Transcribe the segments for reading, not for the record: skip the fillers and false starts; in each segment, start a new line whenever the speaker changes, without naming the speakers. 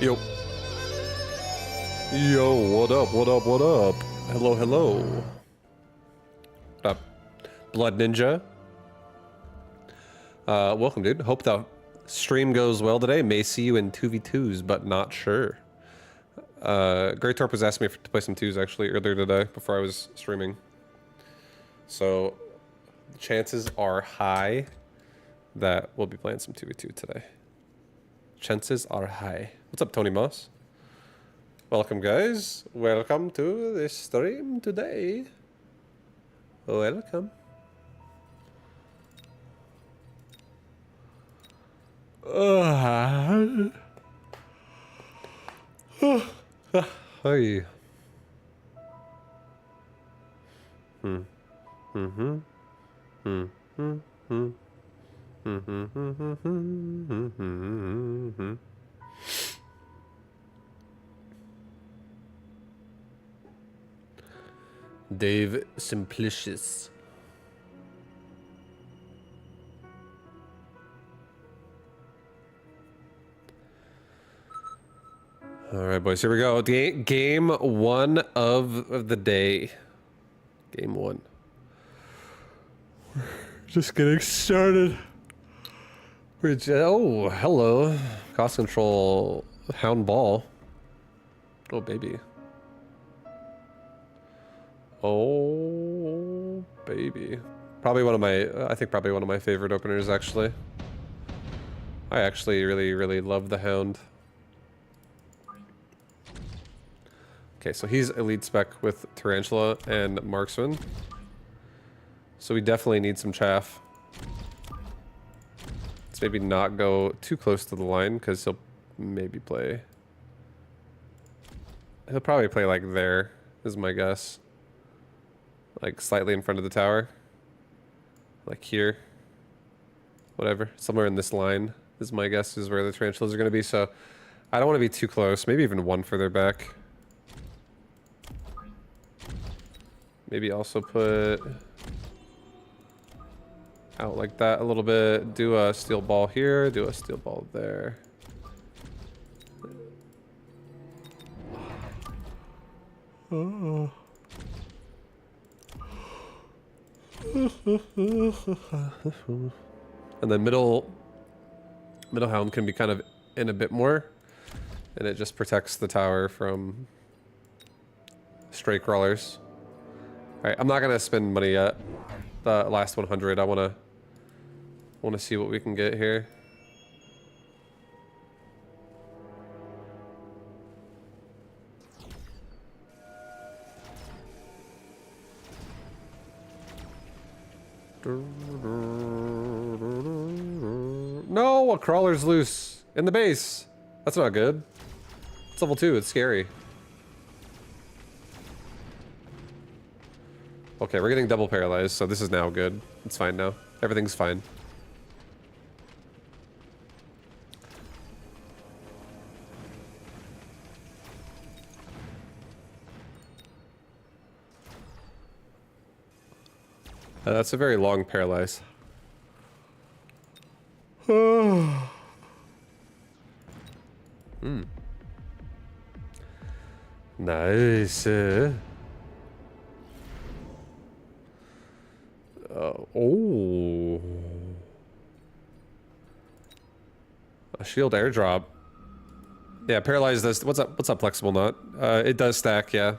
Yo. Yo, what up, what up, what up? Hello, hello. What up? Blood Ninja. Welcome, dude. Hope the stream goes well today. May see you in 2v2s, but not sure. Great Torp was asking me to play some 2s, actually, earlier today, before I was streaming. So, the chances are high that we'll be playing some 2v2 today. Chances are high. What's up, Tony Moss? Welcome, guys. Welcome to this stream today. Welcome. Hi. Dave Simplicious. All right, boys, here we go. Game one of the day. Game one. Just getting started. Oh, hello. Cost control hound ball. Oh, baby. Oh, baby. Probably one of my, I think probably one of my favorite openers, actually. I actually really love the hound. Okay, so he's elite spec with Tarantula and Marksman. So we definitely need some chaff. Let's maybe not go too close to the line, because he'll maybe play... He'll probably play like there, is my guess. Like slightly in front of the tower. Like here. Whatever. Somewhere in this line is my guess is where the tarantulas are going to be. So I don't want to be too close. Maybe even one further back. Maybe also put out like that a little bit. Do a steel ball here. Do a steel ball there. Oh. And then middle hound can be kind of in a bit more, and it just protects the tower from stray crawlers. All right, I'm not gonna spend money yet. The last 100, I wanna see what we can get here. No, a crawler's loose in the base. That's not good. It's level 2, it's scary. Okay, we're getting double paralyzed, so this is now good. It's fine now. Everything's fine. That's a very long paralyze. Nice. Oh. A shield airdrop. Yeah, paralyze this. What's up, flexible nut? It does stack, yeah.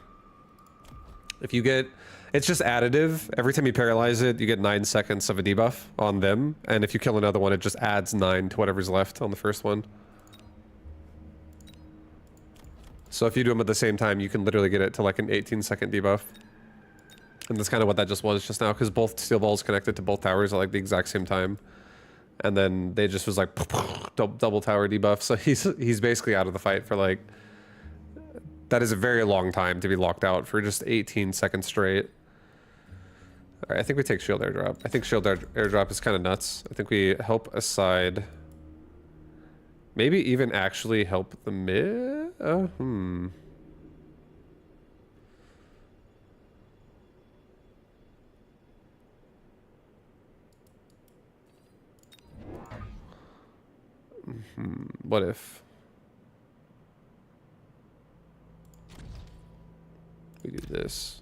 If you get... It's just additive. Every time you paralyze it, you get 9 seconds of a debuff on them. And if you kill another one, it just adds 9 to whatever's left on the first one. So if you do them at the same time, you can literally get it to like an 18-second debuff. And that's kind of what that just was just now, because both steel balls connected to both towers at like the exact same time. And then they just was like double tower debuff. So he's basically out of the fight for like, that is a very long time to be locked out for just 18 seconds straight. All right, I think we take shield airdrop. I think shield airdrop is kind of nuts. I think we help aside. Maybe even actually help the mid? What if we do this?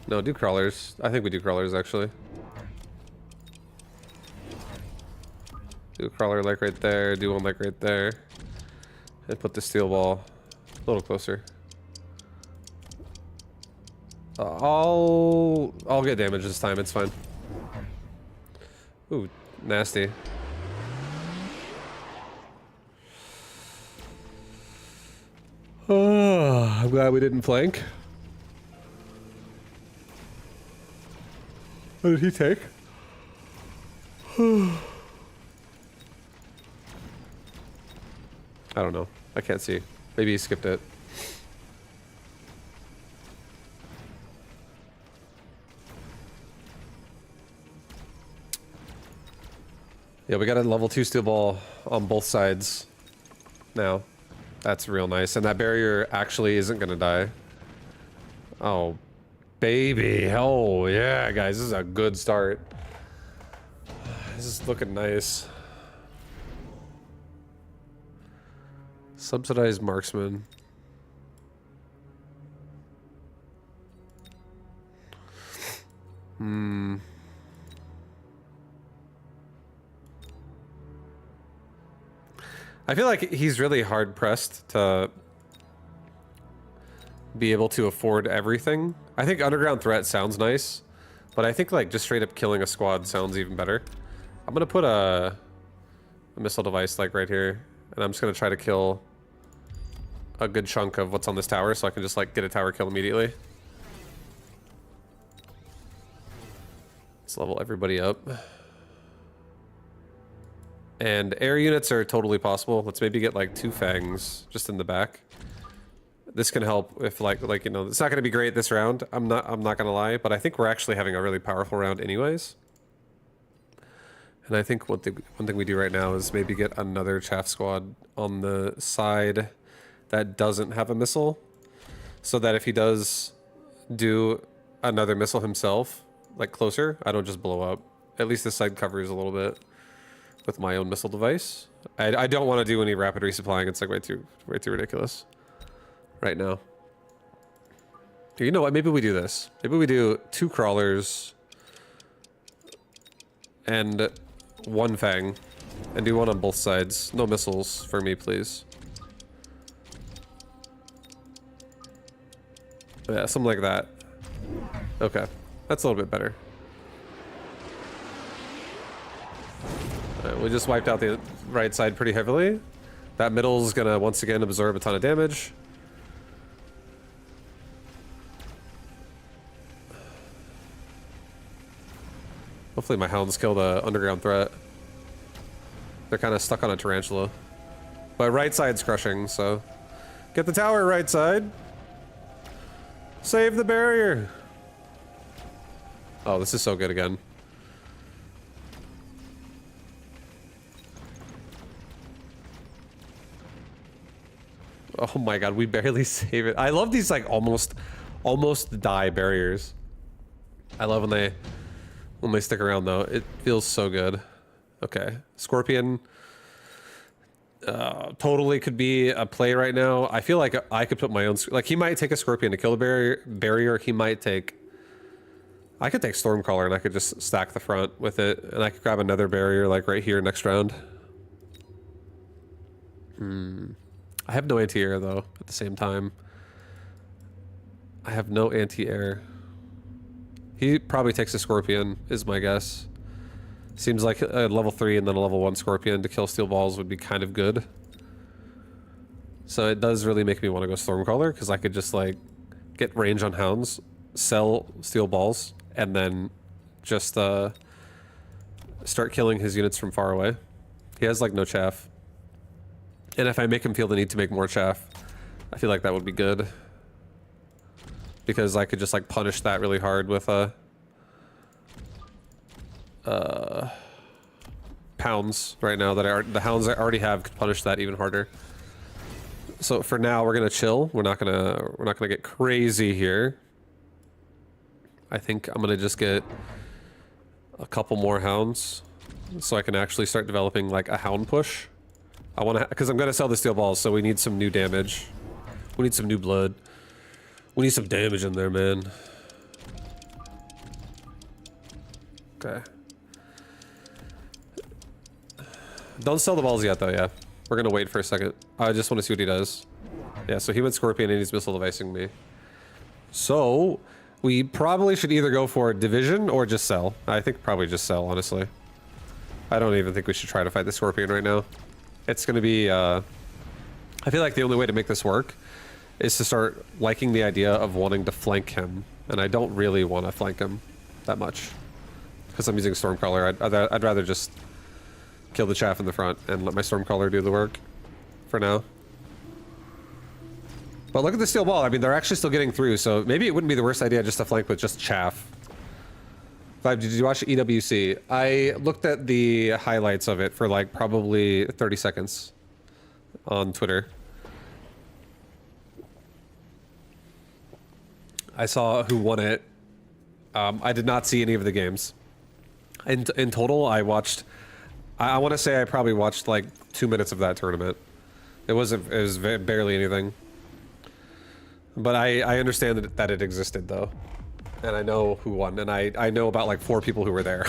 No, do crawlers. I think we do crawlers actually. Do a crawler like right there, do one like right there. And put the steel ball a little closer. I'll get damage this time, it's fine. Ooh, nasty. Oh, I'm glad we didn't flank. What did he take? I don't know. I can't see. Maybe he skipped it. Yeah, we got a level 2 steel ball on both sides now. That's real nice. And that barrier actually isn't gonna die. Oh, baby. Oh, yeah, guys. This is a good start. This is looking nice. Subsidized marksman. I feel like he's really hard pressed to be able to afford everything. I think underground threat sounds nice, but I think like just straight up killing a squad sounds even better. I'm gonna put a missile device like right here, and I'm just gonna try to kill a good chunk of what's on this tower so I can just like get a tower kill immediately. Let's level everybody up. And air units are totally possible. Let's maybe get like 2 fangs just in the back. This can help if like you know, it's not going to be great this round. I'm not going to lie, but I think we're actually having a really powerful round anyways. And I think one thing we do right now is maybe get another chaff squad on the side that doesn't have a missile, so that if he does do another missile himself, like closer, I don't just blow up. At least this side covers a little bit with my own missile device. I don't want to do any rapid resupplying. It's like way too ridiculous right now. You know what? Maybe we do this. Maybe we do 2 crawlers and 1 fang, and do one on both sides. No missiles for me, please. Yeah, something like that. Okay, that's a little bit better. We just wiped out the right side pretty heavily. That middle is gonna once again absorb a ton of damage. Hopefully my hounds kill the underground threat. They're kind of stuck on a tarantula. But right side's crushing, so... Get the tower, right side! Save the barrier! Oh, this is so good again. Oh my god, we barely save it. I love these like almost die barriers. I love when they stick around though. It feels so good. Okay, Scorpion totally could be a play right now. I feel like I could put my own, like he might take a Scorpion to kill the barrier. He might take, I could take Stormcaller and I could just stack the front with it, and I could grab another barrier like right here next round. I have no anti-air though at the same time. I have no anti-air. He probably takes a Scorpion is my guess. Seems like a level 3 and then a level 1 Scorpion to kill steel balls would be kind of good. So it does really make me want to go Stormcaller, because I could just like get range on hounds sell steel balls and then just start killing his units from far away. He has like no chaff. And if I make him feel the need to make more chaff, I feel like that would be good. Because I could just like punish that really hard with pounds right now that the hounds I already have could punish that even harder. So for now we're gonna chill. We're not gonna get crazy here. I think I'm gonna just get a couple more hounds so I can actually start developing like a hound push. I want to, because I'm gonna sell the steel balls, so we need some new damage. We need some new blood. We need some damage in there, man. Okay. Don't sell the balls yet, though, yeah. We're gonna wait for a second. I just want to see what he does. Yeah, so he went Scorpion and he's missile devicing me. So, we probably should either go for division or just sell. I think probably just sell, honestly. I don't even think we should try to fight the Scorpion right now. It's gonna be, I feel like the only way to make this work is to start liking the idea of wanting to flank him. And I don't really want to flank him that much. Because I'm using Stormcrawler, I'd rather just kill the chaff in the front and let my Stormcrawler do the work for now. But look at the steel ball. I mean, they're actually still getting through, so maybe it wouldn't be the worst idea just to flank with just chaff. Vibe, did you watch EWC? I looked at the highlights of it for like probably 30 seconds on Twitter. I saw who won it. I did not see any of the games. In total, I watched... I want to say I probably watched like 2 minutes of that tournament. It was barely anything. But I understand that it existed, though. And I know who won, and I know about like 4 people who were there.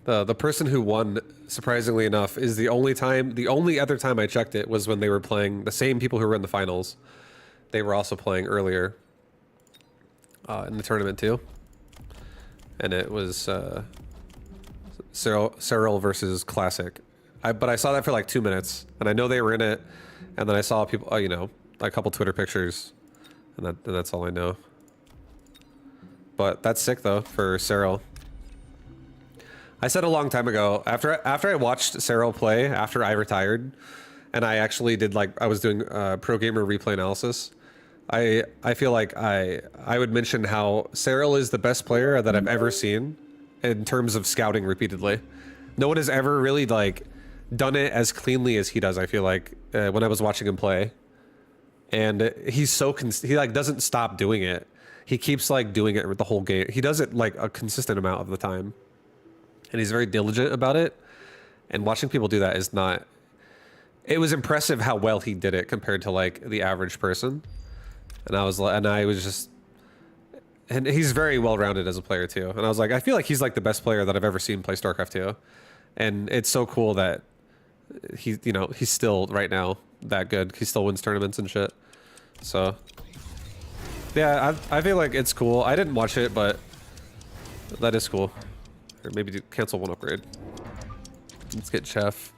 The person who won, surprisingly enough, is the only other time I checked it was when they were playing the same people who were in the finals. They were also playing earlier in the tournament too. And it was Cyril versus Classic. But I saw that for like 2 minutes, and I know they were in it, and then I saw people, you know, a couple Twitter pictures, and that's all I know. But that's sick though for Cyril. I said a long time ago, after I watched Cyril play, after I retired, and I actually did like, I was doing pro gamer replay analysis, I feel like I would mention how Cyril is the best player that I've ever seen in terms of scouting repeatedly. No one has ever really like done it as cleanly as he does, I feel like, when I was watching him play. And he's so, he like doesn't stop doing it. He keeps like doing it with the whole game. He does it like a consistent amount of the time. And he's very diligent about it. And watching people do that is not... It was impressive how well he did it compared to like the average person. And I was just... And he's very well-rounded as a player too. And I was like, I feel like he's like the best player that I've ever seen play StarCraft 2. And it's so cool that he, you know, he's still right now that good. He still wins tournaments and shit. So yeah, I feel like it's cool. I didn't watch it, but that is cool. Or maybe cancel one upgrade. Let's get Chef.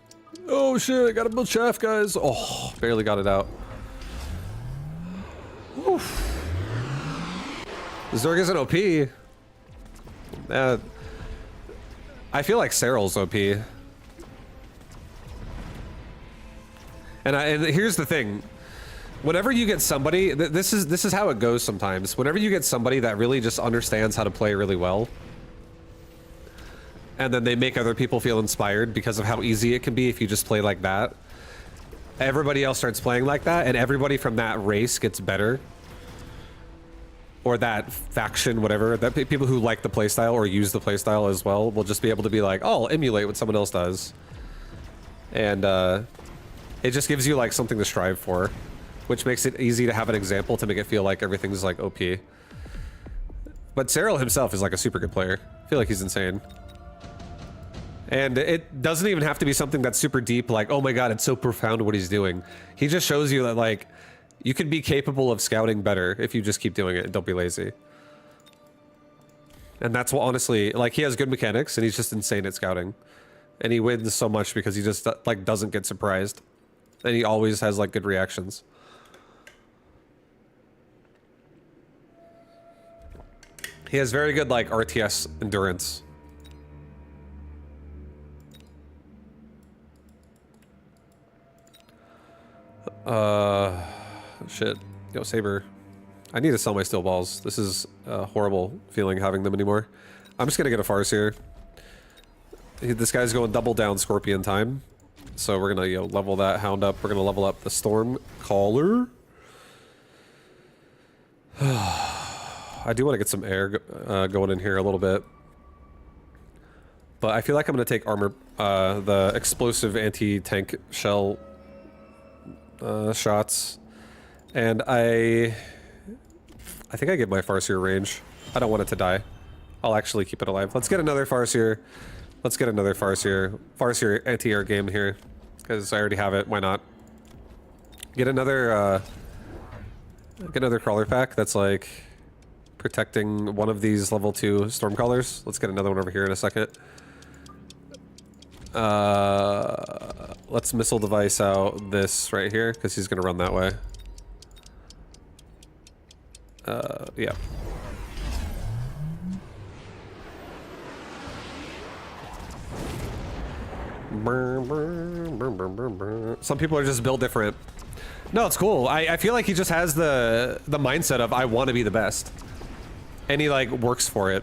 Oh shit, I gotta build Chef, guys. Oh, barely got it out. Oof. Zerg isn't OP. I feel like Cyril's OP. And here's the thing. Whenever you get somebody, this is how it goes sometimes. Whenever you get somebody that really just understands how to play really well, and then they make other people feel inspired because of how easy it can be if you just play like that, everybody else starts playing like that, and everybody from that race gets better. Or that faction, whatever, that people who like the playstyle or use the playstyle as well will just be able to be like, oh, I'll emulate what someone else does. And it just gives you like something to strive for, which makes it easy to have an example to make it feel like everything's like OP. But Cyril himself is like a super good player. I feel like he's insane. And it doesn't even have to be something that's super deep, like, oh my god, it's so profound what he's doing. He just shows you that, like, you can be capable of scouting better if you just keep doing it and don't be lazy. And that's what, honestly, like, he has good mechanics and he's just insane at scouting. And he wins so much because he just, like, doesn't get surprised. And he always has, like, good reactions. He has very good like RTS endurance. Shit. Yo, Saber. I need to sell my steel balls. This is a horrible feeling having them anymore. I'm just gonna get a farce here. This guy's going double down Scorpion time. So we're gonna, level that hound up. We're gonna level up the Storm Caller. I do want to get some air going in here a little bit. But I feel like I'm gonna take armor, the explosive anti-tank shell shots. And I think I get my Farseer range. I don't want it to die. I'll actually keep it alive. Let's get another Farseer. Let's get another Farseer. Farseer anti-air game here. Because I already have it. Why not? Get another crawler pack that's like protecting one of these level 2 Stormcallers. Let's get another one over here in a second. Let's missile device out this right here because he's gonna run that way. Yeah. Some people are just built different. No, it's cool. I feel like he just has the mindset of I want to be the best, and he like works for it.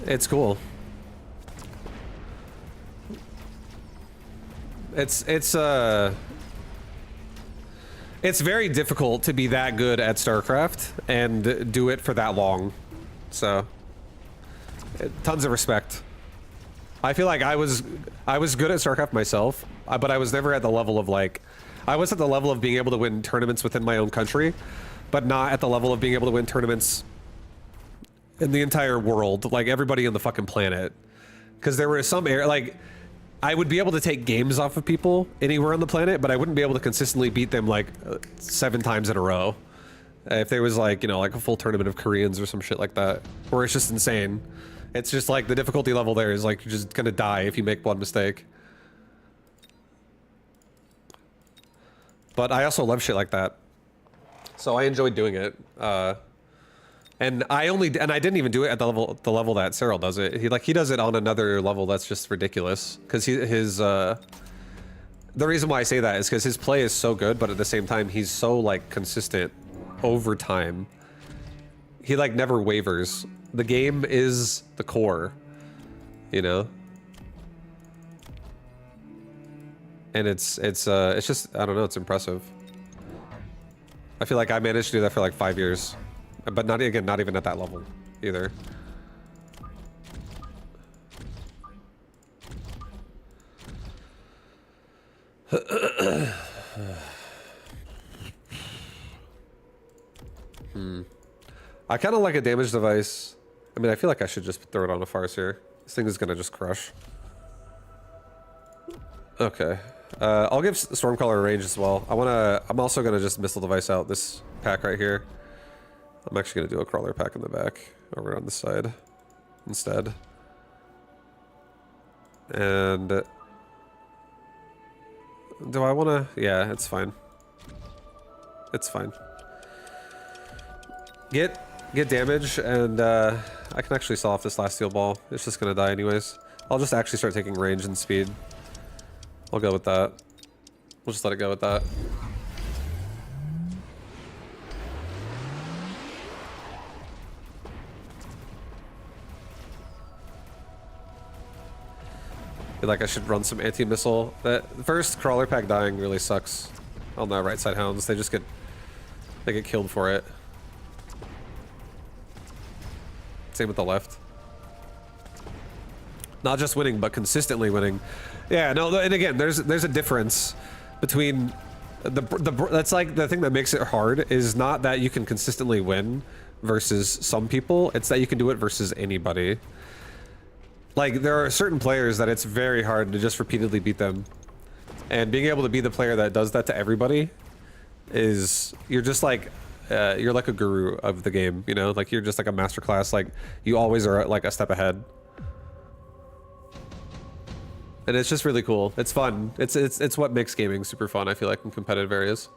It's cool. It's very difficult to be that good at StarCraft and do it for that long. So, tons of respect. I feel like I was good at StarCraft myself, but I was never at the level of like, I was at the level of being able to win tournaments within my own country, but not at the level of being able to win tournaments in the entire world, like everybody on the fucking planet. Because there were some like, I would be able to take games off of people anywhere on the planet, but I wouldn't be able to consistently beat them like 7 times in a row. If there was like, like a full tournament of Koreans or some shit like that, where it's just insane. It's just like the difficulty level there is like you're just gonna die if you make one mistake. But I also love shit like that. So I enjoyed doing it. And I didn't even do it at the level that Cyril does it. He does it on another level that's just ridiculous. Because the reason why I say that is because his play is so good, but at the same time he's so like consistent over time. He like never wavers. The game is the core, And it's just, I don't know, it's impressive. I feel like I managed to do that for like 5 years. But not even at that level either. I kind of like a damage device. I mean, I feel like I should just throw it on a Farseer. This thing is gonna just crush. Okay. I'll give Stormcaller a range as well. I'm also gonna just missile device out this pack right here. I'm actually gonna do a crawler pack in the back over on the side instead. And do I wanna? Yeah, it's fine. It's fine. Get damage, and I can actually sell off this last steel ball. It's just gonna die anyways. I'll just actually start taking range and speed. I'll go with that. We'll just let it go with that. I feel like I should run some anti-missile. That first crawler pack dying really sucks on the right side hounds. They get killed for it. Same with the left. Not just winning, but consistently winning. Yeah, no, and again, there's a difference between that's like the thing that makes it hard is not that you can consistently win versus some people, it's that you can do it versus anybody. Like, there are certain players that it's very hard to just repeatedly beat them. And being able to be the player that does that to everybody is, you're just like, you're like a guru of the game, Like, you're just like a masterclass, like, you always are like a step ahead. And it's just really cool. It's fun. It's what makes gaming super fun, I feel like, in competitive areas.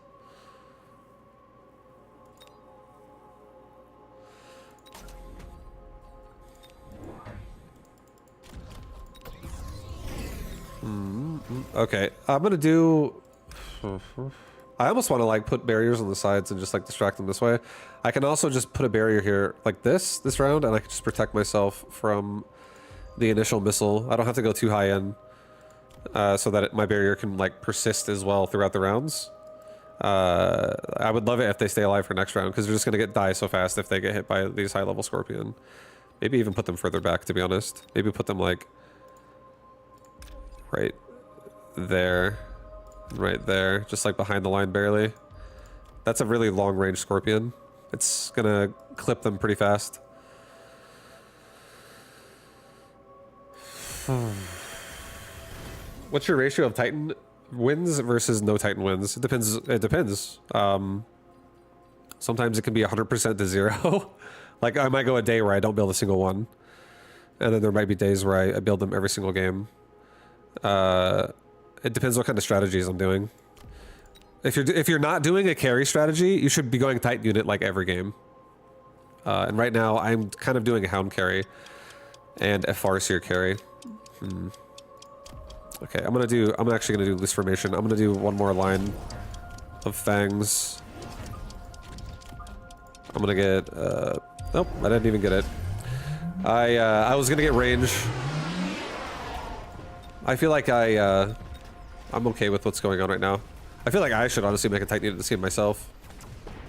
Okay, I'm gonna do... I almost want to like put barriers on the sides and just like distract them this way. I can also just put a barrier here like this round, and I can just protect myself from the initial missile. I don't have to go too high in, so that my barrier can like persist as well throughout the rounds. I would love it if they stay alive for next round, because they're just gonna die so fast if they get hit by these high level Scorpion. Maybe even put them further back, to be honest. Maybe put them like right there. Right there, just like behind the line barely. That's a really long range Scorpion. It's gonna clip them pretty fast. What's your ratio of Titan wins versus no Titan wins? It depends. It depends. Sometimes it can be 100% to 0. Like I might go a day where I don't build a single one, and then there might be days where I build them every single game. It depends what kind of strategies I'm doing. If you're not doing a carry strategy, you should be going Titan unit like every game. And right now I'm kind of doing a Hound carry and a Farseer carry. Okay, I'm actually gonna do loose formation. I'm gonna do one more line of fangs. I'm gonna get nope, I didn't even get it. I was gonna get range. I feel like I'm okay with what's going on right now. I feel like I should honestly make a Titan unit to see him myself.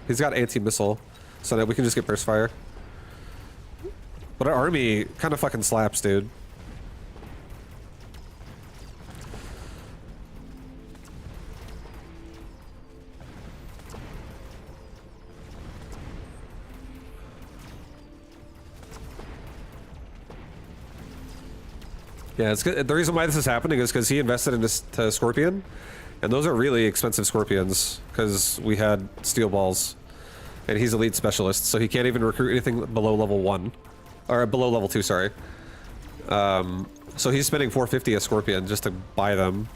He's got anti-missile, so that we can just get burst fire. But our army kind of fucking slaps, dude. Yeah, it's good. The reason why this is happening is because he invested in this Scorpion, and those are really expensive Scorpions because we had steel balls, and he's elite specialist, so he can't even recruit anything below level 1, or below level 2. Sorry. So he's spending 450 a Scorpion just to buy them,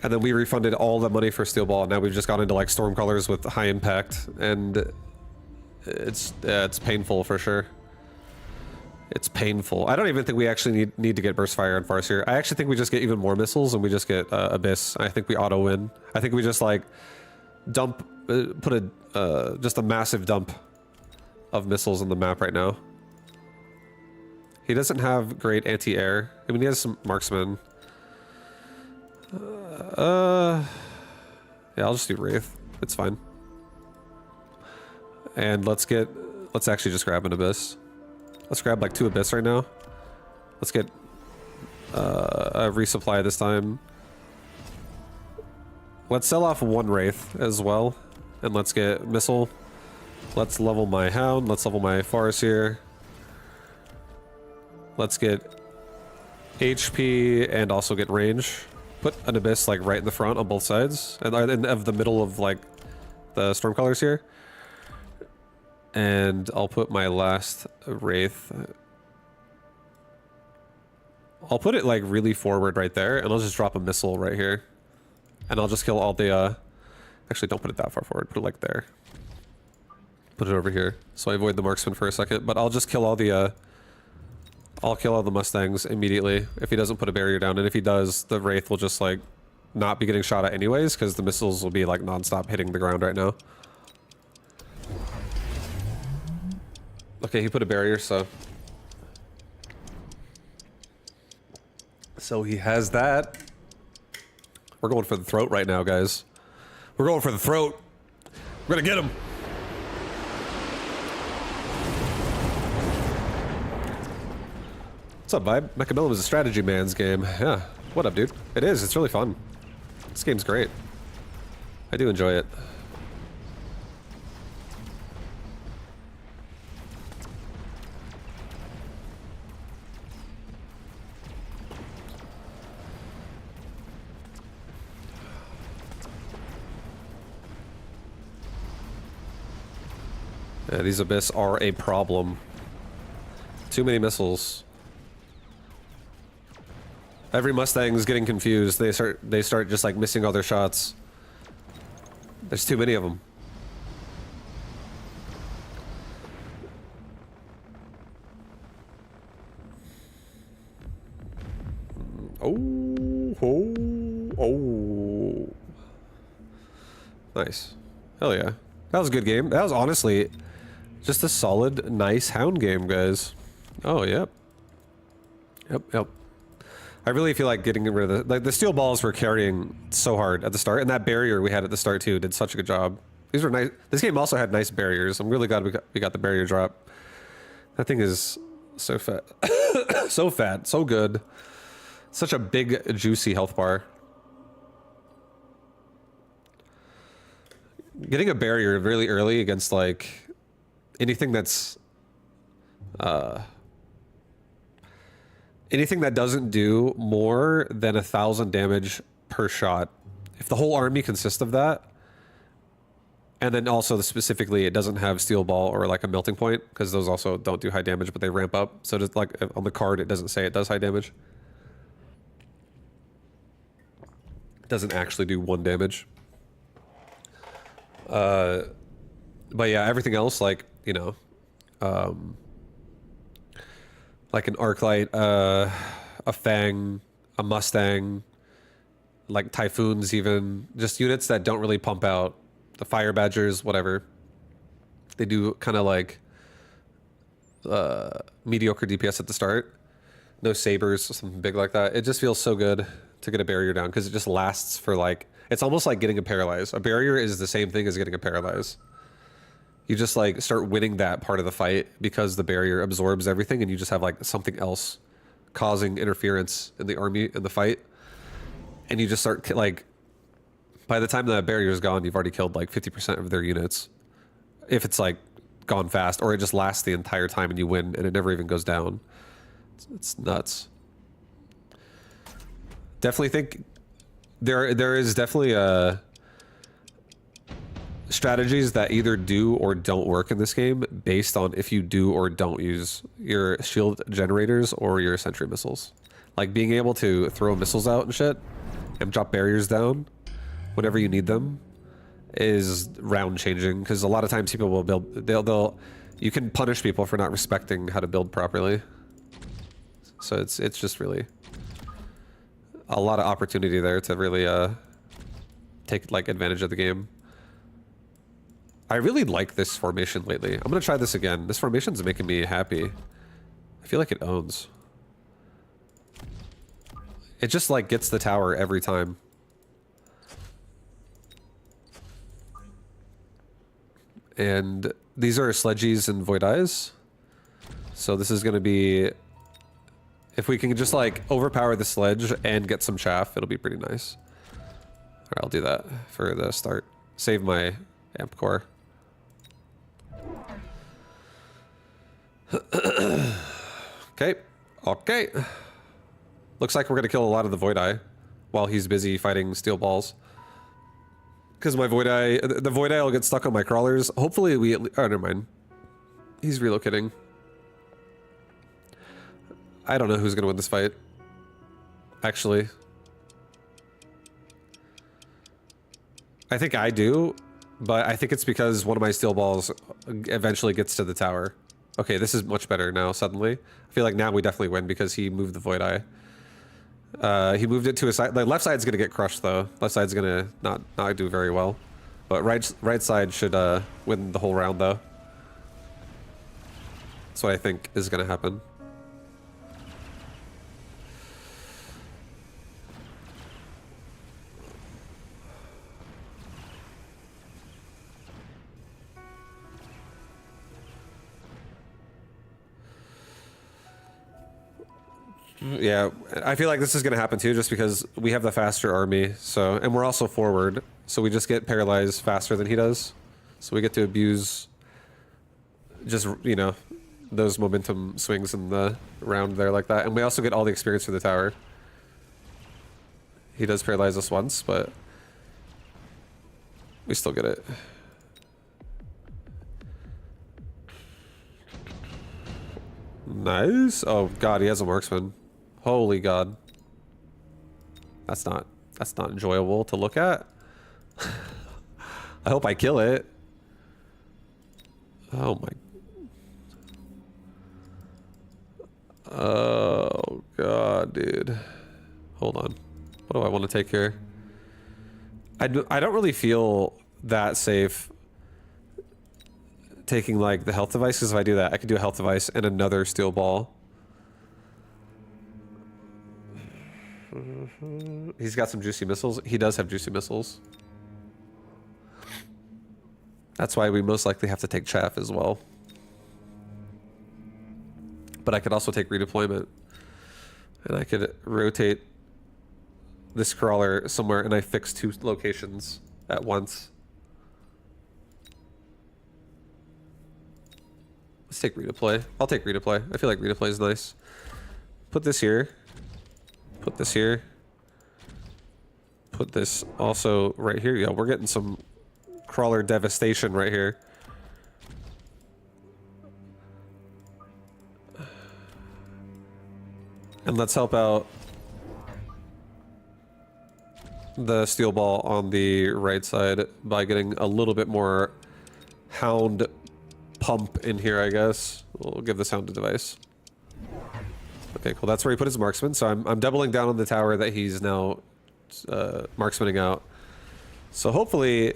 and then we refunded all the money for steel ball, and now we've just gone into like Stormcrawlers with high impact, and it's painful for sure. It's painful. I don't even think we actually need to get burst fire and Farseer. I actually think we just get even more missiles and we just get Abyss. I think we auto win. I think we just like dump, put just a massive dump of missiles on the map right now. He doesn't have great anti-air. I mean, he has some marksman. Yeah, I'll just do Wraith. It's fine. And let's actually just grab an Abyss. Let's grab like 2 Abyss right now. Let's get a resupply this time. Let's sell off 1 Wraith as well. And let's get Missile. Let's level my Hound. Let's level my Farseer. Let's get HP and also get range. Put an Abyss like right in the front on both sides. And of the middle of like the Stormcrawlers here. And I'll put my last Wraith. I'll put it like really forward right there, and I'll just drop a missile right here. And I'll just kill all the, actually don't put it that far forward, put it like there. Put it over here, so I avoid the marksman for a second, but I'll just kill all the, I'll kill all the Mustangs immediately if he doesn't put a barrier down, and if he does, the Wraith will just like not be getting shot at anyways, because the missiles will be like non-stop hitting the ground right now. Okay, he put a barrier, so he has that. We're going for the throat right now, guys. We're going for the throat. We're gonna get him. What's up, Vibe? Mechabellum is a strategy man's game. Yeah. What up, dude? It is. It's really fun. This game's great. I do enjoy it. Yeah, these Abyss are a problem. Too many missiles. Every Mustang is getting confused. They start just like missing all their shots. There's too many of them. Oh, oh, oh. Nice. Hell yeah. That was a good game. That was honestly just a solid, nice hound game, guys. Oh, yep. Yep. I really feel like getting rid of the steel balls were carrying so hard at the start, and that barrier we had at the start too did such a good job. These were nice. This game also had nice barriers. I'm really glad we got the barrier drop. That thing is so fat. So fat, so good. Such a big, juicy health bar. Getting a barrier really early against like anything that's anything that doesn't do more than 1,000 damage per shot. If the whole army consists of that, and then also specifically it doesn't have steel ball or like a melting point, because those also don't do high damage, but they ramp up. So just like on the card, it doesn't say it does high damage. It doesn't actually do 1 damage. But yeah, everything else, like, you know, like an Arclight, a Fang, a Mustang, like Typhoons even, just units that don't really pump out. The Fire Badgers, whatever. They do kind of like mediocre DPS at the start. No Sabers or something big like that. It just feels so good to get a barrier down because it just lasts for like, it's almost like getting a Paralyze. A barrier is the same thing as getting a Paralyze. You just like start winning that part of the fight because the barrier absorbs everything and you just have like something else causing interference in the army, in the fight. And you just start like, by the time the barrier is gone, you've already killed like 50% of their units. If it's like gone fast, or it just lasts the entire time and you win and it never even goes down. It's nuts. Definitely think there is definitely strategies that either do or don't work in this game based on if you do or don't use your shield generators or your sentry missiles. Like being able to throw missiles out and shit and drop barriers down whenever you need them is round changing, because a lot of times people will build, you can punish people for not respecting how to build properly. So it's just really a lot of opportunity there to really take like advantage of the game. I really like this formation lately. I'm gonna try this again. This formation's making me happy. I feel like it owns. It just like gets the tower every time. And these are Sledgies and Void Eyes. So this is gonna be, if we can just like overpower the sledge and get some chaff, it'll be pretty nice. Alright, I'll do that for the start. Save my amp core. Okay. Looks like we're gonna kill a lot of the Void Eye while he's busy fighting steel balls. Because my Void Eye, the Void Eye will get stuck on my crawlers. Hopefully we, oh, never mind. He's relocating. I don't know who's gonna win this fight. Actually. I think I do, but I think it's because one of my steel balls eventually gets to the tower. Okay, this is much better now, suddenly. I feel like now we definitely win because he moved the Void Eye. He moved it to a side. The left side's gonna get crushed though. Left side's gonna not do very well. But right side should win the whole round though. That's what I think is gonna happen. Yeah, I feel like this is going to happen too, just because we have the faster army, so, and we're also forward, so we just get paralyzed faster than he does. So we get to abuse just, you know, those momentum swings in the round there like that. And we also get all the experience for the tower. He does paralyze us once, but we still get it. Nice. Oh god, he has a marksman. Holy god. That's not enjoyable to look at. I hope I kill it. Oh my. Oh god, dude. Hold on. What do I want to take here? I don't really feel that safe taking like the health device, because if I do that, I could do a health device and another steel ball. He's got some juicy missiles. He does have juicy missiles. That's why we most likely have to take chaff as well. But I could also take redeployment. And I could rotate this crawler somewhere, and I fix 2 locations at once. Let's take redeploy. I'll take redeploy. I feel like redeploy is nice. Put this here. Put this here. Put this also right here. Yeah, we're getting some crawler devastation right here. And let's help out the steel ball on the right side by getting a little bit more hound pump in here, I guess. We'll give this hound a device. Okay, cool. That's where he put his marksman. So I'm doubling down on the tower that he's now marksmaning out. So hopefully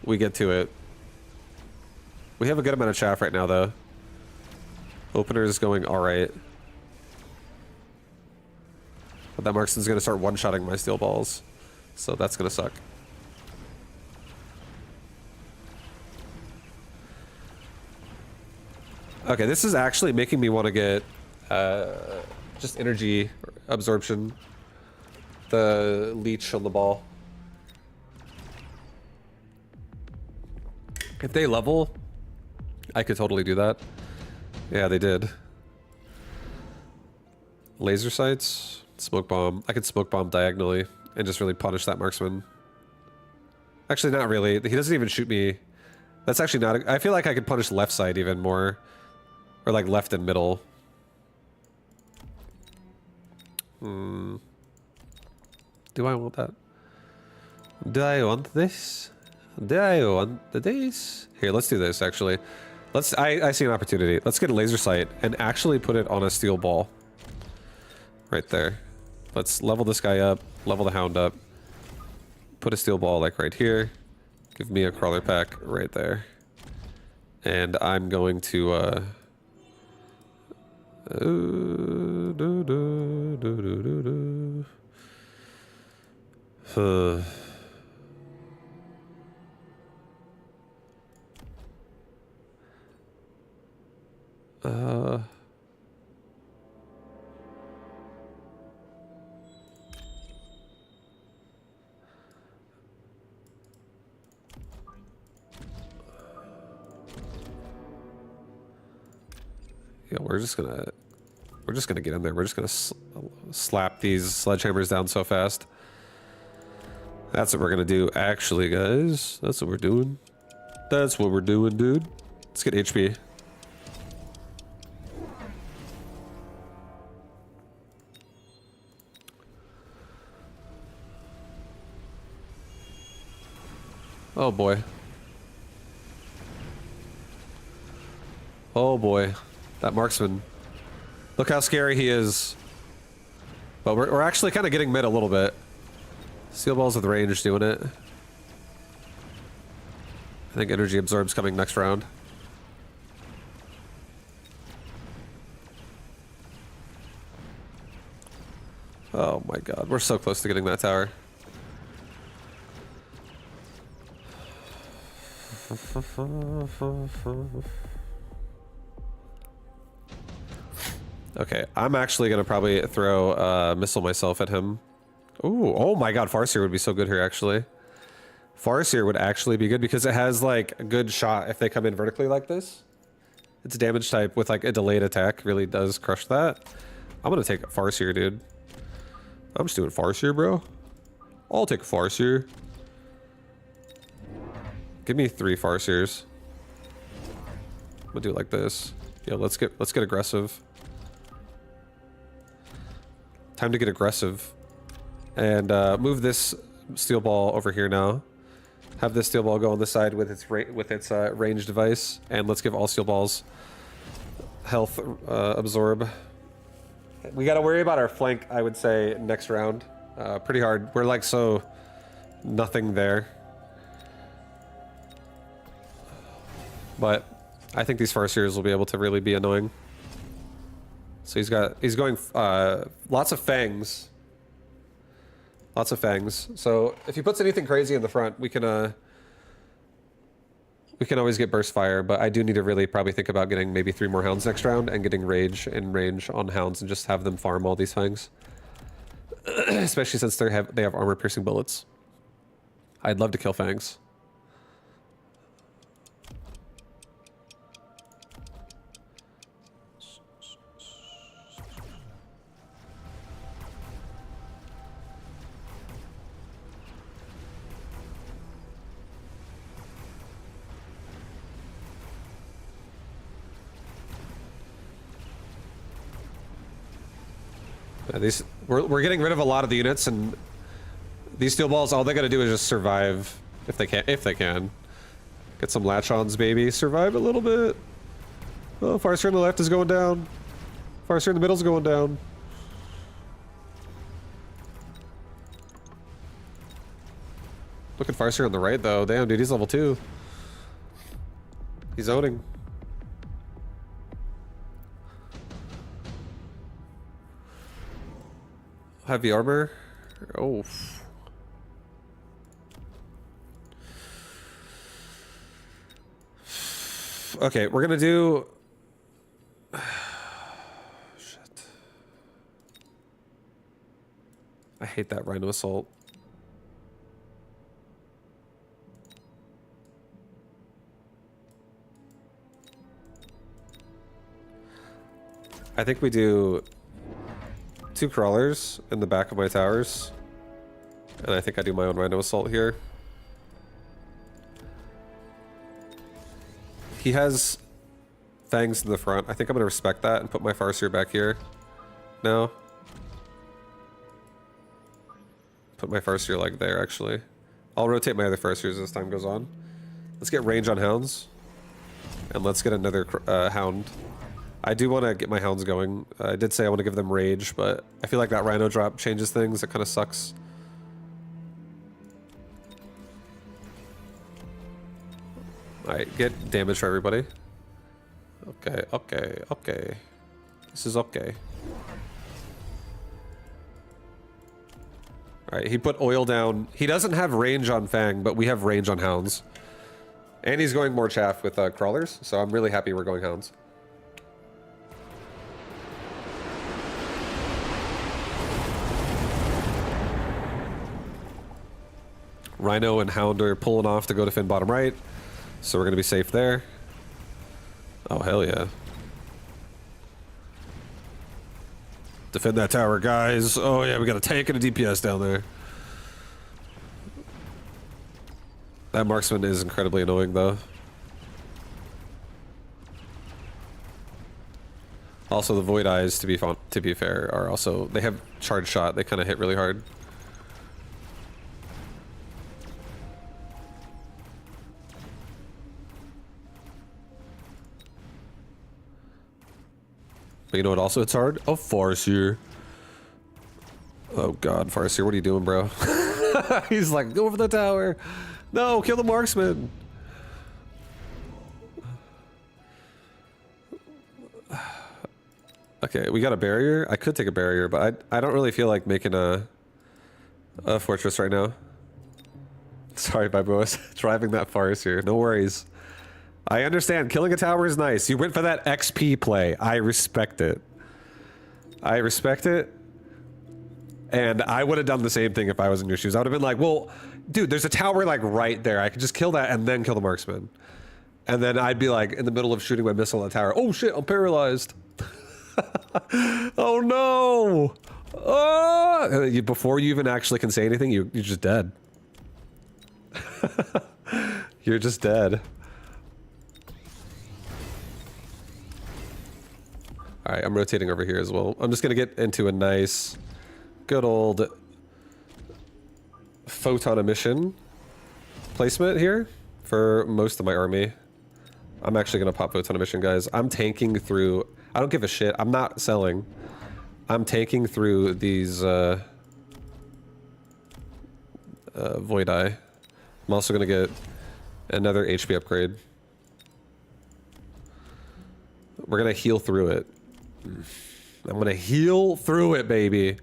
we get to it. We have a good amount of chaff right now, though. Opener is going all right. But that marksman's going to start one-shotting my steel balls. So that's going to suck. Okay, this is actually making me want to get just energy absorption. The leech on the ball. If they level, I could totally do that. Yeah, they did. Laser sights, smoke bomb. I could smoke bomb diagonally and just really punish that marksman. Actually, not really. He doesn't even shoot me. That's actually not... I feel like I could punish left side even more. Or like left and middle. Do I want that? Do I want this? Do I want this? Here, let's do this actually. I see an opportunity. Let's get a laser sight and actually put it on a steel ball. Right there. Let's level this guy up, level the hound up. Put a steel ball like right here. Give me a crawler pack right there. And I'm going to yeah, we're just gonna get in there. We're just gonna slap these sledgehammers down so fast. That's what we're gonna do, actually, guys. That's what we're doing. That's what we're doing, dude. Let's get HP. Oh boy. Oh boy. That marksman. Look how scary he is. But we're actually kind of getting mid a little bit. Steel balls with range doing it. I think energy absorb's coming next round. Oh my god, we're so close to getting that tower. Okay, I'm actually gonna probably throw a missile myself at him. Ooh, oh my god, Farseer would be so good here, actually. Farseer would actually be good because it has, like, a good shot if they come in vertically like this. Its damage type with, like, a delayed attack really does crush that. I'm gonna take Farseer, dude. I'm just doing Farseer, bro. I'll take Farseer. Give me 3 Farseers. I'm gonna do it like this. Yeah, let's get aggressive. Time to get aggressive. And move this steel ball over here now. Have this steel ball go on the side with its range device, and let's give all steel balls health absorb. We got to worry about our flank, I would say, next round. Pretty hard. We're like so nothing there. But I think these Farseers will be able to really be annoying. So he's going lots of fangs. Lots of fangs. So if he puts anything crazy in the front, we can always get burst fire, but I do need to really probably think about getting maybe 3 more hounds next round and getting rage in range on hounds and just have them farm all these fangs. Especially since they have armor piercing bullets. I'd love to kill fangs. We're getting rid of a lot of the units, and these steel balls, all they gotta do is just survive if they can. Get some latch-ons, baby. Survive a little bit. Oh, Farseer on the left is going down. Farseer in the middle is going down. Look at Farseer on the right, though. Damn, dude, he's level 2. He's owning. Heavy armor. Oh. Okay, we're gonna do... Shit. I hate that Rhino Assault. I think we do 2 crawlers in the back of my towers. And I think I do my own Rhino Assault here. He has fangs in the front. I think I'm going to respect that and put my Farseer back here. No. Put my Farseer like there, actually. I'll rotate my other Farseers as time goes on. Let's get range on hounds. And let's get another hound. I do want to get my hounds going. I did say I want to give them rage, but I feel like that Rhino drop changes things. It kind of sucks. Alright, get damage for everybody. Okay, okay, okay. This is okay. Alright, he put oil down. He doesn't have range on Fang, but we have range on hounds. And he's going more chaff with crawlers, so I'm really happy we're going hounds. Rhino and Hound are pulling off to go defend bottom right, so we're gonna be safe there. Oh, hell yeah. Defend that tower, guys. Oh yeah, we got a tank and a DPS down there. That marksman is incredibly annoying, though. Also, the Void Eyes, to be fair, are also... They have charge shot. They kind of hit really hard. But you know what also hits hard? A Farseer. Oh god, Farseer, what are you doing, bro? He's like, go over the tower. No, kill the marksman. Okay, we got a barrier. I could take a barrier, but I don't really feel like making a fortress right now. Sorry, my bro. Driving that Farseer. No worries. I understand. Killing a tower is nice. You went for that XP play. I respect it. I respect it. And I would have done the same thing if I was in your shoes. I would have been like, well, dude, there's a tower like right there. I could just kill that and then kill the marksman. And then I'd be like in the middle of shooting my missile at the tower. Oh shit, I'm paralyzed. Oh no. Oh! Before you even actually can say anything, you're just dead. You're just dead. Alright, I'm rotating over here as well. I'm just gonna get into a nice, good old photon emission placement here for most of my army. I'm actually gonna pop photon emission, guys. I'm tanking through... I don't give a shit. I'm not selling. I'm tanking through these Void Eye. I'm also gonna get another HP upgrade. We're gonna heal through it. I'm gonna heal through it, baby.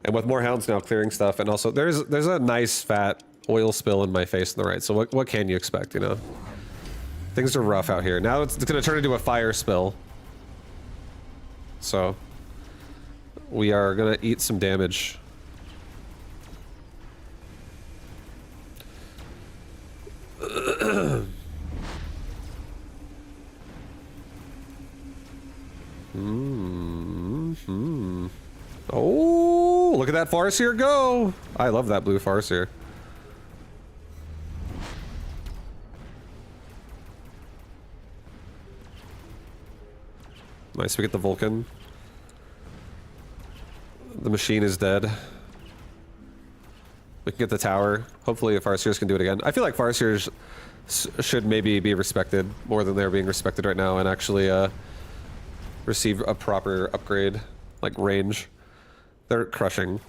And with more hounds now clearing stuff, and also there's a nice fat oil spill in my face on the right. So what can you expect, you know? Things are rough out here. Now it's gonna turn into a fire spill. So we are gonna eat some damage. Oh, look at that Farseer go! I love that blue Farseer. Nice, we get the Vulcan. The machine is dead. We can get the tower. Hopefully Farseers can do it again. I feel like Farseers should maybe be respected more than they're being respected right now and actually receive a proper upgrade, like range. They're crushing.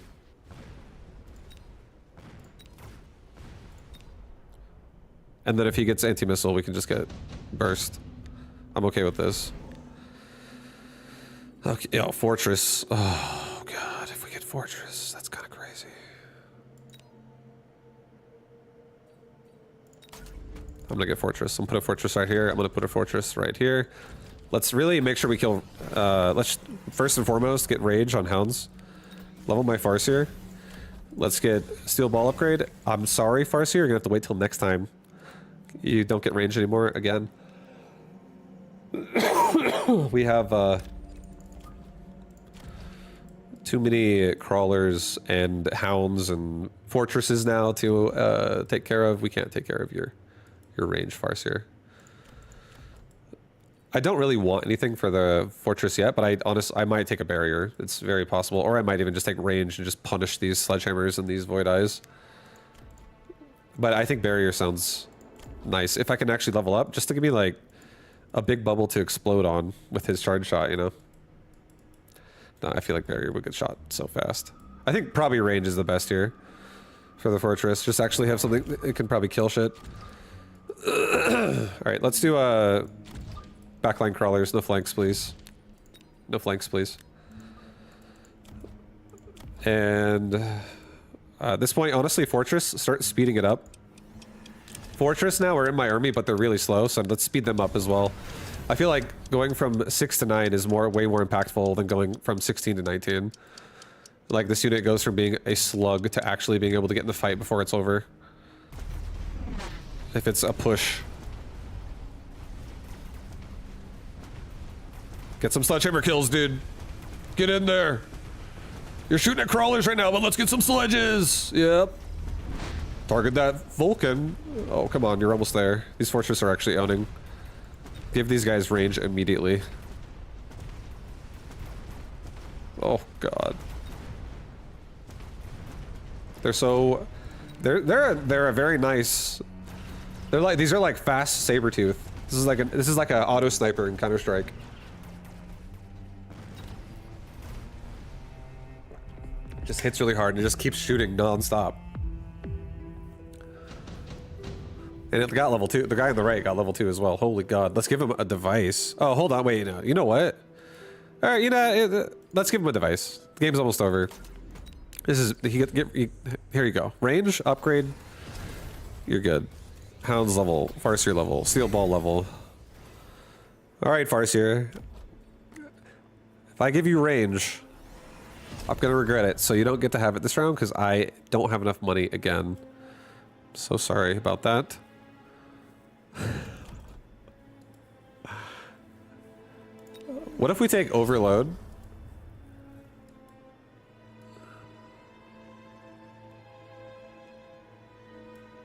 And then if he gets anti-missile, we can just get burst. I'm okay with this. Okay, yo, Fortress. Oh, God, if we get Fortress, that's kind of crazy. I'm gonna get Fortress. I'm gonna put a Fortress right here. I'm gonna put a Fortress right here. Let's really make sure we kill... let's first and foremost get Rage on Hounds. Level my Farseer. Let's get Steel Ball upgrade. I'm sorry, Farseer, you're gonna have to wait till next time. You don't get range anymore again. We have too many crawlers and hounds and fortresses now to take care of. We can't take care of your range, Farseer. I don't really want anything for the fortress yet, but I might take a barrier. It's very possible, or I might even just take range and just punish these sledgehammers and these void eyes. But I think barrier sounds nice. If I can actually level up, just to give me like a big bubble to explode on with his charge shot, you know? No, I feel like barrier would get shot so fast. I think probably range is the best here for the fortress. Just actually have something that can probably kill shit. Alright, let's do backline crawlers. No flanks, please. No flanks, please. And at this point, honestly, Fortress, start speeding it up. Fortress now are in my army, but they're really slow, so let's speed them up as well. I feel like going from 6 to 9 is way more impactful than going from 16 to 19. Like, this unit goes from being a slug to actually being able to get in the fight before it's over. If it's a push. Get some sledgehammer kills, dude. Get in there. You're shooting at crawlers right now, but let's get some sledges. Yep. Target that Vulcan. Oh, come on, you're almost there. These fortresses are actually owning. Give these guys range immediately. Oh, God. They're so... They're a very nice... They're like... These are like fast saber-tooth. This is like a auto sniper in Counter-Strike. Just hits really hard and it just keeps shooting non-stop. And it got level 2. The guy on the right got level 2 as well. Holy God. Let's give him a device. Oh, hold on. Wait, you know what? All right, you know, let's give him a device. The game's almost over. This is... here you go. Range, upgrade. You're good. Hounds level. Farseer level. Steel Ball level. All right, Farseer. If I give you range, I'm going to regret it. So you don't get to have it this round because I don't have enough money again. So sorry about that. What if we take overload?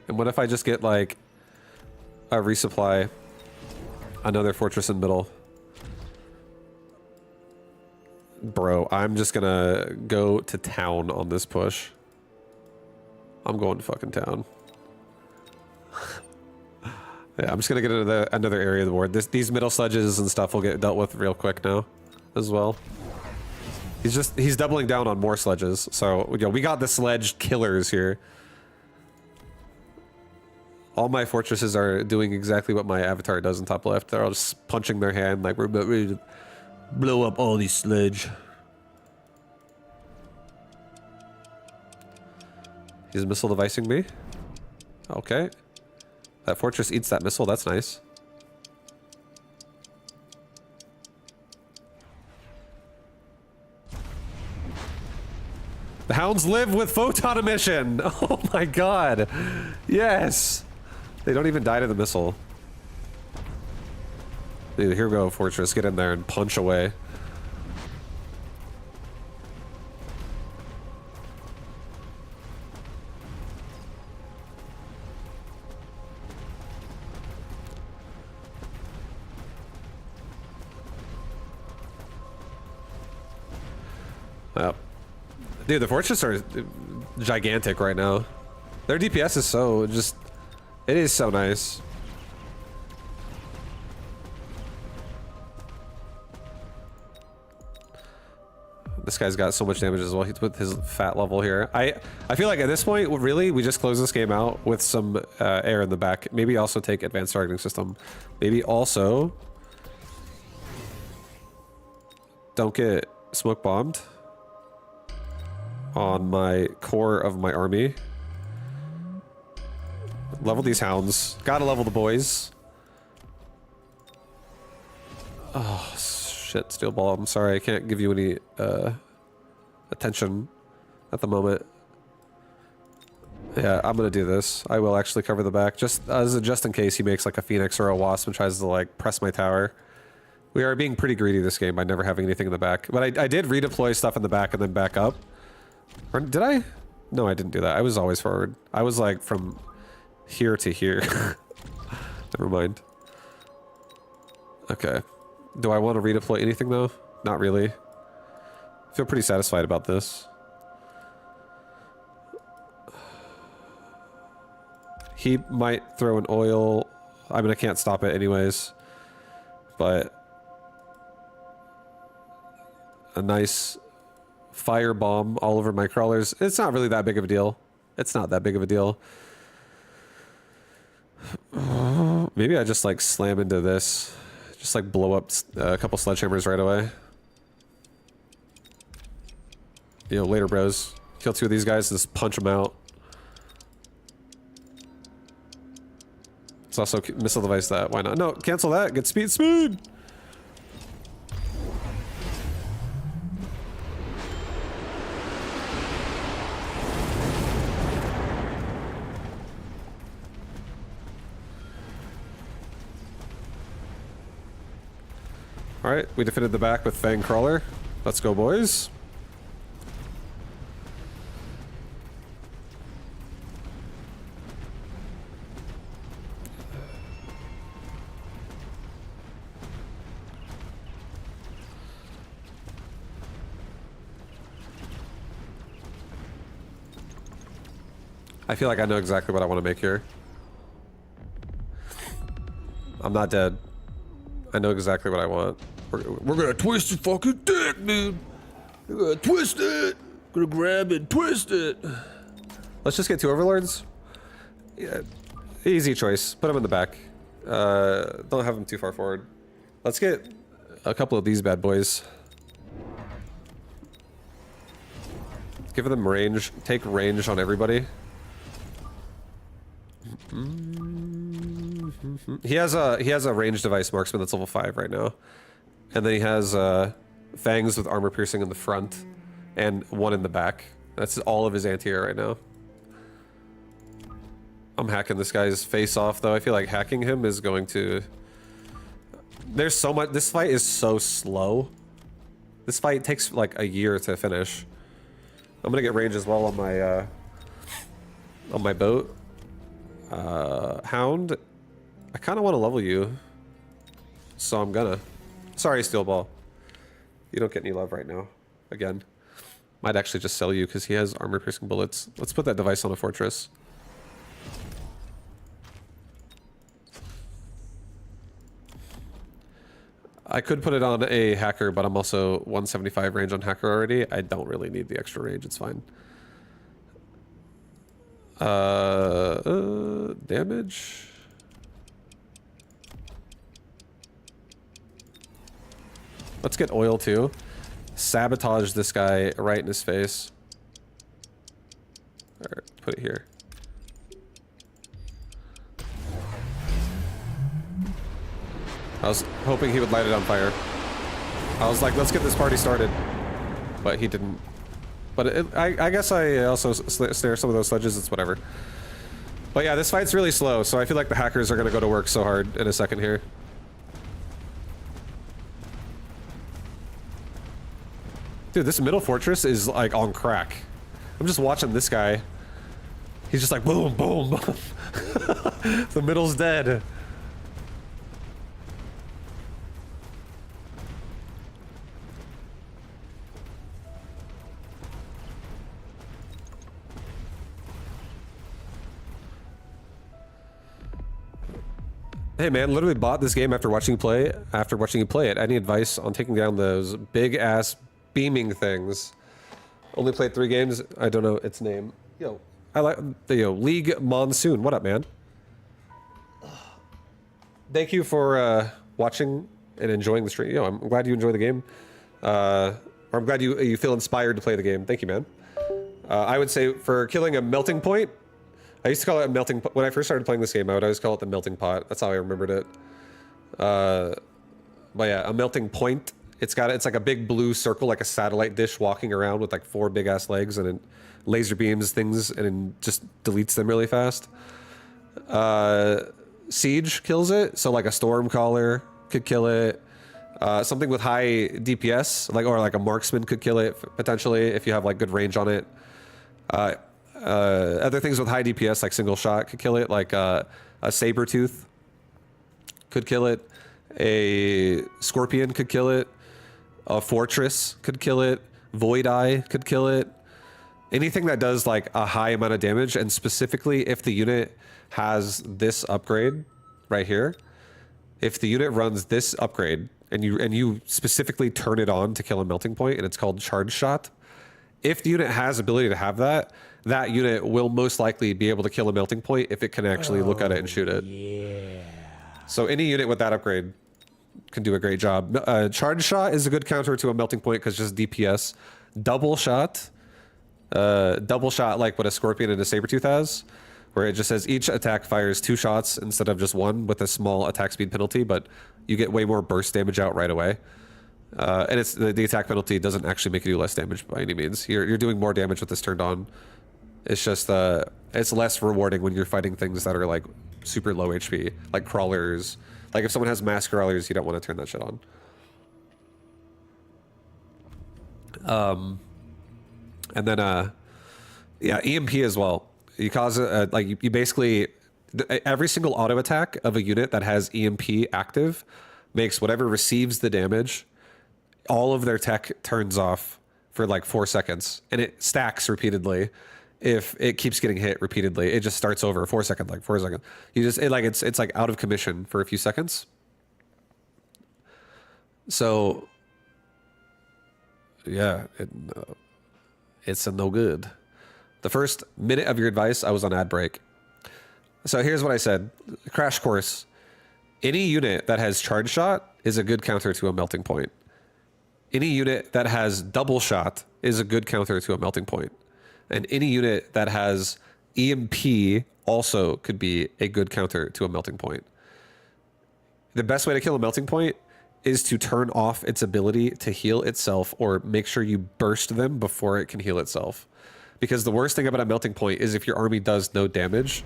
And what if I just get like a resupply, another fortress in middle? Bro, I'm just gonna go to town on this push. I'm going to fucking town. Yeah, I'm just gonna get into another area of the board. These middle sledges and stuff will get dealt with real quick now, as well. He's doubling down on more sledges. So, you know, we got the sledge killers here. All my fortresses are doing exactly what my avatar does in top left. They're all just punching their hand like we're about ready to blow up all these sledge. He's missile devicing me. Okay. That fortress eats that missile. That's nice. The hounds live with photon emission. Oh my god. Yes. They don't even die to the missile. Dude, here we go, fortress. Get in there and punch away. Yep. Dude, the fortresses are gigantic right now. Their DPS is so just... It is so nice. This guy's got so much damage as well. He's with his fat level here. I feel like at this point, really, we just close this game out with some air in the back. Maybe also take advanced targeting system. Maybe also... Don't get smoke bombed on my core of my army. Level these hounds. Gotta level the boys. Oh, shit, steel ball. I'm sorry, I can't give you any attention at the moment. Yeah, I'm gonna do this. I will actually cover the back, just in case he makes like a phoenix or a wasp and tries to like press my tower. We are being pretty greedy this game by never having anything in the back. But I did redeploy stuff in the back and then back up. Or did I? No, I didn't do that. I was always forward. I was like from here to here. Never mind. Okay. Do I want to redeploy anything though? Not really. I feel pretty satisfied about this. He might throw an oil. I mean, I can't stop it anyways. But a nice fire bomb all over my crawlers. It's not really that big of a deal. It's not that big of a deal. Maybe I just like slam into this. Just like blow up a couple sledgehammers right away. You know, later bros. Kill two of these guys, just punch them out. Let's also missile device that. Why not? No, cancel that. Get speed, speed! Alright, we defended the back with Fang Crawler. Let's go, boys. I feel like I know exactly what I want to make here. I'm not dead. I know exactly what I want. We're gonna twist your fucking dick, dude. We're gonna twist it. We're gonna grab it, twist it. Let's just get two overlords. Yeah, easy choice. Put them in the back. Don't have them too far forward. Let's get a couple of these bad boys. Give them range. Take range on everybody. He has a range device marksman that's level 5 right now, and then he has fangs with armor piercing in the front, and one in the back. That's all of his anti-air right now. I'm hacking this guy's face off though. I feel like hacking him is going to. There's so much. This fight is so slow. This fight takes like a year to finish. I'm gonna get range as well on my boat. Hound. I kind of want to level you, so I'm gonna. Sorry, Steel Ball. You don't get any love right now. Again. Might actually just sell you because he has armor-piercing bullets. Let's put that device on a fortress. I could put it on a hacker, but I'm also 175 range on hacker already. I don't really need the extra range. It's fine. Damage. Let's get oil too. Sabotage this guy right in his face. Alright, put it here. I was hoping he would light it on fire. I was like, let's get this party started. But he didn't. But I guess I also snare some of those sledges, it's whatever. But yeah, this fight's really slow, so I feel like the hackers are gonna go to work so hard in a second here. Dude, this middle fortress is like on crack. I'm just watching this guy. He's just like boom, boom, boom. The middle's dead. Hey man, literally bought this game after watching you play it. Any advice on taking down those big ass beaming things? Only played 3 games. I don't know its name. Yo, I like League Monsoon. What up, man? Thank you for watching and enjoying the stream. Yo, I'm glad you enjoy the game. Or I'm glad you feel inspired to play the game. Thank you, man. I would say for killing a melting point, I used to call it a melting pot. When I first started playing this game, I would always call it the melting pot. That's how I remembered it. But yeah, a melting point. It's like a big blue circle, like a satellite dish walking around with like 4 big ass legs, and it laser beams things and it just deletes them really fast. Siege kills it. So like a storm caller could kill it. Something with high DPS, or like a marksman could kill it potentially if you have like good range on it. Other things with high DPS, like single shot, could kill it. Like a saber tooth could kill it. A scorpion could kill it. A fortress could kill it. Void Eye could kill it. Anything that does like a high amount of damage, and specifically if the unit has this upgrade right here. If the unit runs this upgrade and you specifically turn it on to kill a melting point, and it's called charge shot. If the unit has ability to have that, that unit will most likely be able to kill a melting point if it can actually look at it and shoot it.
Yeah.
So any unit with that upgrade can do a great job. Charge shot is a good counter to a melting point because just DPS. Double shot like what a scorpion and a saber-tooth has, where it just says each attack fires 2 shots instead of just 1 with a small attack speed penalty, but you get way more burst damage out right away. And it's the attack penalty doesn't actually make you do less damage by any means. You're doing more damage with this turned on. It's just it's less rewarding when you're fighting things that are like super low HP, like crawlers. Like if someone has mass crawlers, you don't want to turn that shit on. And then yeah, EMP as well. You cause like you basically every single auto attack of a unit that has EMP active makes whatever receives the damage, all of their tech turns off for like 4 seconds, and it stacks repeatedly. If it keeps getting hit repeatedly, it just starts over 4 seconds, like 4 seconds. You just it's like out of commission for a few seconds. So yeah, it's a no good. The first minute of your advice, I was on ad break. So here's what I said. Crash course. Any unit that has charge shot is a good counter to a melting point. Any unit that has double shot is a good counter to a melting point. And any unit that has EMP also could be a good counter to a melting point. The best way to kill a melting point is to turn off its ability to heal itself, or make sure you burst them before it can heal itself. Because the worst thing about a melting point is if your army does no damage,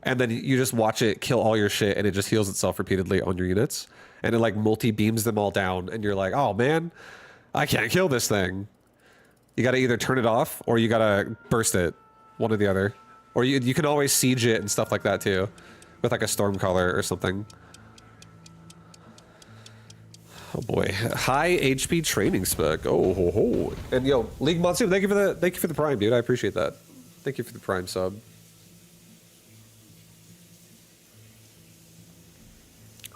and then you just watch it kill all your shit and it just heals itself repeatedly on your units, and it like multi-beams them all down, and you're like, oh man, I can't kill this thing. You gotta either turn it off or you gotta burst it, one or the other. Or you can always siege it and stuff like that too, with like a stormcaller or something. Oh boy, high HP training spec. Oh ho ho. And yo, League Monsoon, thank you for the prime, dude. I appreciate that. Thank you for the prime sub.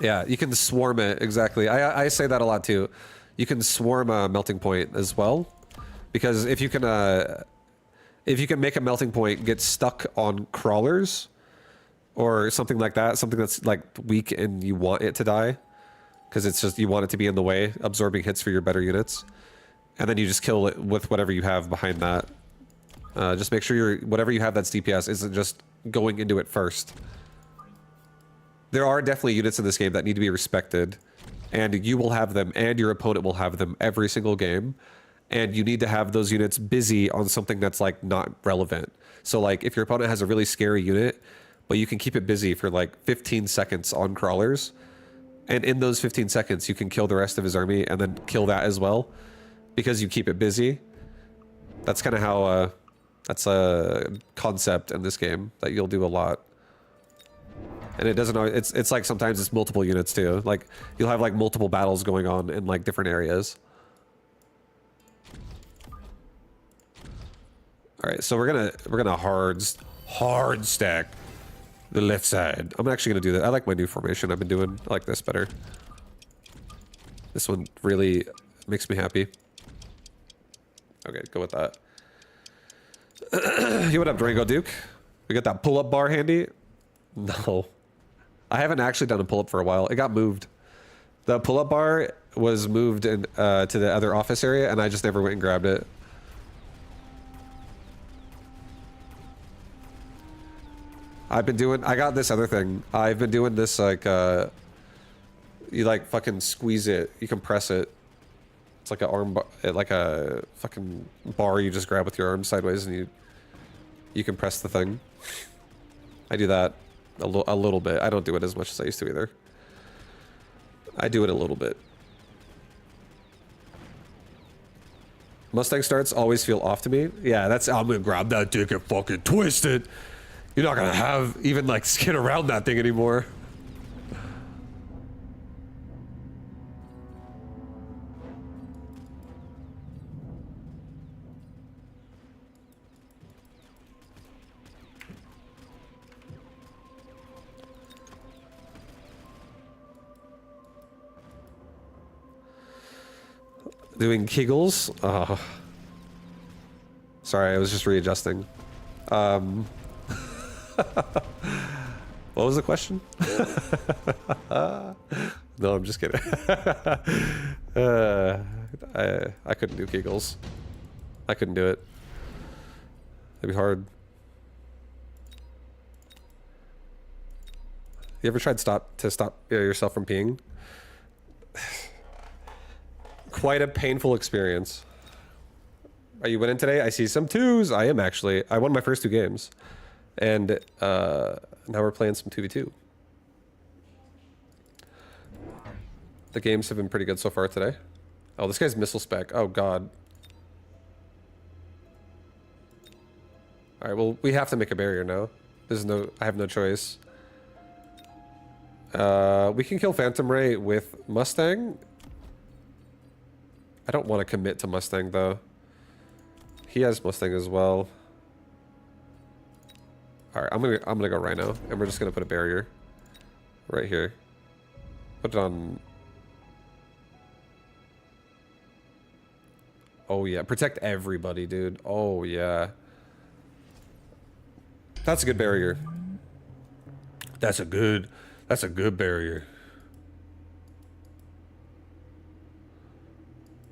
Yeah, you can swarm it, exactly. I say that a lot too. You can swarm a melting point as well. Because if you can make a melting point get stuck on crawlers or something like that, something that's like weak and you want it to die, because it's just, you want it to be in the way, absorbing hits for your better units. And then you just kill it with whatever you have behind that. Just make sure whatever you have that's DPS isn't just going into it first. There are definitely units in this game that need to be respected, and you will have them, and your opponent will have them every single game. And you need to have those units busy on something that's like not relevant. So like if your opponent has a really scary unit, but you can keep it busy for like 15 seconds on crawlers, and in those 15 seconds you can kill the rest of his army and then kill that as well, because you keep it busy. That's kind of how, that's a concept in this game that you'll do a lot. And it doesn't always, it's like sometimes it's multiple units too. Like you'll have like multiple battles going on in like different areas. All right, so we're gonna hard stack the left side. I'm actually gonna do that. I like my new formation I've been doing. I like this better. This one really makes me happy. Okay, go with that. Yo, what up, Durango Duke? We got that pull-up bar handy? No. I haven't actually done a pull-up for a while. It got moved. The pull-up bar was moved in, to the other office area, and I just never went and grabbed it. I got this other thing. I've been doing this like, you like fucking squeeze it. You compress it. It's like an arm bar, like a fucking bar you just grab with your arm sideways and you compress the thing. I do that a little bit. I don't do it as much as I used to either. I do it a little bit. Mustang starts always feel off to me. Yeah, I'm gonna grab that dick and fucking twist it. You're not gonna have even like skin around that thing anymore. Doing Kegels? Oh. Sorry, I was just readjusting. What was the question? No, I'm just kidding. I couldn't do Kegels. I couldn't do it. It'd be hard. You ever tried to stop yourself from peeing? Quite a painful experience. Are you winning today? I see some twos. I am actually. I won my first 2 games. And now we're playing some 2v2. The games have been pretty good so far today. Oh, this guy's missile spec. Oh, God. All right, well, we have to make a barrier now. I have no choice. We can kill Phantom Ray with Mustang. I don't want to commit to Mustang, though. He has Mustang as well. All right, I'm gonna go Rhino, and we're just gonna put a barrier right here. Put it on. Oh yeah, protect everybody, dude. Oh yeah, that's a good barrier. That's a good barrier.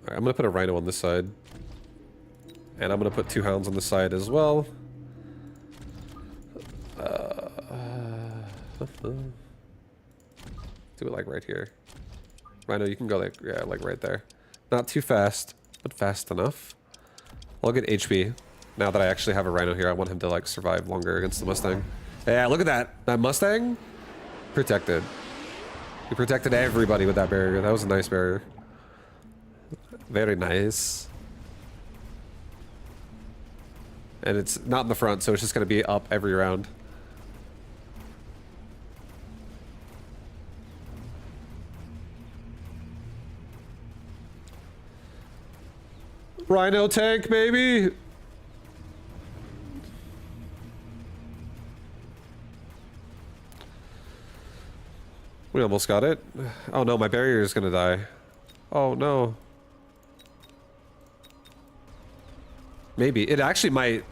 All right, I'm gonna put a Rhino on this side, and I'm gonna put 2 hounds on the side as well. Do it like right here. Rhino, you can go like, yeah, like right there. Not too fast, but fast enough. I'll get HP. Now that I actually have a Rhino here, I want him to like survive longer against the Mustang. Yeah, look at that. That Mustang, protected. He protected everybody with that barrier. That was a nice barrier. Very nice. And it's not in the front, so it's just gonna be up every round. Rhino tank, baby! We almost got it. Oh no, my barrier is gonna die. Oh no. Maybe. It actually might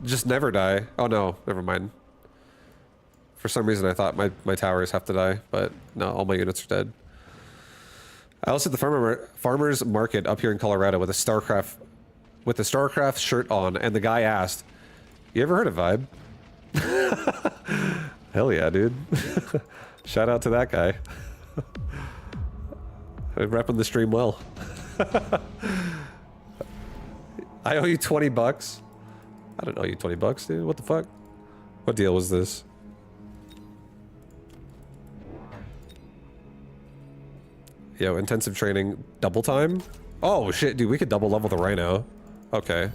just never die. Oh no, never mind. For some reason I thought my towers have to die, but no, all my units are dead. I was at the farmer's market up here in Colorado with a StarCraft shirt on, and the guy asked, "You ever heard of Vibe?" Hell yeah, dude. Shout out to that guy. I'm repping the stream well. I owe you 20 bucks. I don't owe you 20 bucks, dude. What the fuck? What deal was this? Yo, intensive training, double time? Oh shit, dude, we could double level the Rhino. Okay.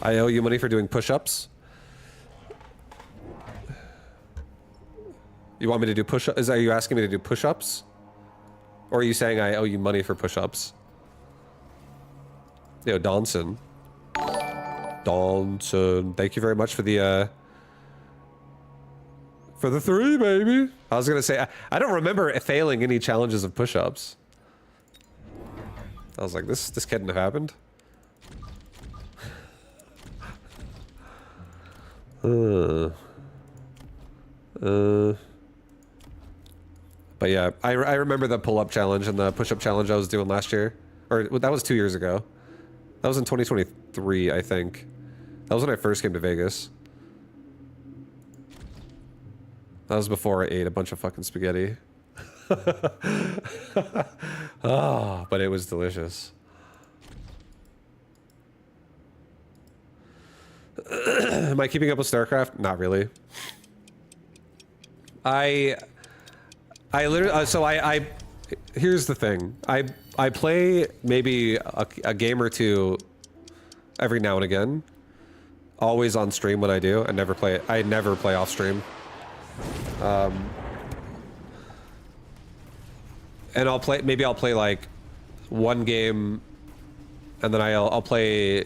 I owe you money for doing push-ups? You want me to do push-ups? Are you asking me to do push-ups? Or are you saying I owe you money for push-ups? Yo, Donson. Donson. Thank you very much for the 3, baby. I was gonna say, I don't remember failing any challenges of push-ups. I was like, this couldn't have happened. But yeah, I remember the pull-up challenge and the push-up challenge I was doing last year. Or, that was 2 years ago. That was in 2023, I think. That was when I first came to Vegas. That was before I ate a bunch of fucking spaghetti. Oh, but it was delicious. Am I keeping up with StarCraft? Not really. I literally, so I here's the thing. I play maybe a game or two every now and again. Always on stream when I do. I never play off stream. And I'll play like one game, and then I'll play,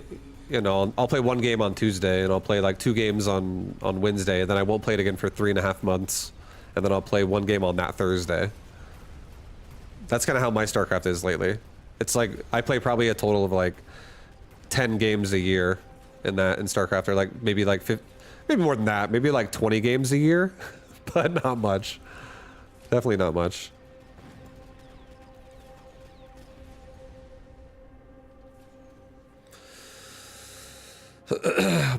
you know, I'll play one game on Tuesday, and I'll play like 2 games on Wednesday, and then I won't play it again for 3.5 months, and then I'll play one game on that Thursday. That's kind of how my StarCraft is lately. It's like I play probably a total of like 10 games a year in StarCraft, or like maybe more than that, maybe like 20 games a year, but not much. Definitely not much.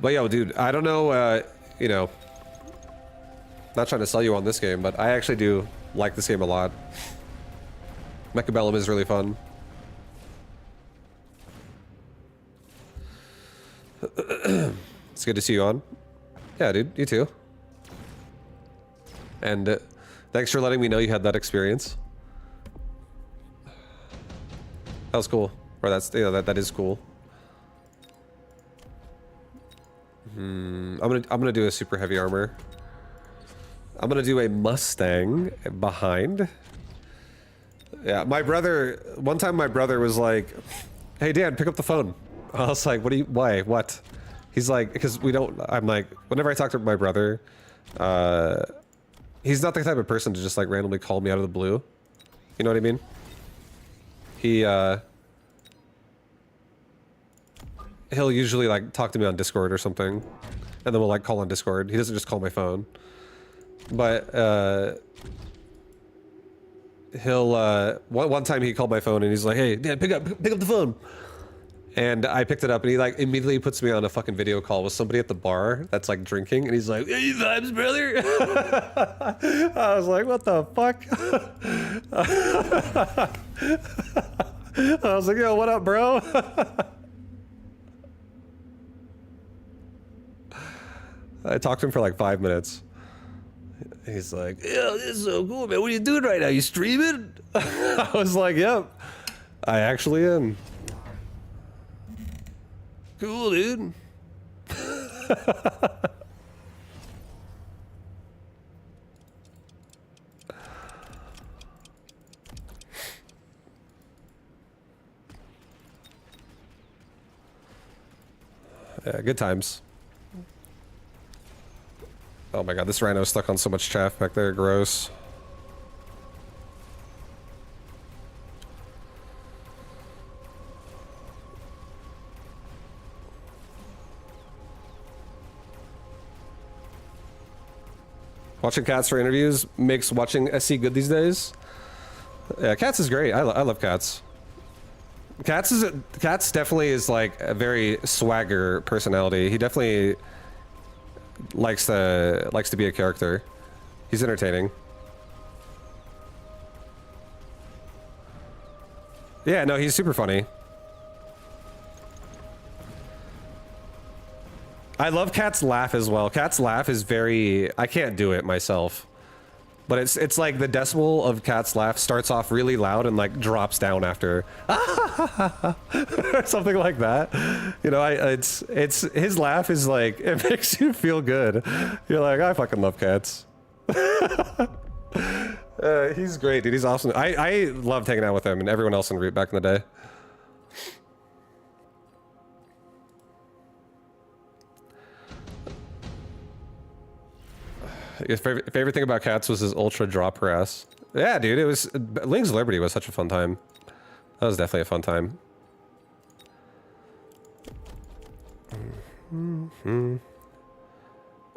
But yo, dude, I don't know, you know, not trying to sell you on this game, but I actually do like this game a lot. Mechabellum is really fun. It's good to see you on. Yeah, dude, you too. And thanks for letting me know you had that experience. That was cool. Or that's, you know, that is cool. I'm gonna do a super heavy armor. I'm gonna do a Mustang behind. Yeah, my brother, one time my brother was like, "Hey Dan, pick up the phone." I was like, why, what? He's like, because I'm like, whenever I talk to my brother, he's not the type of person to just like randomly call me out of the blue. You know what I mean? He'll usually like talk to me on Discord or something, and then we'll like call on Discord. He doesn't just call my phone. But he'll one time he called my phone and he's like, "Hey, Dad, pick up the phone." And I picked it up, and he like immediately puts me on a fucking video call with somebody at the bar that's like drinking, and he's like, "Hey, vibes, brother." I was like, "What the fuck?" I was like, "Yo, what up, bro?" I talked to him for like 5 minutes. He's like, "Yeah, this is so cool, man. What are you doing right now? You streaming?" I was like, "Yep, I actually am." Cool, dude. Yeah, good times. Oh my god, this rhino is stuck on so much chaff back there. Gross. Watching cats for interviews makes watching SC good these days. Yeah, cats is great. I love cats. Cats definitely is like a very swagger personality. He definitely likes to be a character. He's entertaining. Yeah, no, he's super funny. I love Cat's laugh as well. Cat's laugh is very... I can't do it myself. But it's like the decibel of Cat's laugh starts off really loud and like drops down after. Something like that. You know, it's his laugh is like, it makes you feel good. You're like, I fucking love cats. He's great, dude. He's awesome. I loved hanging out with him and everyone else in Root back in the day. His favorite thing about cats was his ultra drop harass. Yeah, dude, it was... Link's Liberty was such a fun time. That was definitely a fun time.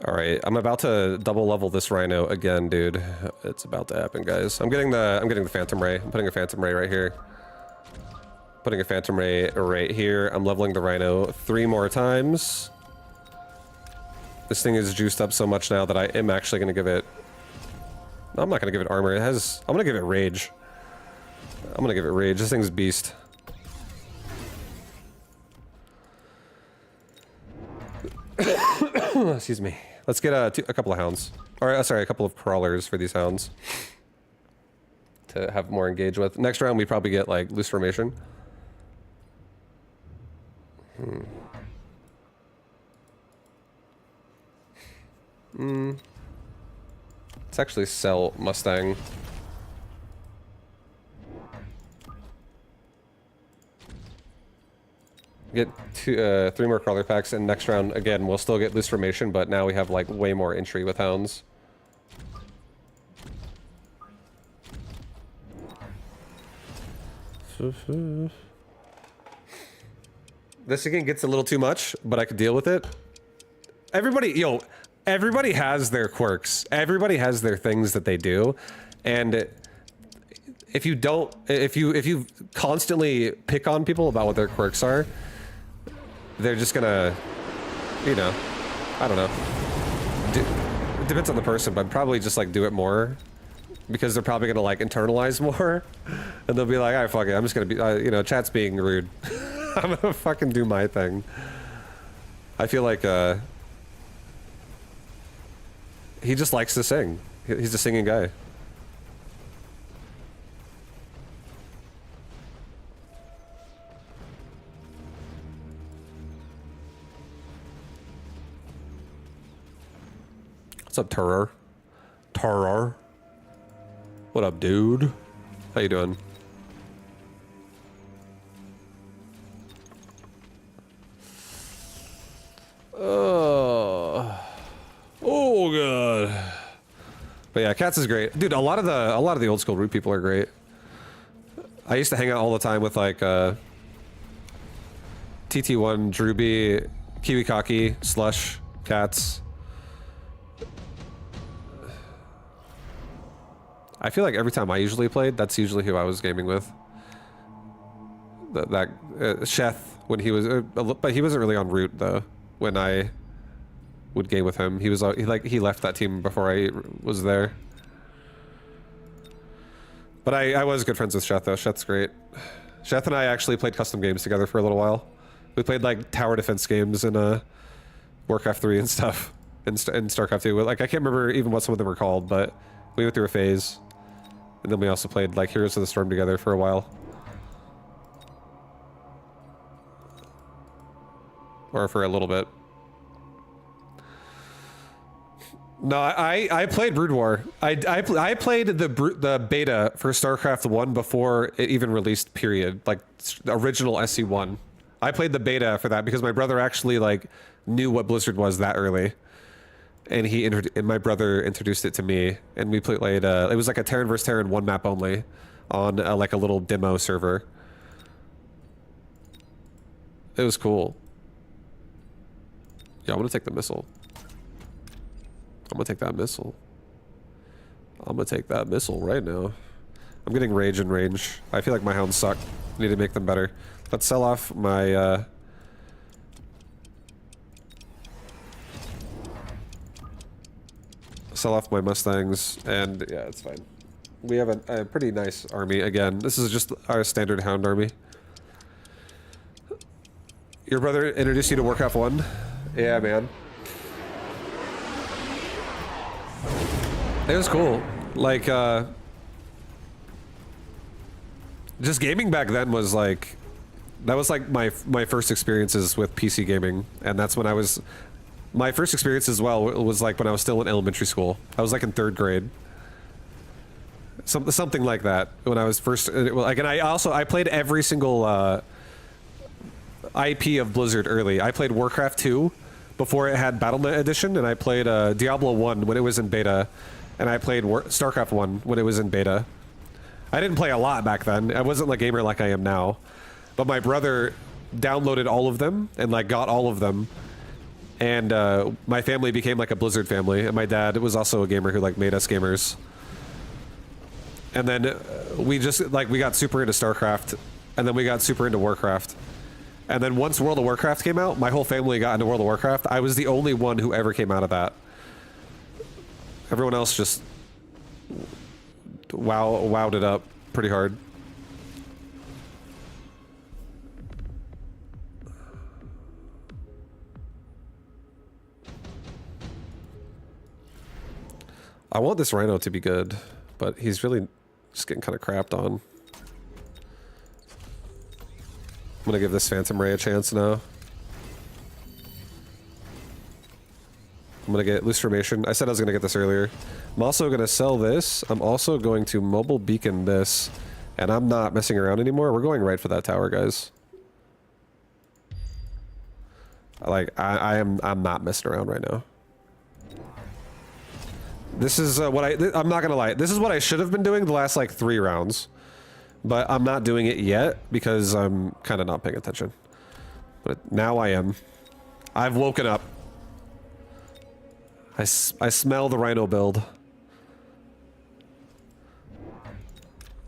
Alright, I'm about to double level this rhino again, dude. It's about to happen, guys. I'm getting the Phantom Ray. I'm putting a Phantom Ray right here. Putting a Phantom Ray right here. I'm leveling the rhino 3 more times. This thing is juiced up so much now that I am actually going to give it... No, I'm not going to give it armor. It has... I'm going to give it rage. I'm going to give it rage. This thing's beast. Excuse me. Let's get a couple of hounds. Or, sorry, a couple of crawlers for these hounds. To have more engage with. Next round, we probably get, like, loose formation. Let's actually sell Mustang. Get 3 more crawler packs, and next round, again, we'll still get loose formation, but now we have, like, way more entry with hounds. This again gets a little too much, but I could deal with it. Everybody has their quirks. Everybody has their things that they do, and if you constantly pick on people about what their quirks are, they're just gonna, you know, I don't know. It depends on the person, but probably just like do it more, because they're probably gonna like internalize more, and they'll be like, "Alright, fuck it, I'm just gonna be, you know, chat's being rude. I'm gonna fucking do my thing." I feel like he just likes to sing. He's a singing guy. What's up, Terror? Terror? What up, dude? How you doing? Oh god. But yeah, cats is great, dude. A lot of the old school Root people are great. I used to hang out all the time with like TT1, Drewby, Kiwikaki, Slush, cats. I feel like every time I usually played, that's usually who I was gaming with. Sheth when he was, but he wasn't really on Root though. When I would game with him, he left that team before I was there. But I was good friends with Sheth though. Sheth's great. Sheth and I actually played custom games together for a little while. We played like tower defense games in Warcraft 3 and stuff, and Starcraft 2. Like I can't remember even what some of them were called, but we went through a phase. And then we also played like Heroes of the Storm together for a while. Or for a little bit. No, I played Brood War. I played the beta for StarCraft 1 before it even released, period. Like original SC1. I played the beta for that because my brother actually like knew what Blizzard was that early. and and my brother introduced it to me, and we played. It was like a Terran versus Terran one map only, on like a little demo server. It was cool. Yeah, I'm gonna take the missile. I'm gonna take that missile. I'm gonna take that missile right now. I'm getting rage and range. I feel like my hounds suck. I need to make them better. Let's sell off my sell off my Mustangs, and yeah, it's fine. We have a pretty nice army again. This is just our standard hound army. Your brother introduced you to Warcraft 1? Yeah, man. It was cool. Like, just gaming back then was like, that was like my first experiences with PC gaming, and that's when I was, my first experience as well was like when I was still in elementary school. I was like in 3rd grade. Something like that when I was first, like, and I played every single IP of Blizzard early. I played Warcraft 2 before it had Battle.net Edition, and I played Diablo 1 when it was in beta, and I played StarCraft 1 when it was in beta. I didn't play a lot back then. I wasn't a gamer like I am now, but my brother downloaded all of them and like got all of them, and my family became like a Blizzard family, and my dad was also a gamer who like made us gamers. And then we just like, we got super into StarCraft, and then we got super into Warcraft. And then once World of Warcraft came out, my whole family got into World of Warcraft. I was the only one who ever came out of that. Everyone else just wowed it up pretty hard. I want this Rhino to be good, but he's really just getting kind of crapped on. I'm gonna give this Phantom Ray a chance now. I'm gonna get Loose Formation. I said I was gonna get this earlier. I'm also gonna sell this. I'm also going to Mobile Beacon this. And I'm not messing around anymore. We're going right for that tower, guys. Like, I'm not messing around right now. This is what I'm not gonna lie. This is what I should have been doing the last like 3 rounds. But I'm not doing it yet because I'm kind of not paying attention. But now I am. I've woken up. I smell the Rhino build.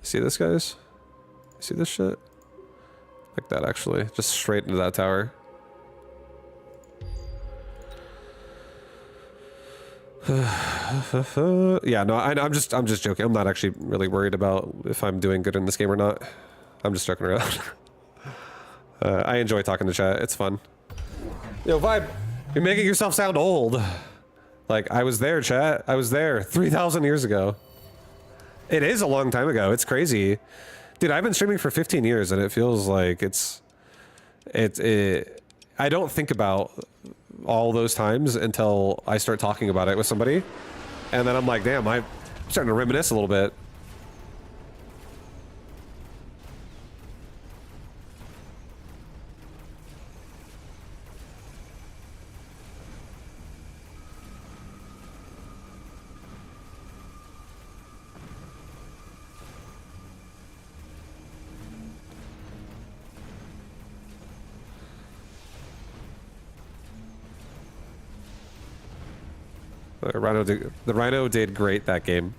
See this, guys? See this shit? Like that, actually. Just straight into that tower. Yeah, no, I'm just joking. I'm not actually really worried about if I'm doing good in this game or not. I'm just joking around. I enjoy talking to chat. It's fun. Yo, Vibe, you're making yourself sound old. Like, I was there, chat. I was there 3,000 years ago. It is a long time ago. It's crazy. Dude, I've been streaming for 15 years, and it feels like I don't think about all those times until I start talking about it with somebody, and then I'm like, damn, I'm starting to reminisce a little bit. The Rhino did great that game,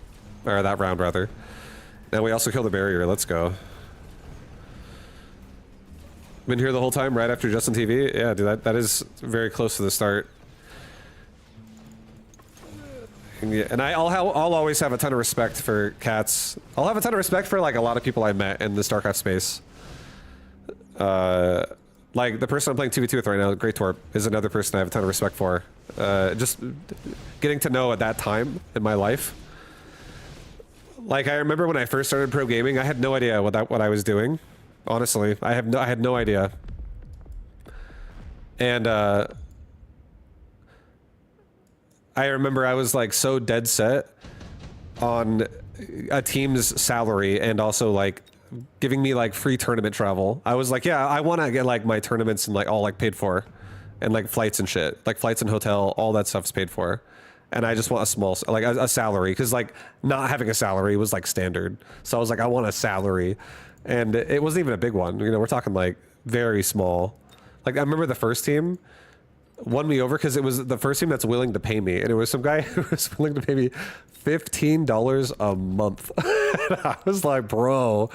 or that round rather. Now we also killed the barrier. Let's go. Been here the whole time, right after Justin TV. Yeah, dude, that is very close to the start. And I'll always have a ton of respect for cats. I'll have a ton of respect for like a lot of people I met in the StarCraft space. Like the person I'm playing 2v2 with right now, Great Torp, is another person I have a ton of respect for. Just getting to know at that time in my life. Like, I remember when I first started pro gaming, I had no idea what I was doing. Honestly, I had no idea. And I remember I was like so dead set on a team's salary and also like giving me like free tournament travel. I was like, yeah, I want to get like my tournaments and like all like paid for, and like flights and shit, like flights and hotel, all that stuff's paid for. and I just want a small, like a salary, because like not having a salary was like standard. So I was like, I want a salary, and it wasn't even a big one. You know, we're talking like very small. Like I remember the first team won me over because it was the first team that's willing to pay me, and it was some guy who was willing to pay me $15 a month. And I was like, bro,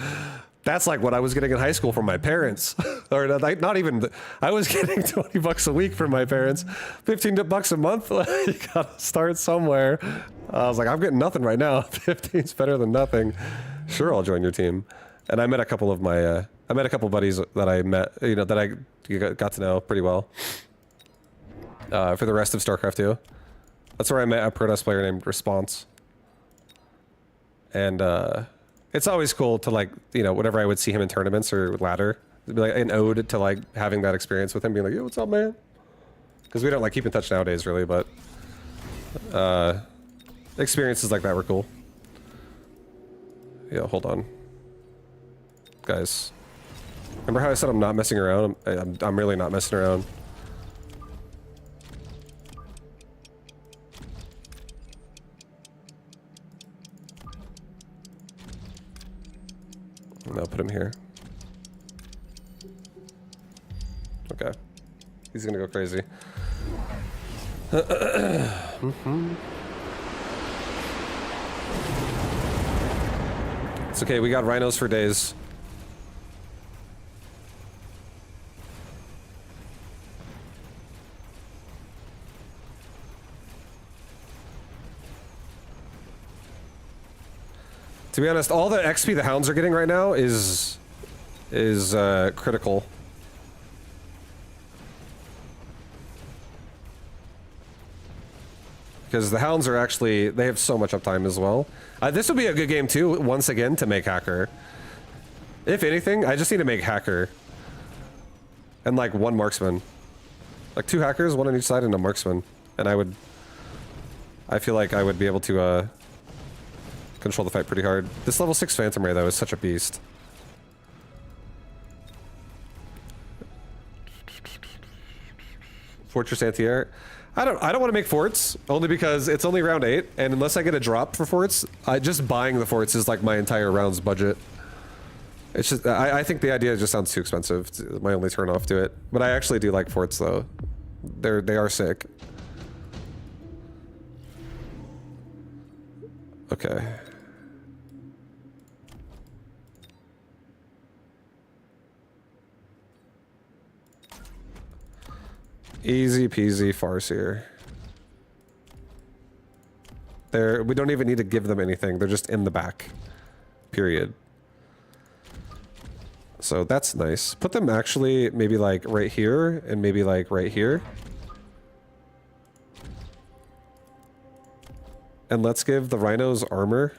that's like what I was getting in high school from my parents. Or like, not even, I was getting 20 bucks a week from my parents. 15 bucks a month? You gotta start somewhere. I was like, I'm getting nothing right now. 15's better than nothing. Sure, I'll join your team. And I met a couple of my, I met a couple buddies that I met, you know, that I got to know pretty well. For the rest of StarCraft 2. That's where I met a Protoss player named Response. And, it's always cool to like, you know, whenever I would see him in tournaments or ladder, it'd be like an ode to like having that experience with him, being like, yo, what's up, man? Because we don't like keep in touch nowadays, really, but experiences like that were cool. Yeah, hold on, guys. Remember how I said I'm not messing around? I'm really not messing around. No, put him here. Okay. He's gonna go crazy. It's okay, we got rhinos for days. To be honest, all the XP the hounds are getting right now is critical. Because the hounds are actually, they have so much uptime as well. This would be a good game too, once again, to make hacker. If anything, I just need to make hacker. And like one marksman. Like 2 hackers, 1 on each side and a marksman. And I feel like I would be able to control the fight pretty hard. This level 6 Phantom Ray though is such a beast. Fortress Anti-Air. I don't want to make forts, only because it's only round 8, and unless I get a drop for forts, just buying the forts is like my entire round's budget. It's just, I think the idea just sounds too expensive. It's my only turn off to it. But I actually do like forts though. They are sick. Okay. Easy peasy Farseer. We don't even need to give them anything. They're just in the back. Period. So that's nice. Put them actually maybe like right here and maybe like right here. And let's give the rhinos armor.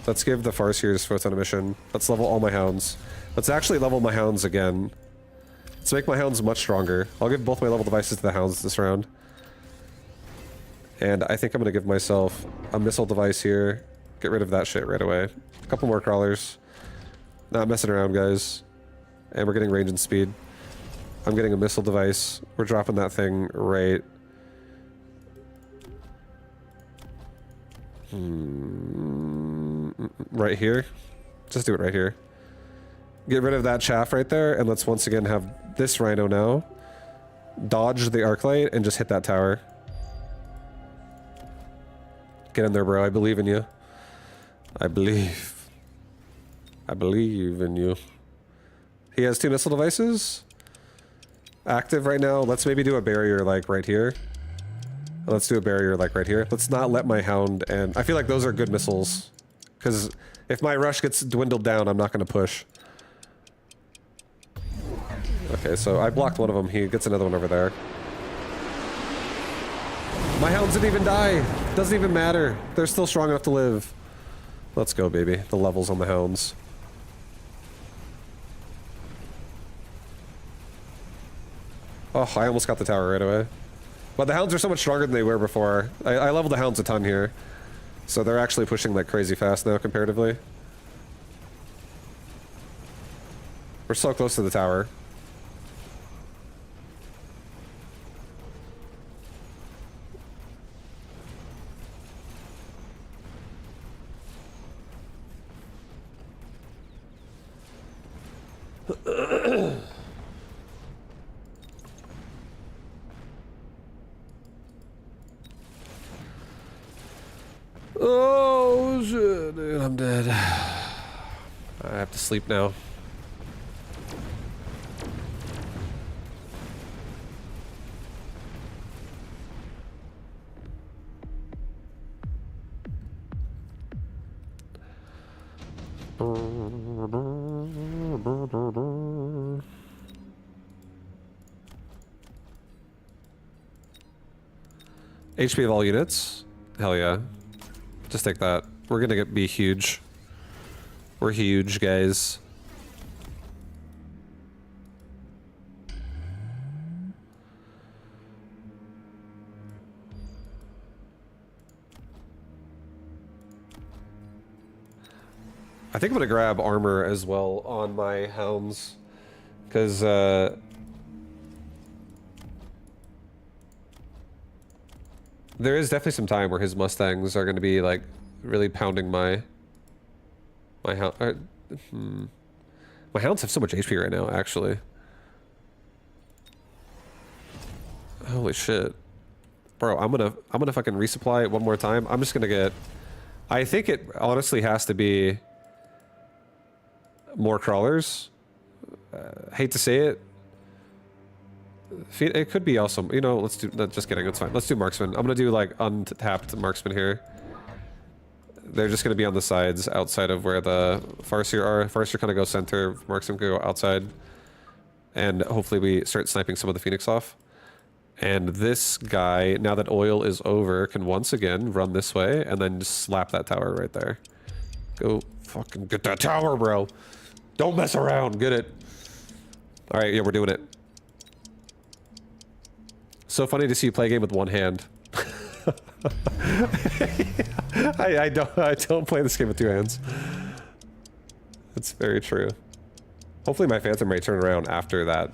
Let's give the Farseers photon emission. Let's level all my hounds. Let's actually level my hounds again. Let's make my hounds much stronger. I'll give both my level devices to the hounds this round. And I think I'm going to give myself a missile device here. Get rid of that shit right away. A couple more crawlers. Not messing around, guys. And we're getting range and speed. I'm getting a missile device. We're dropping that thing right... right here. Just do it right here. Get rid of that chaff right there, and let's once again have this rhino now dodge the arc light and just hit that tower. Get in there, bro. I believe in you. I believe in you. He has 2 missile devices active right now. Let's maybe do a barrier like right here. Let's do a barrier like right here. Let's not let my hound, and I feel like those are good missiles, because if my rush gets dwindled down, I'm not going to push. Okay, so I blocked one of them. He gets another one over there. My hounds didn't even die. Doesn't even matter. They're still strong enough to live. Let's go, baby. The levels on the hounds. Oh, I almost got the tower right away. But the hounds are so much stronger than they were before. I leveled the hounds a ton here. So they're actually pushing like crazy fast now, comparatively. We're so close to the tower. Oh shit, dude, I'm dead. I have to sleep now. HP of all units? Hell yeah. Just take that. We're gonna be huge. We're huge, guys. I think I'm gonna grab armor as well on my hounds, because there is definitely some time where his Mustangs are gonna be like really pounding my hound. My hounds have so much HP right now, actually. Holy shit, bro! I'm gonna fucking resupply it one more time. I'm just gonna get. I think it honestly has to be more crawlers. Hate to say it. It could be also, you know, let's do, no, just kidding, it's fine. Let's do marksman. I'm gonna do like untapped marksman here. They're just gonna be on the sides outside of where the Farseer are. Farseer kind of go center, marksman can go outside. And hopefully we start sniping some of the Phoenix off. And this guy, now that oil is over, can once again run this way and then just slap that tower right there. Go fucking get that tower, bro. Don't mess around, get it. All right, yeah, we're doing it. So funny to see you play a game with one hand. I don't play this game with two hands. That's very true. Hopefully my Phantom may turn around after that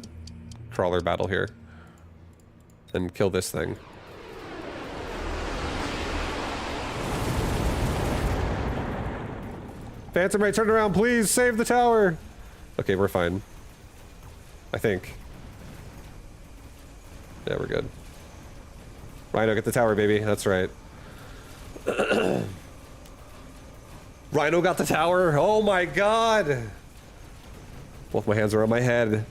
crawler battle here and kill this thing. Phantom Ray, turn around, please! Save the tower! Okay, we're fine. I think. Yeah, we're good. Rhino, get the tower, baby. That's right. Rhino got the tower! Oh my god! Both my hands are on my head.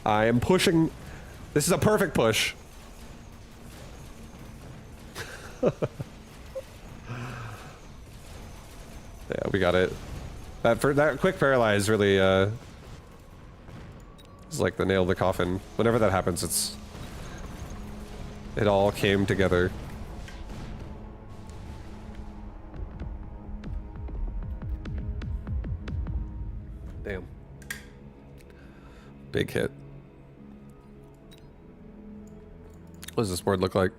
I am pushing. This is a perfect push. Yeah, we got it. That quick paralyze really is like the nail in the coffin. Whenever that happens, it all came together. Damn. Big hit. What does this board look like?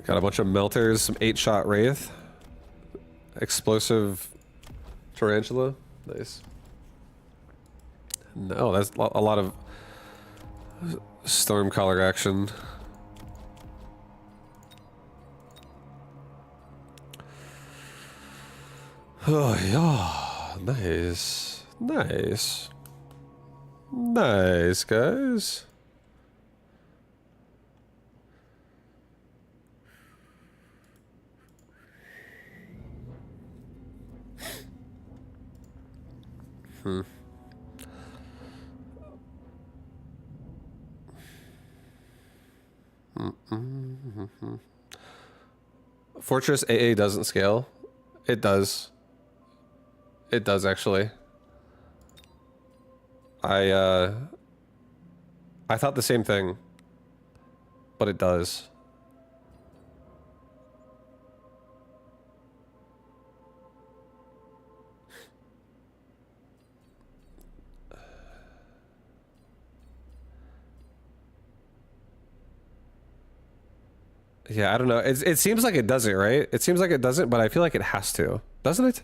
Got a bunch of melters, some 8-shot Wraith. Explosive Tarantula. Nice. No, that's a lot of Stormcaller action. Oh, yeah. Nice. Nice. Nice, guys. Fortress AA doesn't scale. It does. It does, actually. I thought the same thing, but it does. Yeah, I don't know. It seems like it doesn't, right? It seems like it doesn't, but I feel like it has to. Doesn't it?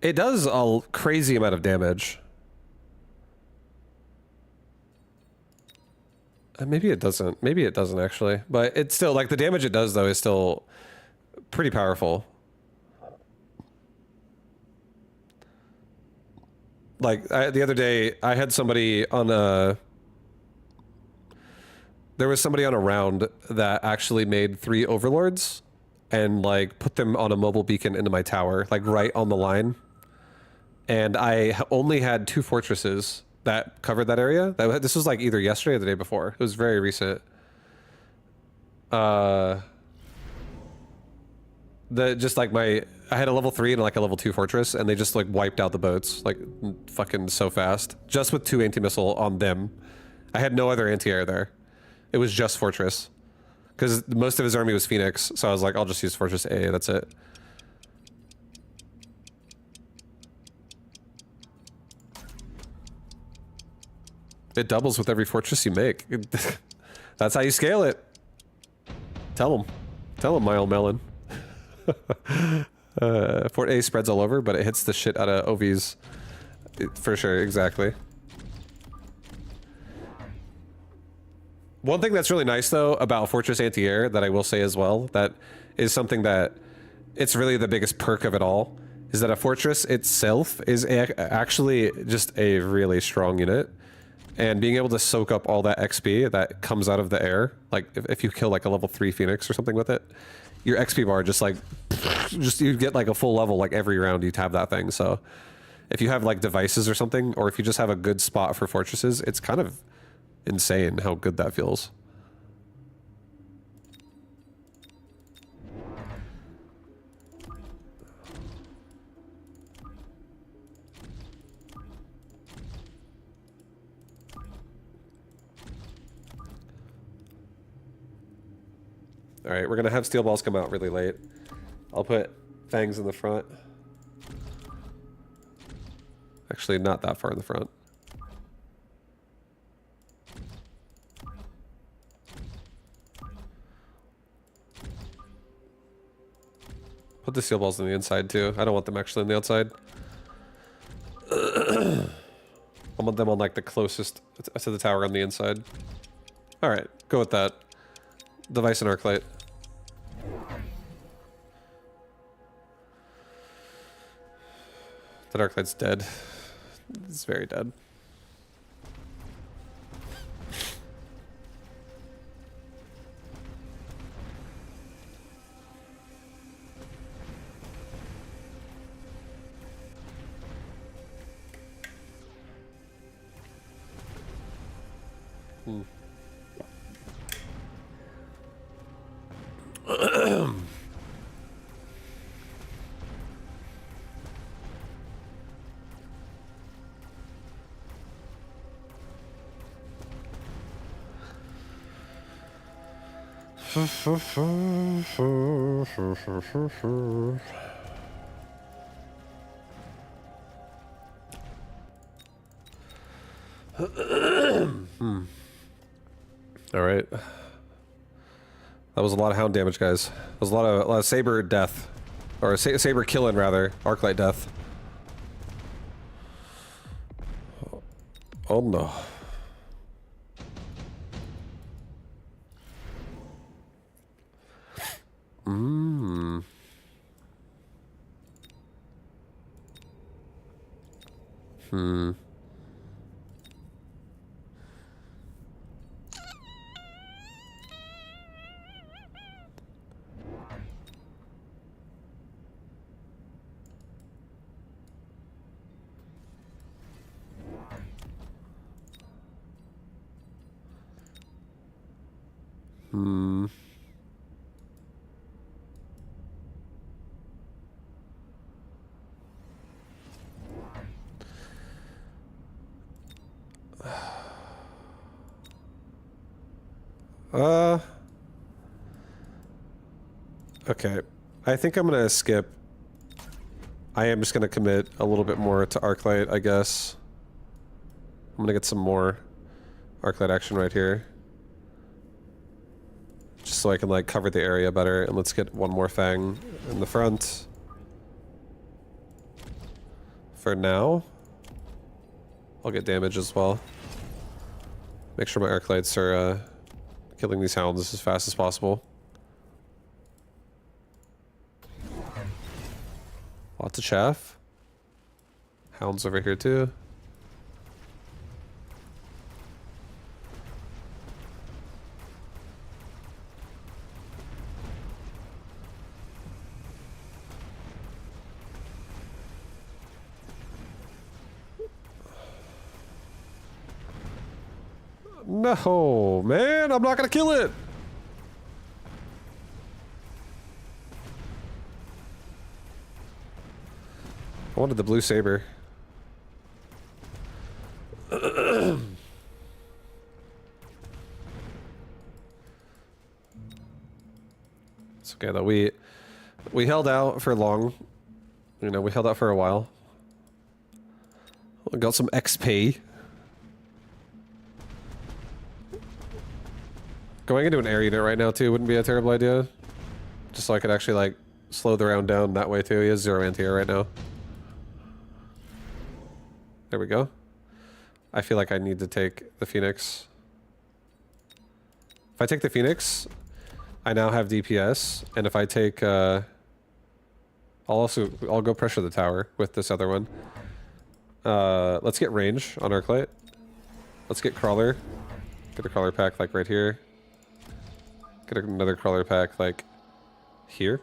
It does a crazy amount of damage. Maybe it doesn't. Maybe it doesn't, actually. But it's still, like, the damage it does, though, is still pretty powerful. Like, the other day, I had somebody on a... There was somebody on a round that actually made 3 overlords and, like, put them on a mobile beacon into my tower, like, right on the line. And I only had 2 fortresses that covered that area. This was, like, either yesterday or the day before. It was very recent. Just, like, I had a level 3 and, like, a level 2 fortress, and they just, like, wiped out the boats, like, fucking so fast. Just with 2 anti-missile on them. I had no other anti-air there. It was just Fortress. Because most of his army was Phoenix, so I was like, I'll just use Fortress A, that's it. It doubles with every fortress you make. That's how you scale it. Tell him. Tell him, my old melon. Fort A spreads all over, but it hits the shit out of OVs. For sure, exactly. One thing that's really nice, though, about Fortress Anti-Air that I will say as well, that is something that it's really the biggest perk of it all, is that a fortress itself is actually just a really strong unit. And being able to soak up all that XP that comes out of the air, like if you kill like a level 3 Phoenix or something with it, your XP bar just like, you get like a full level like every round you'd have that thing. So if you have like devices or something, or if you just have a good spot for fortresses, it's kind of insane how good that feels. All right, we're gonna have steel balls come out really late. I'll put fangs in the front. Actually, not that far in the front. Put the steel balls on the inside too. I don't want them actually on the outside. I want them on like the closest to the tower on the inside. All right, go with that. Device and arc light. That arc light's dead. It's very dead. All right. That was a lot of hound damage, guys. That was a lot of saber death, or saber killing rather. Arclight death. Oh no. Okay. I think I'm gonna skip. I am just gonna commit a little bit more to Arclight, I guess. I'm gonna get some more Arclight action right here. Just so I can like cover the area better, and let's get one more Fang in the front. For now. I'll get damage as well. Make sure my Arclights are killing these hounds as fast as possible. Lots of chaff. Hounds over here too. No, man, I'm not gonna kill it. I wanted the blue saber. It's okay though. We held out for long. You know, we held out for a while. We got some XP. Going into an air unit right now too wouldn't be a terrible idea. Just so I could actually like slow the round down that way too. He has 0 anti-air right now. There we go. I feel like I need to take the Phoenix. If I take the Phoenix, I now have DPS, and if I take, I'll go pressure the tower with this other one. Let's get range on Arclight. Let's get crawler. Get a crawler pack like right here. Get another crawler pack like here.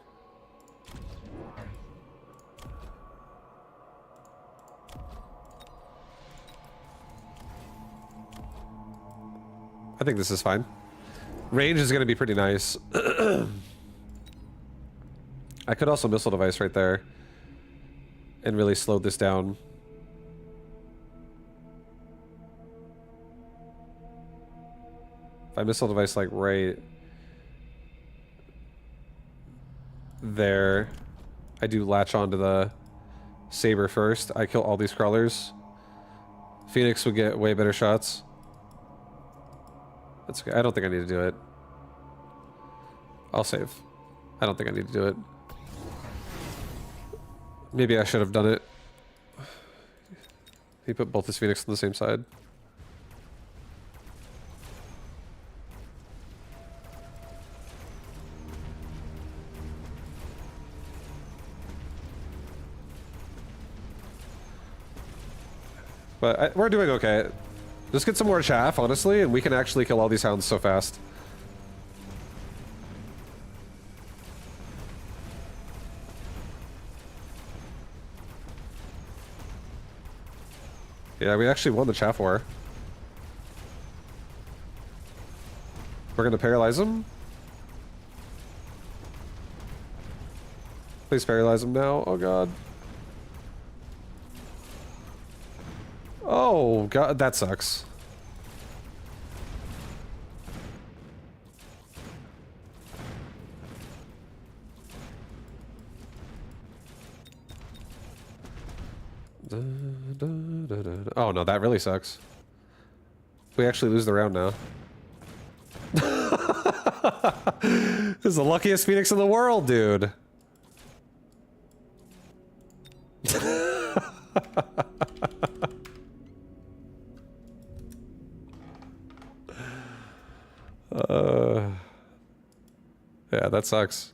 I think this is fine. Range is going to be pretty nice. I could also missile device right there and really slow this down. If I missile device like right there, I do latch onto the saber first. I kill all these crawlers. Phoenix would get way better shots. That's okay. I don't think I need to do it. I'll save. I don't think I need to do it. Maybe I should have done it. He put both his Phoenix on the same side. But we're doing okay. Just get some more chaff, honestly, and we can actually kill all these hounds so fast. Yeah, we actually won the chaff war. We're gonna paralyze him. Please paralyze him now. Oh god. Oh god, that sucks. Oh no, that really sucks. We actually lose the round now. This is the luckiest Phoenix in the world, dude. Yeah, that sucks.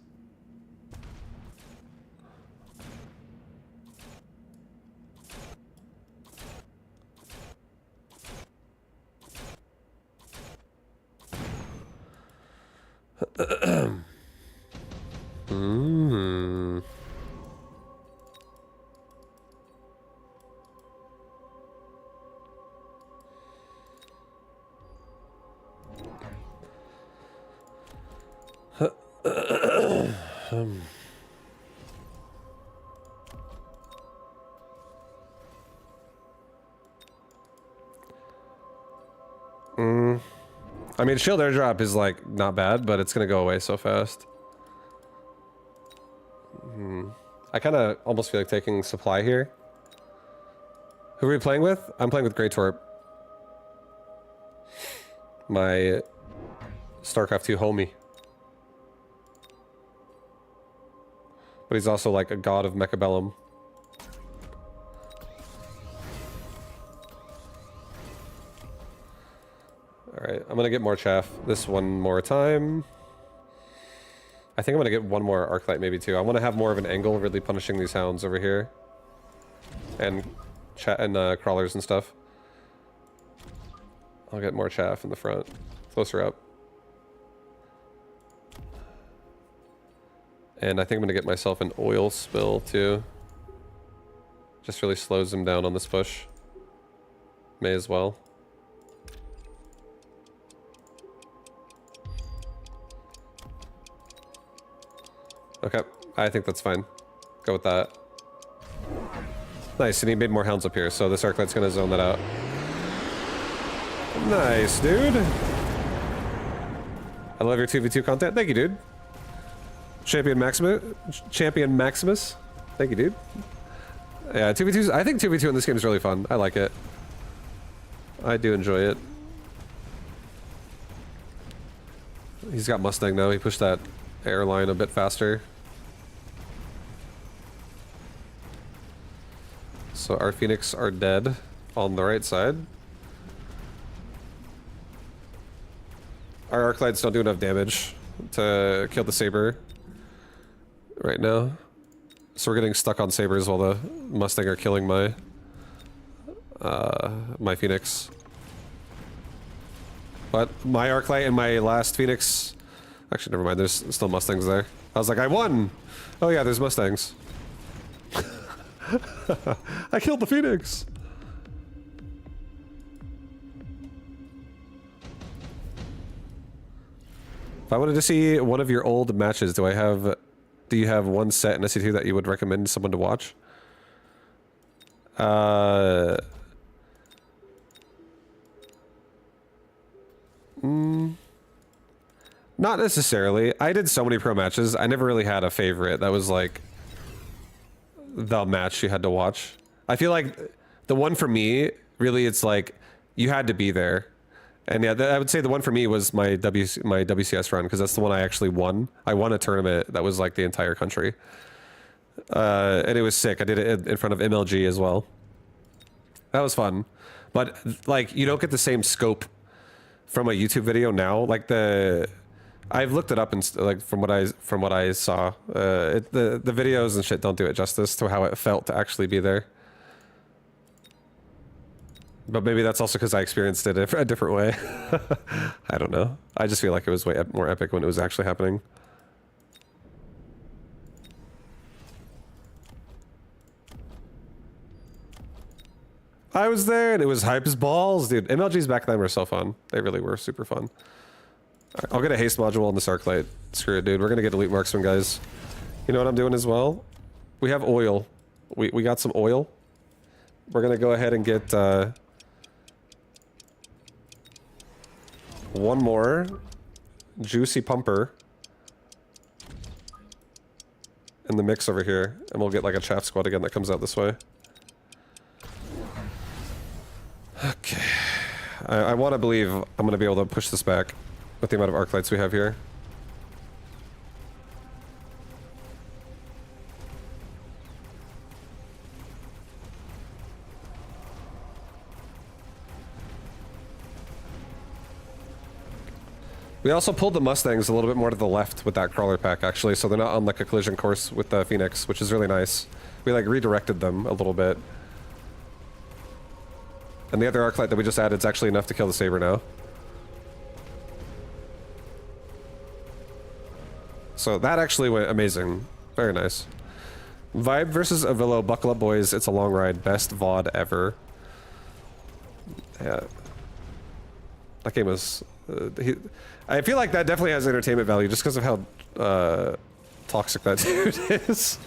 I mean, shield airdrop is like not bad, but it's gonna go away so fast. I kind of almost feel like taking supply here. Who are we playing with? I'm playing with Grey Torp. My StarCraft 2 homie. But he's also like a god of Mechabellum. Alright, I'm gonna get more chaff this one more time. I think I'm gonna get one more Arclight maybe too. I want to have more of an angle really punishing these hounds over here. And crawlers and stuff. I'll get more chaff in the front. Closer up. And I think I'm gonna get myself an oil spill too. Just really slows him down on this push. May as well. Okay, I think that's fine. Go with that. Nice, and he made more hounds up here, so this Arclight's gonna zone that out. Nice, dude. I love your 2v2 content. Thank you, dude. Champion Maximus. Thank you, dude. Yeah, 2v2's, I think 2v2 in this game is really fun. I like it. I do enjoy it. He's got Mustang now. He pushed that airline a bit faster. So our Phoenix are dead on the right side. Our Arclights don't do enough damage to kill the Saber right now. So we're getting stuck on Sabers while the Mustang are killing my my Phoenix. But my Arclight and my last Phoenix... Actually, never mind, there's still Mustangs there. I was like, I won! Oh yeah, there's Mustangs. I killed the Phoenix! If I wanted to see one of your old matches, do you have one set in SC2 that you would recommend someone to watch? Not necessarily. I did so many pro matches, I never really had a favorite that was like the match you had to watch. I feel like the one for me, really, it's like you had to be there. And yeah, I would say the one for me was my WCS run, because that's the one I actually won. I won a tournament that was like the entire country. And it was sick. I did it in front of MLG as well. That was fun. But like, you don't get the same scope from a YouTube video now. Like I've looked it up and like from what I saw, the videos and shit don't do it justice to how it felt to actually be there. But maybe that's also because I experienced it a different way. I don't know. I just feel like it was way more epic when it was actually happening. I was there and it was hype as balls, dude. MLGs back then were so fun. They really were super fun. Right, I'll get a haste module on this Arclight. Screw it, dude. We're gonna get elite marksman, guys. You know what I'm doing as well? We have oil. We got some oil. We're gonna go ahead and get one more juicy pumper in the mix over here, and we'll get like a chaff squad again that comes out this way. Okay. I want to believe I'm going to be able to push this back with the amount of arc lights we have here. We also pulled the Mustangs a little bit more to the left with that crawler pack, actually, so they're not on like a collision course with the Phoenix, which is really nice. We like redirected them a little bit. And the other Arclight that we just added is actually enough to kill the Saber now. So that actually went amazing. Very nice. Vibe versus Avillo. Buckle up, boys. It's a long ride. Best VOD ever. Yeah. That game was... I feel like that definitely has entertainment value just because of how toxic that dude is.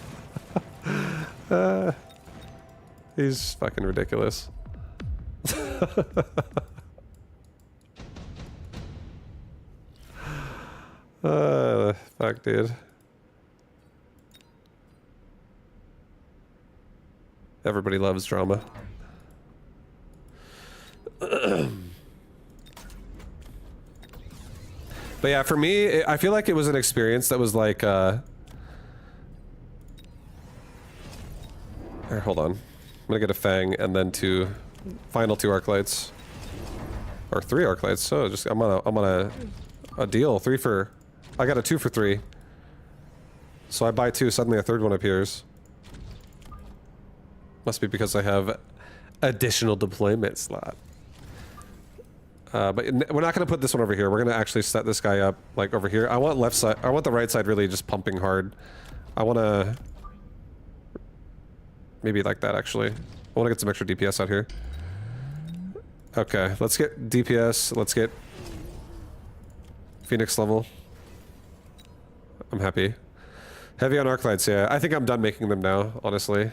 He's fucking ridiculous. Fuck, dude. Everybody loves drama. But yeah, for me, I feel like it was an experience that was like, here, hold on. I'm gonna get a Fang and then final two arc lights. Or 3 arc lights, so just, I'm on a deal. I got a 2 for 3. So I buy 2, suddenly a third one appears. Must be because I have additional deployment slot. But we're not going to put this one over here. We're going to actually set this guy up, like, over here. I want the right side really just pumping hard. I want to... Maybe like that, actually. I want to get some extra DPS out here. Okay, let's get DPS. Let's get... Phoenix level. I'm happy. Heavy on arc lights, yeah. I think I'm done making them now, honestly.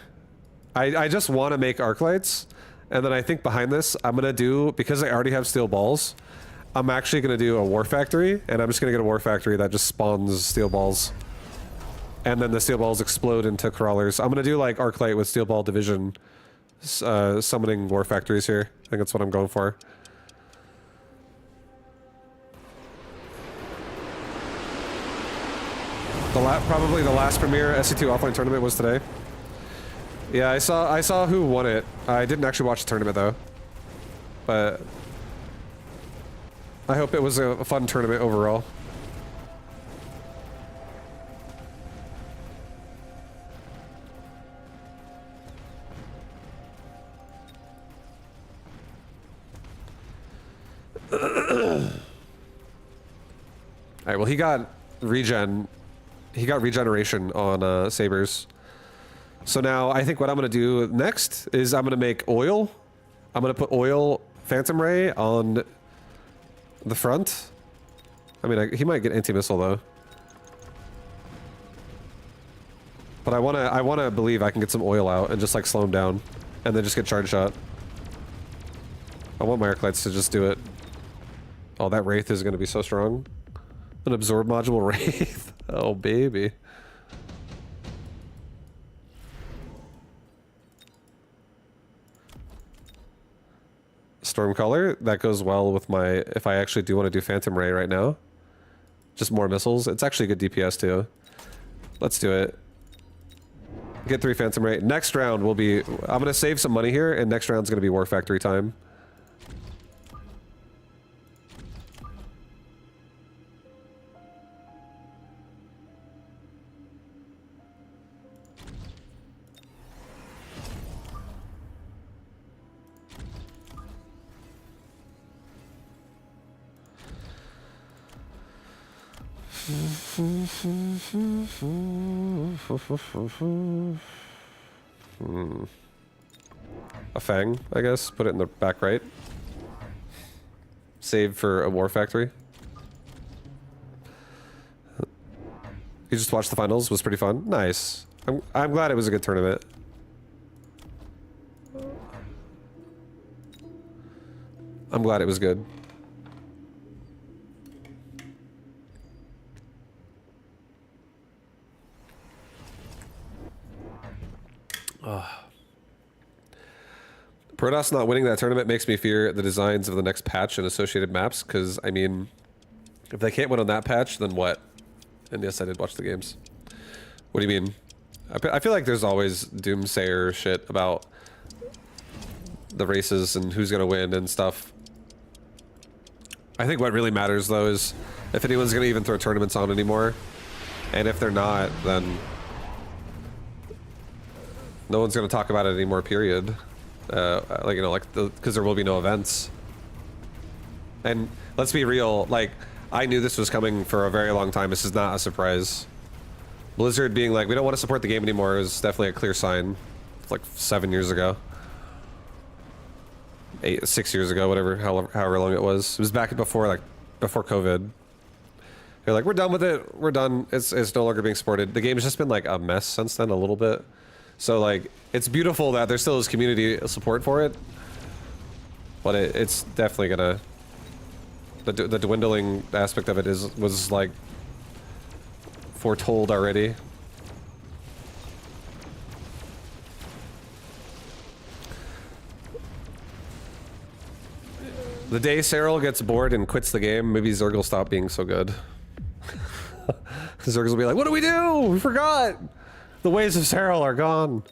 I just want to make arc lights, and then I think behind this, I'm going to do, because I already have steel balls, I'm actually going to do a war factory, and I'm just going to get a war factory that just spawns steel balls. And then the steel balls explode into crawlers. I'm going to do like arc light with steel ball division summoning war factories here. I think that's what I'm going for. Probably the last premier SC2 offline tournament was today. Yeah, I saw who won it. I didn't actually watch the tournament though. But I hope it was a fun tournament overall. Alright, well he got regeneration on sabers. So now I think what I'm gonna do next is I'm gonna make oil. I'm gonna put oil phantom ray on the front. I mean, he might get anti-missile though. But I wanna believe I can get some oil out and just like slow him down, and then just get charge shot. I want my arc lights to just do it. Oh, that wraith is gonna be so strong. An absorb module wraith. Oh baby. Stormcaller, that goes well with my, if I actually do want to do Phantom Ray right now. Just more missiles. It's actually good DPS too. Let's do it. Get 3 Phantom Ray. Next round will be, I'm going to save some money here, and next round's going to be War Factory time. A Fang, I guess. Put it in the back right. Save for a War Factory. You just watched the finals. Was pretty fun. Nice. I'm glad it was a good tournament. I'm glad it was good. Protoss not winning that tournament makes me fear the designs of the next patch and associated maps, because, I mean, if they can't win on that patch, then what? And yes, I did watch the games. What do you mean? I feel like there's always doomsayer shit about the races and who's gonna win and stuff. I think what really matters, though, is if anyone's gonna even throw tournaments on anymore. And if they're not, then no one's gonna talk about it anymore, period. Like, you know, like, because there will be no events. And let's be real, like, I knew this was coming for a very long time. This is not a surprise. Blizzard being like, we don't want to support the game anymore is definitely a clear sign. It's like 7 years ago. 6 years ago, whatever, however long it was. It was back before COVID. They're like, we're done with it. We're done. It's no longer being supported. The game's just been like a mess since then, a little bit. So like, it's beautiful that there still is community support for it, but it's definitely gonna, the dwindling aspect of it was like foretold already. The day Cyril gets bored and quits the game, maybe Zerg will stop being so good. Zergs will be like, what do? We forgot! The ways of Cyril are gone.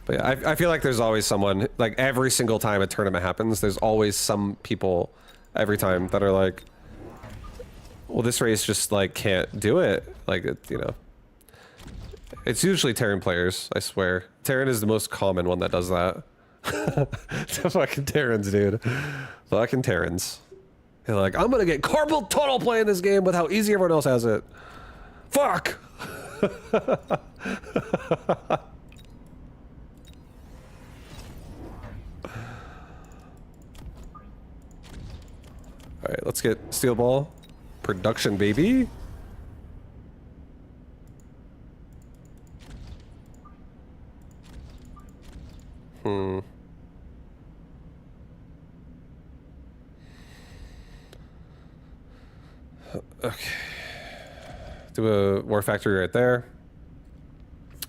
But yeah, I feel like there's always someone, like every single time a tournament happens, there's always some people every time that are like, well, this race just like can't do it. Like, you know. It's usually Terran players, I swear. Terran is the most common one that does that. The fucking Terrans, dude. Fucking Terrans. They're like, I'm gonna get carpal tunnel playing this game with how easy everyone else has it. Fuck! Alright, let's get steel ball. Production, baby. Okay. Do a war factory right there.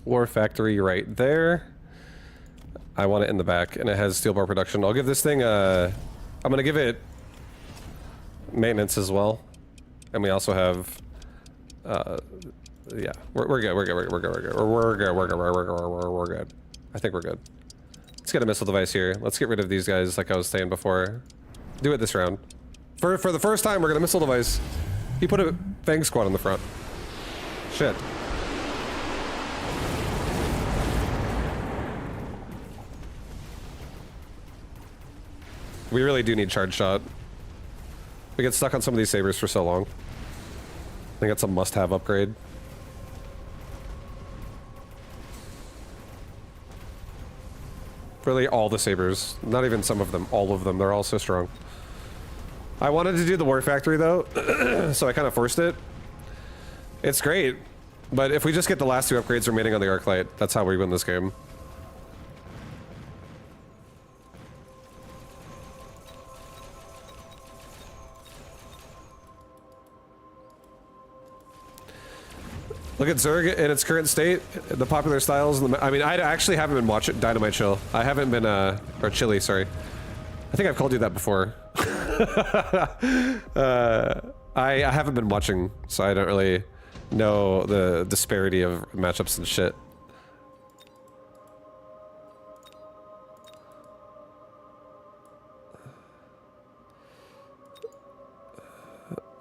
War factory right there. I want it in the back, and it has steel bar production. I'll give this thing I'm gonna give it maintenance as well. And we also have yeah, we're good, we're good. I think we're good. Let's get a missile device here. Let's get rid of these guys like I was saying before. Do it this round. For the first time, we're gonna missile device. He put a Fang Squad on the front. Shit. We really do need charge shot. We get stuck on some of these sabers for so long. I think it's a must-have upgrade. Really all the sabers. Not even some of them, all of them. They're all so strong. I wanted to do the war factory though, so I kind of forced it. It's great, but if we just get the last two upgrades remaining on the arc light, that's how we win this game. Look at Zerg in its current state, the popular styles. And I mean, I actually haven't been watching Dynamite Chill. I haven't been, or Chili, sorry. I think I've called you that before. I haven't been watching, so I don't really know the disparity of matchups and shit.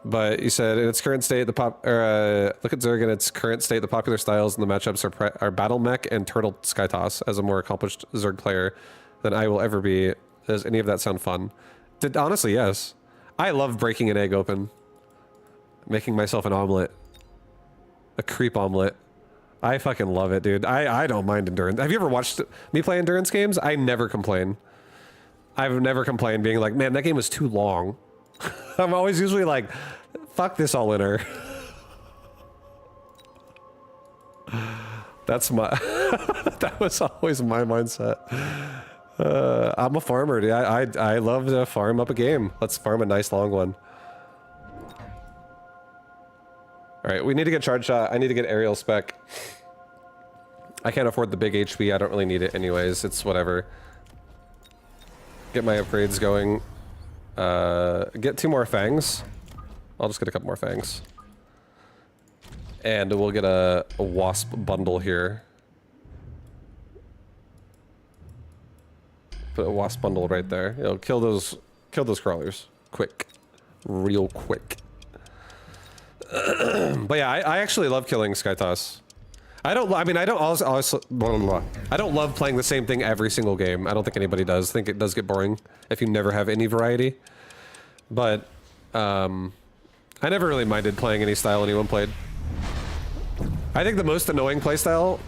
But you said in its current state, look at Zerg in its current state, the popular styles and the matchups are Battle Mech and Turtle Sky Toss. As a more accomplished Zerg player than I will ever be, does any of that sound fun? Honestly, yes. I love breaking an egg open. Making myself an omelet. A creep omelet. I fucking love it, dude. I don't mind endurance. Have you ever watched me play endurance games? I never complain. I've never complained being like, man, that game was too long. I'm always usually like, fuck this all-inner. That's my... that was always my mindset. I'm a farmer, dude. I love to farm up a game. Let's farm a nice long one. Alright, we need to get charge shot. I need to get aerial spec. I can't afford the big HP. I don't really need it anyways. It's whatever. Get my upgrades going. Get 2 more fangs. I'll just get a couple more fangs. And we'll get a wasp bundle here. Put a wasp bundle right there. You know, kill those crawlers. Quick. Real quick. But yeah, I actually love killing Skytoss. I don't love playing the same thing every single game. I don't think anybody does. I think it does get boring if you never have any variety. But, I never really minded playing any style anyone played. I think the most annoying playstyle,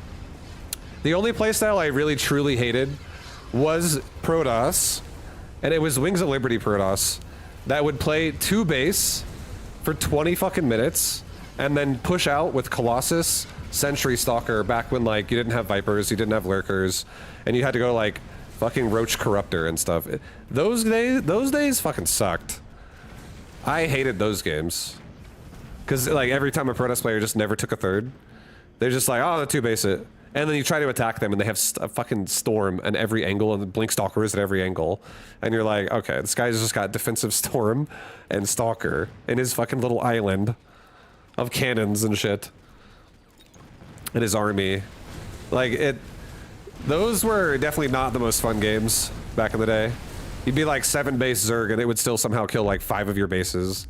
the only playstyle I really truly hated was Protoss, and it was Wings of Liberty Protoss, that would play 2 base for 20 fucking minutes, and then push out with Colossus, Sentry Stalker, back when like you didn't have Vipers, you didn't have Lurkers, and you had to go like fucking Roach Corruptor and stuff. Those days fucking sucked. I hated those games. Cause like every time a Protoss player just never took a third. They're just like, oh, the 2-base it. And then you try to attack them and they have a fucking Storm at every angle and Blink Stalkers at every angle. And you're like, okay, this guy's just got defensive Storm and Stalker in his fucking little island of cannons and shit. And his army. Like, those were definitely not the most fun games back in the day. You'd be like 7-base Zerg and it would still somehow kill like 5 of your bases.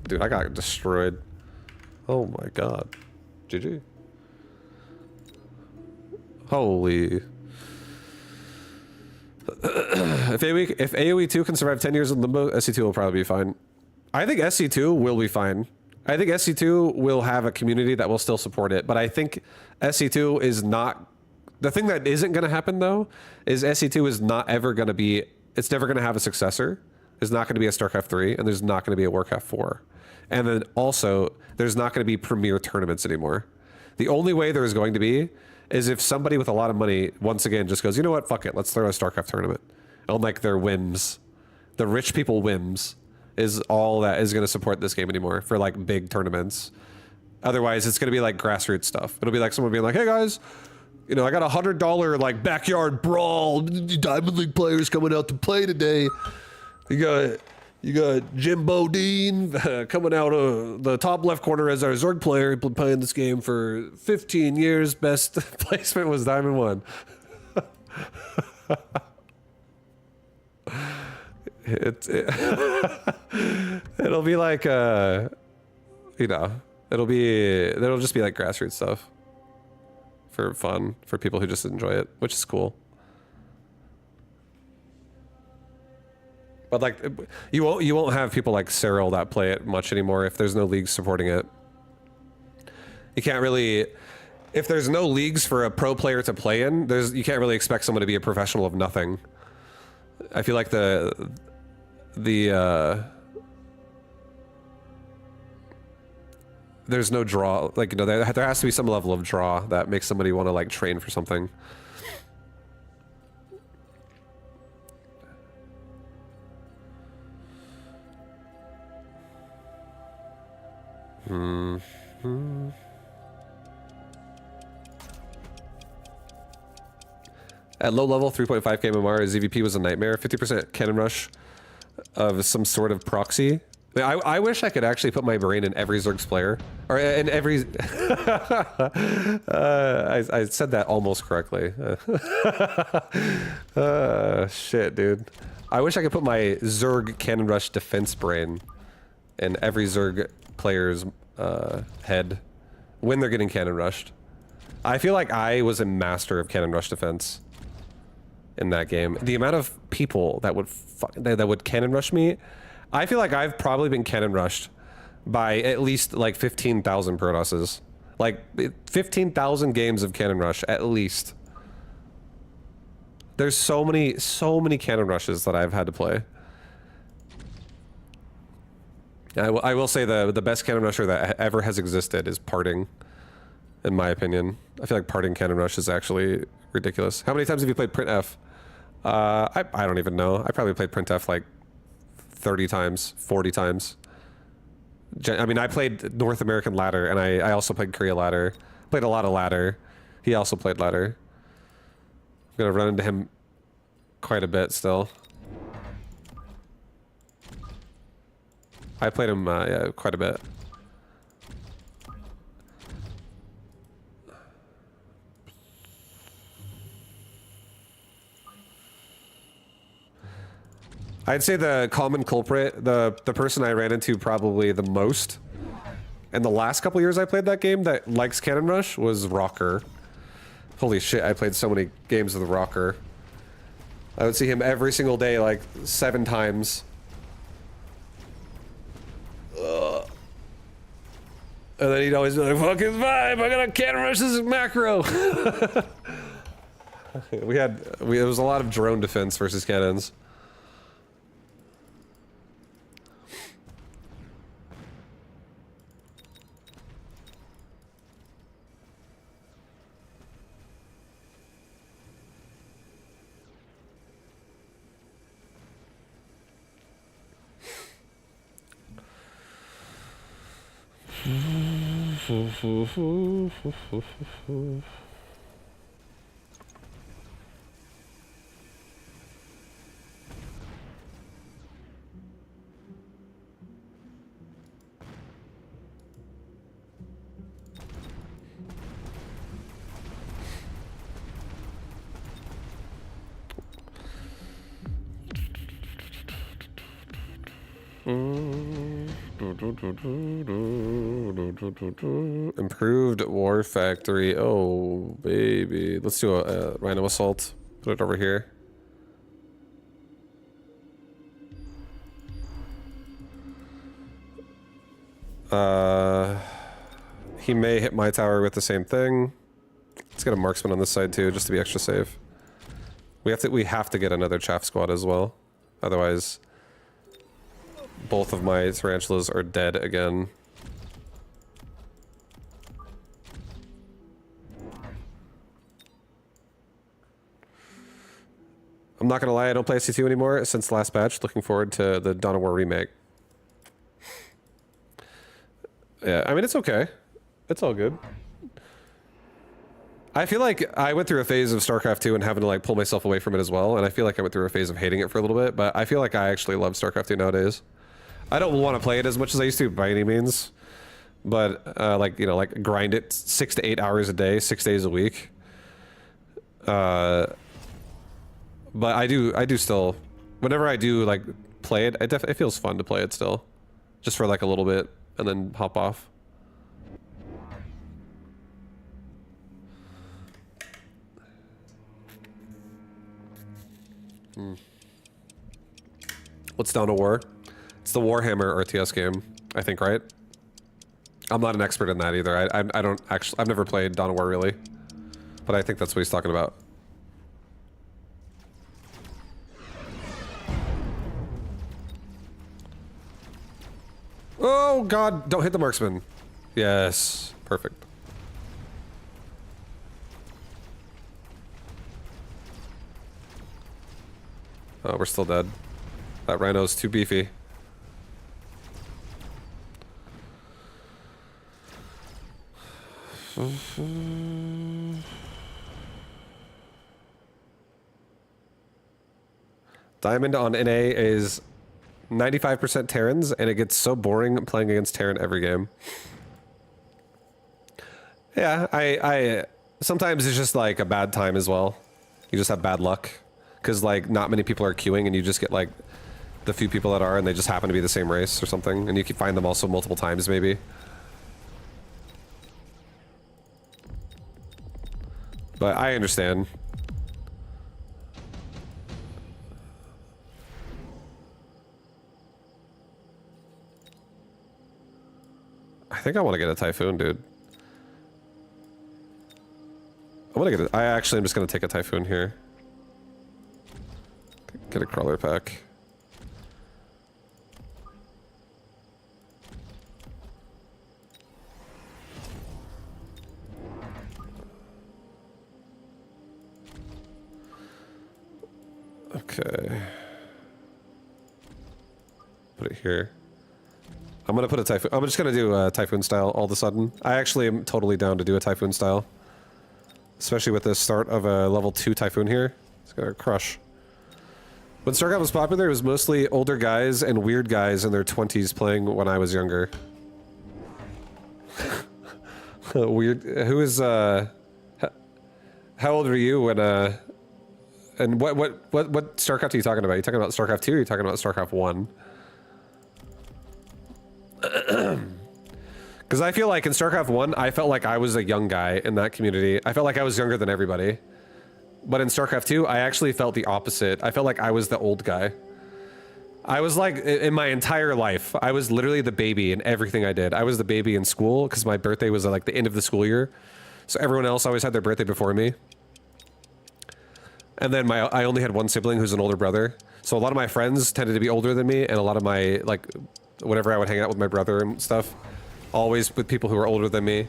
Dude, I got destroyed. Oh my god. GG. Holy. If AoE 2 can survive 10 years in limbo, SC2 will probably be fine. I think SC2 will be fine. I think SC2 will have a community that will still support it, but I think SC2 is not... The thing that isn't going to happen, though, is SC2 is not ever going to be... It's never going to have a successor. There's not going to be a StarCraft 3, and there's not going to be a Warcraft 4. And then also, there's not going to be premier tournaments anymore. The only way there is going to be is if somebody with a lot of money, once again, just goes, you know what, fuck it, let's throw a StarCraft tournament. On like their whims. The rich people whims is all that is going to support this game anymore for like big tournaments. Otherwise, it's going to be like grassroots stuff. It'll be like someone being like, hey guys, you know, I got $100 like backyard brawl. Diamond League players coming out to play today. You got Jimbo Dean coming out of the top left corner as our Zerg player. He's been playing this game for 15 years. Best placement was Diamond 1. It'll be like, you know, it'll just be like grassroots stuff for fun, for people who just enjoy it, which is cool. But like, you won't have people like Cyril that play it much anymore if there's no leagues supporting it. You can't really, if there's no leagues for a pro player to play in, you can't really expect someone to be a professional of nothing. I feel like there's no draw, like, you know, there has to be some level of draw that makes somebody want to like train for something. At low level, 3.5k MMR, ZVP was a nightmare. 50% cannon rush of some sort of proxy. I wish I could actually put my brain in every Zerg's player, or in every. I said that almost correctly. Shit, dude. I wish I could put my Zerg cannon rush defense brain in every Zerg player's head when they're getting cannon rushed. I feel like I was a master of cannon rush defense in that game. The amount of people that would cannon rush me, I feel like I've probably been cannon rushed by at least like 15,000 Protosses. Like 15,000 games of cannon rush at least. There's so many cannon rushes that I've had to play. I will say the best cannon rusher that ever has existed is Parting, in my opinion. I feel like Parting cannon rush is actually ridiculous. How many times have you played Print F? I don't even know. I probably played Print F like 30 times, 40 times. I mean, I played North American Ladder, and I also played Korea Ladder. Played a lot of Ladder. He also played Ladder. I'm gonna run into him quite a bit still. I played him, yeah, quite a bit. I'd say the common culprit, the person I ran into probably the most in the last couple years I played that game that likes Cannon Rush was Rocker. Holy shit, I played so many games with Rocker. I would see him every single day, like 7 times. And then he'd always be like, fuck his vibe, I gotta Cannon Rush this macro. It was a lot of drone defense versus cannons. Improved War Factory. Oh, baby. Let's do a random assault. Put it over here. He may hit my tower with the same thing. Let's get a marksman on this side too, just to be extra safe. We have to get another chaff squad as well. Otherwise, both of my tarantulas are dead again. I'm not gonna lie, I don't play SC2 anymore since the last patch. Looking forward to the Dawn of War remake. Yeah, I mean, it's okay. It's all good. I feel like I went through a phase of StarCraft 2 and having to like pull myself away from it as well, and I feel like I went through a phase of hating it for a little bit, but I feel like I actually love StarCraft 2 nowadays. I don't want to play it as much as I used to by any means, but like, you know, like grind it 6 to 8 hours a day, 6 days a week. But I do still, whenever I do like play it, it feels fun to play it still, just for like a little bit and then hop off. What's Dawn of War? It's the Warhammer RTS game, I think, right? I'm not an expert in that either. I don't actually, I've never played Dawn of War really, but I think that's what he's talking about. Oh god, don't hit the marksman. Yes, perfect. Oh, we're still dead. That rhino's too beefy. Diamond on NA is 95% Terrans, and it gets so boring playing against Terran every game. Yeah, I sometimes it's just like a bad time as well. You just have bad luck. Because like not many people are queuing and you just get like the few people that are and they just happen to be the same race or something, and you can find them also multiple times maybe. But I understand. I think I want to get a Typhoon, dude. I actually am just gonna take a Typhoon here. Get a crawler pack. Okay. Put it here. I'm gonna put a Typhoon. I'm just gonna do a Typhoon style all of a sudden. I actually am totally down to do a Typhoon style. Especially with the start of a level 2 Typhoon here. It's gonna crush. When StarCraft was popular, it was mostly older guys and weird guys in their 20s playing when I was younger. Weird. Who is, how old were you when, and what StarCraft are you talking about? Are you talking about StarCraft 2 or are you talking about StarCraft 1? Because I feel like in StarCraft 1, I felt like I was a young guy in that community. I felt like I was younger than everybody. But in StarCraft 2, I actually felt the opposite. I felt like I was the old guy. I was like, in my entire life, I was literally the baby in everything I did. I was the baby in school because my birthday was like the end of the school year. So everyone else always had their birthday before me. And then I only had one sibling who's an older brother. So a lot of my friends tended to be older than me, and a lot of my, like, whenever I would hang out with my brother and stuff, always with people who were older than me.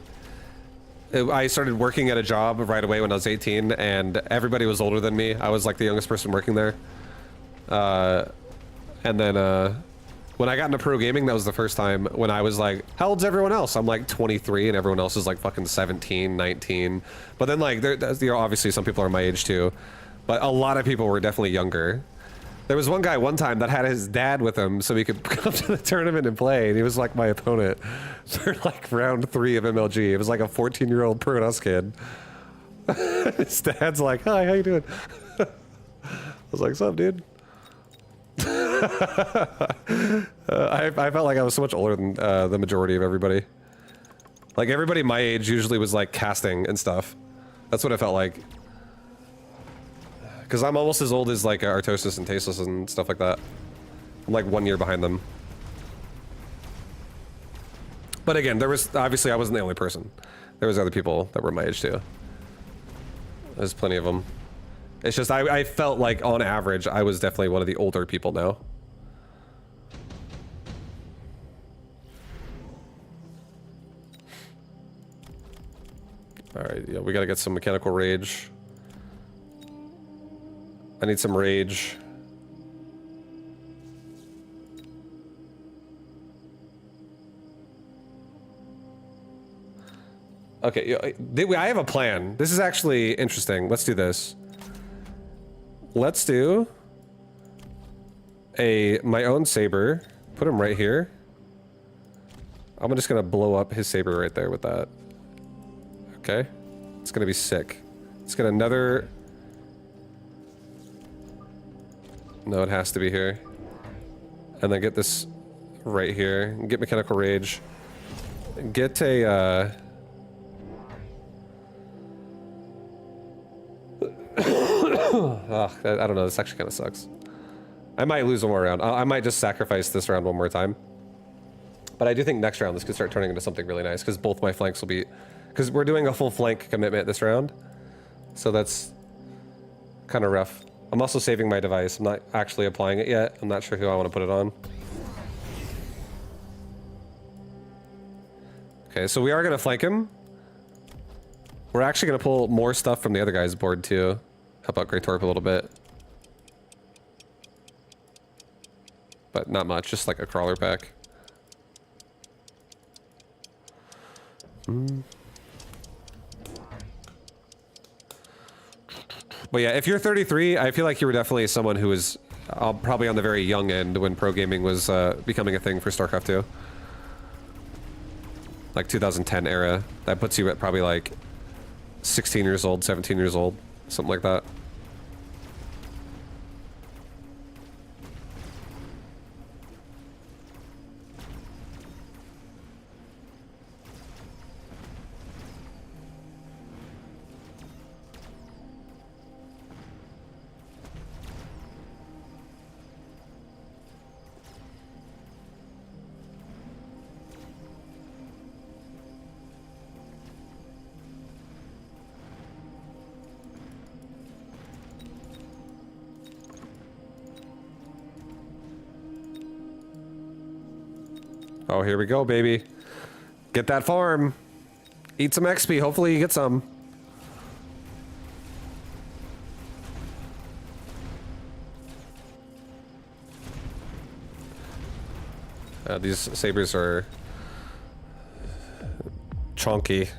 I started working at a job right away when I was 18, and everybody was older than me. I was like the youngest person working there. And then when I got into pro gaming, that was the first time when I was like, how old's everyone else? I'm like 23 and everyone else is like fucking 17, 19. But then like, you know, obviously some people are my age too, but a lot of people were definitely younger. There was one guy one time that had his dad with him so he could come to the tournament and play, and he was like my opponent for like round 3 of MLG. It was like a 14-year-old Protoss kid. His dad's like, hi, how you doing? I was like, what's up, dude? I felt like I was so much older than the majority of everybody. Like everybody my age usually was like casting and stuff. That's what I felt like. Because I'm almost as old as like Artosis and Tasteless and stuff like that. I'm like 1 year behind them. But again, there was obviously I wasn't the only person. There was other people that were my age too. There's plenty of them. It's just I felt like on average I was definitely one of the older people now. All right, yeah, we gotta get some mechanical rage. I need some rage. Okay, I have a plan. This is actually interesting. Let's do this. Let's do my own saber. Put him right here. I'm just gonna blow up his saber right there with that. Okay, it's gonna be sick. Let's get another. No, it has to be here. And then get this right here. Get mechanical rage. Get a. I don't know, this actually kind of sucks. I might lose one more round. I might just sacrifice this round one more time. But I do think next round this could start turning into something really nice, because both my flanks will be... Because we're doing a full flank commitment this round. So that's kind of rough. I'm also saving my device. I'm not actually applying it yet. I'm not sure who I want to put it on. Okay, so we are going to flank him. We're actually going to pull more stuff from the other guy's board too. Help out Great Torp a little bit. But not much, just like a crawler pack. But yeah, if you're 33, I feel like you were definitely someone who was probably on the very young end when pro gaming was becoming a thing for StarCraft 2. Like 2010 era. That puts you at probably like 16 years old, 17 years old, something like that. Oh, here we go, baby. Get that farm. Eat some XP. Hopefully you get some. These sabers are chonky.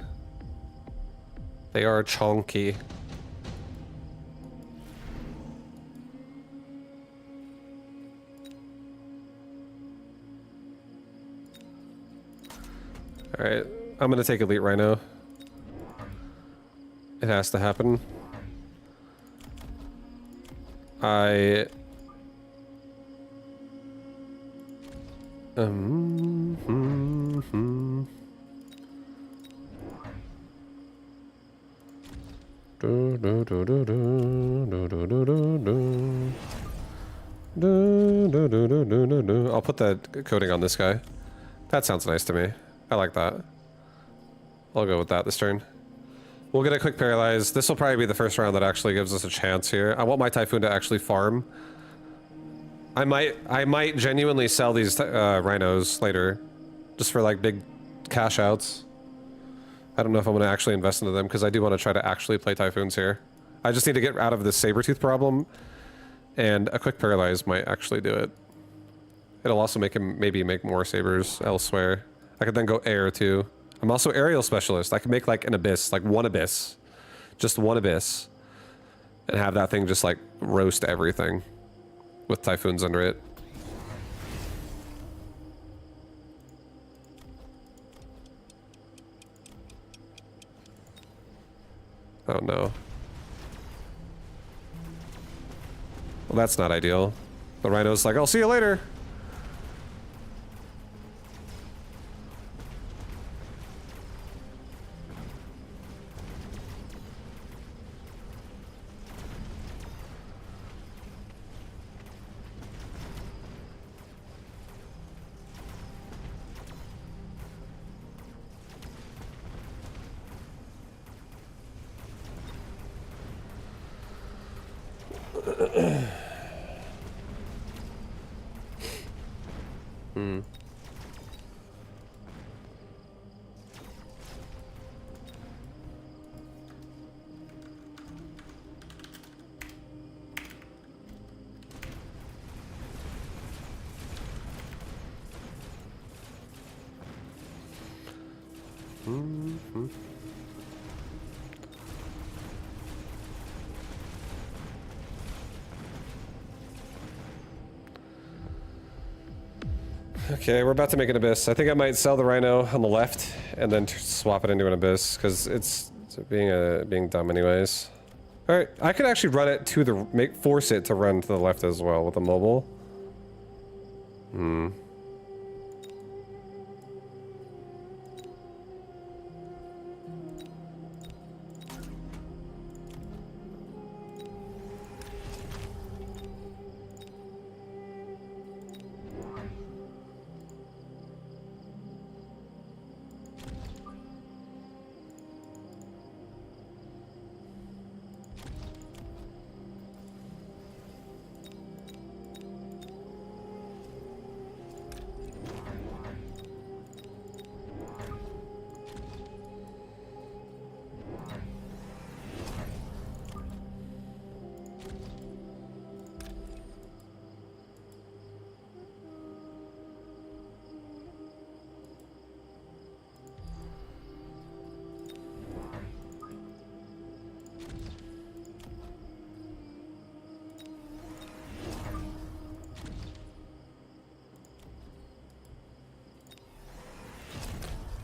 They are chonky. Alright, I'm gonna take Elite Rhino. It has to happen. I'll put that coating on this guy. That sounds nice to me. I like that. I'll go with that this turn. We'll get a quick paralyze. This will probably be the first round that actually gives us a chance here. I want my Typhoon to actually farm. I might genuinely sell these rhinos later, just for like big cash outs. I don't know if I'm going to actually invest into them because I do want to try to actually play Typhoons here. I just need to get out of this Sabertooth problem, and a quick paralyze might actually do it. It'll also make him maybe make more sabers elsewhere. I could then go air too. I'm also aerial specialist. I could make like an abyss, like one abyss. Just one abyss. And have that thing just like roast everything with Typhoons under it. Oh no. Well, that's not ideal. The Rhino's like, I'll see you later. Hmm. Mm-hmm. Okay, we're about to make an abyss. I think I might sell the rhino on the left and then swap it into an abyss because it's being dumb anyways. All right, I could actually run it to the force it to run to the left as well with a mobile. Hmm.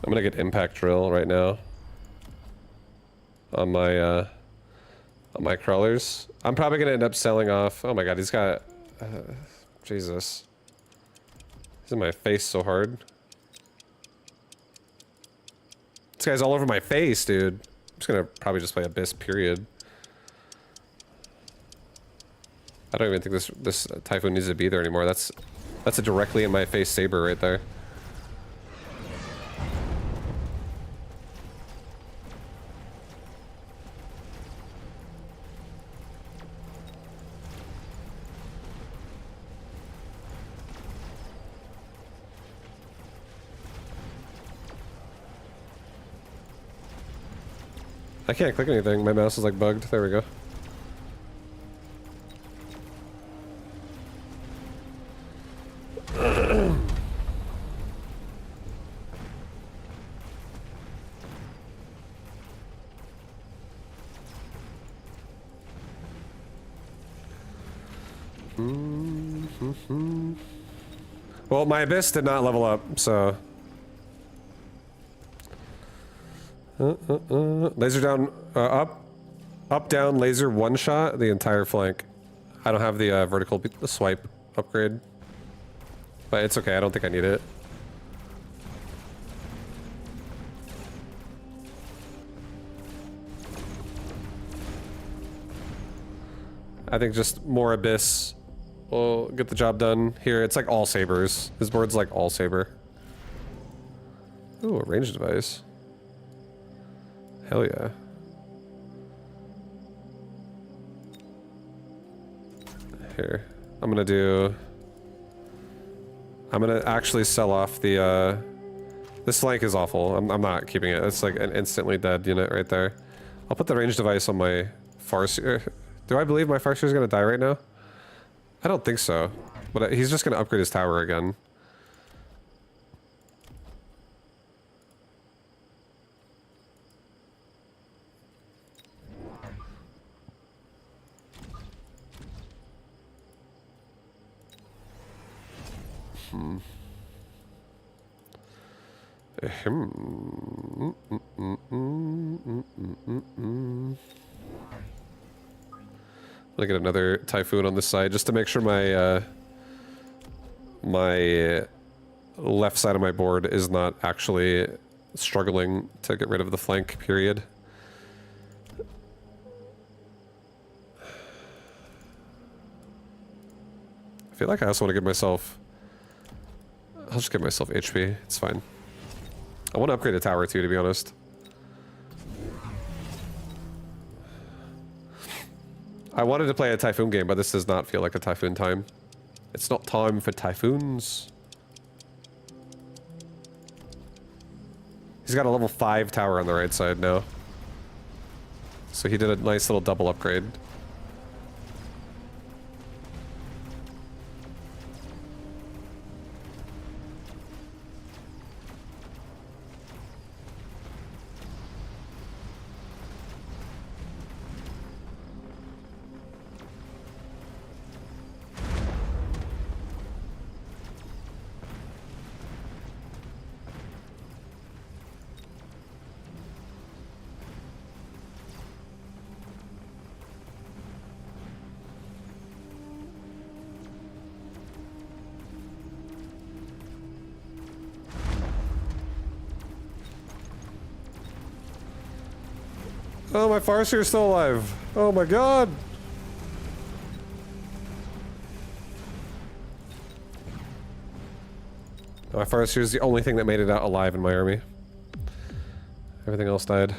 I'm gonna get impact drill right now on my crawlers. I'm probably gonna end up selling off. Oh my god, he's got Jesus. He's in my face so hard. This guy's all over my face, dude. I'm just gonna probably just play Abyss, period. I don't even think this Typhoon needs to be there anymore. That's a directly in my face saber right there. I can't click anything. My mouse is like bugged. There we go. Well, my Abyss did not level up, so... Laser down, up, down, laser, one shot, the entire flank. I don't have the vertical swipe upgrade. But it's okay, I don't think I need it. I think just more Abyss will get the job done. Here, it's like all sabers. His board's like all saber. Ooh, a range device. Hell yeah. Here. I'm gonna actually sell off the, this flank is awful. I'm not keeping it. It's like an instantly dead unit right there. I'll put the range device on my Farseer. Do I believe my Farseer is gonna die right now? I don't think so. But he's just gonna upgrade his tower again. I'll get another Typhoon on this side just to make sure my my left side of my board is not actually struggling to get rid of the flank, period. I feel like I also want to give myself... I'll just give myself HP. It's fine. I want to upgrade a tower too, to be honest. I wanted to play a Typhoon game, but this does not feel like a Typhoon time. It's not time for Typhoons. He's got a level 5 tower on the right side now. So he did a nice little double upgrade. Oh, my Farseer's still alive. Oh my god. My Farseer's the only thing that made it out alive in my army. Everything else died.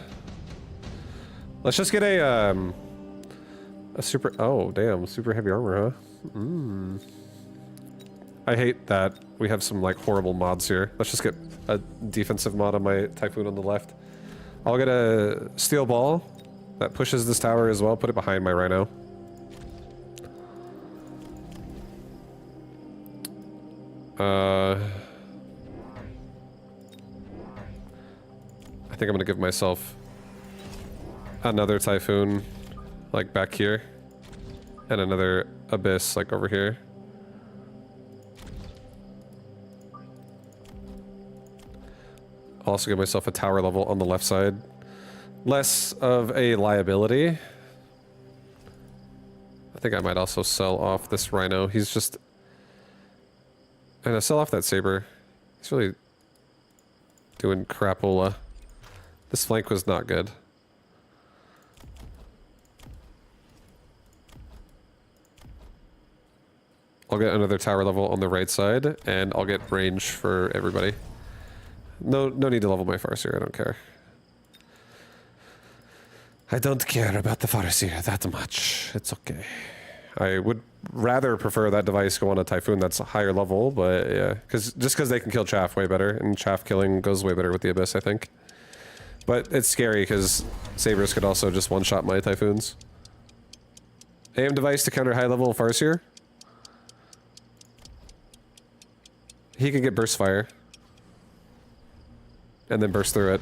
Let's just get a super... Oh, damn. Super heavy armor, huh? I hate that we have some, like, horrible mods here. Let's just get a defensive mod on my Typhoon on the left. I'll get a steel ball that pushes this tower as well. Put it behind my Rhino. I think I'm gonna give myself another Typhoon, like back here, and another Abyss, like over here. I'll also give myself a tower level on the left side. Less of a liability. I think I might also sell off this Rhino. He's just... And I sell off that Saber. He's really doing crapola. This flank was not good. I'll get another tower level on the right side, and I'll get range for everybody. No need to level my Farseer, I don't care. I don't care about the Farseer that much. It's okay. I would rather prefer that device go on a Typhoon that's a higher level, but yeah. Just because they can kill Chaff way better, and Chaff killing goes way better with the Abyss, I think. But it's scary because Sabers could also just one-shot my Typhoons. AM device to counter high-level Farseer. He can get Burst Fire. And then burst through it.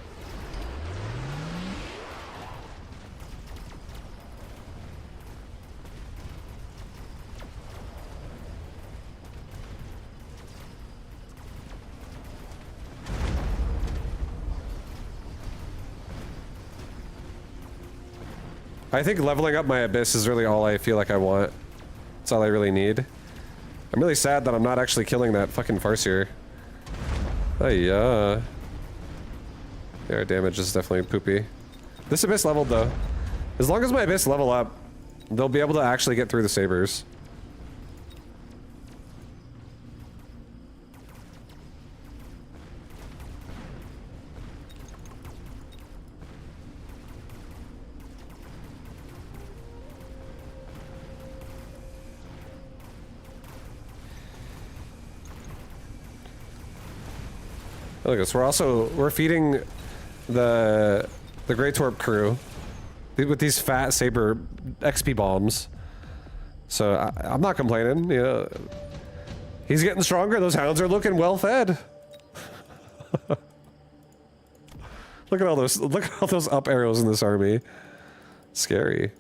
I think leveling up my Abyss is really all I feel like I want. That's all I really need. I'm really sad that I'm not actually killing that fucking Farseer. Oh yeah. Yeah, our damage is definitely poopy. This Abyss leveled though. As long as my Abyss level up, they'll be able to actually get through the Sabers. Look at this. We're feeding the Grey Torp crew with these fat Saber XP bombs. So I'm not complaining, you know. He's getting stronger. Those hounds are looking well fed. Look at all those up arrows in this army. Scary.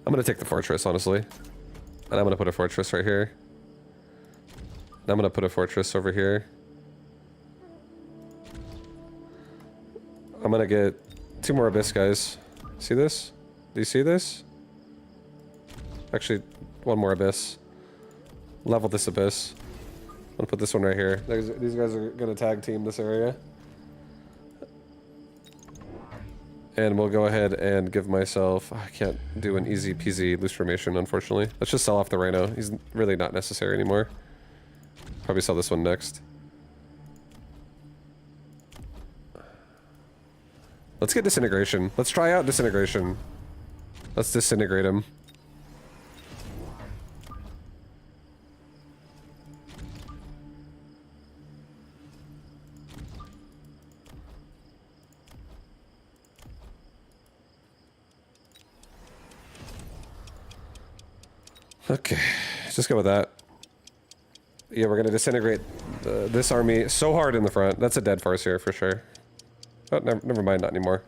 I'm gonna take the fortress, honestly. And I'm gonna put a fortress right here. And I'm gonna put a fortress over here. I'm gonna get 2 more Abyss guys. See this? Do you see this? Actually, 1 more Abyss. Level this Abyss. I'm gonna put this one right here. These guys are gonna tag team this area. And we'll go ahead and give myself... I can't do an easy peasy loose formation, unfortunately. Let's just sell off the Rhino. He's really not necessary anymore. Probably sell this one next. Let's get disintegration. Let's try out disintegration. Let's disintegrate him. Okay, just go with that. Yeah, we're gonna disintegrate this army so hard in the front. That's a dead force here for sure. Oh, never mind, not anymore.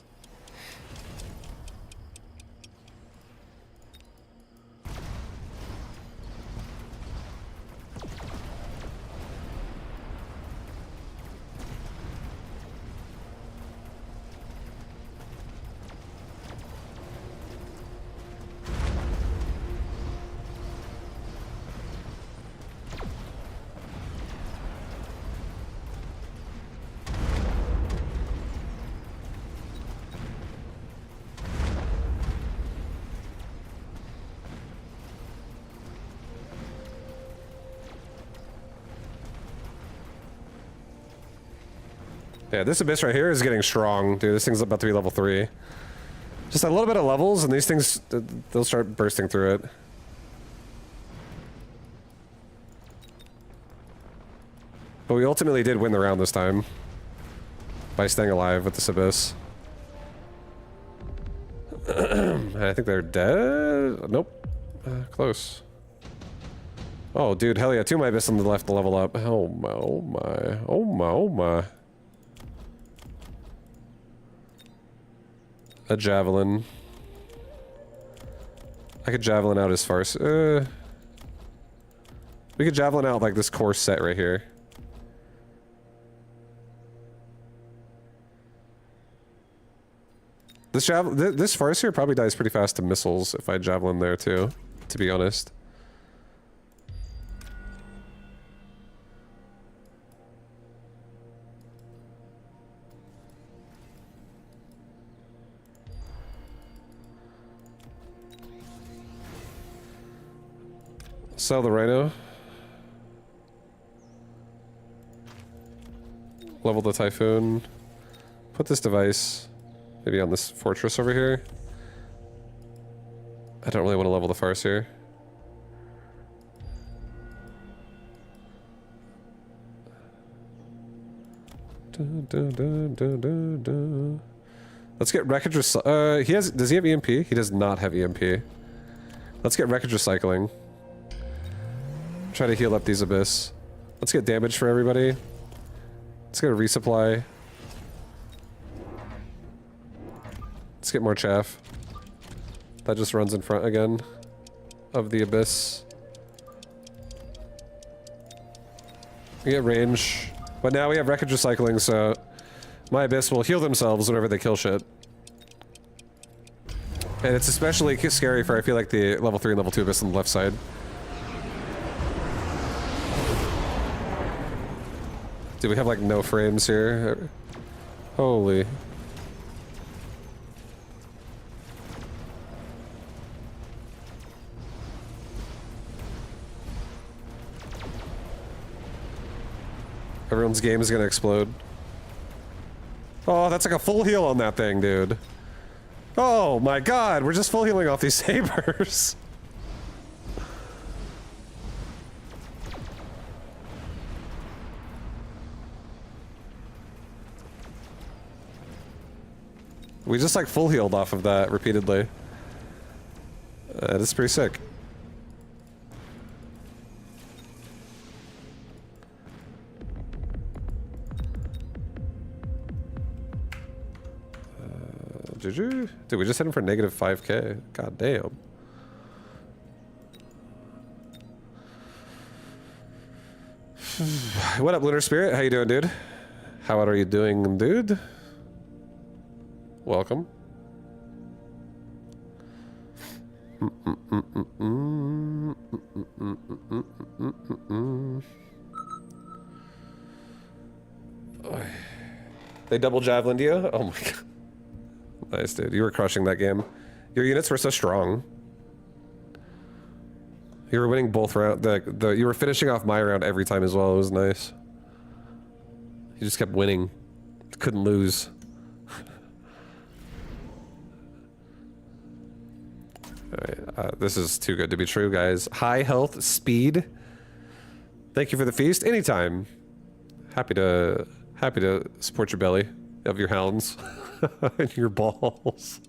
Yeah, this Abyss right here is getting strong, dude. This thing's about to be level 3. Just a little bit of levels, and these things, they'll start bursting through it. But we ultimately did win the round this time. By staying alive with this Abyss. I think they're dead? Nope. Close. Oh, dude, hell yeah. 2 of my Abyss on the left to level up. Oh my, oh my, oh my, oh my. A javelin. I could javelin out his farce. We could javelin out like this core set right here. This farce here probably dies pretty fast to missiles if I javelin there too, to be honest. Sell the Rhino. Level the Typhoon. Put this device maybe on this fortress over here. I don't really want to level the farce here. Let's get wreckage does he have EMP? He does not have EMP. Let's get wreckage recycling. Try to heal up these Abyss. Let's get damage for everybody. Let's get a resupply. Let's get more chaff. That just runs in front again of the Abyss. We get range. But now we have wreckage recycling, so my Abyss will heal themselves whenever they kill shit. And it's especially scary for, I feel like, the level 3 and level 2 Abyss on the left side. Do we have like no frames here? Holy. Everyone's game is gonna explode. Oh, that's like a full heal on that thing, dude. Oh my god, we're just full healing off these sabers. We just like full healed off of that repeatedly. That's pretty sick. Did you? Dude, we just hit him for negative 5k. God damn. What up, Lunar Spirit? How you doing, dude? How are you doing, dude? Welcome. They double javelined you? Oh my god. Nice, dude. You were crushing that game. Your units were so strong. You were winning both rounds. You were finishing off my round every time as well. It was nice. You just kept winning. Couldn't lose. Alright, this is too good to be true, guys. High health, speed. Thank you for the feast. Anytime. Happy to support your belly of your hounds and your balls.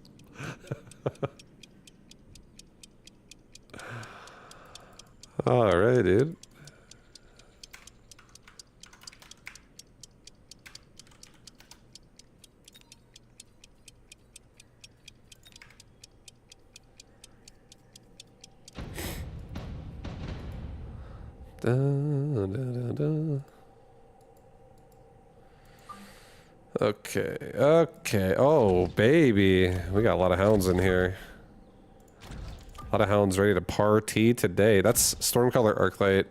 All right, dude. Da, da, da, da. Okay, okay. Oh, baby. We got a lot of hounds in here. A lot of hounds ready to party today. That's Stormcaller Arclight.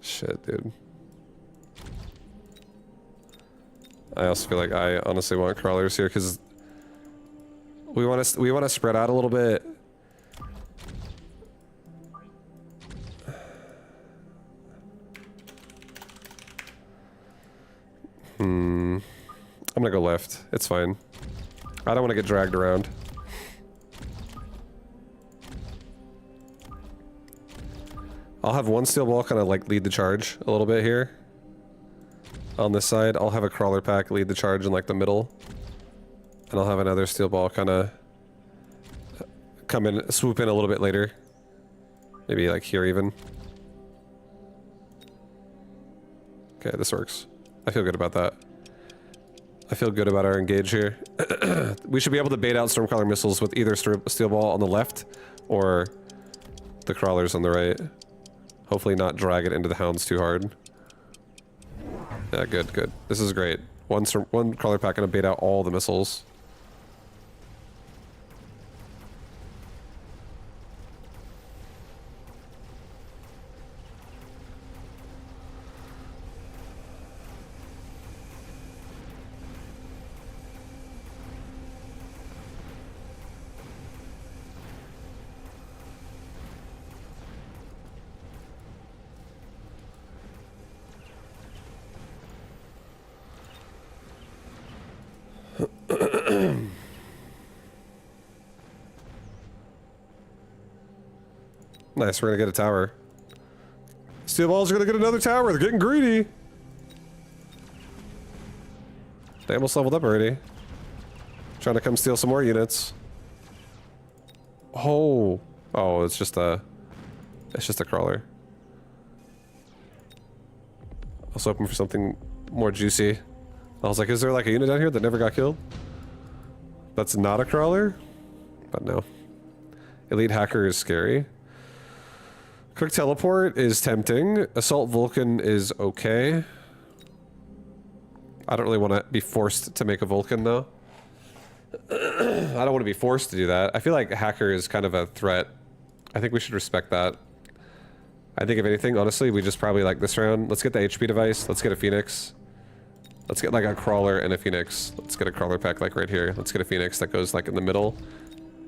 Shit, dude. I also feel like I honestly want crawlers here because we want to spread out a little bit. I'm gonna go left. It's fine. I don't want to get dragged around. I'll have one steel ball kind of like lead the charge a little bit here. On this side, I'll have a crawler pack lead the charge in like the middle. And I'll have another steel ball kind of come in, swoop in a little bit later. Maybe like here even. Okay, this works. I feel good about that. I feel good about our engage here. We should be able to bait out Stormcaller missiles with either steel ball on the left or the crawlers on the right. Hopefully not drag it into the hounds too hard. Yeah, good, good. This is great. One crawler pack gonna bait out all the missiles. Nice, we're gonna get a tower. Steel balls are gonna get another tower. They're getting greedy. They almost leveled up already. Trying to come steal some more units. Oh, oh, it's just a crawler. I was hoping for something more juicy. I was like, is there like a unit down here that never got killed? That's not a crawler? But no. Elite Hacker is scary. Quick Teleport is tempting. Assault Vulcan is okay. I don't really want to be forced to make a Vulcan, though. I don't want to be forced to do that. I feel like Hacker is kind of a threat. I think we should respect that. I think if anything, honestly, we just probably like this round. Let's get the HP device. Let's get a Phoenix. Let's get like a crawler and a Phoenix. Let's get a crawler pack like right here. Let's get a Phoenix that goes like in the middle.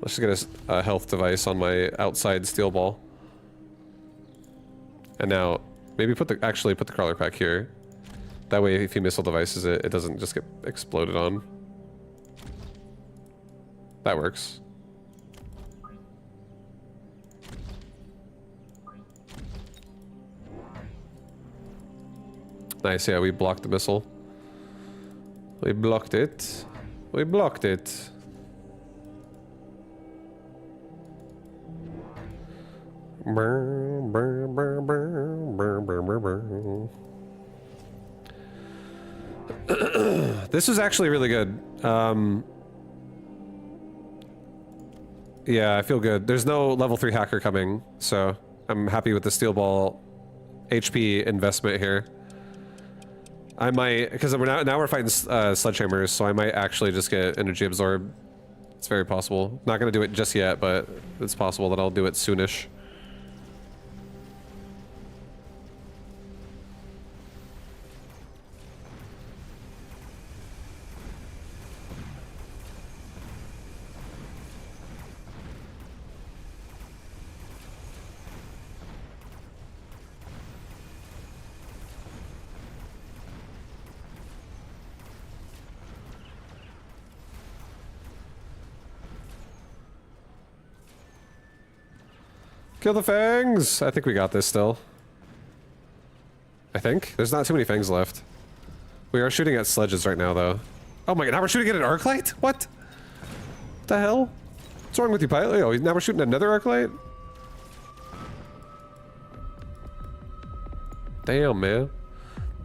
Let's just get a health device on my outside steel ball. And now, maybe actually put the crawler pack here. That way, if he missile devices it, it doesn't just get exploded on. That works. Nice, yeah, we blocked the missile. We blocked it. We blocked it. This is actually really good. Yeah, I feel good. There's no level 3 hacker coming, so I'm happy with the steel ball HP investment here. I might, because now we're fighting sledgehammers, so I might actually just get energy absorb. It's very possible. Not gonna do it just yet, but it's possible that I'll do it soonish. Kill the fangs! I think we got this still. I think. There's not too many fangs left. We are shooting at sledges right now, though. Oh my god, now we're shooting at an arc light? What? What the hell? What's wrong with you, pilot? Oh, now we're shooting another arc light? Damn, man.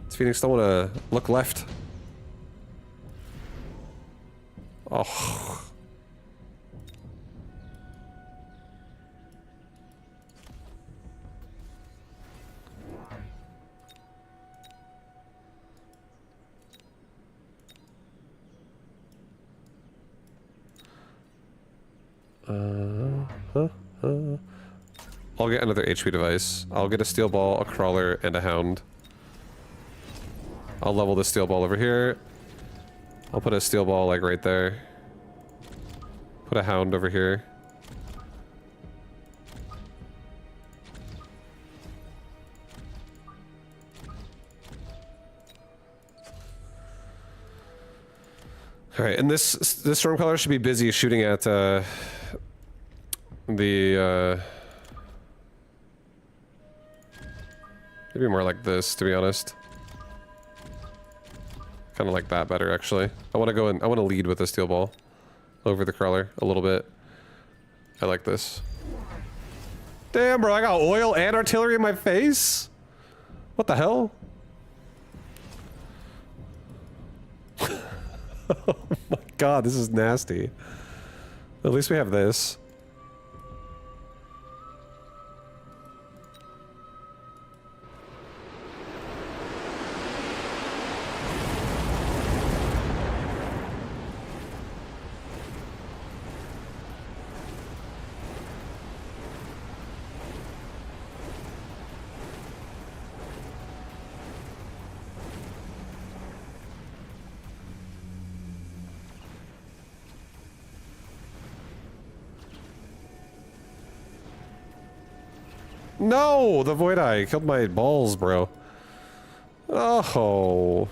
This Phoenix don't want to look left. Oh. I'll get another HP device. I'll get a steel ball, a crawler, and a hound. I'll level the steel ball over here. I'll put a steel ball like right there. Put a hound over here. Alright, and this Stormcaller should be busy shooting at maybe more like this, to be honest. Kind of like that better, actually. I want to go in. I want to lead with the steel ball over the crawler a little bit. I like this. Damn, bro! I got oil and artillery in my face. What the hell? Oh my god, this is nasty. At least we have this. No! The Void Eye killed my balls, bro. Oh.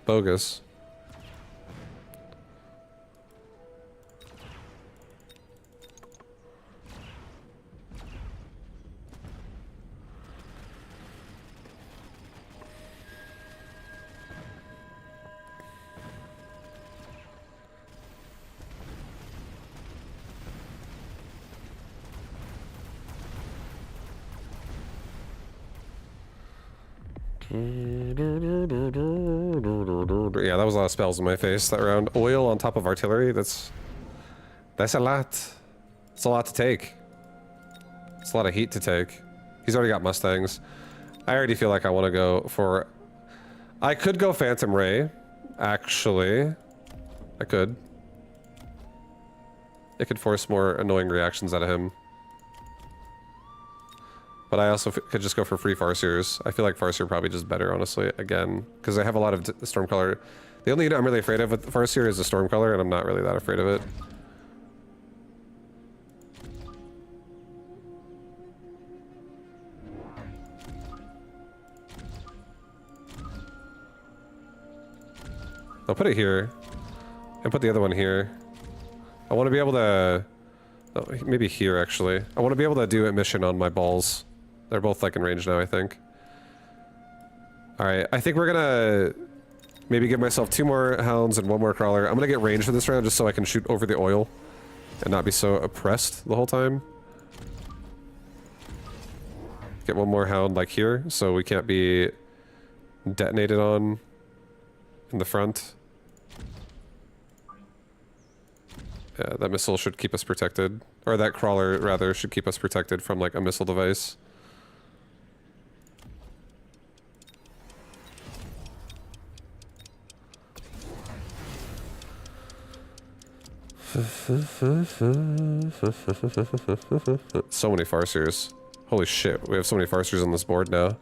Bogus. Yeah, that was a lot of spells in my face that round. Oil on top of artillery, that's a lot. It's a lot to take. It's a lot of heat to take. He's already got Mustangs. I already feel like I want to go for... I could go Phantom Ray, actually. I could. It could force more annoying reactions out of him. But I also could just go for free Farseers. I feel like Farseer probably just better, honestly, again. Because I have a lot of Stormcaller. The only unit I'm really afraid of with Farseer is the Stormcaller, and I'm not really that afraid of it. I'll put it here. And put the other one here. I want to be able to... Oh, maybe here, actually. I want to be able to do a mission on my balls. They're both like in range now, I think. Alright, I think we're gonna maybe give myself 2 more hounds and 1 more crawler. I'm gonna get range for this round just so I can shoot over the oil and not be so oppressed the whole time. Get 1 more hound like here so we can't be detonated on in the front. Yeah, that missile should keep us protected. Or that crawler, rather, should keep us protected from like a missile device. So many Farseers. Holy shit, we have so many Farseers on this board now.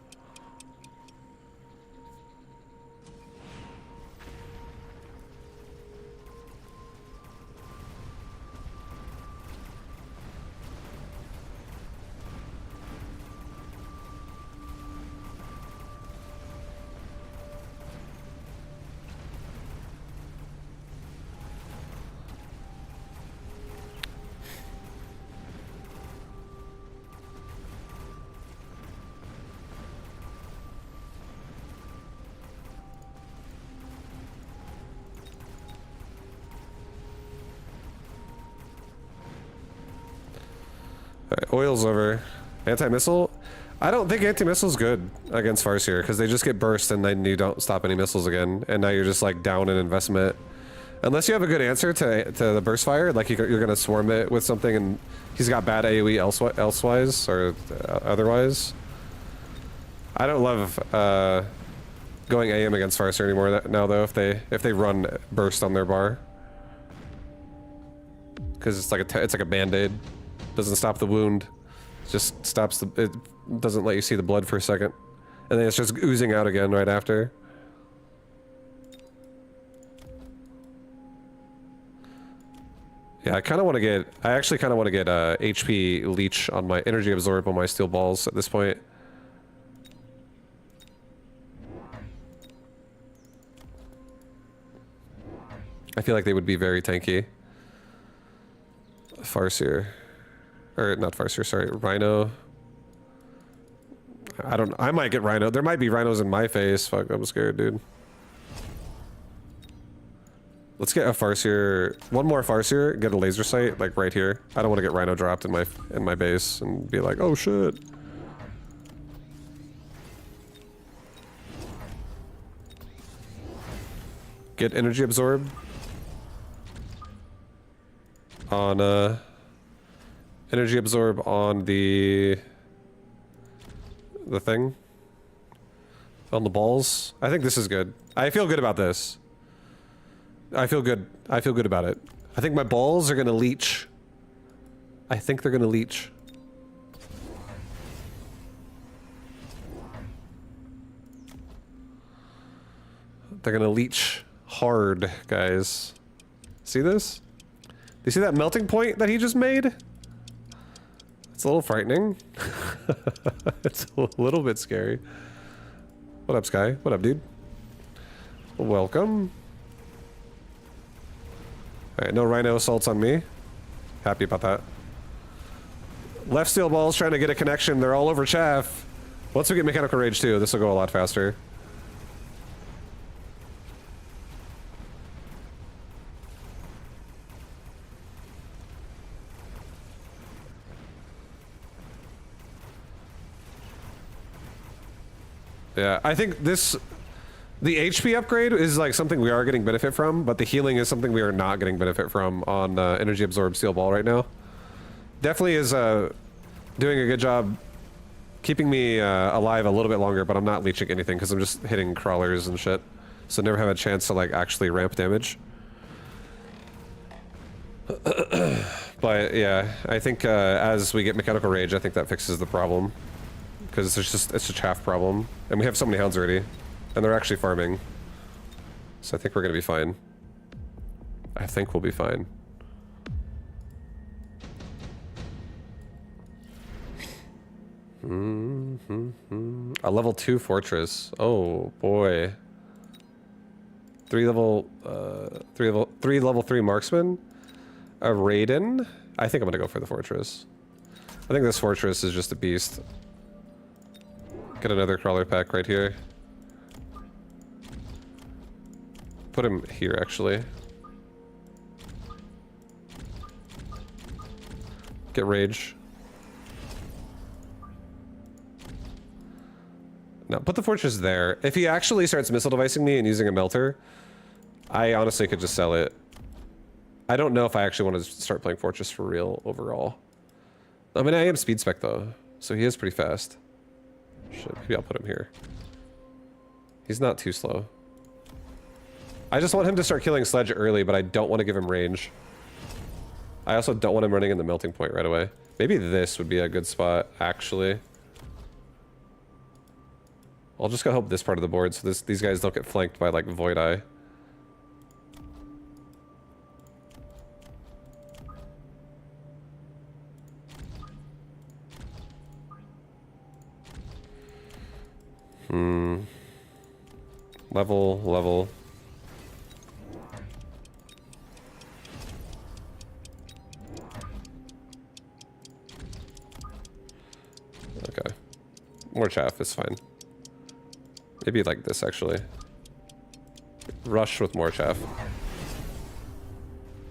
Alright, oil's over. Anti-missile? I don't think anti-missile's good against Farseer, because they just get burst and then you don't stop any missiles again, and now you're just like down in investment. Unless you have a good answer to the burst fire, like you're gonna swarm it with something and he's got bad AoE elsewise, or otherwise. I don't love going AM against Farseer anymore now though, if they run burst on their bar. Because it's like a band-aid. Doesn't stop the wound, just stops it doesn't let you see the blood for a second, and then it's just oozing out again right after. Yeah, I actually kind of want to get HP leech on my energy absorb on my steel balls at this point. I feel like they would be very tanky. Farseer. Or not Farseer, sorry, Rhino. I might get Rhino. There might be Rhinos in my face. Fuck, I'm scared, dude. Let's get a Farseer, one more Farseer, get a laser sight, like right here. I don't want to get Rhino dropped in my base and be like, oh shit. Get energy absorb on energy absorb on the thing. On the balls. I think this is good. I feel good about this. I feel good. I feel good about it. I think my balls are gonna leech. I think they're gonna leech. They're gonna leech hard, guys. See this? Do you see that melting point that he just made? It's a little frightening. It's a little bit scary. What up, Sky? What up, dude? Welcome. Alright, no Rhino assaults on me. Happy about that. Left steel balls trying to get a connection. They're all over chaff. Once we get Mechanical Rage too, this will go a lot faster. Yeah, I think the HP upgrade is like something we are getting benefit from, but the healing is something we are not getting benefit from on Energy Absorb Steel Ball right now. Definitely is doing a good job keeping me alive a little bit longer, but I'm not leeching anything because I'm just hitting crawlers and shit. So never have a chance to like actually ramp damage. But yeah, I think as we get Mechanical Rage, I think that fixes the problem. Because it's a chaff problem. And we have so many hounds already. And they're actually farming. So I think we're gonna be fine. I think we'll be fine. A level 2 fortress. Oh boy. Three level 3 marksman. A Raiden. I think I'm gonna go for the fortress. I think this fortress is just a beast. Get another crawler pack right here. Put him here, actually. Get rage. No, put the fortress there. If he actually starts missile devicing me and using a melter, I honestly could just sell it. I don't know if I actually want to start playing fortress for real overall. I mean, I am speed spec though, so he is pretty fast. Shit, maybe I'll put him here. He's not too slow. I just want him to start killing Sledge early, but I don't want to give him range. I also don't want him running in the melting point right away. Maybe this would be a good spot, actually. I'll just go help this part of the board so these guys don't get flanked by, like, Void Eye. Level. Okay. More chaff is fine. Maybe like this, actually. Rush with more chaff.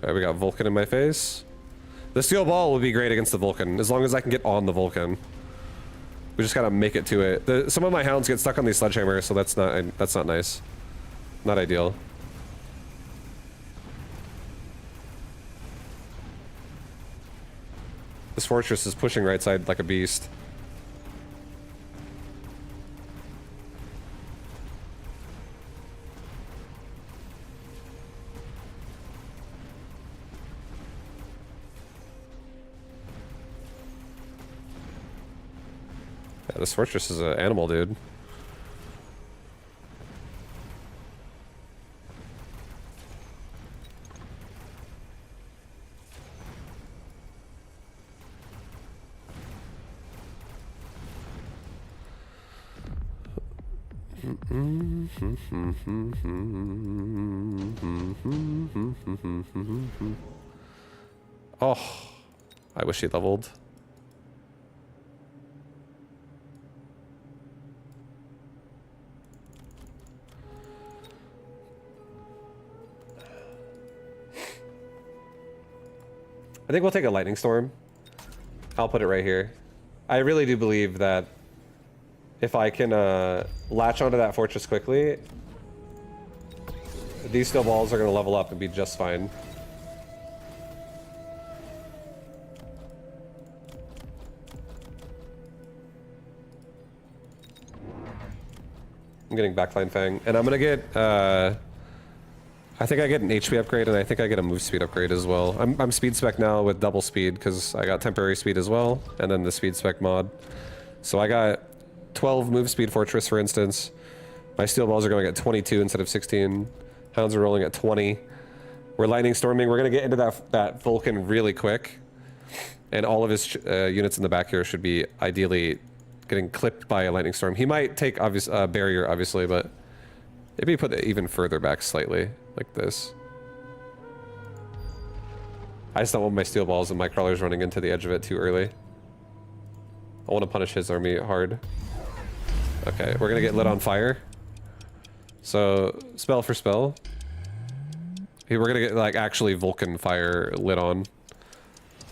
Alright, we got Vulcan in my face. The steel ball would be great against the Vulcan, as long as I can get on the Vulcan. We just gotta make it to it. Some of my hounds get stuck on these sledgehammers, so that's not nice. Not ideal. This fortress is pushing right side like a beast. Yeah, this fortress is an animal, dude. Oh, I wish he leveled. I think we'll take a lightning storm. I'll put it right here. I really do believe that if I can latch onto that fortress quickly, these steel balls are going to level up and be just fine. I'm getting backline Fang, and I'm going to get... I think I get an HP upgrade, and I think I get a move speed upgrade as well. I'm speed spec now with double speed, because I got temporary speed as well, and then the speed spec mod. So I got 12 move speed fortress, for instance. My steel balls are going at 22 instead of 16. Hounds are rolling at 20. We're lightning storming. We're going to get into that Vulcan really quick. And all of his units in the back here should be ideally getting clipped by a lightning storm. He might take barrier, obviously, but maybe put it even further back slightly, like this. I just don't want my steel balls and my crawlers running into the edge of it too early. I want to punish his army hard. Okay, we're gonna get lit on fire. So, spell for spell. We're gonna get, like, actually Vulcan fire lit on.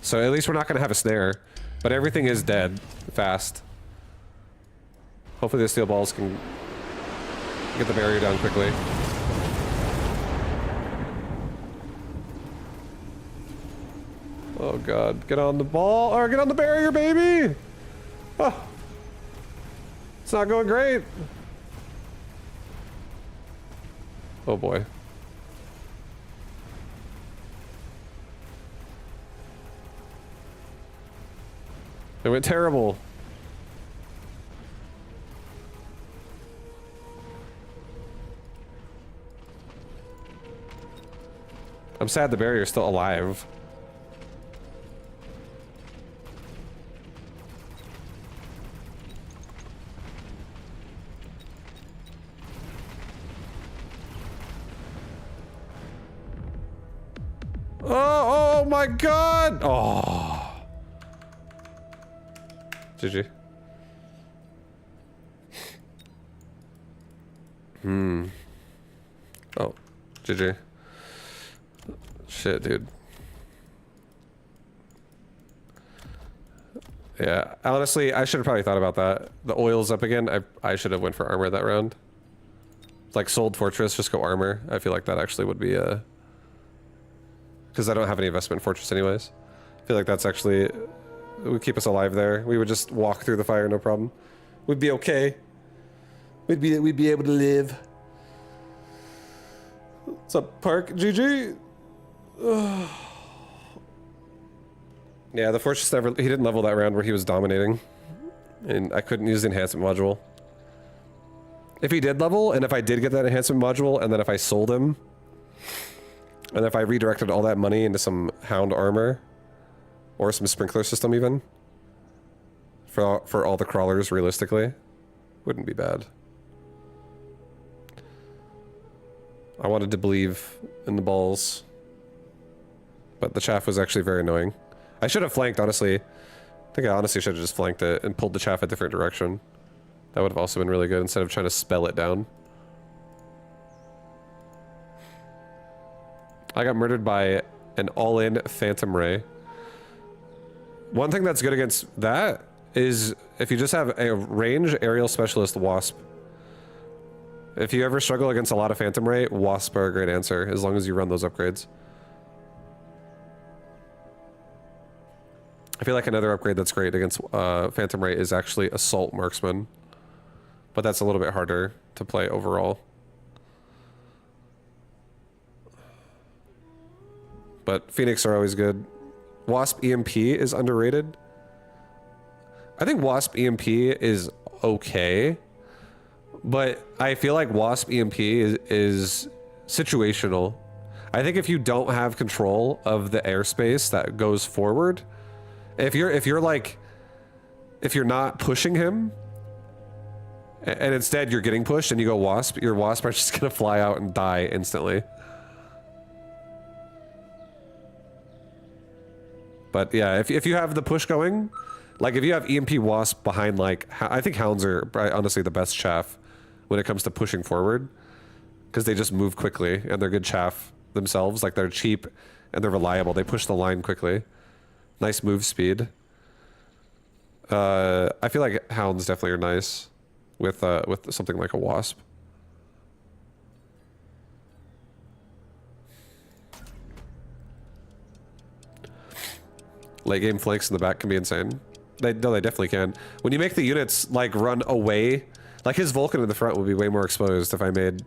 So at least we're not gonna have a snare. But everything is dead fast. Hopefully the steel balls can get the barrier down quickly. Oh god, get on the ball, or get on the barrier, baby! Oh. It's not going great. Oh boy. It went terrible. I'm sad the barrier's still alive. Oh my god! Oh. GG. Oh. GG. Shit, dude. Yeah, honestly, I should have probably thought about that. The oil's up again. I should have went for armor that round. Like, sold fortress, just go armor. I feel like that actually would be a... Because I don't have any investment in fortress anyways. I feel like that's actually... It would keep us alive there. We would just walk through the fire, no problem. We'd be okay. We'd be able to live. What's up, Park? GG? Yeah, the Fortress never... He didn't level that round where he was dominating. And I couldn't use the enhancement module. If he did level, and if I did get that enhancement module, and then if I sold him, and if I redirected all that money into some Hound armor, or some sprinkler system even, for all the crawlers realistically, wouldn't be bad. I wanted to believe in the balls, but the chaff was actually very annoying. I should have flanked, honestly. I think I honestly should have just flanked it and pulled the chaff a different direction. That would have also been really good instead of trying to spell it down. I got murdered by an all-in Phantom Ray. One thing that's good against that is if you just have a range aerial specialist Wasp. If you ever struggle against a lot of Phantom Ray, Wasp are a great answer as long as you run those upgrades. I feel like another upgrade that's great against Phantom Ray is actually Assault Marksman. But that's a little bit harder to play overall. But Phoenix are always good. Wasp EMP is underrated. I think Wasp EMP is okay. But I feel like Wasp EMP is situational. I think if you don't have control of the airspace that goes forward, if you're not pushing him, and instead you're getting pushed and you go Wasp, your Wasp are just gonna fly out and die instantly. But yeah, if you have the push going, like if you have EMP Wasp behind, like, I think Hounds are honestly the best chaff when it comes to pushing forward, because they just move quickly and they're good chaff themselves. Like, they're cheap and they're reliable. They push the line quickly. Nice move speed. I feel like Hounds definitely are nice with something like a Wasp. Late game flanks in the back can be insane. They definitely can. When you make the units like run away, like his Vulcan in the front would be way more exposed if I made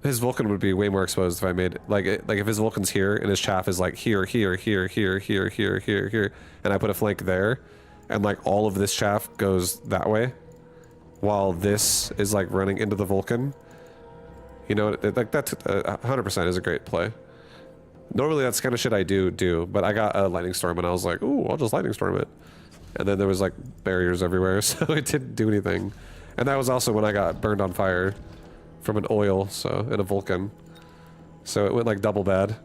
his Vulcan would be way more exposed if I made like if his Vulcan's here and his chaff is like here, and I put a flank there, and like all of this chaff goes that way, while this is like running into the Vulcan. You know, like that 100% is a great play. Normally that's kind of shit I do, but I got a Lightning Storm and I was like, ooh, I'll just Lightning Storm it. And then there was like barriers everywhere, so it didn't do anything. And that was also when I got burned on fire from an oil, so, in a Vulcan. So it went like double bad.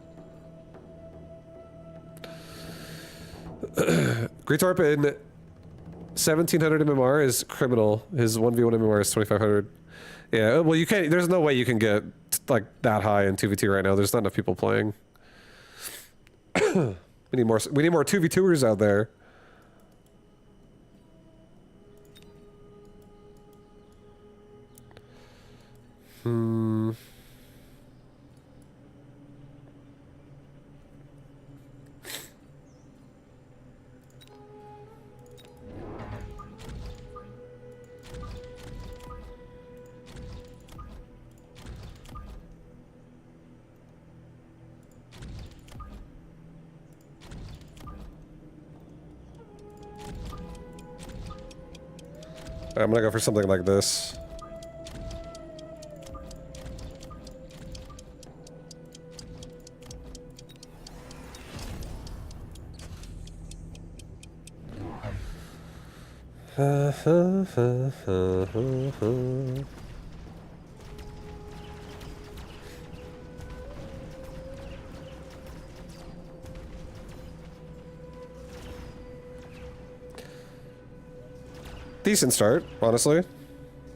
Greatorp in 1700 MMR is criminal. His 1v1 MMR is 2500. Yeah, well you can't, there's no way you can get like that high in 2v2 right now. There's not enough people playing. We need more 2v2ers out there. I'm gonna go for something like this. Decent start, honestly.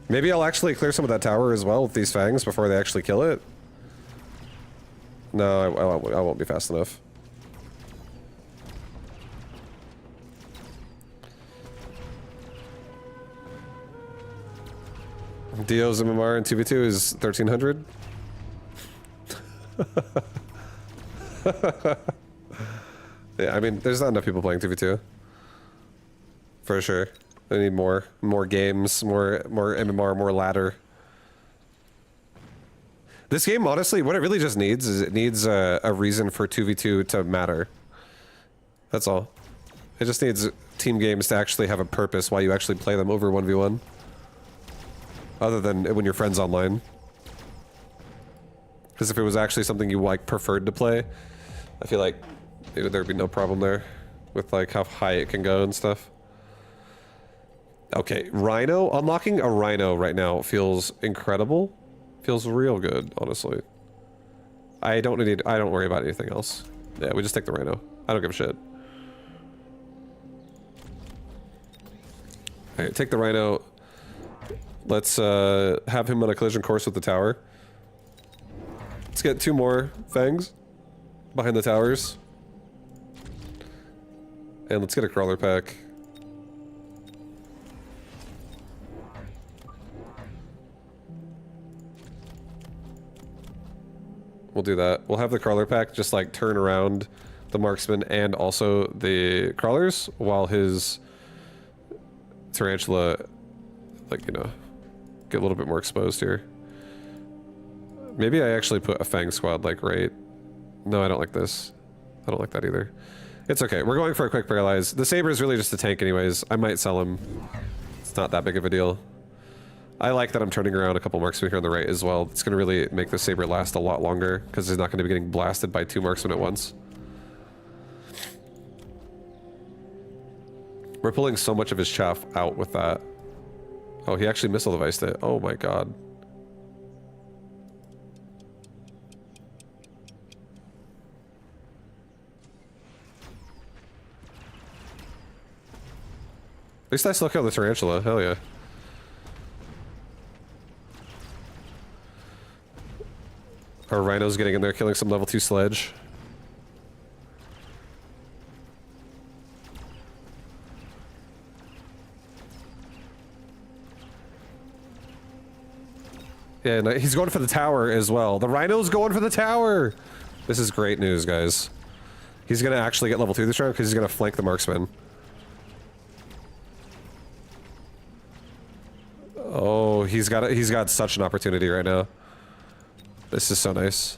Maybe I'll actually clear some of that tower as well with these fangs before they actually kill it. No, I won't be fast enough. Dio's MMR in 2v2 is 1300. Yeah, I mean, there's not enough people playing 2v2. For sure. I need more games, more MMR, more ladder. This game, honestly, what it really just needs is it needs a reason for 2v2 to matter. That's all. It just needs team games to actually have a purpose while you actually play them over 1v1. Other than when your friend's online. Because if it was actually something you like preferred to play, I feel like there'd be no problem there with like how high it can go and stuff. Okay, Rhino. Unlocking a Rhino right now feels incredible. Feels real good, honestly. I don't worry about anything else. Yeah, we just take the Rhino. I don't give a shit. Alright, take the Rhino. Let's have him on a collision course with the tower. Let's get 2 more fangs behind the towers. And let's get a crawler pack. We'll do that. We'll have the crawler pack just like turn around the marksman and also the crawlers while his tarantula, like, you know, get a little bit more exposed here. Maybe I actually put a fang squad like right. No, I don't like this. I don't like that either. It's okay. We're going for a quick paralyze. The saber is really just a tank anyways. I might sell him. It's not that big of a deal. I like that I'm turning around a couple marksmen here on the right as well. It's going to really make the saber last a lot longer because he's not going to be getting blasted by 2 marksmen at once. We're pulling so much of his chaff out with that. Oh, he actually missile deviced it. Oh my god. At least I still killed the tarantula. Hell yeah. Our rhino's getting in there, killing some level 2 sledge. Yeah, and he's going for the tower as well. The rhino's going for the tower! This is great news, guys. He's gonna actually get level 2 this round because he's gonna flank the marksman. Oh, he's got such an opportunity right now. This is so nice.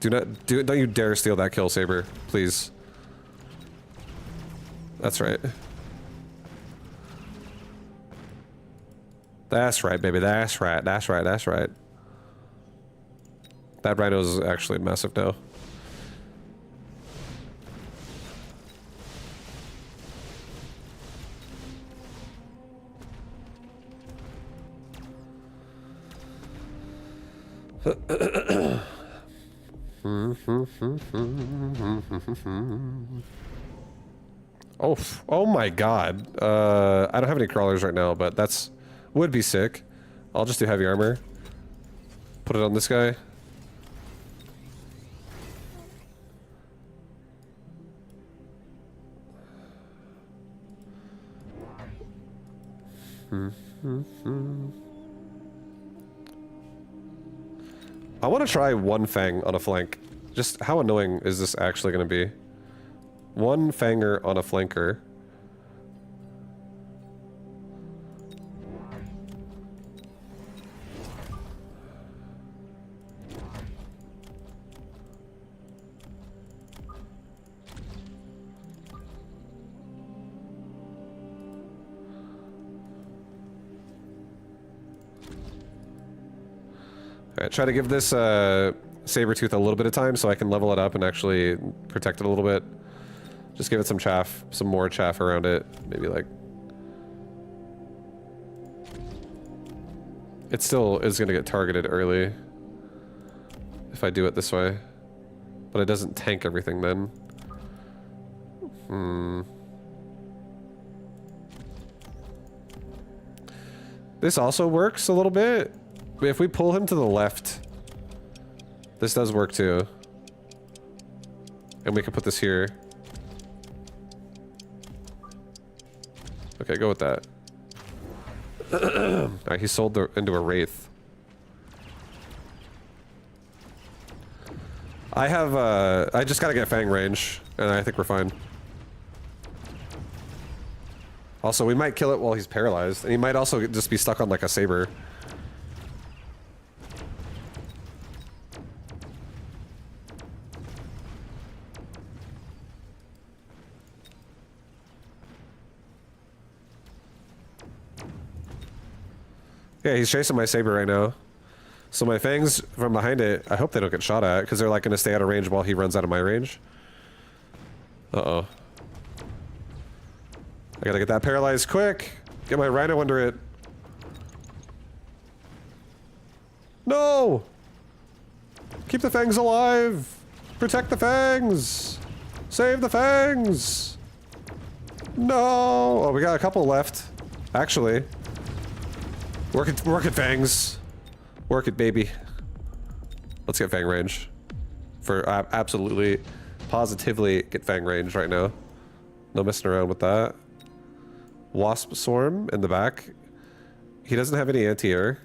Don't you dare steal that kill, Saber, please. That's right. That's right, baby. That's right. That's right. That's right. That rhino's actually massive now. Oh my god. I don't have any crawlers right now, but would be sick. I'll just do heavy armor. Put it on this guy. I want to try one fang on a flank. Just how annoying is this actually going to be? One fanger on a flanker. Alright, try to give this Sabertooth a little bit of time so I can level it up and actually protect it a little bit. Just give it some chaff, some more chaff around it. Maybe like... It still is going to get targeted early if I do it this way. But it doesn't tank everything then. This also works a little bit. If we pull him to the left, this does work too. And we can put this here. Okay, go with that. Alright, he sold into a wraith. I just gotta get fang range, and I think we're fine. Also, we might kill it while he's paralyzed, and he might also just be stuck on like a saber. Yeah, he's chasing my saber right now. So my fangs from behind it, I hope they don't get shot at, because they're like going to stay out of range while he runs out of my range. Uh-oh. I gotta get that paralyzed quick. Get my rhino under it. No! Keep the fangs alive! Protect the fangs! Save the fangs! No! Oh, we got a couple left. Actually. Work it, fangs. Work it, baby. Let's get fang range. For absolutely, positively get fang range right now. No messing around with that. Wasp swarm in the back. He doesn't have any anti-air.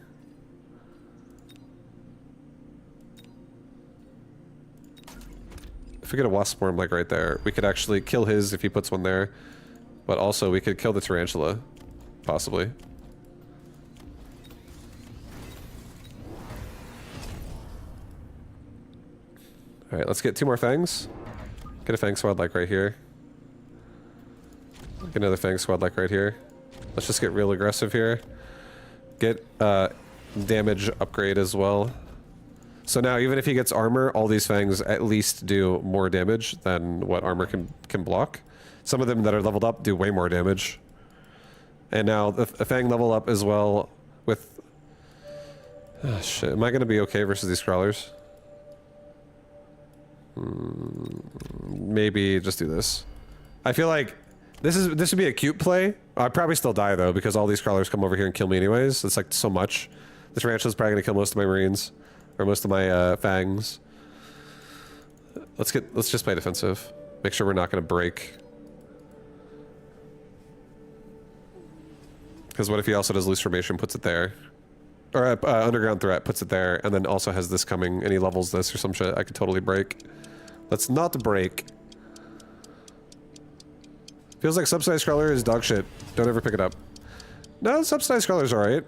If we get a wasp swarm like right there, we could actually kill his if he puts one there. But also we could kill the tarantula. Possibly. Alright, let's get 2 more fangs. Get a fang squad like right here. Get another fang squad like right here. Let's just get real aggressive here. Get damage upgrade as well. So now even if he gets armor, all these fangs at least do more damage than what armor can block. Some of them that are leveled up do way more damage. And now the fang level up as well with... Oh, shit, am I gonna be okay versus these crawlers? Maybe just do this. I feel like this would be a cute play. I'd probably still die though because all these crawlers come over here and kill me anyways. It's like so much. This tarantula's probably gonna kill most of my marines or most of my fangs. Let's just play defensive. Make sure we're not gonna break. Because what if he also does loose formation, puts it there, or underground threat, puts it there, and then also has this coming and he levels this or some shit? I could totally break. Let's not break. Feels like subsidized crawler is dog shit. Don't ever pick it up. No, subsidized crawler's alright.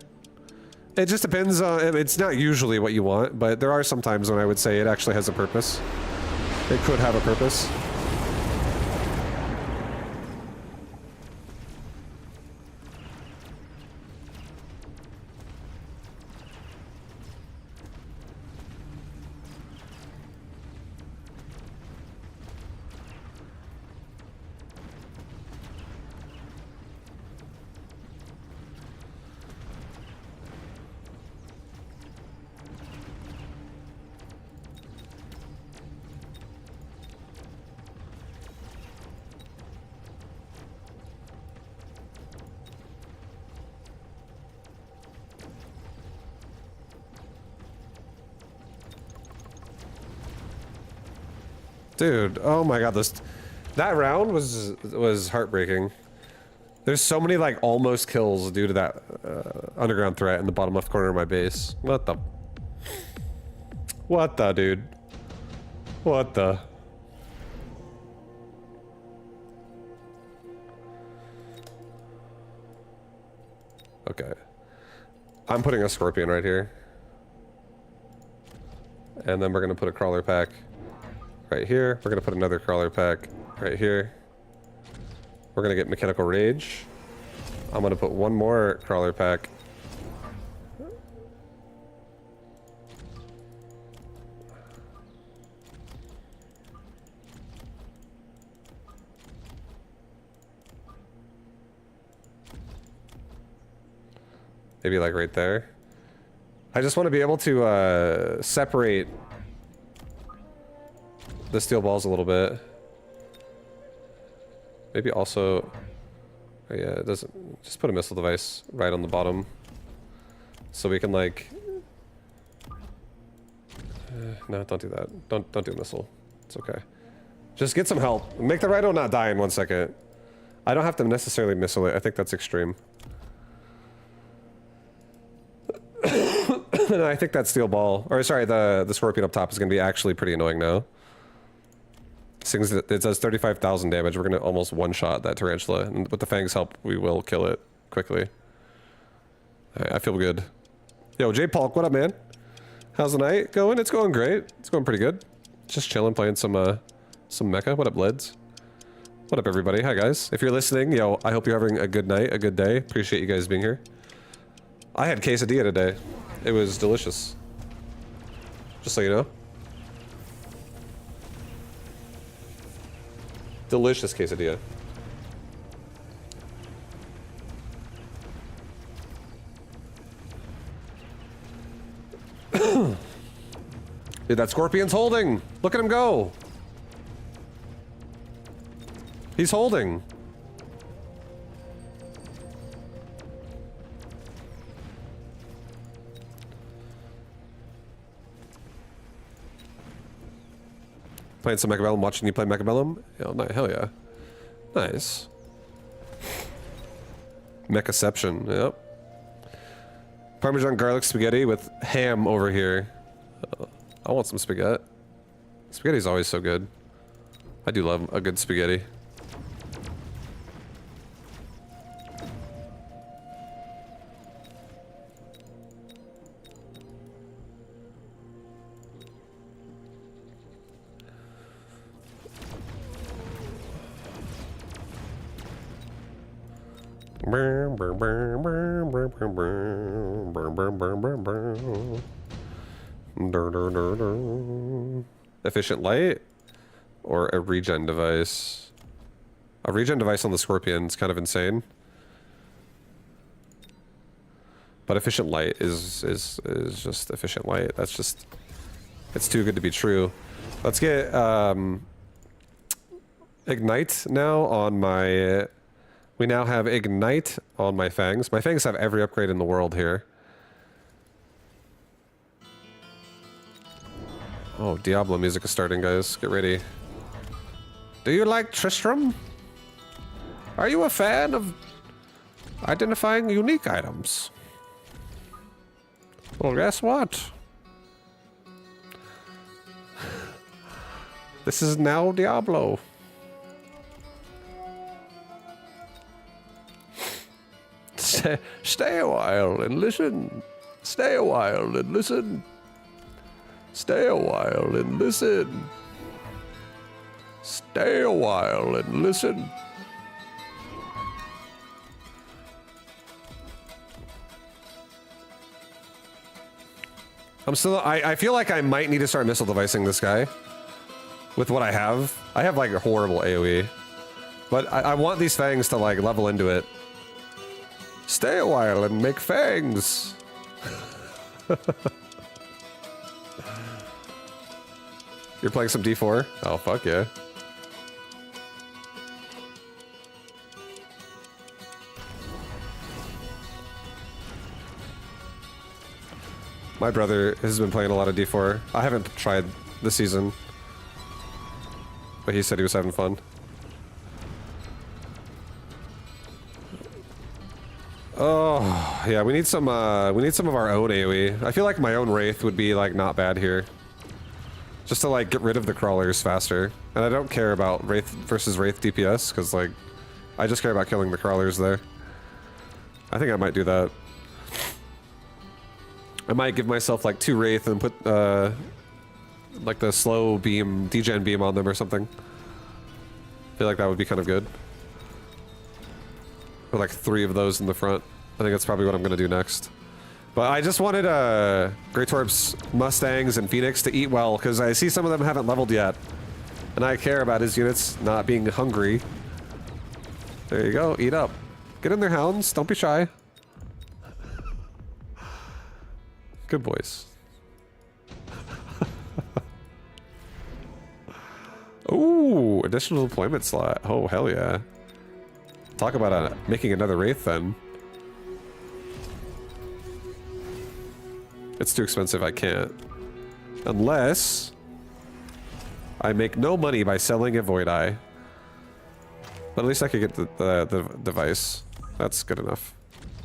It just depends on... It's not usually what you want, but there are some times when I would say it actually has a purpose. It could have a purpose. Dude, oh my god, that round was heartbreaking. There's so many like almost kills due to that underground threat in the bottom left corner of my base. What the dude? What the? Okay. I'm putting a scorpion right here. And then we're gonna put a crawler pack right here. We're gonna put another crawler pack right here. We're gonna get mechanical rage. I'm gonna put one more crawler pack. Maybe like right there. I just want to be able to separate the steel balls a little bit. Maybe also... Oh yeah, it doesn't... Just put a missile device right on the bottom. So we can like... no, don't do that. Don't do a missile. It's okay. Just get some help. Make the Rhino not die in 1 second. I don't have to necessarily missile it. I think that's extreme. I think that steel ball... Or sorry, the scorpion up top is going to be actually pretty annoying now. Since it does 35,000 damage, we're gonna almost one-shot that tarantula, and with the fangs help, we will kill it quickly. I feel good. Yo, J Paul, what up, man? How's the night going? It's going great. It's going pretty good. Just chilling, playing some mecha. What up, Leds? What up, everybody? Hi, guys. If you're listening, yo, I hope you're having a good night, a good day. Appreciate you guys being here. I had quesadilla today. It was delicious. Just so you know. Delicious quesadilla. Dude, that scorpion's holding! Look at him go! He's holding. Playing some Mechabellum, watching you play Mechabellum? Hell yeah. Nice. Mechaception, yep. Parmesan garlic spaghetti with ham over here. I want some spaghetti. Spaghetti's always so good. I do love a good spaghetti. Efficient light or a regen device? A regen device on the scorpion's kind of insane. But efficient light is just efficient light. That's just, it's too good to be true. Let's get ignite now on my, we now have ignite on my fangs. My fangs have every upgrade in the world here. Oh, Diablo music is starting, guys. Get ready. Do you like Tristram? Are you a fan of identifying unique items? Well, guess what? This is now Diablo. Stay a while and listen. Stay a while and listen. Stay a while and listen. Stay a while and listen. I feel like I might need to start missile devicing this guy. With what I have. I have like a horrible AoE. But I want these fangs to like level into it. Stay a while and make fangs. You're playing some D4? Oh, fuck yeah. My brother has been playing a lot of D4. I haven't tried this season. But he said he was having fun. Oh, yeah, we need some of our own AoE. I feel like my own Wraith would be, like, not bad here. Just to, like, get rid of the crawlers faster. And I don't care about Wraith versus Wraith DPS, because, like, I just care about killing the crawlers there. I think I might do that. I might give myself, like, 2 Wraith and put, like, the slow beam, degen beam on them or something. I feel like that would be kind of good. Or, like, 3 of those in the front. I think that's probably what I'm gonna do next. But I just wanted Greytorp's Mustangs and Phoenix to eat well, because I see some of them haven't leveled yet. And I care about his units not being hungry. There you go, eat up. Get in there, hounds, don't be shy. Good boys. Ooh, additional deployment slot. Oh, hell yeah. Talk about making another Wraith then. It's too expensive, I can't. Unless I make no money by selling a Void Eye. But at least I could get the device. That's good enough.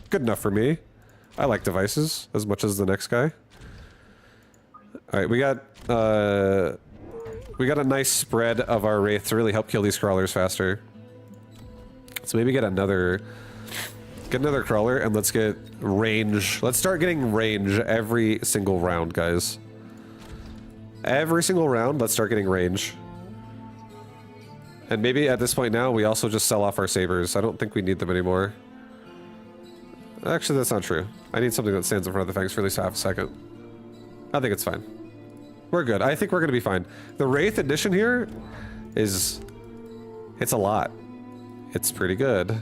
Good enough for me. I like devices as much as the next guy. Alright, we got a nice spread of our Wraith to really help kill these crawlers faster. So maybe get another crawler and let's get range. Let's start getting range every single round, guys. Every single round, let's start getting range. And maybe at this point now, we also just sell off our sabers. I don't think we need them anymore. Actually, that's not true. I need something that stands in front of the fangs for at least half a second. I think it's fine. We're good. I think we're gonna be fine. The Wraith addition here is... it's a lot. It's pretty good.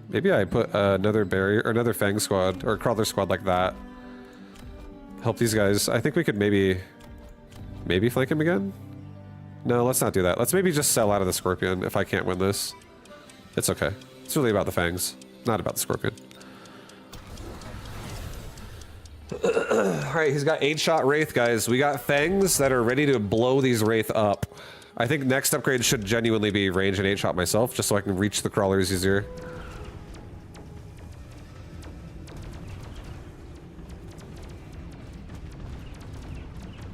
Maybe I put another barrier, or another Fang squad, or Crawler squad like that. Help these guys. I think we could maybe flank him again? No, let's not do that. Let's maybe just sell out of the Scorpion if I can't win this. It's okay. It's really about the Fangs, not about the Scorpion. Alright, he's got 8-shot Wraith, guys. We got Fangs that are ready to blow these Wraith up. I think next upgrade should genuinely be range and 8-shot myself, just so I can reach the Crawlers easier.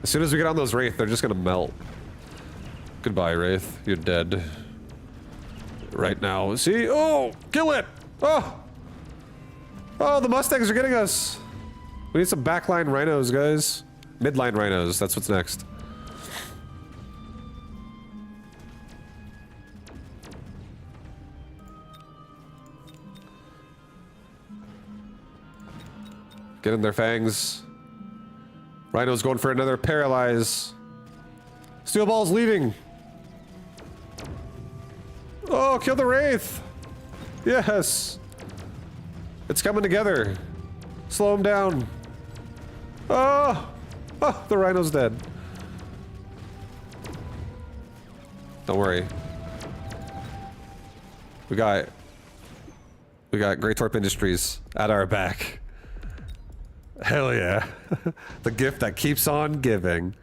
As soon as we get on those Wraith, they're just gonna melt. Goodbye, Wraith. You're dead. Right now. See? Oh! Kill it! Oh! Oh, the Mustangs are getting us! We need some backline rhinos, guys. Midline rhinos, that's what's next. Get in their fangs. Rhino's going for another paralyze. Steel Ball's leaving. Oh, kill the Wraith. Yes. It's coming together. Slow him down. Oh! Oh, the Rhino's dead. Don't worry. We got Great Torp Industries at our back. Hell yeah. The gift that keeps on giving.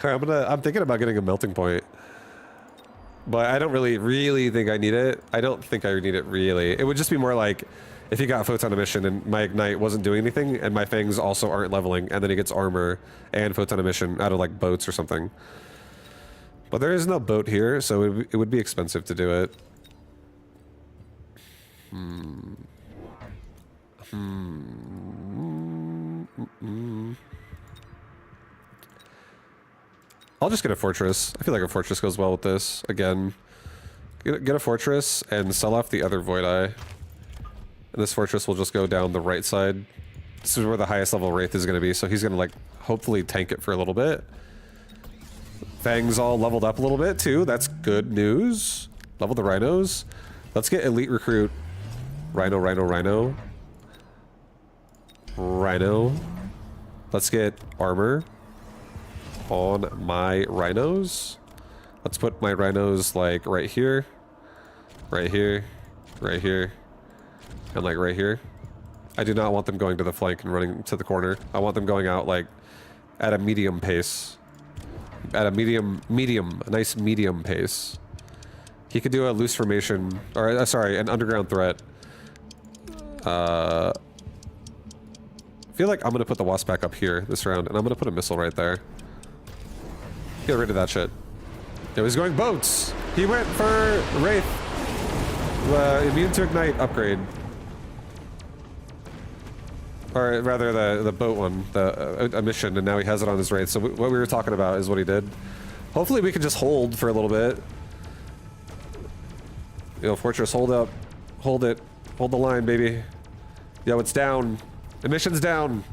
I'm thinking about getting a melting point. But I don't really think I need it. I don't think I need it really. It would just be more like if he got photon emission and my ignite wasn't doing anything and my fangs also aren't leveling and then he gets armor and photon emission out of like boats or something. But there is no boat here, so it would be expensive to do it. I'll just get a fortress. I feel like a fortress goes well with this. Again, get a fortress and sell off the other Void Eye. And this fortress will just go down the right side. This is where the highest level Wraith is going to be, so he's going to like hopefully tank it for a little bit. Fangs all leveled up a little bit too. That's good news. Level the Rhinos. Let's get elite recruit. Rhino. Let's get armor on my Rhinos. Let's put my Rhinos like right here, and like right here. I do not want them going to the flank and running to the corner. I want them going out like at a medium pace. At a a nice medium pace. He could do a loose formation, or sorry, an underground threat. I feel like I'm gonna put the Wasp back up here this round, and I'm gonna put a missile right there. Get rid of that shit. It was going boats. He went for Wraith. Immune to ignite upgrade. Or rather the boat one, a mission, and now he has it on his Wraith. So what we were talking about is what he did. Hopefully we can just hold for a little bit. Yo, Fortress, hold up. Hold it. Hold the line, baby. Yo, it's down. Emission's down.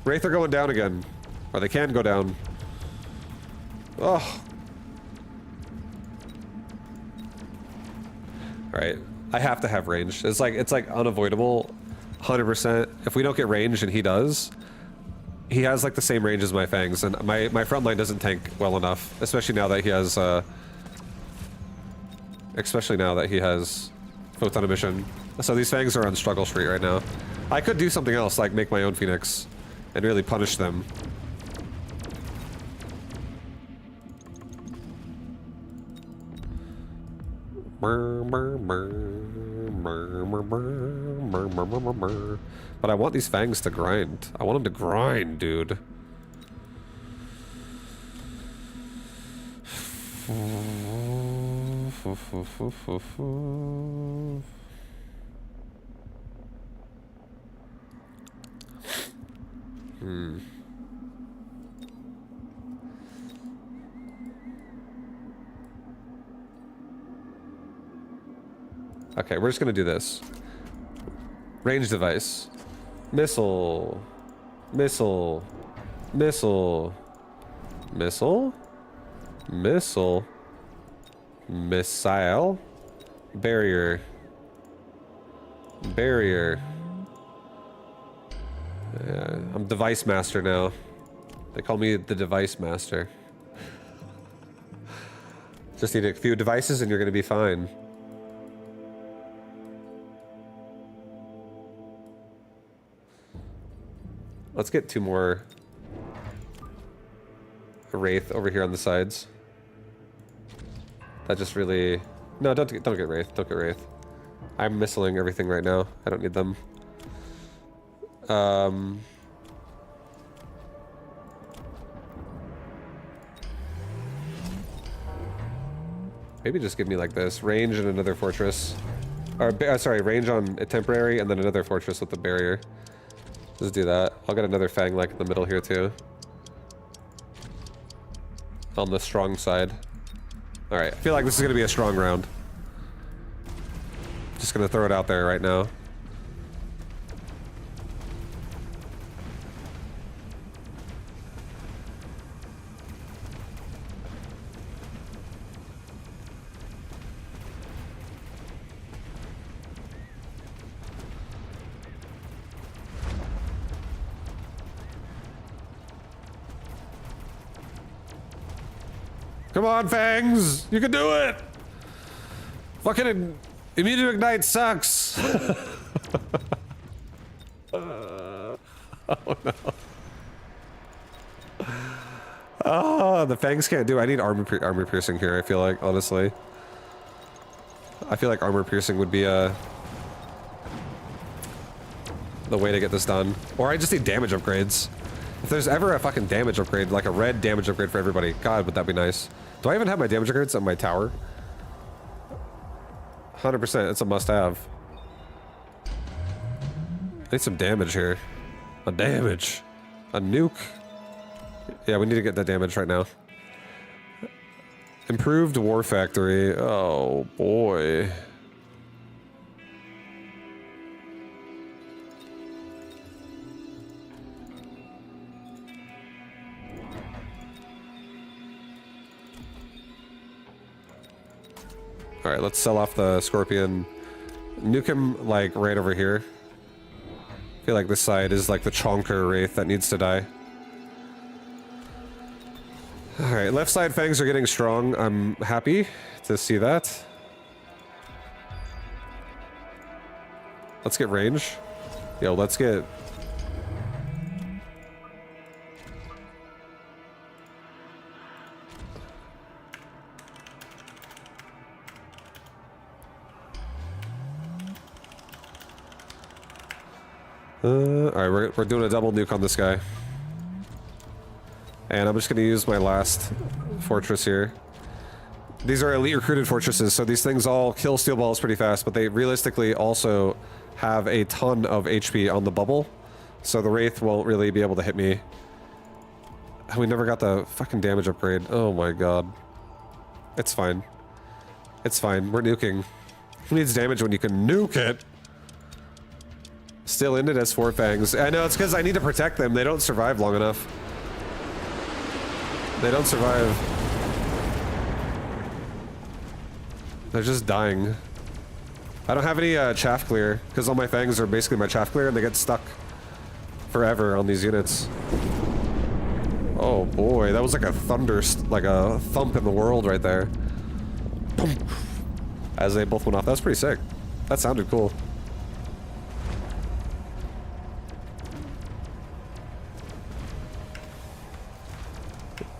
Wraith are going down again. Or they can go down. Oh. Alright. I have to have range. It's like unavoidable. 100%. If we don't get range and he does, he has like the same range as my fangs, and my front line doesn't tank well enough, especially now that he has photon emission. So these fangs are on struggle street right now. I could do something else, like make my own Phoenix and really punish them. But I want these fangs to grind. I want them to grind, dude. Okay, we're just gonna do this. Range device. Missile. Missile. Missile. Missile. Missile. Missile. Barrier. Barrier. Yeah, I'm device master now. They call me the device master. Just need a few devices and you're gonna be fine. Let's get 2 more Wraith over here on the sides. That just really... No, don't get Wraith. Don't get Wraith. I'm missiling everything right now. I don't need them. Maybe just give me like this. Range and another fortress. Or, sorry, range on a temporary and then another fortress with the barrier. Just do that. I'll get another Fang like in the middle here too. On the strong side. Alright, I feel like this is gonna be a strong round. Just gonna throw it out there right now. Come on, Fangs! You can do it! Fucking immediate ignite sucks! Oh no. Oh, the Fangs can't do it. I need armor piercing here, I feel like, honestly. I feel like armor piercing would be the way to get this done. Or I just need damage upgrades. If there's ever a fucking damage upgrade, like a red damage upgrade for everybody, God, would that be nice. Do I even have my damage upgrades on my tower? 100%, it's a must-have. I need some damage here. A damage. A nuke. Yeah, we need to get that damage right now. Improved War Factory. Oh, boy. Alright, let's sell off the Scorpion. Nuke him, like, right over here. I feel like this side is like the Chonker Wraith that needs to die. Alright, left side Fangs are getting strong. I'm happy to see that. Let's get range. Yo, let's get... Alright, we're doing a double nuke on this guy. And I'm just gonna use my last fortress here. These are elite recruited fortresses, so these things all kill steel balls pretty fast, but they realistically also have a ton of HP on the bubble. So the Wraith won't really be able to hit me. We never got the fucking damage upgrade. Oh my god. It's fine. It's fine. We're nuking. Who needs damage when you can nuke it? Still in it as 4 Fangs. I know, it's because I need to protect them. They don't survive long enough. They don't survive. They're just dying. I don't have any chaff clear, because all my Fangs are basically my chaff clear, and they get stuck forever on these units. Oh boy, that was like a thunder, like a thump in the world right there. As they both went off. That was pretty sick. That sounded cool.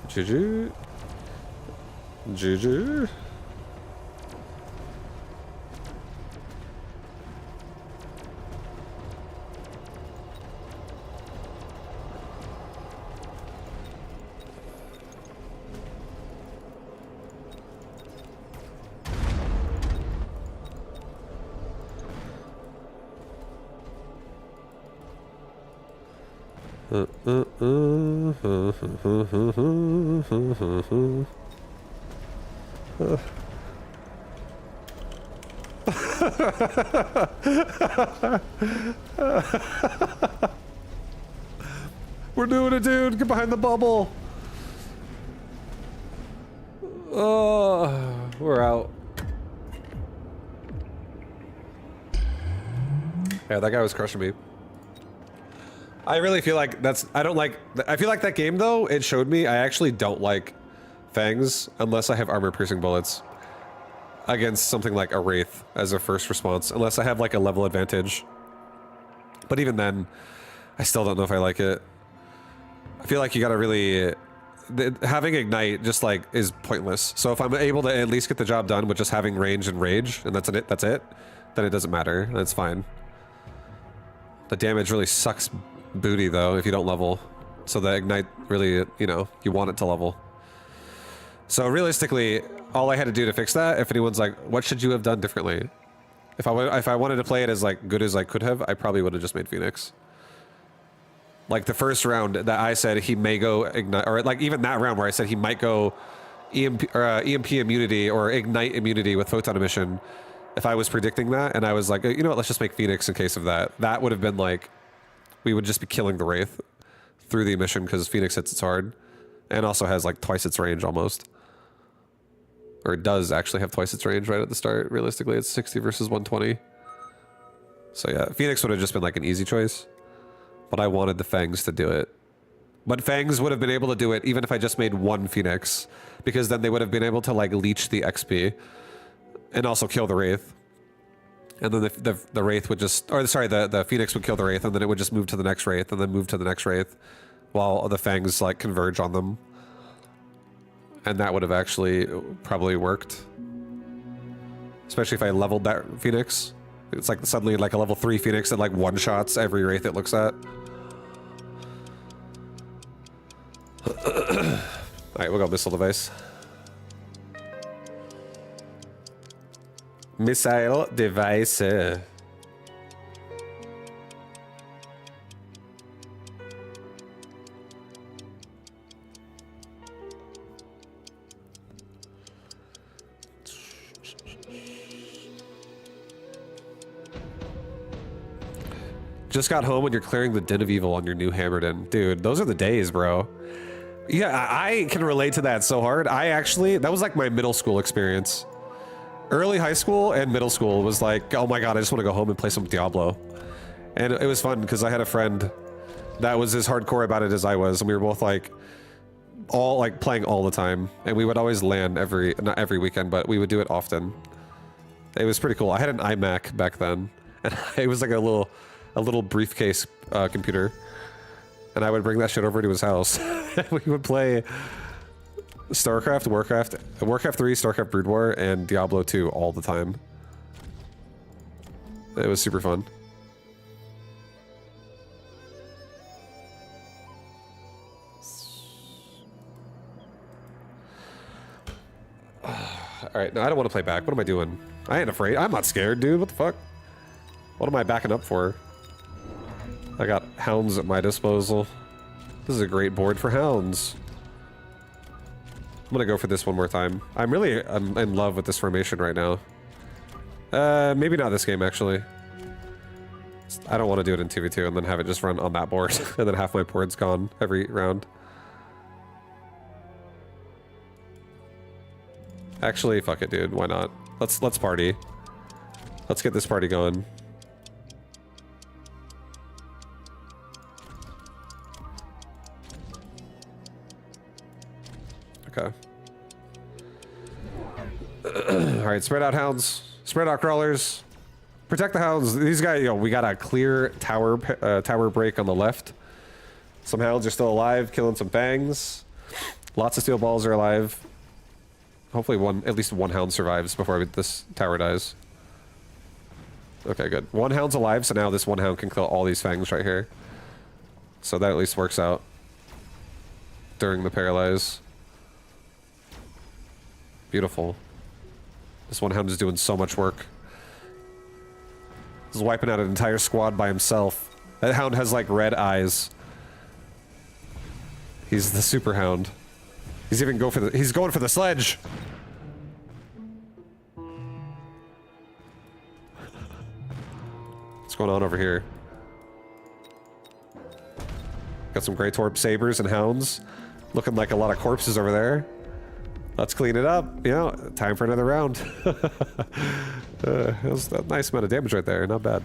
GG. GG. We're doing it, dude. Get behind the bubble. Oh, we're out. Yeah, that guy was crushing me. I really feel like I feel like that game though, it showed me I actually don't like fangs unless I have armor piercing bullets against something like a wraith as a first response, unless I have like a level advantage. But even then, I still don't know if I like it. I feel like you gotta really, having ignite just like is pointless. So if I'm able to at least get the job done with just having range and rage, and that's it, then it doesn't matter. That's fine. The damage really sucks booty though if you don't level. So the ignite really, you know, you want it to level. So realistically, all I had to do to fix that, if anyone's like, what should you have done differently? If I wanted to play it as like good as I could have, I probably would have just made Phoenix. Like the first round that I said he may go ignite, or like even that round where I said he might go EMP immunity or ignite immunity with photon emission. If I was predicting that and I was like, you know what, let's just make Phoenix in case of that. That would have been like, we would just be killing the Wraith through the emission because Phoenix hits its hard and also has like twice its range almost. Or it does actually have twice its range right at the start. Realistically, it's 60 versus 120. So yeah, Phoenix would have just been like an easy choice. But I wanted the Fangs to do it. But Fangs would have been able to do it even if I just made one Phoenix. Because then they would have been able to like leech the XP. And also kill the Wraith. And then the Wraith would just, or sorry, the Phoenix would kill the Wraith and then it would just move to the next Wraith and then move to the next Wraith. While the Fangs like converge on them. And that would have actually probably worked. Especially if I leveled that Phoenix. It's like suddenly like a level 3 Phoenix that like one-shots every Wraith it looks at. Alright, we'll go missile device. Missile device. Just got home when you're clearing the Den of Evil on your new Hammerden. Dude, those are the days, bro. Yeah, I can relate to that so hard. That was like my middle school experience. Early high school and middle school was like, oh my god, I just want to go home and play some Diablo. And it was fun because I had a friend that was as hardcore about it as I was, and we were both like, playing all the time. And we would always LAN not every weekend, but we would do it often. It was pretty cool. I had an iMac back then, and it was like a little briefcase computer, and I would bring that shit over to his house. We would play StarCraft, Warcraft 3, StarCraft Brood War, and Diablo 2 all the time. It was super fun. Alright, no, I don't want to play back. What am I doing? I ain't afraid. I'm not scared, dude. What the fuck? What am I backing up for? I got hounds at my disposal. This is a great board for hounds. I'm gonna go for this one more time. I'm in love with this formation right now. Maybe not this game, actually. I don't want to do it in 2v2 and then have it just run on that board. And then half my board's gone every round. Actually, fuck it, dude. Why not? Let's party. Let's get this party going. Okay. Alright, spread out hounds. Spread out crawlers. Protect the hounds. These guys, we got a clear tower break on the left. Some hounds are still alive, killing some fangs. Lots of steel balls are alive. Hopefully at least one hound survives before this tower dies. Okay, good. One hound's alive, so now this one hound can kill all these fangs right here. So that at least works out during the paralyze. Beautiful. This one hound is doing so much work. He's wiping out an entire squad by himself. That hound has like red eyes. He's the super hound. He's going for the sledge. What's going on over here? Got some Grey Torp sabers and hounds. Looking like a lot of corpses over there. Let's clean it up. You know, time for another round. That was a nice amount of damage right there. Not bad.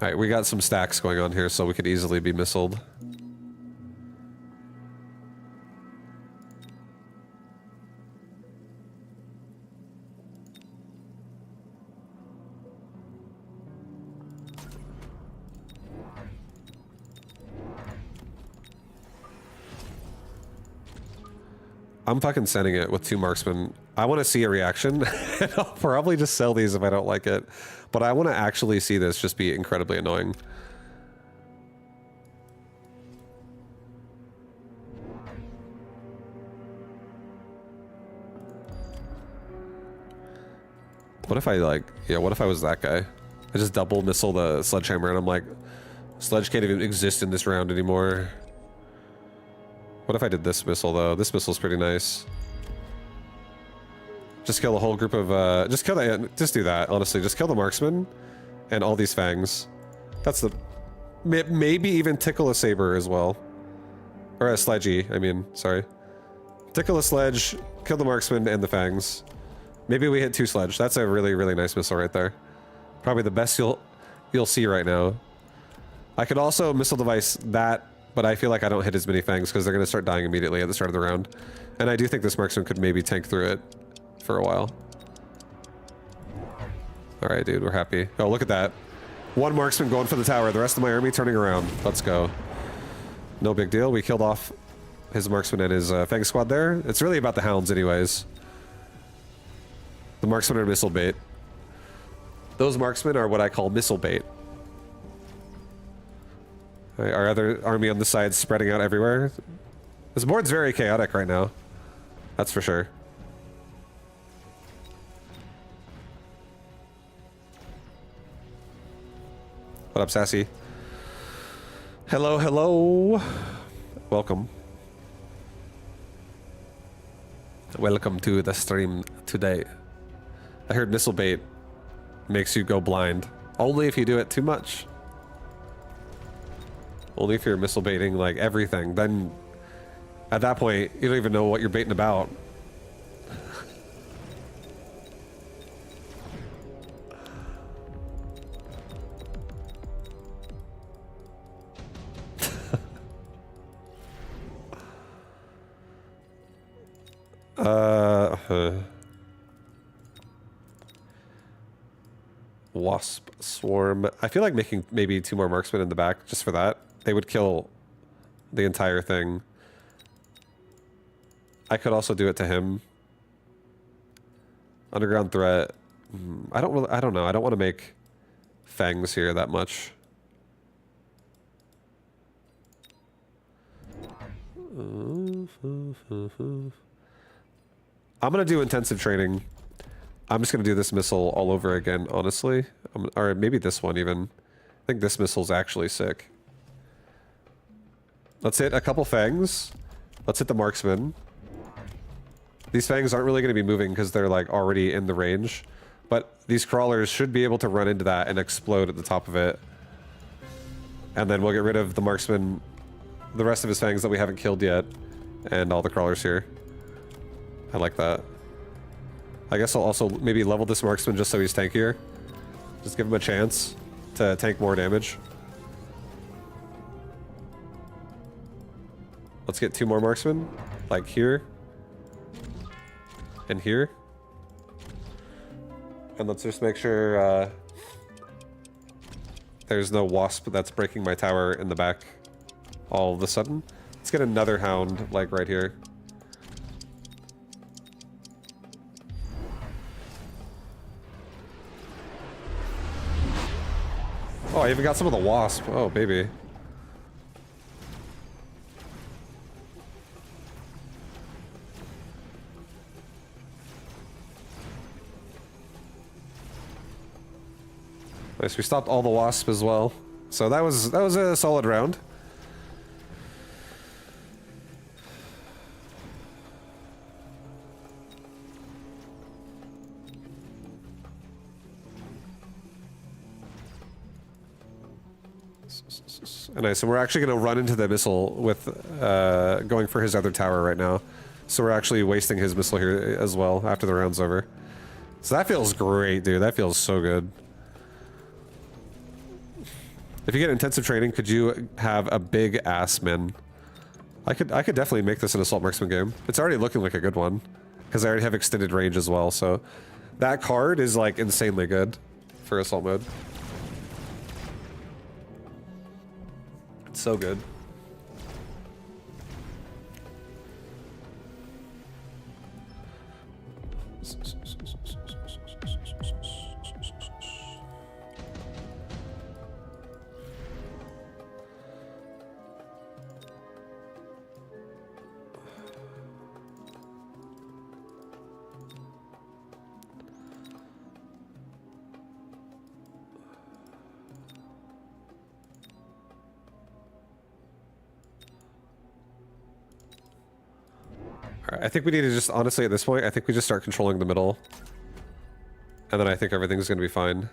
Alright, we got some stacks going on here, so we could easily be missiled. I'm fucking sending it with 2 marksmen. I want to see a reaction. And I'll probably just sell these if I don't like it. But I want to actually see this just be incredibly annoying. What if I what if I was that guy? I just double missile the sledgehammer and I'm like, sledge can't even exist in this round anymore. What if I did this missile though? This missile's pretty nice. Just kill the whole group of, just do that, honestly. Just kill the marksman and all these fangs. That's the, maybe even tickle a saber as well. Or a sledgy, I mean, sorry. Tickle a sledge, kill the marksman and the fangs. Maybe we hit 2 sledge. That's a really, really nice missile right there. Probably the best you'll see right now. I could also missile device that, but I feel like I don't hit as many fangs because they're going to start dying immediately at the start of the round. And I do think this marksman could maybe tank through it for a while. Alright, dude, we're happy. Oh, look at that. 1 marksman going for the tower, the rest of my army turning around. Let's go. No big deal. We killed off his marksman and his fang squad there. It's really about the hounds anyways. The marksmen are missile bait. Those marksmen are what I call missile bait. Our other army on the side spreading out everywhere. This board's very chaotic right now. That's for sure. What up, Sassy? Hello, hello. Welcome. Welcome to the stream today. I heard missile bait makes you go blind. Only if you do it too much. Only if you're missile baiting like everything. Then at that point, you don't even know what you're baiting about. Wasp swarm. I feel like making maybe 2 more marksmen in the back just for that. They would kill the entire thing. I could also do it to him. Underground threat. I don't know. I don't want to make fangs here that much. I'm gonna do intensive training. I'm just gonna do this missile all over again, honestly. Or maybe this one even. I think this missile's actually sick. Let's hit a couple fangs. Let's hit the marksman. These fangs aren't really gonna be moving because they're like already in the range. But these crawlers should be able to run into that and explode at the top of it. And then we'll get rid of the marksman, the rest of his fangs that we haven't killed yet, and all the crawlers here. I like that. I guess I'll also maybe level this marksman just so he's tankier. Just give him a chance to tank more damage. Let's get 2 more marksmen, like here and here. And let's just make sure there's no wasp that's breaking my tower in the back all of a sudden. Let's get another hound, like right here. Oh, I even got some of the wasp. Oh, baby. Nice, we stopped all the wasp as well. So that was a solid round. Nice, and we're actually going to run into the missile with going for his other tower right now. So we're actually wasting his missile here as well after the round's over. So that feels great, dude. That feels so good. If you get intensive training, could you have a big ass min? I could definitely make this an assault marksman game. It's already looking like a good one because I already have extended range as well. So that card is like insanely good for assault mode. It's so good. I think we need to just, honestly, at this point, I think we just start controlling the middle. And then I think everything's going to be fine.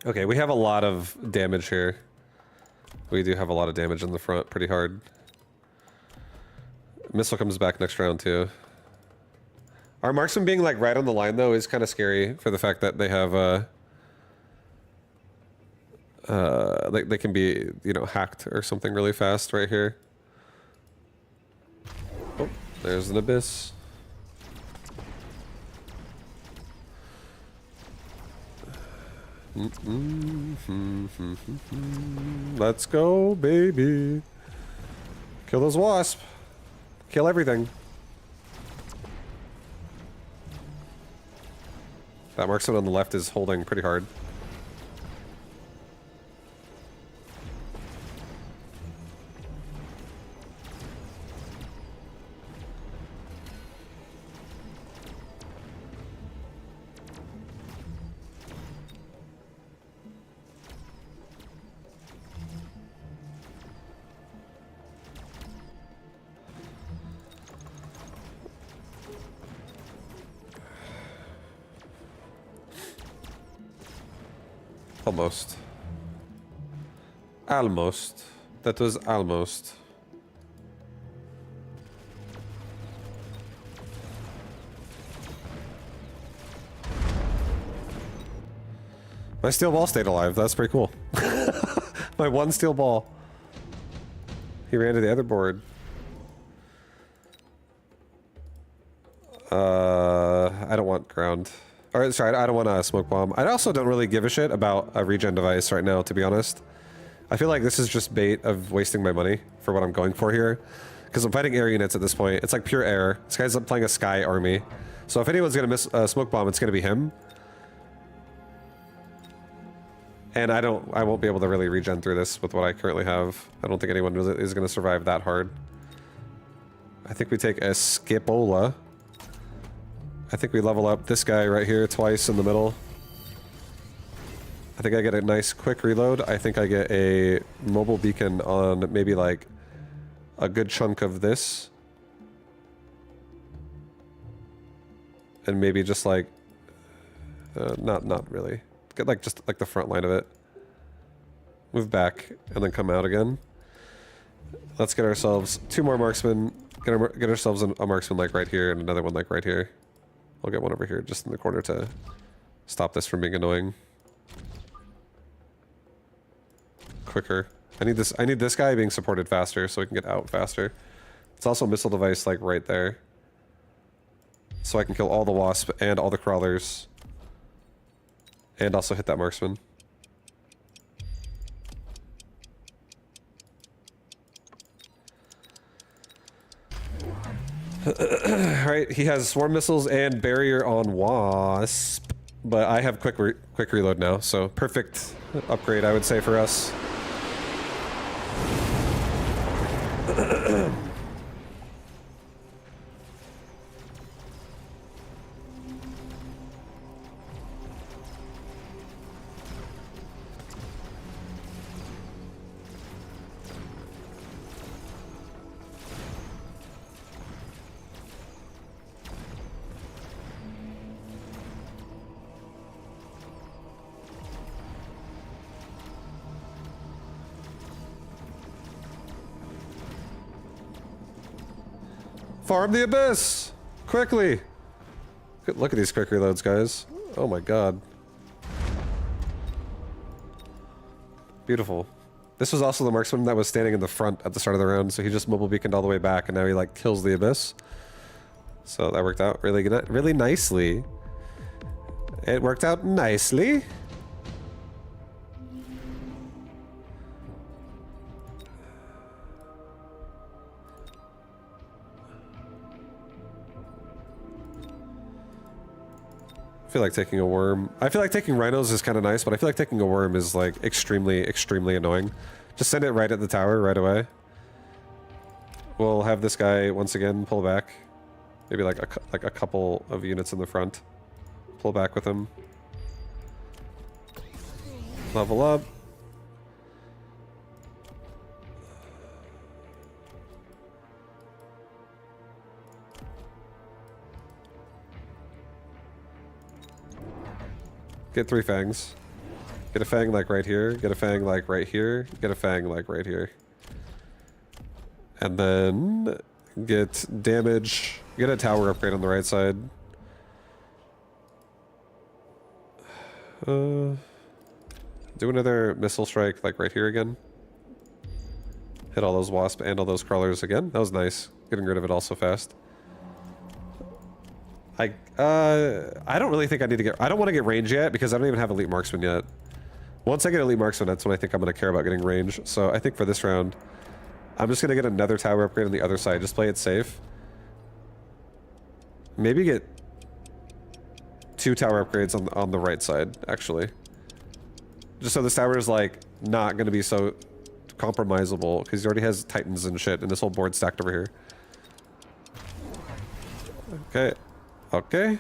Okay, we have a lot of damage here. We do have a lot of damage in the front, pretty hard. Missile comes back next round too. Our marksman being like right on the line though is kind of scary for the fact that they have they can be, you know, hacked or something really fast right here. Oh, there's an abyss. Let's go, baby. Kill those wasps. Kill everything. That marksman on the left is holding pretty hard. Almost. Almost. That was almost. My steel ball stayed alive. That's pretty cool. My one steel ball. He ran to the other board. I don't want ground. Or, sorry, I don't want a smoke bomb. I also don't really give a shit about a regen device right now, to be honest. I feel like this is just bait of wasting my money for what I'm going for here. Because I'm fighting air units at this point. It's like pure air. This guy's playing a sky army. So if anyone's going to miss a smoke bomb, it's going to be him. And I won't be able to really regen through this with what I currently have. I don't think anyone really is going to survive that hard. I think we take a Scipola. I think we level up this guy right here twice in the middle. I think I get a nice quick reload. I think I get a mobile beacon on maybe like a good chunk of this. And maybe just like, not really. Get like just like the front line of it. Move back and then come out again. Let's get ourselves 2 more marksmen. Get ourselves a marksman like right here and another one like right here. I'll get one over here just in the corner to stop this from being annoying. Quicker. I need this guy being supported faster so we can get out faster. It's also a missile device like right there. So I can kill all the wasp and all the crawlers. And also hit that marksman. Alright, he has swarm missiles and barrier on wasp. But I have quick reload now, so perfect upgrade, I would say, for us. Farm the abyss! Quickly! Look at these quick reloads, guys. Oh my god. Beautiful. This was also the marksman that was standing in the front at the start of the round, so he just mobile beaconed all the way back, and now he, like, kills the abyss. So that worked out really nicely. It worked out nicely. I feel like taking a worm. I feel like taking rhinos is kind of nice, but I feel like taking a worm is like extremely annoying. Just send it right at the tower right away. We'll have this guy once again pull back. Maybe like a couple of units in the front. Pull back with him. Level up. Get 3 fangs. Get a fang like right here, get a fang like right here, get a fang like right here. And then get damage, get a tower upgrade on the right side. Do another missile strike like right here again. Hit all those wasp and all those crawlers again. That was nice. Getting rid of it all so fast. I don't really think I need to get... I don't want to get range yet because I don't even have elite marksman yet. Once I get elite marksman, that's when I think I'm going to care about getting range. So I think for this round, I'm just going to get another tower upgrade on the other side. Just play it safe. Maybe get 2 tower upgrades on the right side, actually. Just so this tower is, like, not going to be so compromisable because he already has titans and shit and this whole board stacked over here. Okay. Okay.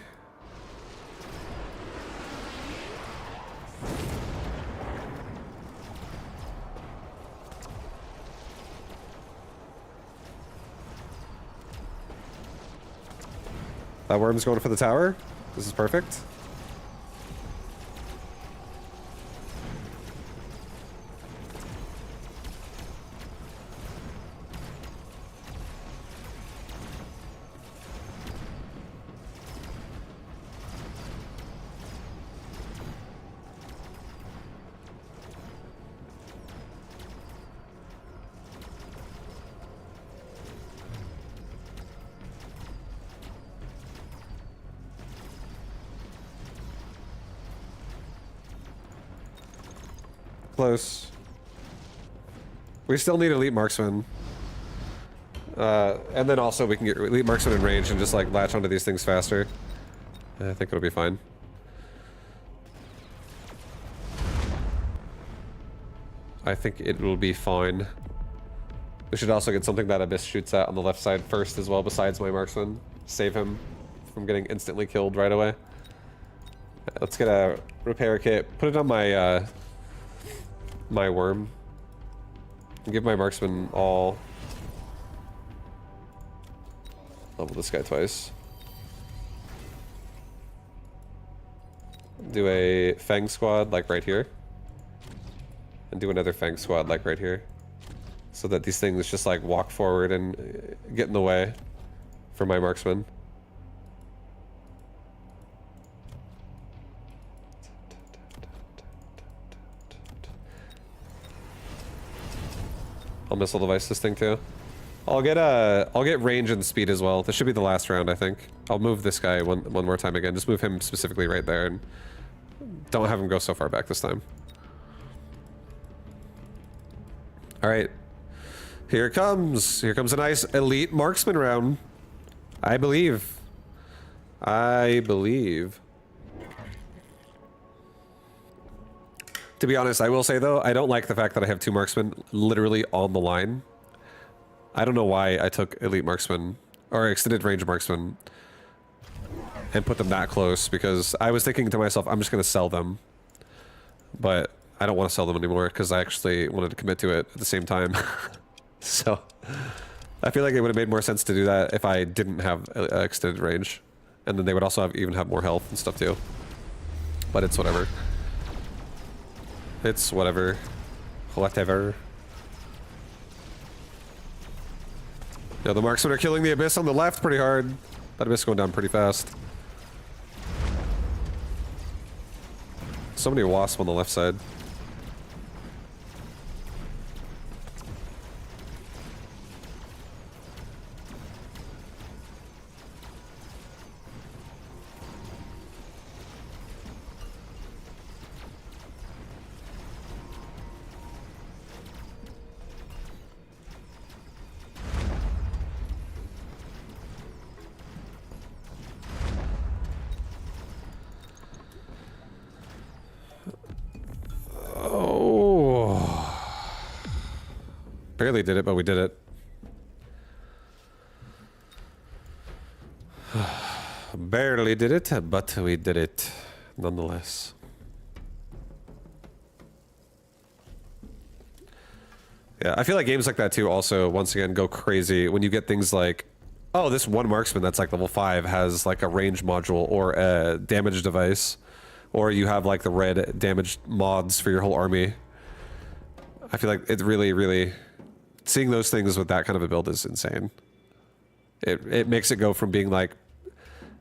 That worm's going for the tower. This is perfect. Close. We still need elite marksman. And then also we can get elite marksman in range and just like latch onto these things faster. I think it'll be fine. I think it will be fine. We should also get something that Abyss shoots at on the left side first as well, besides my marksman. Save him from getting instantly killed right away. Let's get a repair kit. Put it on my my worm. And give my marksman all. Level this guy twice. Do a Fang squad like right here. And do another Fang squad like right here. So that these things just like walk forward and get in the way for my marksman. I'll missile device this thing too. I'll get range and speed as well. This should be the last round, I think. I'll move this guy one more time again. Just move him specifically right there and Don't have him go so far back this time. All right. Here it comes. Here comes a nice elite marksman round. I believe. I believe. To be honest, I will say though, I don't like the fact that I have 2 marksmen literally on the line. I don't know why I took elite marksman or extended range marksman and put them that close, because I was thinking to myself, I'm just going to sell them. But I don't want to sell them anymore because I actually wanted to commit to it at the same time. So I feel like it would have made more sense to do that if I didn't have extended range. And then they would also even have more health and stuff too. But it's whatever. It's whatever. Whatever. Yeah, the marksmen are killing the abyss on the left pretty hard. That abyss going down pretty fast. So many wasps on the left side. Barely did it, but we did it. Barely did it, but we did it nonetheless. Yeah, I feel like games like that too also, once again, go crazy when you get things like, oh, this one marksman that's like level 5 has like a range module or a damage device, or you have like the red damage mods for your whole army. I feel like it really... Seeing those things with that kind of a build is insane. It makes it go from being like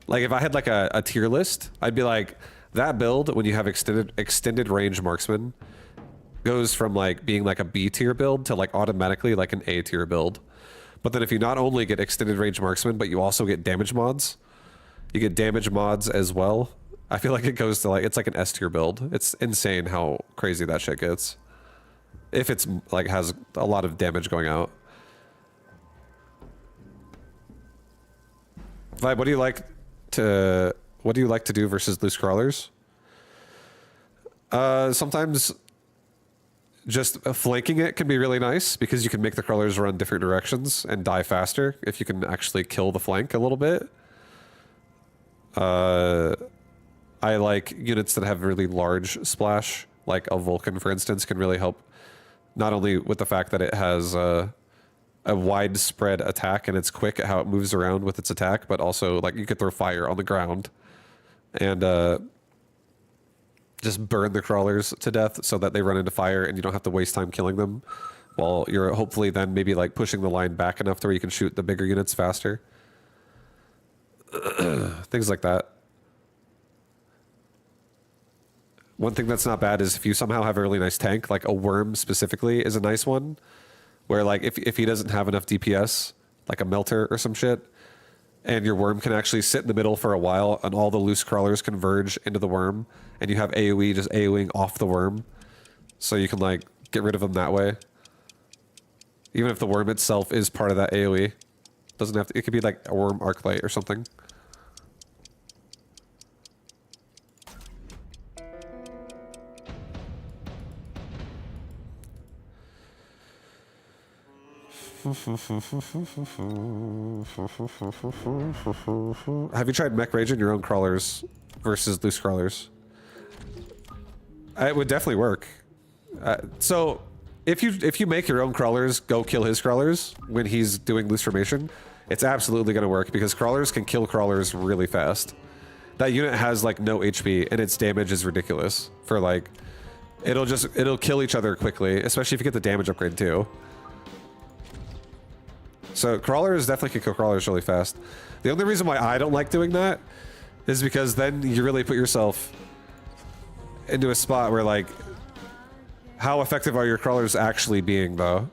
if I had like a tier list, I'd be like, that build when you have extended range marksman goes from like being like a B tier build to like automatically like an A tier build. But then if you not only get extended range marksman, but you also get damage mods, you get damage mods as well. I feel like it goes to like, it's like an S tier build. It's insane how crazy that shit gets. If it's like has a lot of damage going out. Vibe, what do you like to do versus loose crawlers? Sometimes just flanking it can be really nice because you can make the crawlers run different directions and die faster if you can actually kill the flank a little bit. I like units that have really large splash, like a Vulcan, for instance, can really help. Not only with the fact that it has a widespread attack and it's quick at how it moves around with its attack, but also like you could throw fire on the ground and just burn the crawlers to death so that they run into fire and you don't have to waste time killing them, while you're hopefully then maybe like pushing the line back enough to where you can shoot the bigger units faster. Things like that. One thing that's not bad is if you somehow have a really nice tank, like a worm specifically is a nice one, where like if he doesn't have enough DPS, like a melter or some shit, and your worm can actually sit in the middle for a while and all the loose crawlers converge into the worm, and you have AoE just AoEing off the worm, so you can like get rid of them that way. Even if the worm itself is part of that AoE. Doesn't have to, it could be like a worm arclight or something. Have you tried mech raging your own crawlers versus loose crawlers? It would definitely work. So if you make your own crawlers go kill his crawlers when he's doing loose formation, it's absolutely going to work because crawlers can kill crawlers really fast. That unit has like no HP and its damage is ridiculous. For like, it'll kill each other quickly, especially if you get the damage upgrade too. So crawlers definitely can kill crawlers really fast. The only reason why I don't like doing that is because then you really put yourself into a spot where like, how effective are your crawlers actually being though?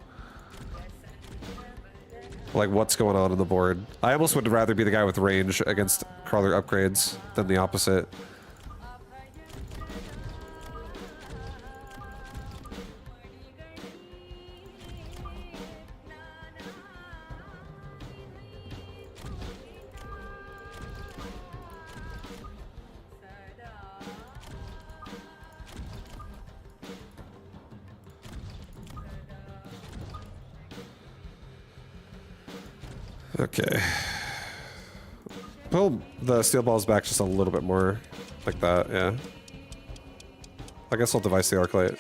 Like what's going on the board? I almost would rather be the guy with range against crawler upgrades than the opposite. Okay. Pull the steel balls back just a little bit more. Like that, yeah. I guess I'll device the arc light.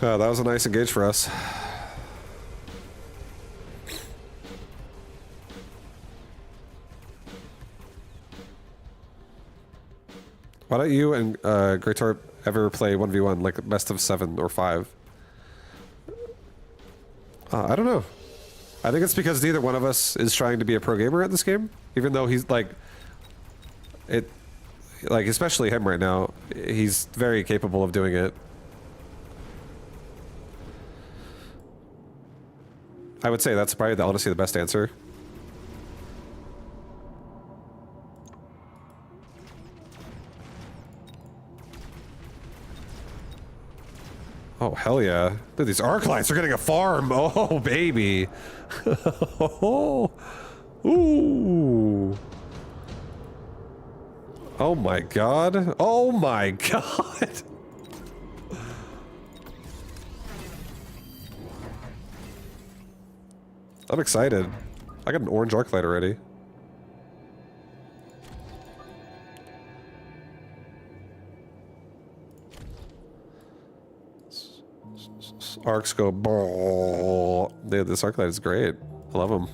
Oh, that was a nice engage for us. Why don't you and Great Torp ever play 1v1, like best of 7 or 5? I don't know. I think it's because neither one of us is trying to be a pro gamer at this game, even though he's like, especially him right now, he's very capable of doing it. I would say that's probably honestly the best answer. Oh, hell yeah. Dude, these arc lights are getting a farm. Oh, baby. Ooh. Oh my god. Oh my god. I'm excited. I got an orange arc light already. Arcs go ball. Dude, this arc light is great. I love them.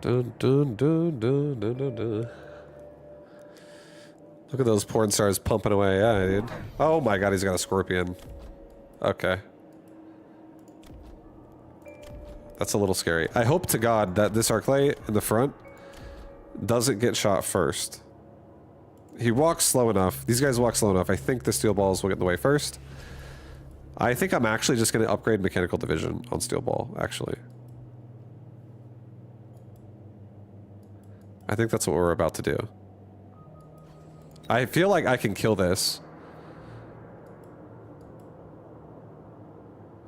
Dun, dun, dun, dun, dun, dun, dun. Look at those porn stars pumping away. Yeah, dude. Oh my god, he's got a scorpion. Okay. That's a little scary. I hope to god that this arc light in the front doesn't get shot first. He walks slow enough. These guys walk slow enough. I think the steel balls will get in the way first. I think I'm actually just going to upgrade mechanical division on steel ball, actually. I think that's what we're about to do. I feel like I can kill this.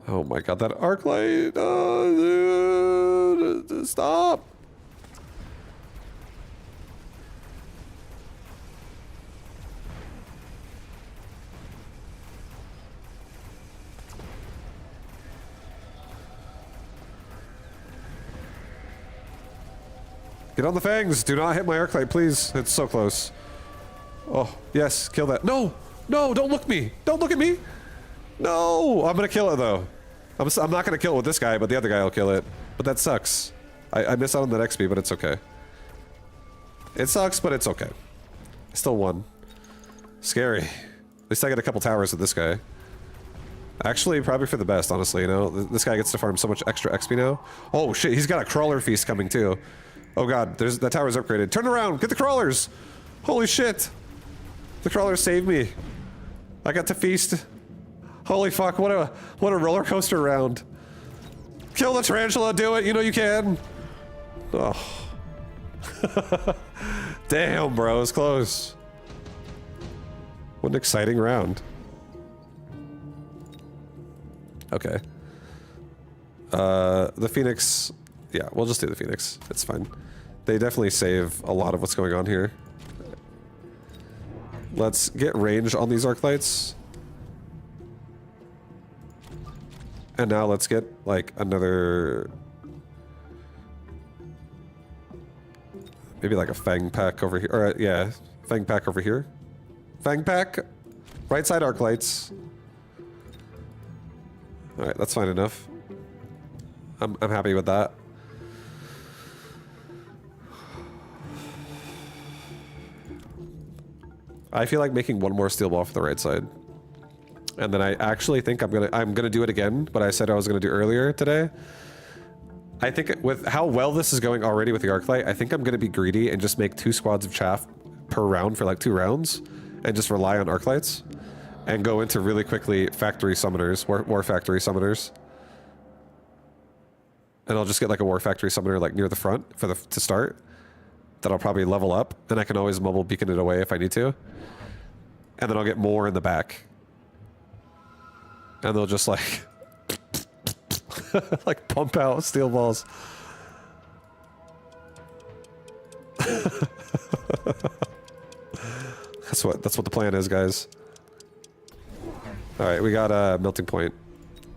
Oh my god, that arc light! Oh, dude, stop! Get on the fangs! Do not hit my arc light, please. It's so close. Oh, yes, kill that. No! No, don't look me! Don't look at me! No! I'm gonna kill it, though. I'm not gonna kill it with this guy, but the other guy will kill it. But that sucks. I miss out on that XP, but it's okay. It sucks, but it's okay. I still won. Scary. At least I get a couple towers with this guy. Actually, probably for the best, honestly, you know? This guy gets to farm so much extra XP now. Oh shit, he's got a crawler feast coming too. Oh god, that tower's upgraded. Turn around! Get the crawlers! Holy shit! The crawlers saved me. I got to feast. Holy fuck, what a roller coaster round. Kill the tarantula, do it, you know you can. Oh. Damn, bro, it's close. What an exciting round. Okay. The Phoenix, yeah, we'll just do the Phoenix, it's fine. They definitely save a lot of what's going on here. Let's get range on these arc lights. And now let's get, like, another... Maybe like a Fang Pack over here. Or, yeah, Fang Pack over here. Fang Pack! Right side arc lights. Alright, that's fine enough. I'm happy with that. I feel like making one more steel ball for the right side. And then I actually think I'm gonna do it again, but I said I was gonna do earlier today. I think with how well this is going already with the Arclight, I think I'm going to be greedy and just make 2 squads of chaff per round for like 2 rounds and just rely on Arclights and go into really quickly factory summoners, war factory summoners. And I'll just get like a war factory summoner like near the front for to start. That I'll probably level up, and I can always mobile beacon it away if I need to. And then I'll get more in the back. And they'll just like like pump out steel balls. That's what the plan is, guys. All right, we got a melting point.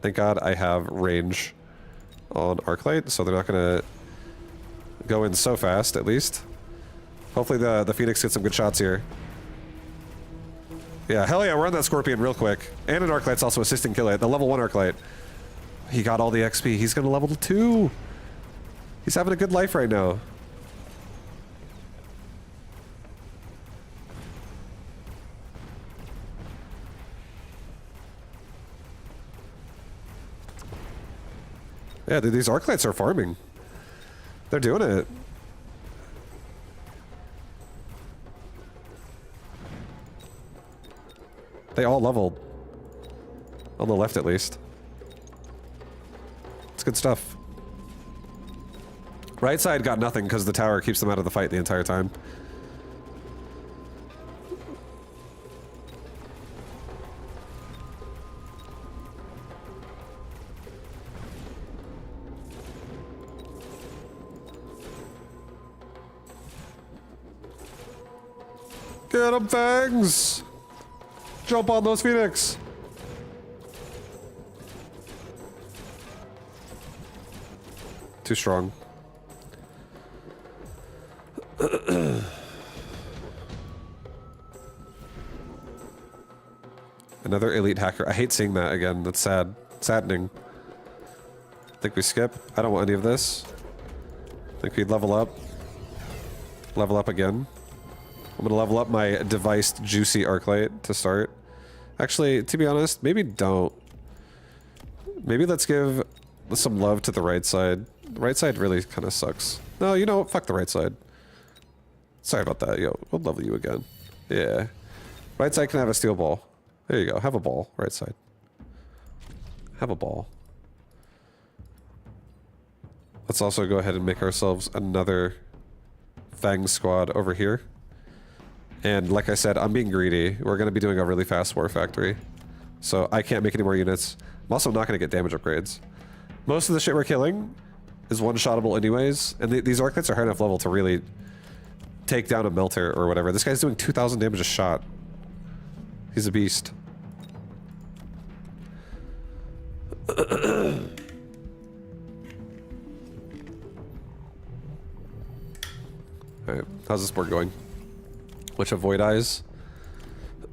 Thank God I have range on Arclight, so they're not gonna go in so fast, at least. Hopefully the Phoenix gets some good shots here. Yeah, hell yeah, we're on that Scorpion real quick. And an Arclight's also assisting kill it. The level 1 Arclight. He got all the XP. He's gonna level 2. He's having a good life right now. Yeah, dude, these Arclights are farming. They're doing it. They all leveled. On the left, at least. It's good stuff. Right side got nothing because the tower keeps them out of the fight the entire time. Get 'em, Fangs! Jump on those Phoenix! Too strong. Another elite hacker. I hate seeing that again. That's sad. Saddening. Think we skip? I don't want any of this. Think we level up. Level up again. I'm gonna level up my deviced juicy Arclight to start. Actually, to be honest, maybe don't. Maybe let's give some love to the right side. The right side really kind of sucks. No, you know what? Fuck the right side. Sorry about that. Yo, we'll level you again. Yeah. Right side can have a steel ball. There you go. Have a ball. Right side. Have a ball. Let's also go ahead and make ourselves another Fang squad over here. And like I said, I'm being greedy. We're going to be doing a really fast war factory. So I can't make any more units. I'm also not going to get damage upgrades. Most of the shit we're killing is one-shottable anyways. And these Arclights are high enough level to really take down a melter or whatever. This guy's doing 2,000 damage a shot. He's a beast. Alright, how's this board going? Which of Void Eyes?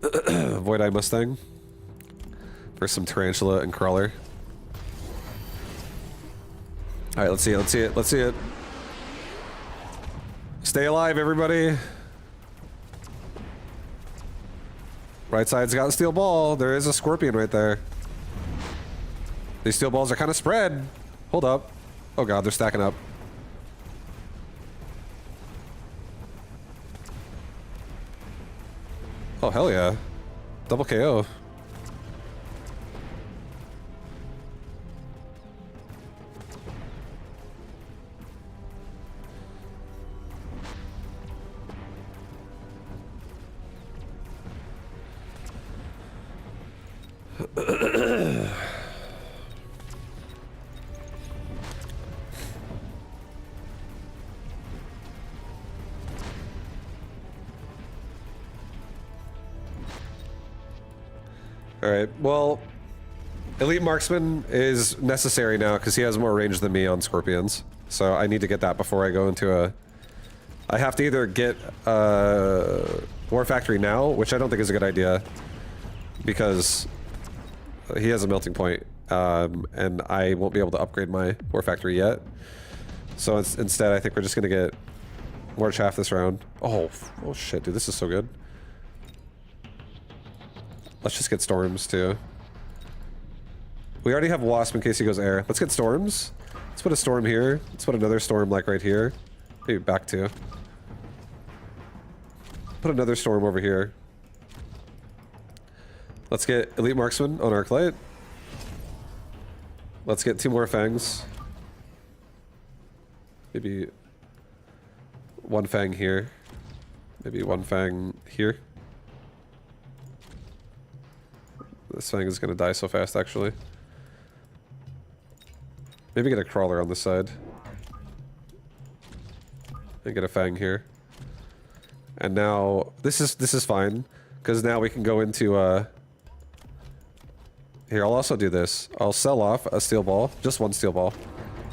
Void Eye Mustang. For some Tarantula and Crawler. Alright, let's see it, let's see it, let's see it. Stay alive, everybody. Right side's got a steel ball. There is a Scorpion right there. These steel balls are kind of spread. Hold up. Oh god, they're stacking up. Oh, hell yeah. Double KO. Alright, well, Elite Marksman is necessary now because he has more range than me on Scorpions. So I need to get that before I go into a... I have to either get War Factory now, which I don't think is a good idea, because he has a melting point, and I won't be able to upgrade my War Factory yet. So instead, I think we're just going to get more chaff this round. Oh shit, dude, this is so good. Let's just get Storms, too. We already have Wasp in case he goes air. Let's get Storms. Let's put a storm here. Let's put another storm like right here. Maybe back to. Put another storm over here. Let's get Elite Marksman on Arclight. Let's get 2 more Fangs. Maybe 1 Fang here. Maybe 1 Fang here. This Fang is gonna die so fast, actually. Maybe get a Crawler on this side. And get a Fang here. And now, this is fine. Because now we can go into, Here, I'll also do this. I'll sell off a steel ball. Just 1 steel ball.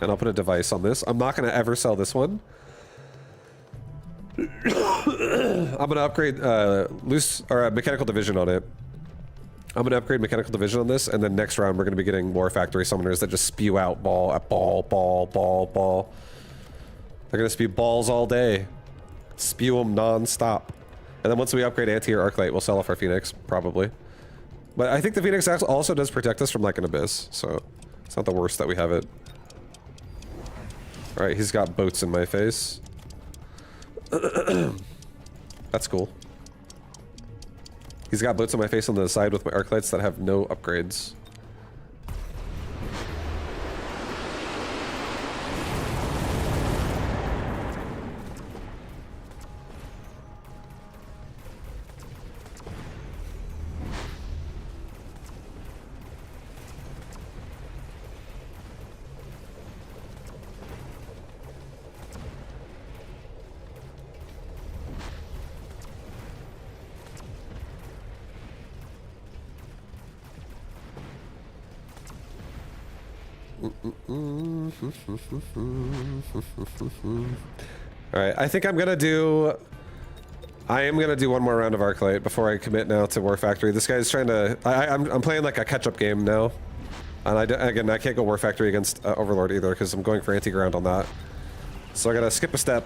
And I'll put a device on this. I'm not gonna ever sell this one. I'm gonna upgrade, Mechanical Division on it. I'm gonna upgrade Mechanical Division on this, and then next round we're gonna be getting more Factory Summoners that just spew out ball at ball, ball, ball, ball. They're gonna spew balls all day. Spew them non-stop. And then once we upgrade Anti or Arclight, we'll sell off our Phoenix, probably. But I think the Phoenix also does protect us from like an Abyss, so it's not the worst that we have it. Alright, he's got boats in my face. That's cool. He's got boats on my face on the side with my Arclights that have no upgrades. Alright, I think I am gonna do 1 more round of Arclight before I commit now to War Factory. This guy's trying to... I'm playing like a catch-up game now. And again, I can't go War Factory against Overlord either because I'm going for anti-ground on that. So I gotta skip a step.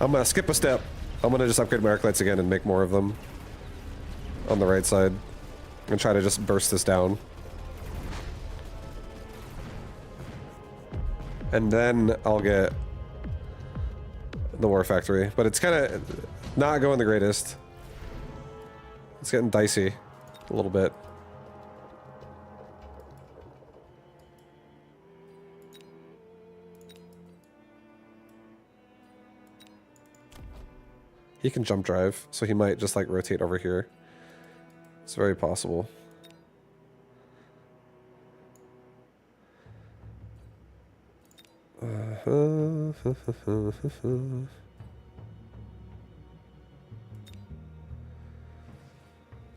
I'm gonna skip a step. I'm gonna just upgrade my Arclights again and make more of them on the right side. And try to just burst this down. And then I'll get the War Factory. But it's kind of not going the greatest. It's getting dicey a little bit. He can jump drive, so he might just like rotate over here. It's very possible.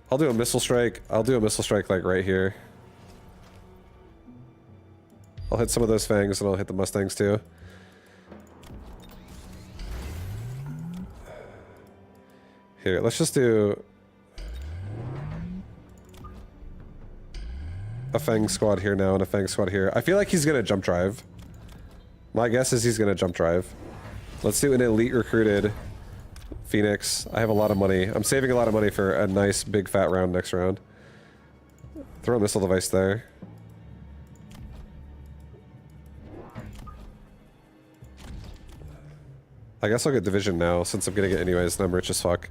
I'll do a missile strike. I'll do a missile strike like right here. I'll hit some of those fangs and I'll hit the Mustangs too. Here, let's just do a Fang squad here now and a Fang squad here. I feel like he's gonna jump drive. My guess is he's gonna jump drive. Let's do an elite recruited Phoenix. I have a lot of money. I'm saving a lot of money for a nice big fat round next round. Throw a missile device there. I guess I'll get division now since I'm getting it anyways and I'm rich as fuck.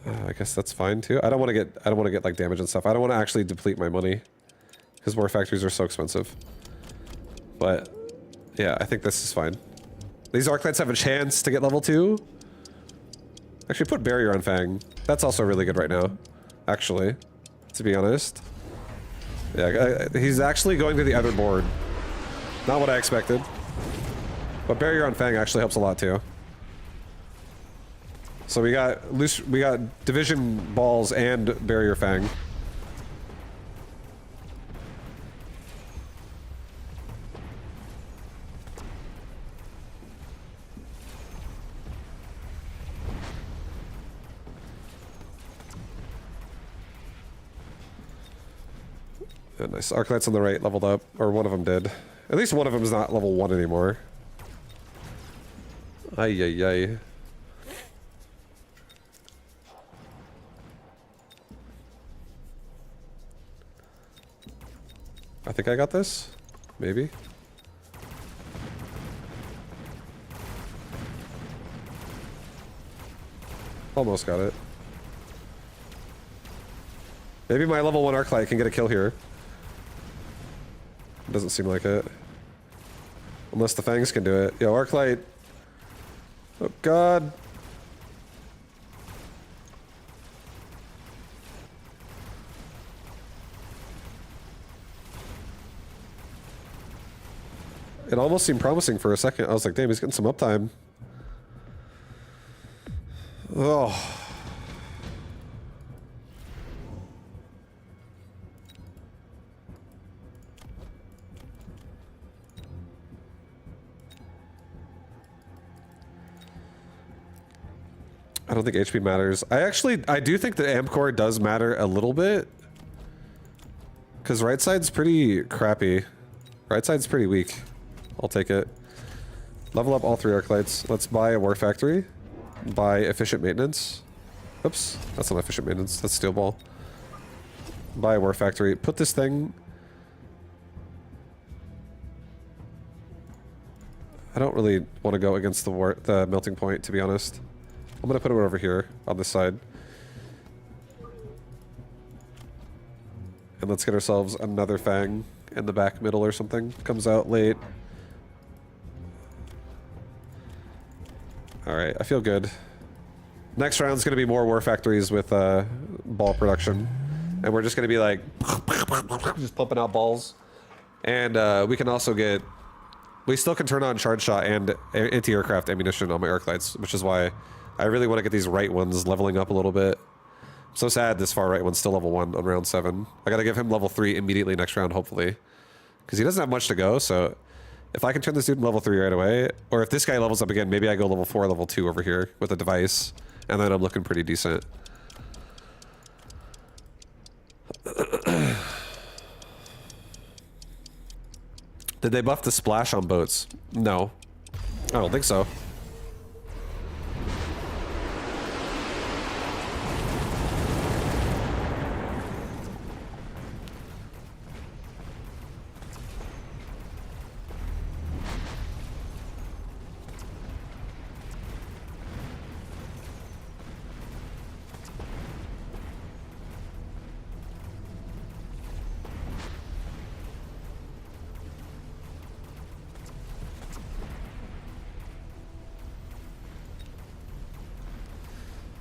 I guess that's fine too. I don't want to get like damage and stuff. I don't want to actually deplete my money because War Factories are so expensive. But yeah, I think this is fine. These Arclights have a chance to get level 2. Actually, put barrier on Fang. That's also really good right now, actually, to be honest. Yeah, he's actually going to the other board. Not what I expected. But barrier on Fang actually helps a lot too. So we got division balls and barrier Fang. Yeah, nice. Arclights on the right leveled up, or one of them did. At least one of them is not level 1 anymore. Ay ay ay. I think I got this. Maybe. Almost got it. Maybe my level 1 Arclight can get a kill here. Doesn't seem like it. Unless the Fangs can do it. Yo, Arclight. Oh god. It almost seemed promising for a second. I was like, damn, he's getting some uptime. Oh. I don't think HP matters. I do think the amp core does matter a little bit. Because right side's pretty crappy. Right side's pretty weak. I'll take it. Level up all 3 arc lights. Let's buy a war factory. Buy efficient maintenance. Oops, that's not efficient maintenance. That's steel ball. Buy a war factory. Put this thing... I don't really want to go against the melting point, to be honest. I'm gonna put it over here on this side. And let's get ourselves another Fang in the back middle or something. Comes out late. Alright, I feel good. Next round's gonna be more war factories with ball production. And we're just gonna be like just pumping out balls. And we can also get... We still can turn on charge shot and anti-aircraft ammunition on my arc lights, which is why I really want to get these right ones leveling up a little bit. I'm so sad this far right one's still level 1 on round 7. I gotta give him level 3 immediately next round, hopefully. Because he doesn't have much to go, so... If I can turn this dude in level 3 right away, or if this guy levels up again, maybe I go level 4, level 2 over here with a device, and then I'm looking pretty decent. Did they buff the splash on boats? No. I don't think so.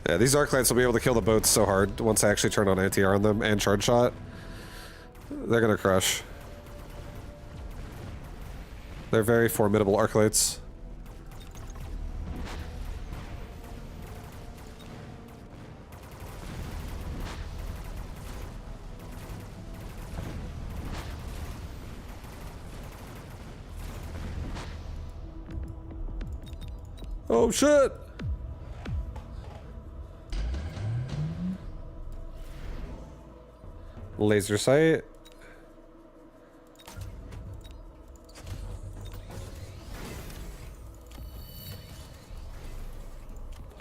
Yeah, these arc lights will be able to kill the boats so hard once I actually turn on anti-air on them and charge shot. They're gonna crush. They're very formidable arc lights. Oh shit! Laser sight.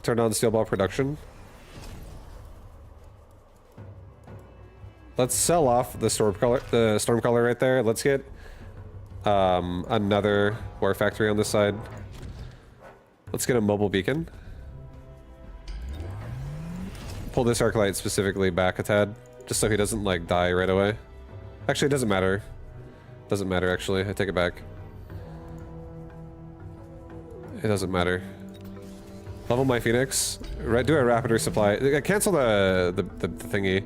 Turn on steel ball production. Let's sell off the stormcaller right there. Let's get another war factory on this side. Let's get a mobile beacon. Pull this arc light specifically back a tad. Just so he doesn't, like, die right away. Actually, it doesn't matter. Doesn't matter, actually. I take it back. It doesn't matter. Level my Phoenix. Do a rapid resupply. Cancel the thingy.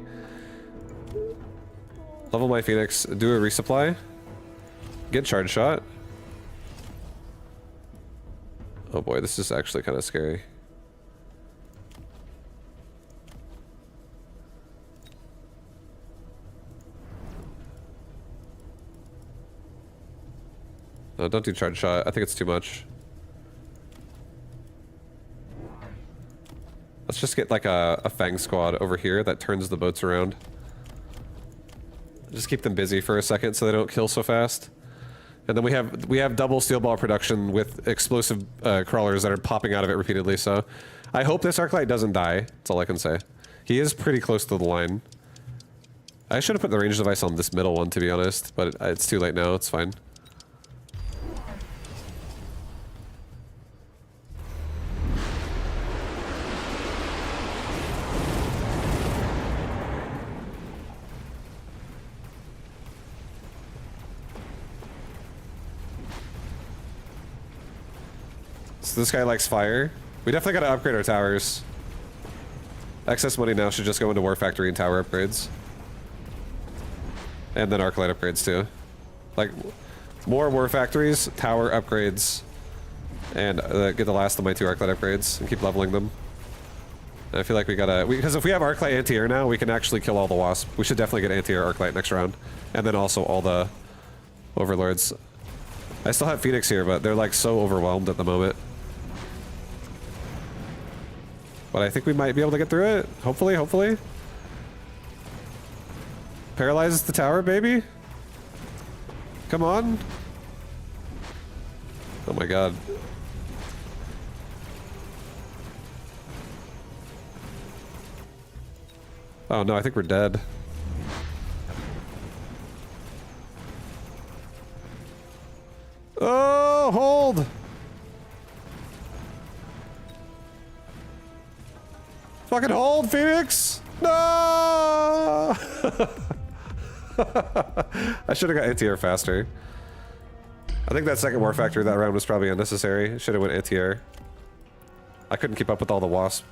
Level my Phoenix. Do a resupply. Get charge shot. Oh boy, this is actually kind of scary. No, don't do charge shot. I think it's too much. Let's just get like a Fang squad over here that turns the boats around. Just keep them busy for a second so they don't kill so fast. And then we have double steel ball production with explosive crawlers that are popping out of it repeatedly, so I hope this Arclight doesn't die. That's all I can say. He is pretty close to the line. I should have put the range device on this middle one, to be honest, but it's too late now. It's fine. So this guy likes fire. We definitely gotta upgrade our towers. Excess money now should just go into War Factory and tower upgrades. And then Arclight upgrades too. Like, more War Factories, tower upgrades, and get the last of my 2 Arclight upgrades and keep leveling them. And I feel like we gotta... Because if we have Arclight anti-air now, we can actually kill all the Wasp. We should definitely get anti-air Arclight next round. And then also all the Overlords. I still have Phoenix here, but they're like so overwhelmed at the moment. But I think we might be able to get through it. Hopefully, hopefully. Paralyzes the tower, baby. Come on. Oh my god. Oh no, I think we're dead. Oh, hold! Fucking hold, Phoenix! No! I should have got anti-air faster. I think that second War Factory that round was probably unnecessary. Should have went anti-air. I couldn't keep up with all the Wasp.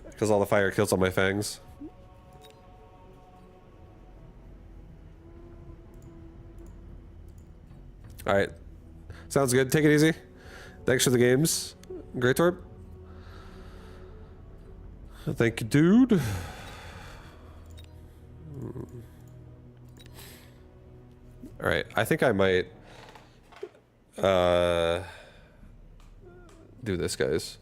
Because all the fire kills all my fangs. Alright. Sounds good. Take it easy. Thanks for the games. Great Torp. Thank you, dude. Alright, I think I might do this, guys.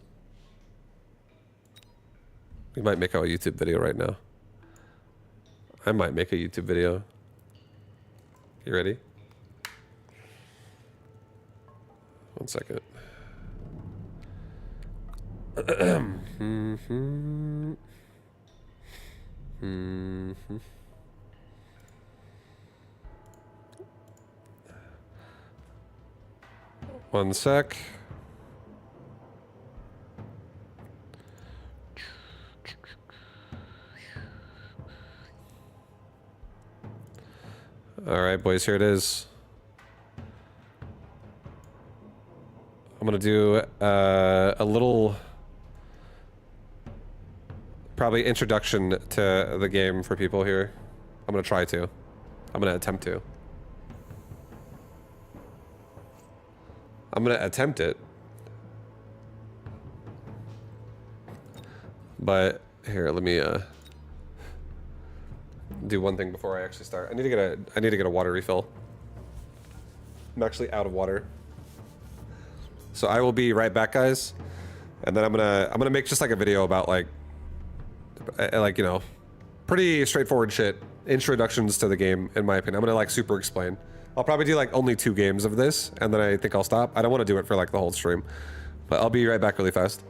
We might make a YouTube video right now. I might make a YouTube video. You ready? One second. One sec. All right, boys, here it is. I'm gonna do a little, probably introduction to the game for people here. I'm gonna try to. I'm gonna attempt to. I'm gonna attempt it. But here, let me do one thing before I actually start. I need to get a water refill. I'm actually out of water. So I will be right back, guys. And then I'm gonna make just like a video about like you know, pretty straightforward shit. Introductions to the game, in my opinion. I'm gonna like super explain. I'll probably do like only 2 games of this, and then I think I'll stop. I don't want to do it for like the whole stream. But I'll be right back really fast.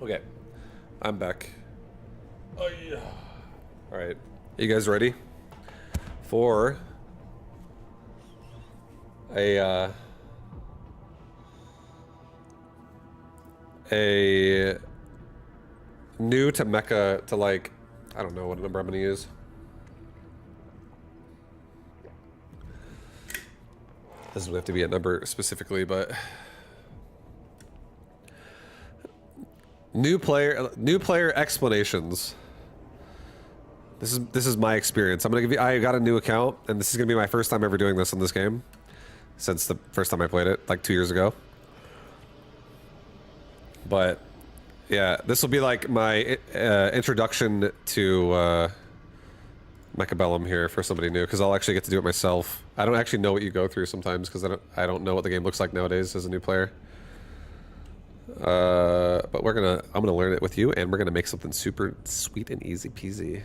Okay, I'm back. Oh yeah. All right, you guys ready for a new to mecha to like, I don't know what number I'm gonna use. This doesn't have to be a number specifically, but new player explanations. This is my experience. I'm gonna give you. I got a new account, and this is gonna be my first time ever doing this on this game, since the first time I played it, like 2 years ago. But yeah, this will be like my introduction to Mechabellum here for somebody new, because I'll actually get to do it myself. I don't actually know what you go through sometimes, because I don't know what the game looks like nowadays as a new player. But I'm gonna learn it with you, and we're gonna make something super sweet and easy peasy.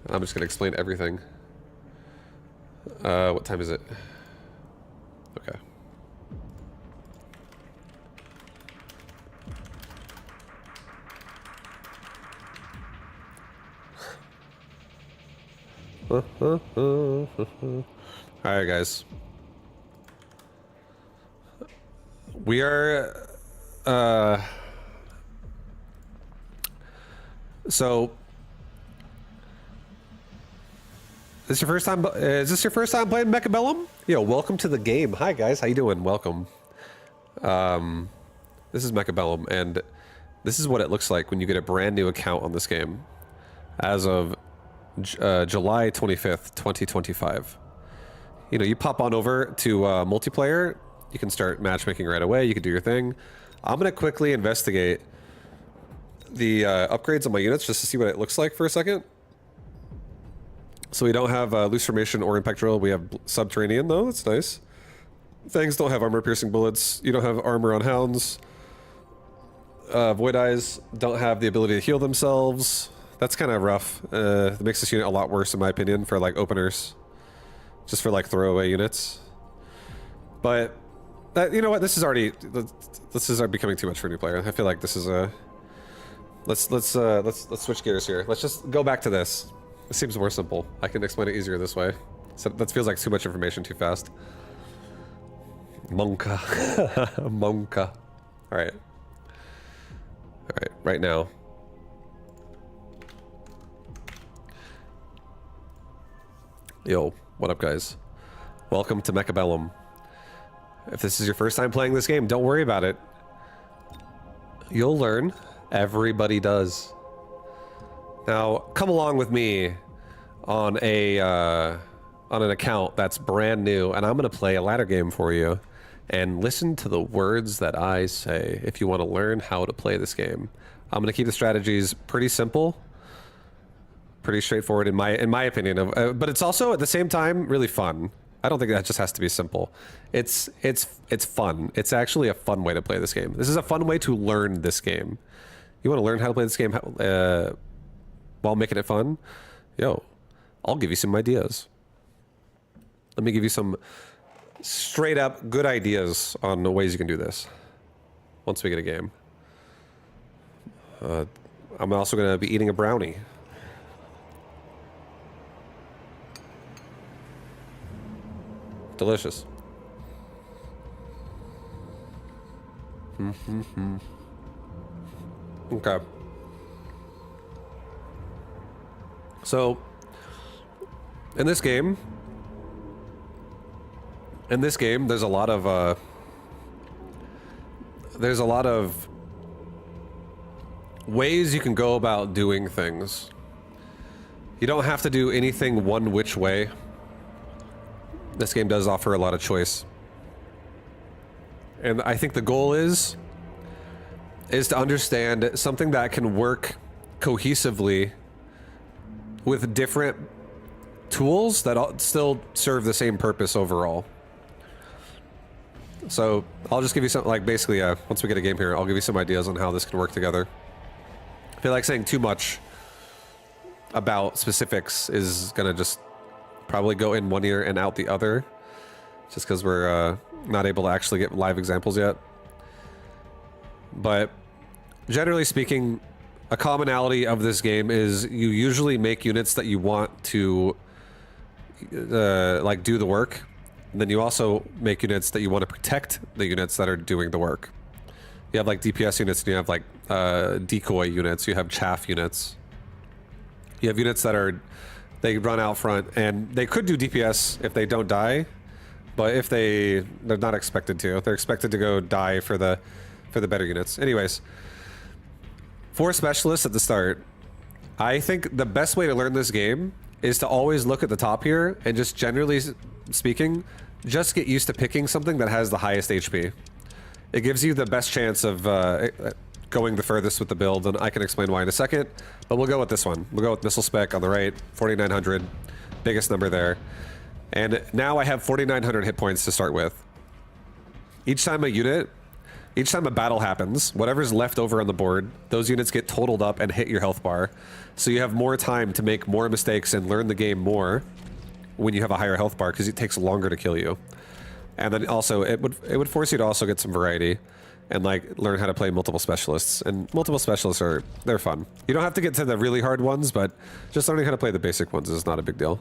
I'm just gonna explain everything. What time is it? Okay. Alright, guys. We are, so, is this your first time playing Mechabellum? Yo, welcome to the game. Hi, guys. How you doing? Welcome. This is Mechabellum, and this is what it looks like when you get a brand new account on this game as of July 25th, 2025. You know, you pop on over to multiplayer. You can start matchmaking right away. You can do your thing. I'm going to quickly investigate the upgrades on my units just to see what it looks like for a second. So we don't have loose formation or impact drill. We have subterranean though. That's nice. Fangs don't have armor piercing bullets. You don't have armor on hounds. Void eyes don't have the ability to heal themselves. That's kind of rough. It makes this unit a lot worse in my opinion for like openers. Just for like throwaway units. But you know what? This is becoming too much for a new player. I feel like this is a. Let's switch gears here. Let's just go back to this. It seems more simple. I can explain it easier this way. So that feels like too much information too fast. Monka. Monka. Alright. Alright, right now. Yo, what up guys? Welcome to Mechabellum. If this is your first time playing this game, don't worry about it. You'll learn. Everybody does. Now, come along with me on an account that's brand new, and I'm going to play a ladder game for you. And listen to the words that I say if you want to learn how to play this game. I'm going to keep the strategies pretty simple, pretty straightforward in my opinion. But it's also at the same time really fun. I don't think that just has to be simple. It's fun. It's actually a fun way to play this game. This is a fun way to learn this game. You want to learn how to play this game while making it fun? Yo, I'll give you some ideas. Let me give you some straight up good ideas on the ways you can do this once we get a game. I'm also going to be eating a brownie. Delicious. Okay. So, in this game, there's a lot of ways you can go about doing things. You don't have to do anything one which way. This game does offer a lot of choice. And I think the goal is to understand something that can work cohesively with different tools that still serve the same purpose overall. So I'll just give you some, like basically, once we get a game here, I'll give you some ideas on how this can work together. I feel like saying too much about specifics is gonna just probably go in one ear and out the other, just because we're not able to actually get live examples yet. But generally speaking, a commonality of this game is you usually make units that you want to like do the work. And then you also make units that you want to protect the units that are doing the work. You have like DPS units, and you have like decoy units, you have chaff units. You have units that are, they run out front, and they could do DPS if they don't die, but if they're not expected to. They're expected to go die for the better units. Anyways, for specialists at the start, I think the best way to learn this game is to always look at the top here and just generally speaking, just get used to picking something that has the highest HP. It gives you the best chance of going the furthest with the build, and I can explain why in a second, but we'll go with this one. We'll go with Missile Spec on the right, 4,900, biggest number there. And now I have 4,900 hit points to start with. Each time a battle happens, whatever's left over on the board, those units get totaled up and hit your health bar. So you have more time to make more mistakes and learn the game more when you have a higher health bar, because it takes longer to kill you. And then also, it would force you to also get some variety and like learn how to play multiple specialists. And multiple specialists they're fun. You don't have to get to the really hard ones, but just learning how to play the basic ones is not a big deal.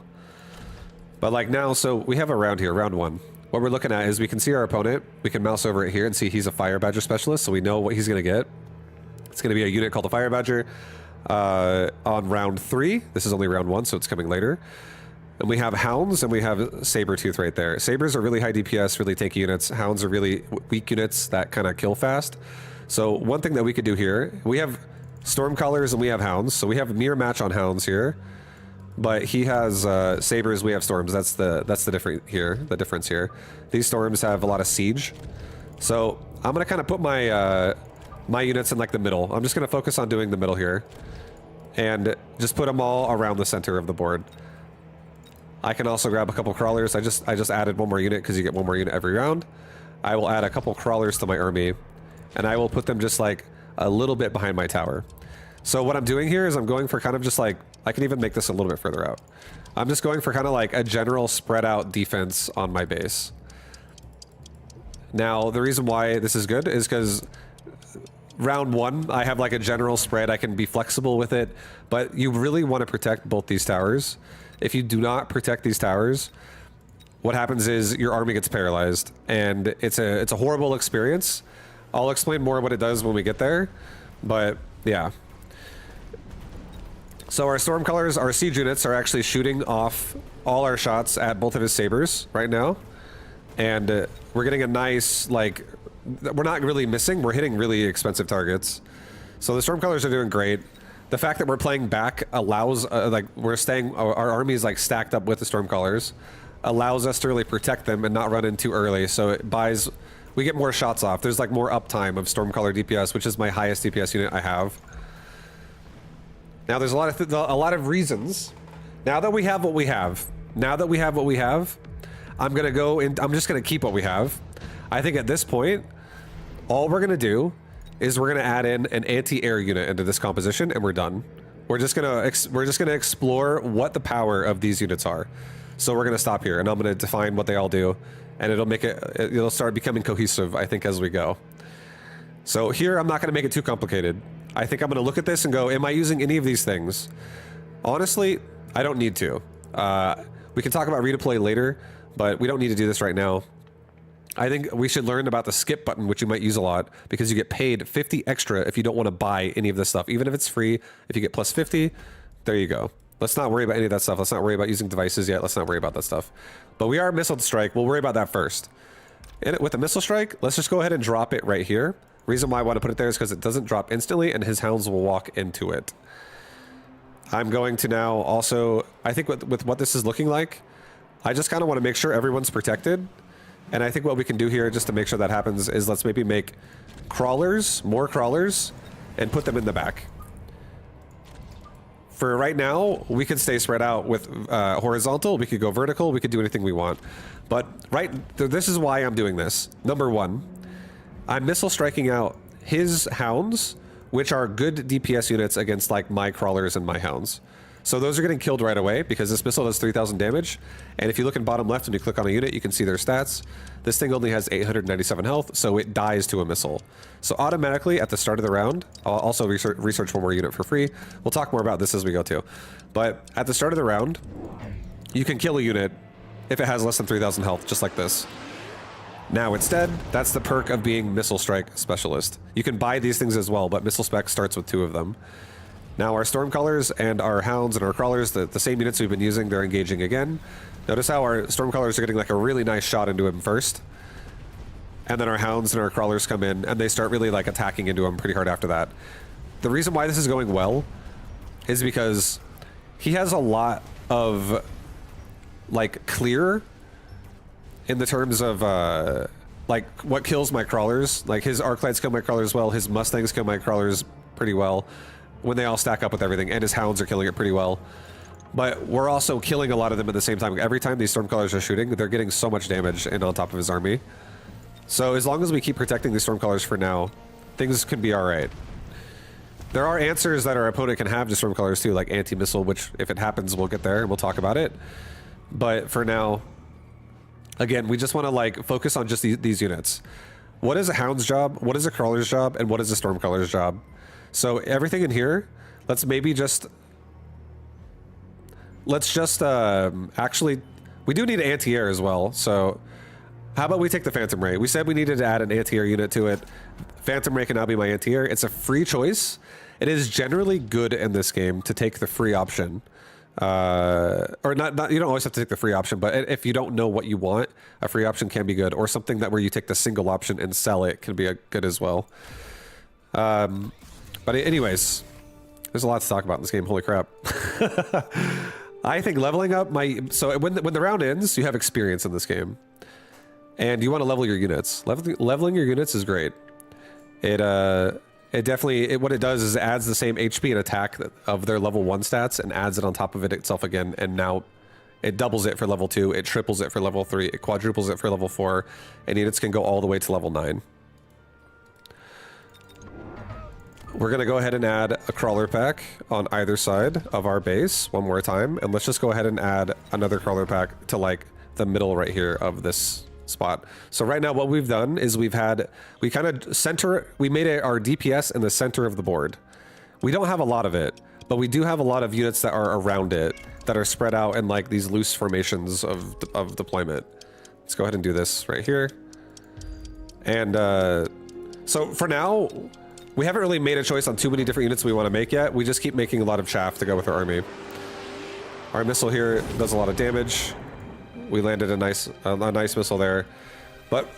But like now, so we have a round here, round one. What we're looking at is we can see our opponent. We can mouse over it here and see he's a Fire Badger specialist, so we know what he's going to get. It's going to be a unit called the Fire Badger on round 3. This is only round 1, so it's coming later. And we have Hounds and we have Sabertooth right there. Sabers are really high DPS, really tanky units. Hounds are really weak units that kind of kill fast. So one thing that we could do here, we have Stormcallers and we have Hounds, so we have a mirror match on Hounds here. But he has Sabers, we have Storms. That's the difference here. These Storms have a lot of siege. So I'm gonna kind of put my my units in like the middle. I'm just gonna focus on doing the middle here, and just put them all around the center of the board. I can also grab a couple crawlers. I just added one more unit because you get one more unit every round. I will add a couple crawlers to my army, and I will put them just like a little bit behind my tower. So what I'm doing here is I'm going for kind of just like, I can even make this a little bit further out. I'm just going for kind of like a general spread out defense on my base. Now, the reason why this is good is because round 1, I have like a general spread. I can be flexible with it, but you really want to protect both these towers. If you do not protect these towers, what happens is your army gets paralyzed, and it's a horrible experience. I'll explain more what it does when we get there, but yeah. So our Stormcallers, our siege units are actually shooting off all our shots at both of his Sabers right now, and we're getting a nice, like, we're not really missing, we're hitting really expensive targets. So the Stormcallers are doing great. The fact that we're playing back allows, like, we're staying, our army is like stacked up with the Stormcallers, allows us to really protect them and not run in too early. So it buys, we get more shots off. There's like more uptime of Stormcaller DPS, which is my highest DPS unit I have. Now there's a lot of reasons. Now that we have what we have, I'm gonna go and I'm just gonna keep what we have. I think at this point, all we're gonna do is we're gonna add in an anti-air unit into this composition, and we're done. We're just gonna explore what the power of these units are. So we're gonna stop here, and I'm gonna define what they all do, and it'll start becoming cohesive, I think, as we go. So here, I'm not gonna make it too complicated. I think I'm gonna look at this and go, am I using any of these things? Honestly, I don't need to. We can talk about redeploy later, but we don't need to do this right now. I think we should learn about the skip button, which you might use a lot, because you get paid 50 extra if you don't want to buy any of this stuff. Even if it's free, if you get plus 50, there you go. Let's not worry about any of that stuff. Let's not worry about using devices yet. Let's not worry about that stuff. But we are missile strike. We'll worry about that first. And with the missile strike, let's just go ahead and drop it right here. Reason why I want to put it there is because it doesn't drop instantly, and his hounds will walk into it. I'm going to now also, I think with what this is looking like, I just kind of want to make sure everyone's protected. And I think what we can do here, just to make sure that happens, is let's maybe make crawlers, more crawlers, and put them in the back. For right now, we could stay spread out with horizontal, we could go vertical, we could do anything we want. But this is why I'm doing this. Number 1, I'm missile striking out his hounds, which are good DPS units against like my crawlers and my hounds. So those are getting killed right away because this missile does 3,000 damage. And if you look in bottom left and you click on a unit, you can see their stats. This thing only has 897 health, so it dies to a missile. So automatically at the start of the round, I'll also research one more unit for free. We'll talk more about this as we go too. But at the start of the round, you can kill a unit if it has less than 3,000 health, just like this. Now it's dead. That's the perk of being Missile Strike Specialist. You can buy these things as well, but Missile Spec starts with 2 of them. Now our Stormcallers and our Hounds and our Crawlers, the same units we've been using, they're engaging again. Notice how our Stormcallers are getting like a really nice shot into him first. And then our Hounds and our Crawlers come in and they start really like attacking into him pretty hard after that. The reason why this is going well is because he has a lot of like clear in the terms of like what kills my Crawlers. Like his Arclights kill my Crawlers well, his Mustangs kill my Crawlers pretty well when they all stack up with everything, and his Hounds are killing it pretty well. But we're also killing a lot of them at the same time. Every time these Stormcallers are shooting, they're getting so much damage in on top of his army. So as long as we keep protecting these Stormcallers for now, things can be alright. There are answers that our opponent can have to Stormcallers too, like anti-missile, which if it happens, we'll get there and we'll talk about it. But for now, again, we just want to like focus on just these units. What is a Hound's job? What is a Crawler's job? And what is a Stormcaller's job? So everything in here, let's just actually, we do need anti-air as well. So how about we take the Phantom Ray? We said we needed to add an anti-air unit to it. Phantom Ray can now be my anti-air. It's a free choice. It is generally good in this game to take the free option. Or not, you don't always have to take the free option, but if you don't know what you want, a free option can be good, or something that where you take the single option and sell it can be good as well. But anyways, there's a lot to talk about in this game. Holy crap. I think leveling up so when the round ends, you have experience in this game. And you want to level your units. Leveling your units is great. It definitely, what it does is it adds the same HP and attack of their level 1 stats and adds it on top of it itself again. And now it doubles it for level 2, it triples it for level 3, it quadruples it for level 4, and units can go all the way to level 9. We're going to go ahead and add a Crawler pack on either side of our base one more time. And let's just go ahead and add another Crawler pack to like the middle right here of this spot. So right now what we've done is we made our DPS in the center of the board. We don't have a lot of it, but we do have a lot of units that are around it that are spread out in like these loose formations of deployment. Let's go ahead and do this right here. And so for now, we haven't really made a choice on too many different units we want to make yet. We just keep making a lot of chaff to go with our army. Our missile here does a lot of damage. We landed a nice missile there. But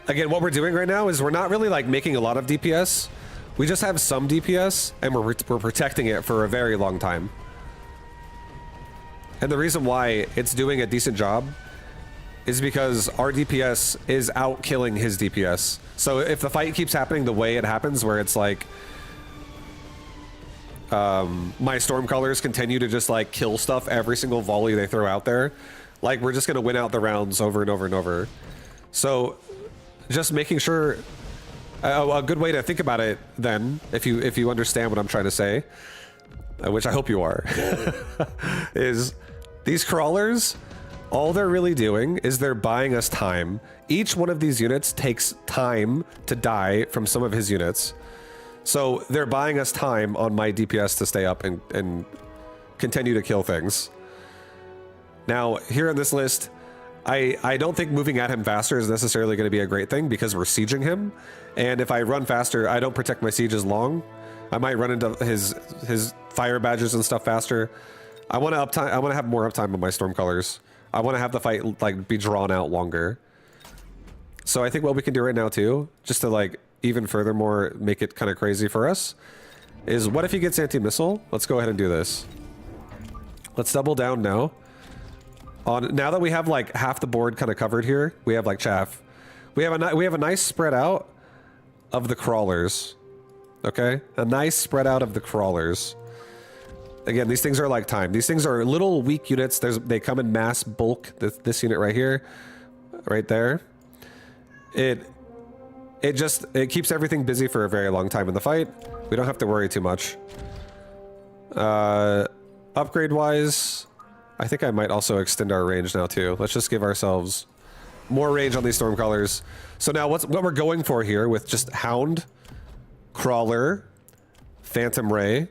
again, what we're doing right now is we're not really like making a lot of DPS. We just have some DPS and we're protecting it for a very long time. And the reason why it's doing a decent job is because our DPS is out killing his DPS. So if the fight keeps happening the way it happens, where it's like my Stormcallers continue to just like kill stuff every single volley they throw out there, like we're just gonna win out the rounds over and over and over. So just making sure a good way to think about it then, if you understand what I'm trying to say, which I hope you are, is these Crawlers, all they're really doing is they're buying us time. Each one of these units takes time to die from some of his units. So they're buying us time on my DPS to stay up and continue to kill things. Now, here on this list, I don't think moving at him faster is necessarily going to be a great thing because we're sieging him. And if I run faster, I don't protect my siege as long. I might run into his fire badges and stuff faster. I want to have more uptime on my Stormcallers. I want to have the fight like be drawn out longer. So I think what we can do right now too, just to like even furthermore make it kind of crazy for us, is what if he gets anti-missile? Let's go ahead and do this. Let's double down now. Now that we have like half the board kind of covered here, we have like chaff. We have a nice spread out of the Crawlers. Okay, a nice spread out of the Crawlers. Again, these things are like time. These things are little weak units. They come in mass bulk. This unit right here, right there. It keeps everything busy for a very long time in the fight. We don't have to worry too much. Upgrade-wise, I think I might also extend our range now too. Let's just give ourselves more range on these Stormcallers. So now what we're going for here with just Hound, Crawler, Phantom Ray,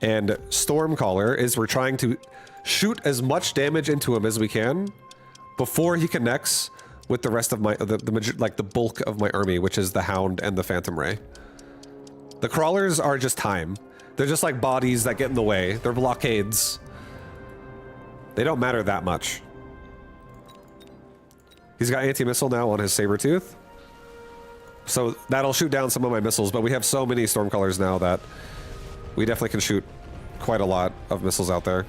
and Stormcaller is we're trying to shoot as much damage into him as we can before he connects with the rest of my, the bulk of my army, which is the Hound and the Phantom Ray. The Crawlers are just time. They're just like bodies that get in the way. They're blockades. They don't matter that much. He's got anti-missile now on his Sabertooth. So that'll shoot down some of my missiles, but we have so many Stormcallers now that we definitely can shoot quite a lot of missiles out there.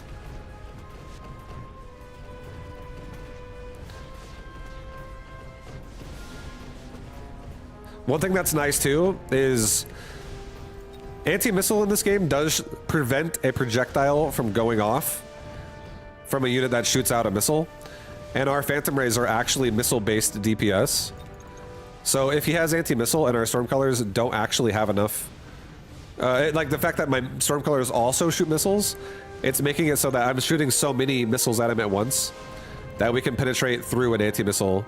One thing that's nice too is anti-missile in this game does prevent a projectile from going off from a unit that shoots out a missile. And our Phantom Rays are actually missile-based DPS. So if he has anti-missile and our Stormcallers don't actually have enough... like the fact that my Stormcallers also shoot missiles, it's making it so that I'm shooting so many missiles at him at once that we can penetrate through an anti-missile...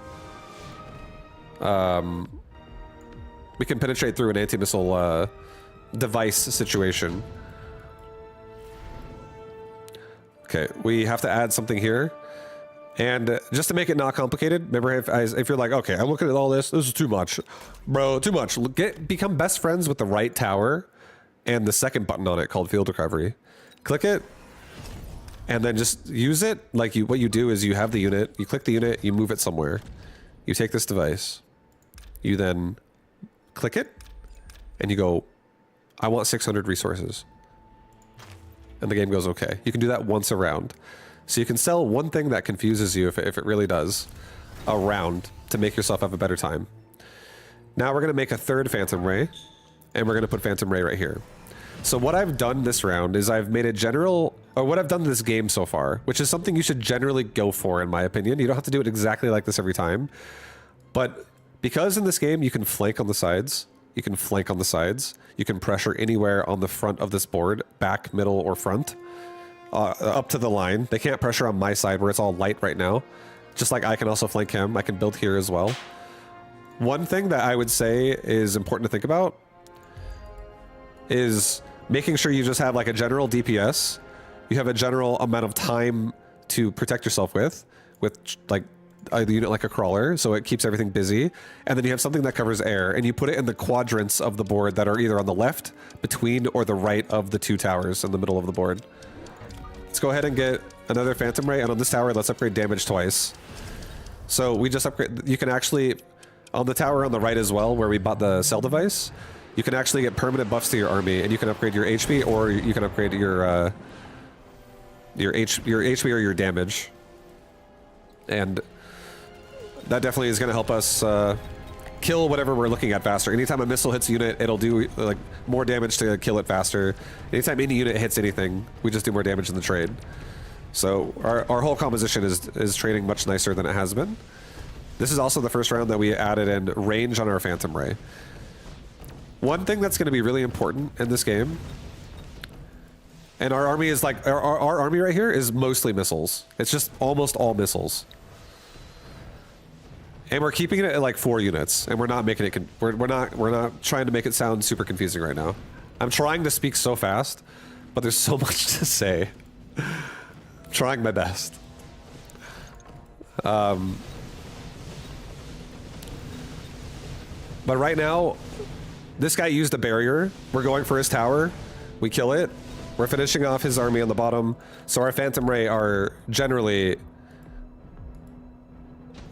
we can penetrate through an anti-missile device situation. Okay, we have to add something here. And just to make it not complicated, remember if you're like, okay, I'm looking at all this is too much. Bro, too much. Become best friends with the right tower and the second button on it called Field Recovery. Click it, and then just use it. Like what you do is you have the unit, you click the unit, you move it somewhere. You take this device, you then click it, and you go, I want 600 resources. And the game goes, okay. You can do that once a round. So you can sell one thing that confuses you, if it really does, a round to make yourself have a better time. Now we're going to make a third Phantom Ray, and we're going to put Phantom Ray right here. So what I've done this round is I've made a general, or what I've done this game so far, which is something you should generally go for in my opinion. You don't have to do it exactly like this every time. But because in this game you can flank on the sides, you can flank on the sides, you can pressure anywhere on the front of this board, back, middle, or front. Up to the line. They can't pressure on my side where it's all light right now. Just like I can also flank him. I can build here as well. One thing that I would say is important to think about is making sure you just have like a general DPS. You have a general amount of time to protect yourself with like a unit like a crawler, so it keeps everything busy. And then you have something that covers air, and you put it in the quadrants of the board that are either on the left, between, or the right of the two towers in the middle of the board. Let's go ahead and get another Phantom Ray, and on this tower, let's upgrade damage twice. So we just upgrade, you can actually, on the tower on the right as well, where we bought the cell device, you can actually get permanent buffs to your army, and you can upgrade your HP, or you can upgrade your HP or your damage. And that definitely is going to help us kill whatever we're looking at faster. Anytime a missile hits a unit, it'll do like more damage to kill it faster. Anytime any unit hits anything, we just do more damage in the trade. So our whole composition is trading much nicer than it has been. This is also the first round that we added in range on our Phantom Ray. One thing that's going to be really important in this game, and our army is like, our army right here is mostly missiles. It's just almost all missiles. And we're keeping it at like 4 units, and we're not making it. We're not trying to make it sound super confusing right now. I'm trying to speak so fast, but there's so much to say. I'm trying my best. But right now, this guy used a barrier. We're going for his tower. We kill it. We're finishing off his army on the bottom. So our Phantom Ray are generally.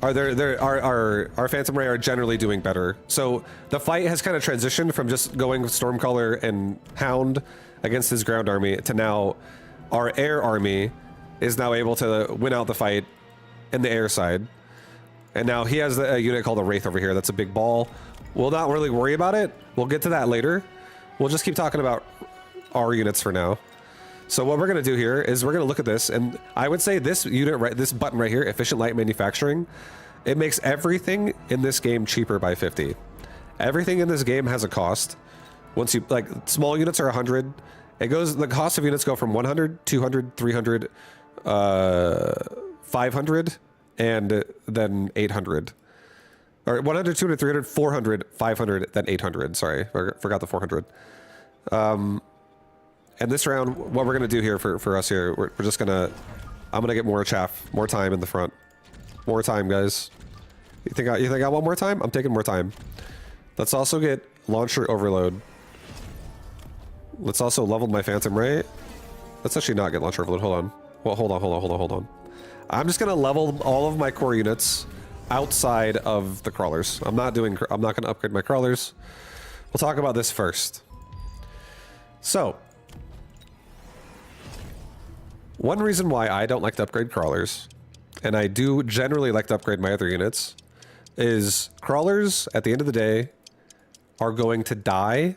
Our Phantom Ray are generally doing better. So the fight has kind of transitioned from just going Stormcaller and Hound against his ground army to now our air army is now able to win out the fight in the air side. And now he has a unit called a Wraith over here. That's a big ball. We'll not really worry about it. We'll get to that later. We'll just keep talking about our units for now. So what we're going to do here is we're going to look at this, and I would say this unit, this button right here, Efficient Light Manufacturing, it makes everything in this game cheaper by 50. Everything in this game has a cost. Once you, like, small units are 100, It goes, the cost of units go from 100, 200, 300, 500, and then 800. Or 100, 200, 300, 400, 500, then 800. Sorry, I forgot the 400. And this round, what we're going to do here for us here, we're just going to, I'm going to get more chaff, more time in the front. More time, guys. You think I want more time? I'm taking more time. Let's also get launcher overload. Let's also level my Phantom Ray. Let's actually not get launcher overload. Hold on. Well, hold on. I'm just gonna level all of my core units outside of the crawlers. I'm not gonna upgrade my crawlers. We'll talk about this first. So, one reason why I don't like to upgrade crawlers, and I do generally like to upgrade my other units, is crawlers, at the end of the day, are going to die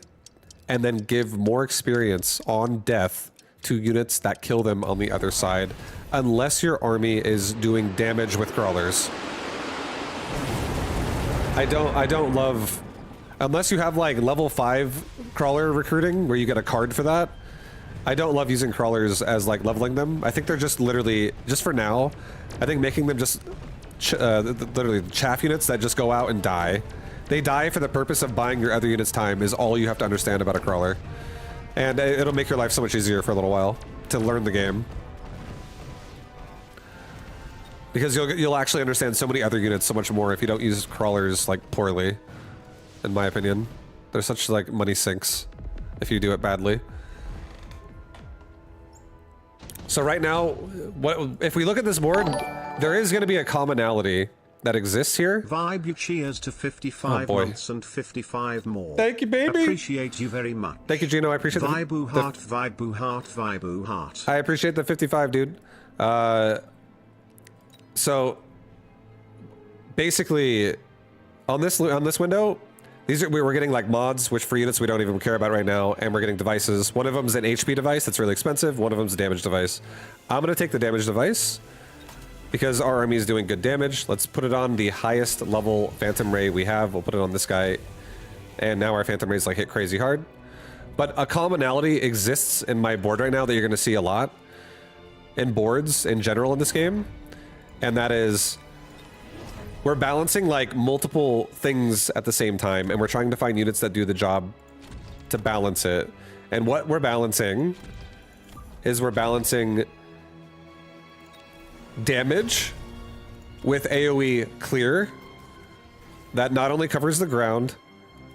and then give more experience on death to units that kill them on the other side, unless your army is doing damage with crawlers. I don't love, unless you have like level 5 crawler recruiting where you get a card for that. I don't love using crawlers as like leveling them. I think they're just literally, just for now, I think making them just literally chaff units that just go out and die. They die for the purpose of buying your other units time is all you have to understand about a crawler. And it'll make your life so much easier for a little while to learn the game. Because you'll actually understand so many other units so much more if you don't use crawlers like poorly, in my opinion. They're such like money sinks if you do it badly. So right now, if we look at this board, there is going to be a commonality that exists here.
Vibe, cheers to 55 months and 55 more.
Thank you, baby.
Appreciate you very much.
Thank you, Gino. I appreciate
Vibu heart, Vibu heart, Vibu heart.
I appreciate the 55, dude. So basically, on this window, we're getting like mods, which for units we don't even care about right now, and we're getting devices. One of them is an HP device that's really expensive. One of them is a damage device. I'm gonna take the damage device because our army is doing good damage. Let's put it on the highest level Phantom Ray we have. We'll put it on this guy, and now our Phantom Rays like hit crazy hard. But a commonality exists in my board right now that you're gonna see a lot in boards in general in this game, and that is, we're balancing like multiple things at the same time, and we're trying to find units that do the job to balance it. And what we're balancing is we're balancing damage with AoE clear that not only covers the ground,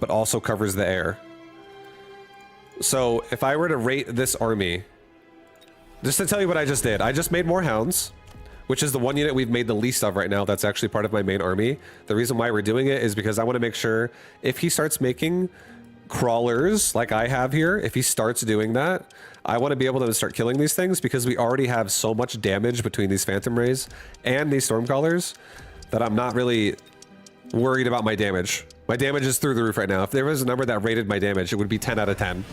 but also covers the air. So if I were to rate this army, just to tell you what I just did, I just made more hounds, which is the one unit we've made the least of right now. That's actually part of my main army. The reason why we're doing it is because I want to make sure if he starts making crawlers like I have here, if he starts doing that, I want to be able to start killing these things because we already have so much damage between these Phantom Rays and these Stormcallers that I'm not really worried about my damage. My damage is through the roof right now. If there was a number that rated my damage, it would be 10 out of 10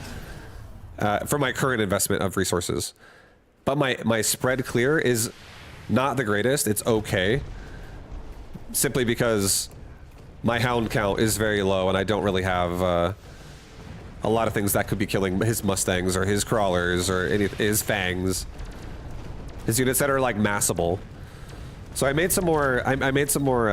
for my current investment of resources. But my spread clear is not the greatest. It's okay. Simply because my hound count is very low and I don't really have a lot of things that could be killing his Mustangs or his crawlers or his fangs. His units that are like massable. So I made some more, I made some more,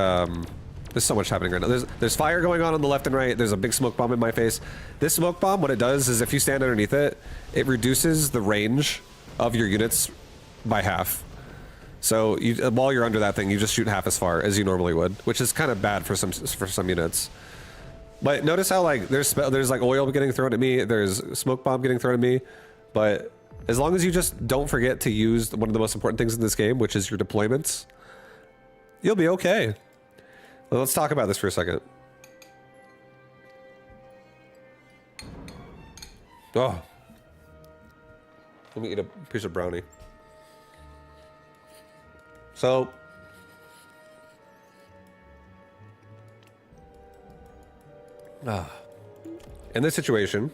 there's so much happening right now. There's fire going on the left and right. There's a big smoke bomb in my face. This smoke bomb, what it does is if you stand underneath it, it reduces the range of your units by half. So while you're under that thing, you just shoot half as far as you normally would, which is kind of bad for some units. But notice how like there's like oil getting thrown at me, there's smoke bomb getting thrown at me, but as long as you just don't forget to use one of the most important things in this game, which is your deployments, you'll be okay. Well, let's talk about this for a second. Oh, let me eat a piece of brownie. So, in this situation,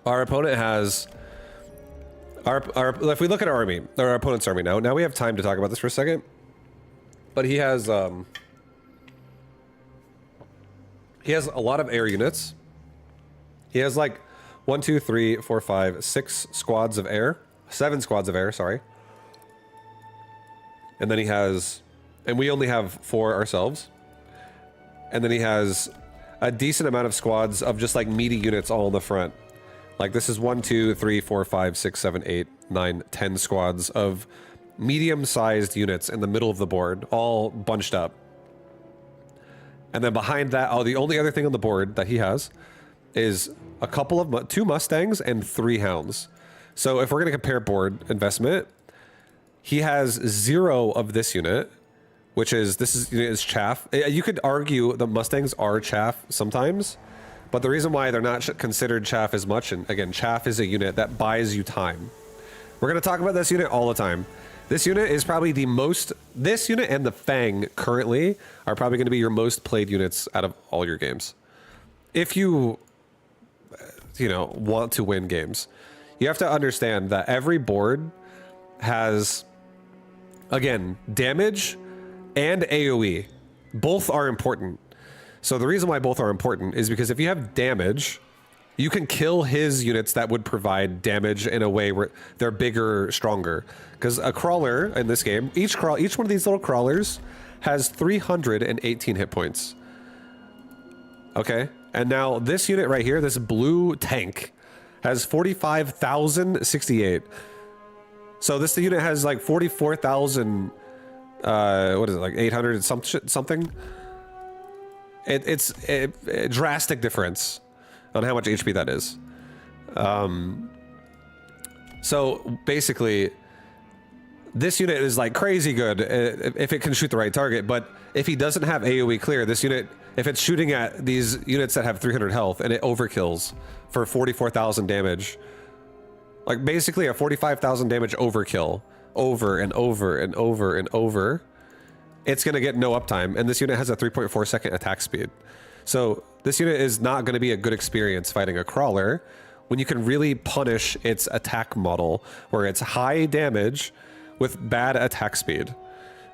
our opponent has if we look at our army, or our opponent's army now we have time to talk about this for a second, but he has a lot of air units. He has like 1, 2, 3, 4, 5, 6 squads of air. 7 squads of air, sorry. And then he has, and we only have 4 ourselves. And then he has a decent amount of squads of just like meaty units all in the front. Like this is 1, 2, 3, 4, 5, 6, 7, 8, 9, 10 squads of medium-sized units in the middle of the board, all bunched up. And then behind that, oh, the only other thing on the board that he has is a couple of 2 Mustangs and 3 Hounds. So if we're going to compare board investment, he has 0 of this unit, which is, this is chaff. You could argue the Mustangs are chaff sometimes, but the reason why they're not considered chaff as much, and again, chaff is a unit that buys you time. We're going to talk about this unit all the time. This unit is probably the most, this unit and the Fang currently are probably going to be your most played units out of all your games. If you know, want to win games, you have to understand that every board has, again, damage and AoE. Both are important. So the reason why both are important is because if you have damage, you can kill his units that would provide damage in a way where they're bigger, stronger. Because a crawler in this game, each one of these little crawlers has 318 hit points. Okay, and now this unit right here, this blue tank, has 45,068. So this unit has like 44,000. What is it, like 800 something? It's a drastic difference on how much HP that is. So basically, this unit is like crazy good if it can shoot the right target, but if he doesn't have AoE clear, this unit, if it's shooting at these units that have 300 health and it overkills for 44,000 damage, like basically a 45,000 damage overkill over and over and over and over, it's going to get no uptime, and this unit has a 3.4 second attack speed. So this unit is not going to be a good experience fighting a crawler when you can really punish its attack model, where it's high damage with bad attack speed.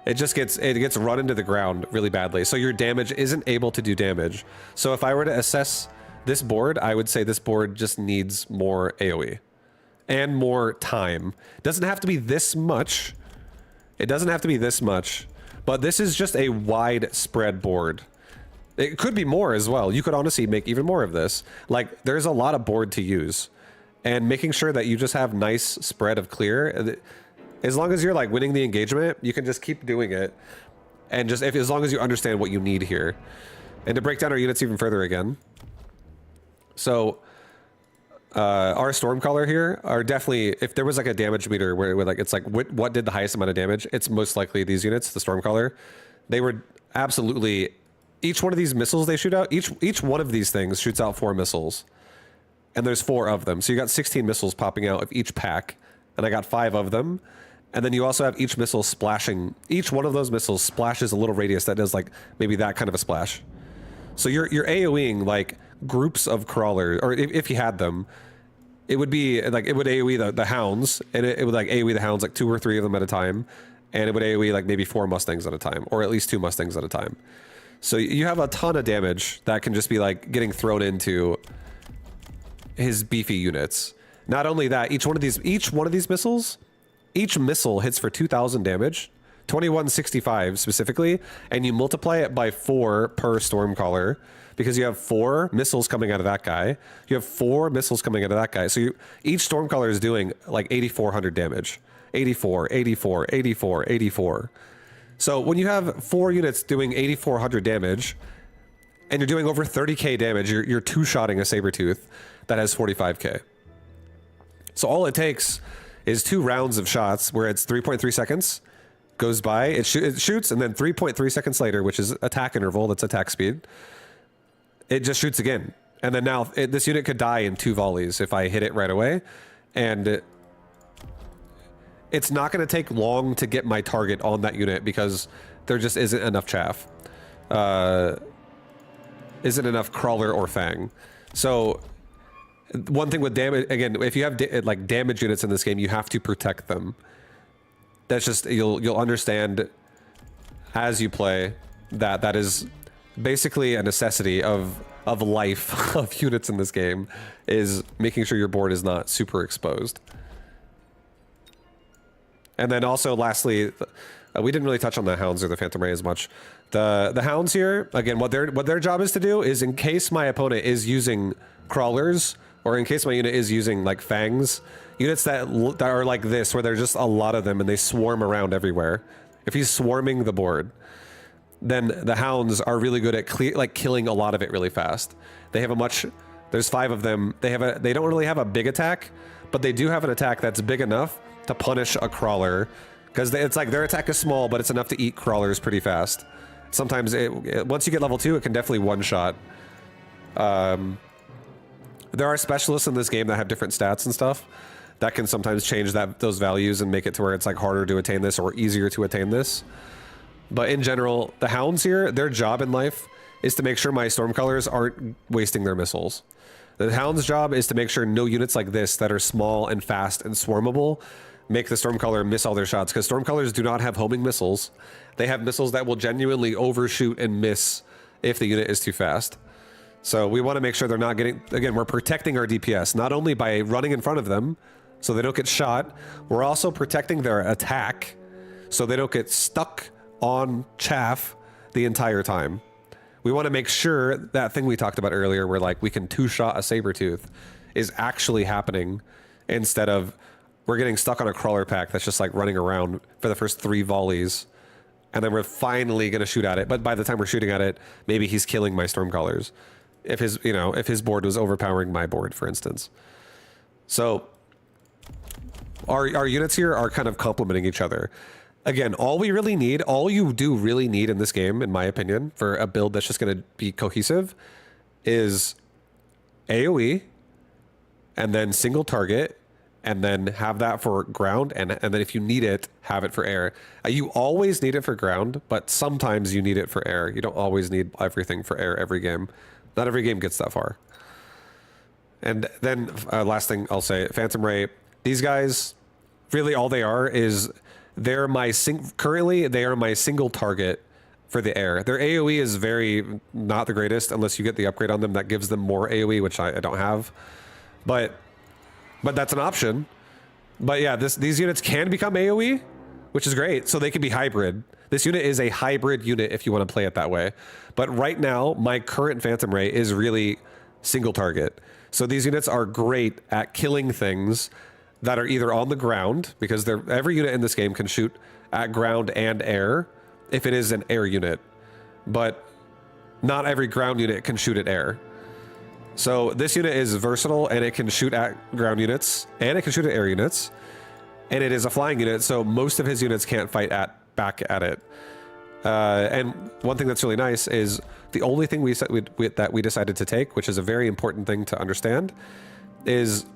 It just gets run into the ground really badly, so your damage isn't able to do damage. So if I were to assess this board, I would say this board just needs more AoE and more time. It doesn't have to be this much. It doesn't have to be this much, but this is just a widespread board. It could be more as well. You could honestly make even more of this. Like, there's a lot of board to use, and making sure that you just have nice spread of clear. As long as you're like winning the engagement, you can just keep doing it, and just as long as you understand what you need here. And to break down our units even further again, so our Stormcaller here are definitely, if there was like a damage meter where like it's like what did the highest amount of damage, it's most likely these units, the Stormcaller. They were absolutely, each one of these missiles they shoot out, each one of these things shoots out 4 missiles, and there's 4 of them, so you got 16 missiles popping out of each pack, and I got 5 of them. And then you also have each missile splashing, each one of those missiles splashes a little radius that does like maybe that kind of a splash. So you're AoEing like groups of crawlers, or if you had them, it would be like, it would AoE the hounds, and it would like AoE the hounds like 2 or 3 of them at a time, and it would AoE like maybe 4 Mustangs at a time, or at least 2 Mustangs at a time. So you have a ton of damage that can just be like getting thrown into his beefy units. Not only that, each one of these missiles, each missile hits for 2,000 damage, 2165 specifically, and you multiply it by 4 per Stormcaller, because you have 4 missiles coming out of that guy. You have 4 missiles coming out of that guy. So each Stormcaller is doing like 8,400 damage. 84, 84, 84, 84. So when you have 4 units doing 8,400 damage, and you're doing over 30k damage, you're two-shotting a Sabertooth that has 45k. So all it takes is 2 rounds of shots where it's 3.3 seconds goes by, it shoots, and then 3.3 seconds later, which is attack interval, that's attack speed, it just shoots again. And then now this unit could die in 2 volleys if I hit it right away, and it's not going to take long to get my target on that unit because there just isn't enough chaff. Isn't enough crawler or fang. So one thing with damage, again, if you have like damage units in this game, you have to protect them. That's just, you'll understand as you play that is basically a necessity of life of units in this game, is making sure your board is not super exposed. And then also, lastly, we didn't really touch on the hounds or the Phantom Ray as much. The hounds here, again, what their job is to do is, in case my opponent is using crawlers, or in case my unit is using like fangs, units that are like this, where there's just a lot of them and they swarm around everywhere. If he's swarming the board, then the hounds are really good at killing a lot of it really fast. They have there's 5 of them. They don't really have a big attack, but they do have an attack that's big enough to punish a crawler, because it's like their attack is small, but it's enough to eat crawlers pretty fast. Sometimes once you get level 2, it can definitely one-shot. There are specialists in this game that have different stats and stuff that can sometimes change those values and make it to where it's like harder to attain this or easier to attain this. But in general, the hounds here, their job in life is to make sure my Stormcallers aren't wasting their missiles. The hound's job is to make sure no units like this that are small and fast and swarmable make the Stormcaller miss all their shots, because Stormcallers do not have homing missiles. They have missiles that will genuinely overshoot and miss if the unit is too fast. So we want to make sure they're not getting... Again, we're protecting our DPS, not only by running in front of them so they don't get shot, we're also protecting their attack so they don't get stuck on chaff the entire time. We want to make sure that thing we talked about earlier where like we can two-shot a Sabertooth is actually happening, instead of we're getting stuck on a crawler pack that's just like running around for the first 3 volleys and then we're finally going to shoot at it. But by the time we're shooting at it, maybe he's killing my Stormcallers. If his board was overpowering my board, for instance. So our units here are kind of complementing each other. Again, all you do really need in this game, in my opinion, for a build that's just going to be cohesive, is AoE, and then single target, and then have that for ground, and then if you need it, have it for air. You always need it for ground, but sometimes you need it for air. You don't always need everything for air every game. Not every game gets that far. And then last thing I'll say, Phantom Ray, these guys, really all they are is currently they are my single target for the air. Their AoE is very not the greatest unless you get the upgrade on them that gives them more AoE, which I don't have. But that's an option. But yeah, these units can become AoE, which is great. So they can be hybrid. This unit is a hybrid unit if you want to play it that way. But right now, my current Phantom Ray is really single target. So these units are great at killing things that are either on the ground, because every unit in this game can shoot at ground and air if it is an air unit. But not every ground unit can shoot at air. So this unit is versatile, and it can shoot at ground units, and it can shoot at air units. And it is a flying unit, so most of his units can't fight back at it. And one thing that's really nice is the only thing that we decided to take, which is a very important thing to understand, is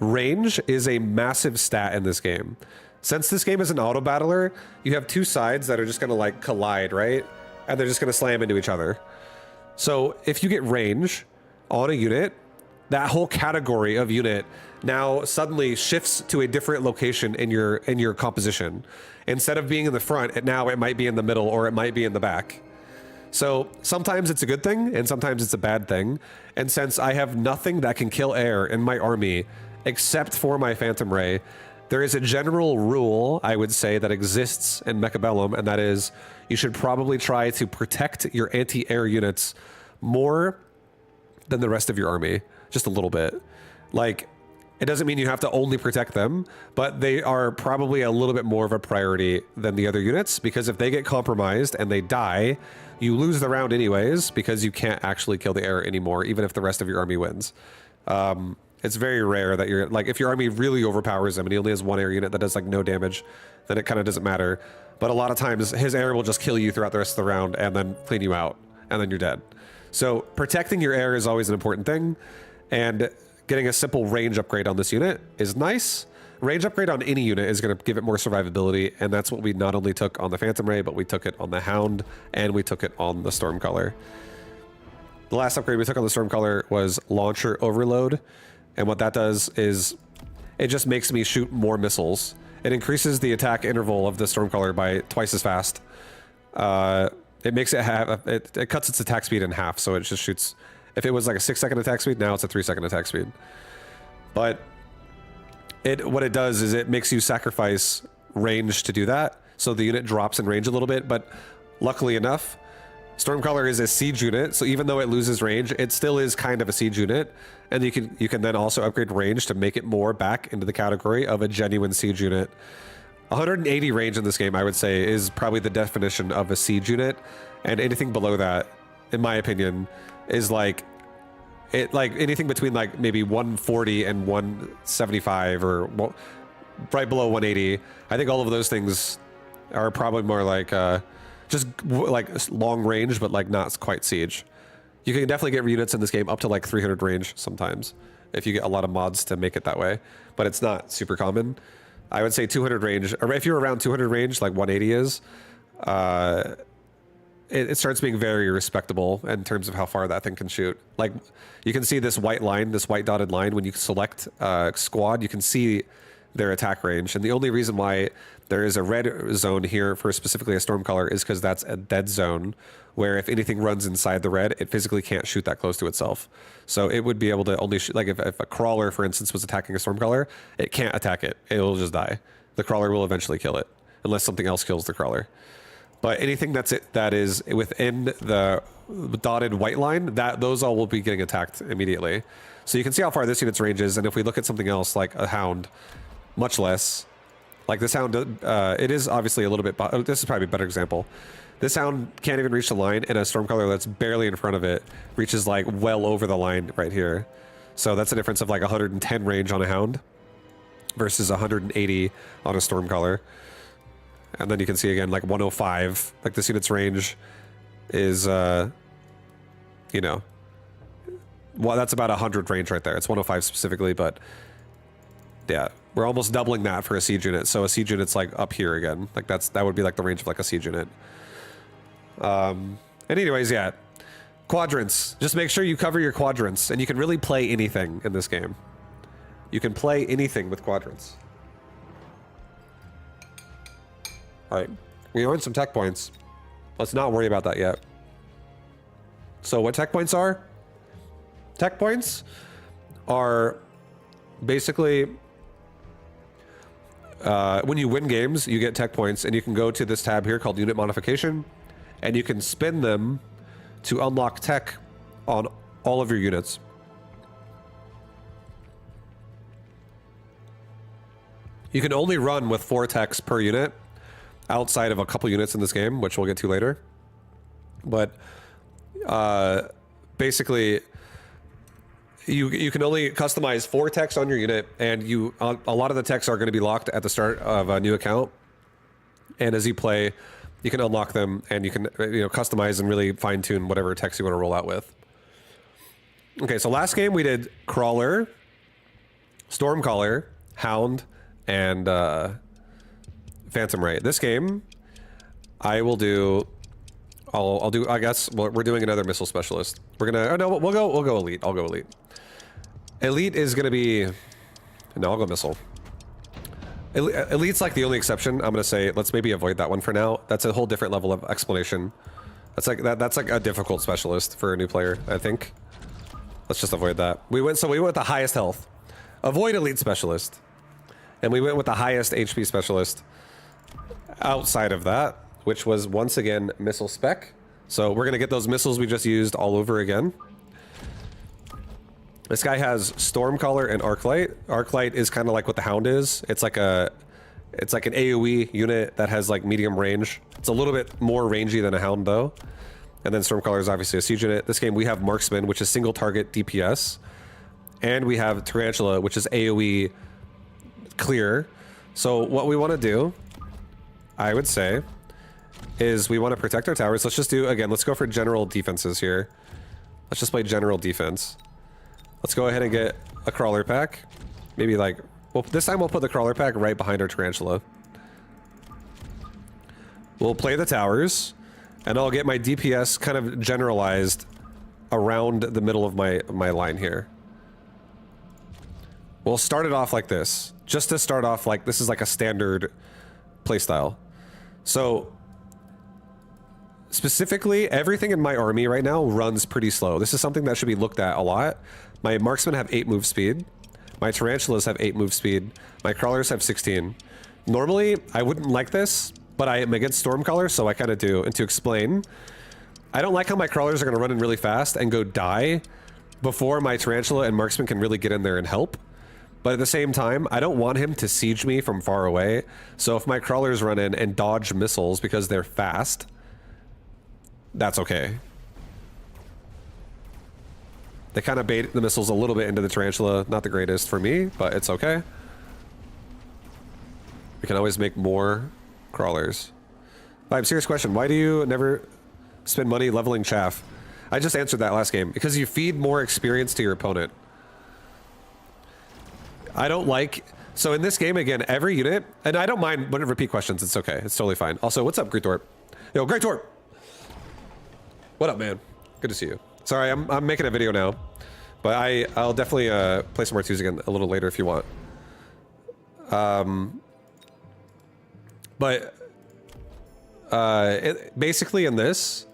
range is a massive stat in this game. Since this game is an auto battler, you have 2 sides that are just going to like collide, right? And they're just going to slam into each other. So if you get range on a unit, that whole category of unit now suddenly shifts to a different location in your composition. Instead of being in the front, it might be in the middle, or it might be in the back. So sometimes it's a good thing, and sometimes it's a bad thing. And since I have nothing that can kill air in my army, except for my Phantom Ray, there is a general rule, I would say, that exists in Mechabellum, and that is you should probably try to protect your anti-air units more than the rest of your army. Just a little bit. Like, it doesn't mean you have to only protect them, but they are probably a little bit more of a priority than the other units, because if they get compromised and they die, you lose the round anyways, because you can't actually kill the air anymore, even if the rest of your army wins. It's very rare that if your army really overpowers him and he only has 1 air unit that does like no damage, then it kind of doesn't matter. But a lot of times his air will just kill you throughout the rest of the round and then clean you out, and then you're dead. So protecting your air is always an important thing, and getting a simple range upgrade on this unit is nice. Range upgrade on any unit is going to give it more survivability, and that's what we not only took on the Phantom Ray, but we took it on the Hound, and we took it on the Stormcaller. The last upgrade we took on the Stormcaller was Launcher Overload, and what that does is it just makes me shoot more missiles. It increases the attack interval of the Stormcaller by twice as fast. It makes it it cuts its attack speed in half, so it just shoots If it was like a 6-second attack speed, now it's a 3-second attack speed. But what it does is it makes you sacrifice range to do that, so the unit drops in range a little bit. But luckily enough, Stormcaller is a siege unit, so even though it loses range, it still is kind of a siege unit, and you can then also upgrade range to make it more back into the category of a genuine siege unit. 180 range in this game, I would say, is probably the definition of a siege unit, and anything below that, in my opinion, is like anything between like maybe 140 and 175 or right below 180. I think all of those things are probably more like just like long range, but like not quite siege. You can definitely get units in this game up to like 300 range sometimes if you get a lot of mods to make it that way, but it's not super common. I would say 200 range, or if you're around 200 range, like 180 is, it starts being very respectable in terms of how far that thing can shoot. Like, you can see this white line, this white dotted line, when you select squad, you can see their attack range. And the only reason why there is a red zone here for specifically a Stormcaller is because that's a dead zone, where if anything runs inside the red, it physically can't shoot that close to itself. So it would be able to only shoot, like if a Crawler, for instance, was attacking a Stormcaller, it can't attack it. It'll just die. The Crawler will eventually kill it, unless something else kills the Crawler. But anything that is within the dotted white line, those all will be getting attacked immediately. So you can see how far this unit's range is, and if we look at something else like a Hound, much less. Like this Hound, it is obviously a little bit... This is probably a better example. This Hound can't even reach the line, and a Stormcaller that's barely in front of it reaches like well over the line right here. So that's a difference of like 110 range on a Hound versus 180 on a Stormcaller. And then you can see again like 105. Like this unit's range is, you know, well, that's about 100 range right there. It's 105 specifically, but yeah, we're almost doubling that for a siege unit. So a siege unit's like up here again. Like that would be like the range of like a siege unit. And anyways, yeah, quadrants. Just make sure you cover your quadrants, and you can really play anything in this game. You can play anything with quadrants. All right, we earned some tech points. Let's not worry about that yet. So what tech points are? Tech points are basically when you win games, you get tech points, and you can go to this tab here called Unit Modification, and you can spend them to unlock tech on all of your units. You can only run with 4 techs per unit outside of a couple units in this game, which we'll get to later. But basically, you can only customize 4 techs on your unit, and a lot of the techs are going to be locked at the start of a new account. And as you play, you can unlock them, and you can customize and really fine tune whatever techs you want to roll out with. Okay, so last game we did Crawler, Stormcaller, Hound, and Phantom Ray. This game, I'll do. I guess we're doing another missile specialist. We're gonna. Oh no, we'll go elite. I'll go elite. Elite is gonna be. No, I'll go missile. Elite's like the only exception. I'm gonna say let's maybe avoid that one for now. That's a whole different level of explanation. That's like a difficult specialist for a new player, I think. Let's just avoid that. We went with the highest health. Avoid elite specialist. And we went with the highest HP specialist outside of that, which was once again missile spec. So we're gonna get those missiles we just used all over again. This guy has Stormcaller and Arclight. Arclight is kind of like what the Hound is. It's like an AoE unit that has like medium range. It's a little bit more rangy than a Hound though. And then Stormcaller is obviously a siege unit. This game we have Marksman, which is single target DPS. And we have Tarantula, which is AoE clear. So what we want to do, I would say, is we want to protect our towers. Let's just do, again, let's go for general defenses here. Let's just play general defense. Let's go ahead and get a Crawler pack. Maybe like, well, this time we'll put the Crawler pack right behind our Tarantula. We'll play the towers, and I'll get my DPS kind of generalized around the middle of my line here. We'll start it off like this. Just to start off, like, this is like a standard playstyle. So Specifically, everything in my army right now runs pretty slow. This is something that should be looked at a lot. My marksmen have 8 move speed. My tarantulas have 8 move speed. My crawlers have 16. Normally, I wouldn't like this, but I am against Stormcaller, so I kind of do. And to explain, I don't like how my crawlers are going to run in really fast and go die before my tarantula and marksman can really get in there and help. But at the same time, I don't want him to siege me from far away. So if my crawlers run in and dodge missiles because they're fast, that's okay. They kind of bait the missiles a little bit into the tarantula. Not the greatest for me, but it's okay. We can always make more crawlers. Serious question. Why do you never spend money leveling chaff? I just answered that last game. Because you feed more experience to your opponent. I don't like... So in this game, again, every unit... And I don't mind when I repeat questions. It's okay. It's totally fine. Also, what's up, Greatorp? Yo, Greatorp! What up, man? Good to see you. Sorry, I'm making a video now. But I'll definitely play some more twos again a little later if you want. Basically in this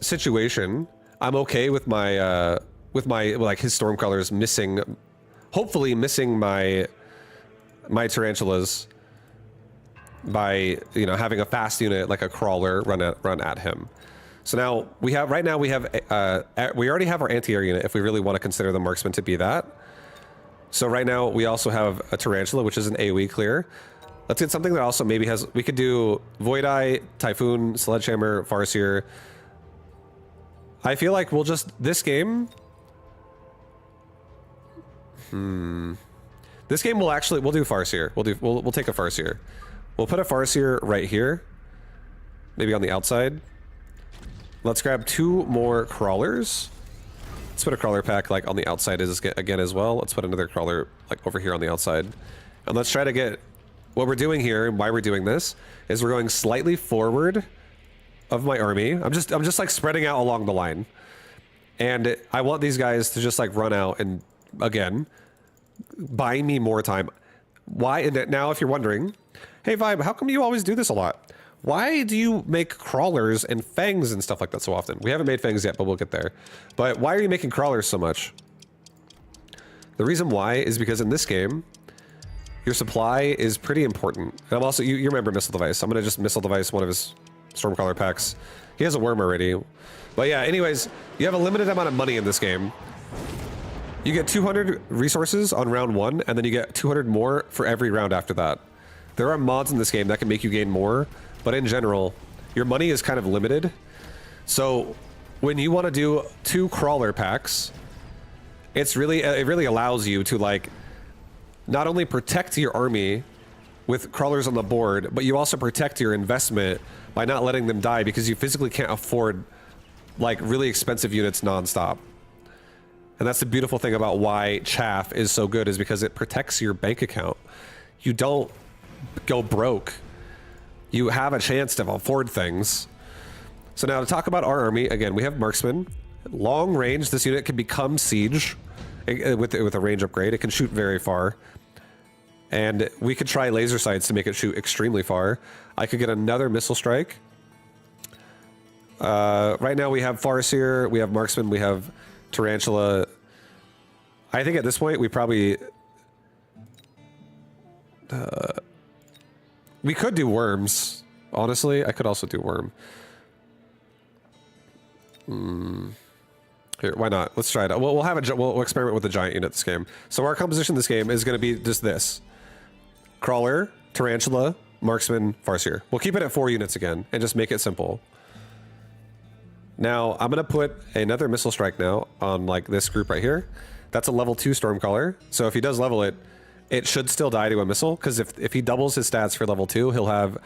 situation, I'm okay with my like his Stormcallers missing, hopefully missing my tarantulas by, you know, having a fast unit like a crawler run at him. So now we already have our anti-air unit if we really want to consider the marksman to be that. So right now we also have a tarantula, which is an AoE clear. Let's get something that also maybe has... We could do Void Eye, Typhoon, Sledgehammer, Farseer. I feel like we'll just... This game... This game will actually... We'll do Farseer. We'll take a Farseer. We'll put a Farseer right here. Maybe on the outside. Let's grab 2 more crawlers. Let's put a crawler pack like on the outside again as well. Let's put another crawler like over here on the outside. And let's try to get... What we're doing here and why we're doing this is we're going slightly forward of my army. I'm just like spreading out along the line. And I want these guys to just like run out and again, buy me more time. Why? And now if you're wondering, hey Vibe, how come you always do this a lot? Why do you make crawlers and fangs and stuff like that so often? We haven't made fangs yet, but we'll get there. But why are you making crawlers so much? The reason why is because in this game, your supply is pretty important. And I'm also, you remember Missile Device. I'm gonna just Missile Device one of his Stormcaller packs. He has a worm already. But yeah, anyways, you have a limited amount of money in this game. You get 200 resources on round 1, and then you get 200 more for every round after that. There are mods in this game that can make you gain more, but in general, your money is kind of limited. So when you want to do 2 crawler packs, it really allows you to like not only protect your army with crawlers on the board, but you also protect your investment by not letting them die because you physically can't afford like really expensive units nonstop. And that's the beautiful thing about why chaff is so good, is because it protects your bank account. You don't go broke. You have a chance to afford things. So now to talk about our army, again, we have marksman. Long range, this unit can become siege with a range upgrade. It can shoot very far. And we could try laser sights to make it shoot extremely far. I could get another missile strike. Right now we have Farseer, we have marksman, we have tarantula. I think at this point we probably... we could do worms. Honestly, I could also do worm. Here, why not? Let's try it. We'll experiment with the giant unit this game. So our composition this game is going to be just this: crawler, tarantula, marksman, farseer. We'll keep it at 4 units again and just make it simple. Now I'm going to put another missile strike now on like this group right here. That's a level 2 Stormcaller. So if he does level it, it should still die to a missile, because if he doubles his stats for level 2, he'll have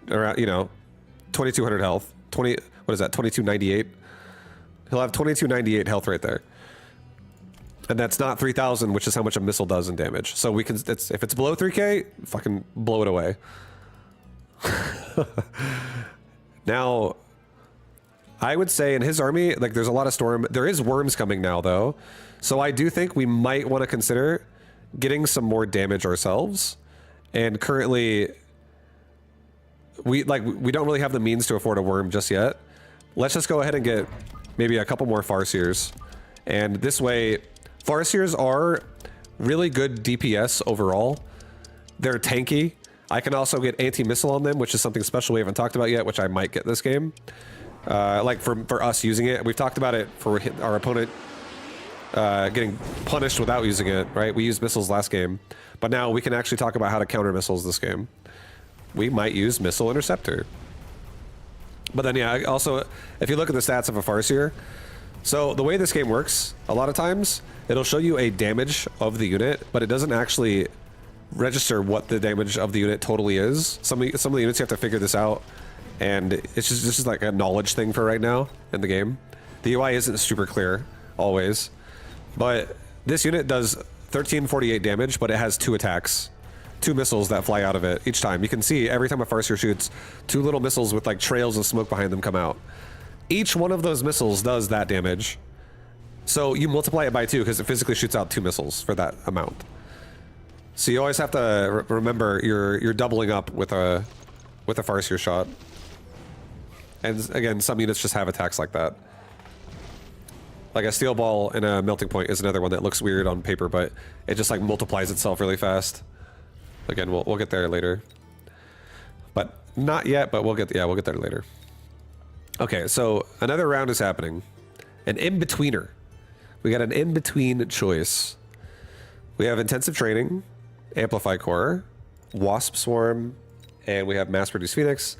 around, you know, 2200 health. What is that? 2298. He'll have 2298 health right there. And that's not 3000, which is how much a missile does in damage. So we can, if it's below 3k, fucking blow it away. Now, I would say in his army, like there's a lot of storm. There is worms coming now though. So I do think we might want to consider getting some more damage ourselves. And currently, we don't really have the means to afford a worm just yet. Let's just go ahead and get maybe a couple more Farseers. And this way, Farseers are really good DPS overall. They're tanky. I can also get anti-missile on them, which is something special we haven't talked about yet, which I might get this game. Like for us using it. We've talked about it for our opponent getting punished without using it, right? We used missiles last game. But now we can actually talk about how to counter missiles this game. We might use Missile Interceptor. But then, yeah, also, if you look at the stats of a Farseer, so the way this game works, a lot of times, it'll show you a damage of the unit, but it doesn't actually register what the damage of the unit totally is. Some of the units you have to figure this out, and it's just this is like a knowledge thing for right now in the game. The UI isn't super clear, always. But this unit does 1348 damage, but it has 2 attacks. 2 missiles that fly out of it each time. You can see every time a Farseer shoots, 2 little missiles with like trails of smoke behind them come out. Each one of those missiles does that damage. So you multiply it by 2 because it physically shoots out 2 missiles for that amount. So you always have to remember you're doubling up with a Farseer shot. And again, some units just have attacks like that. Like a steel ball and a melting point is another one that looks weird on paper, but it just like multiplies itself really fast. Again, we'll get there later. But not yet, but we'll get there later. Okay, so another round is happening. An in-betweener. We got an in-between choice. We have intensive training, amplify core, wasp swarm, and we have mass-produced phoenix.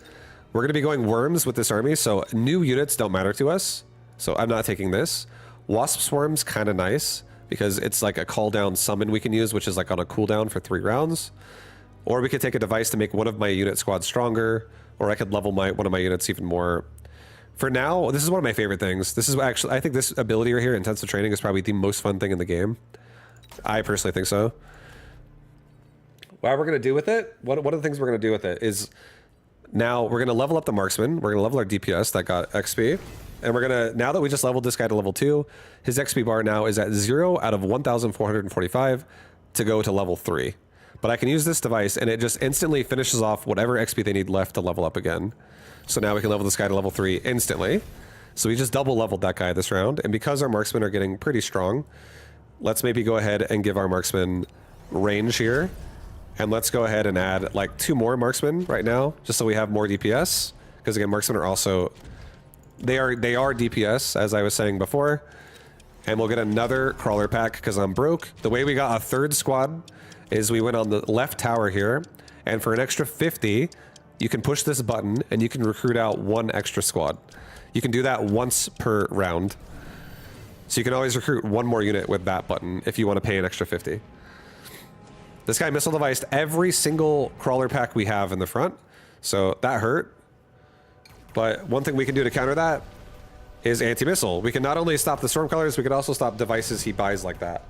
We're going to be going worms with this army, so new units don't matter to us. So I'm not taking this. Wasp swarm's kind of nice because it's like a call down summon we can use, which is like on a cooldown for 3 rounds. Or we could take a device to make one of my unit squads stronger, or I could level one of my units even more. For now, this is one of my favorite things. This is actually, I think this ability right here, intensive training, is probably the most fun thing in the game. I personally think so. What we're going to do with it, one of the things we're going to do with it is now we're going to level up the marksman. We're going to level our DPS that got XP. And we're going to, now that we just leveled this guy to level 2, his XP bar now is at 0 out of 1,445 to go to level 3. But I can use this device and it just instantly finishes off whatever XP they need left to level up again. So now we can level this guy to level 3 instantly. So we just double leveled that guy this round. And because our marksmen are getting pretty strong, let's maybe go ahead and give our marksmen range here. And let's go ahead and add like 2 more marksmen right now, just so we have more DPS. Because again, marksmen are also, they are DPS, as I was saying before. And we'll get another crawler pack because I'm broke. The way we got a 3rd squad is we went on the left tower here, and for an extra 50, you can push this button and you can recruit out 1 extra squad. You can do that once per round. So you can always recruit 1 more unit with that button if you want to pay an extra 50. This guy missile deviced every single crawler pack we have in the front, so that hurt. But one thing we can do to counter that is anti-missile. We can not only stop the Stormcallers, we can also stop devices he buys like that.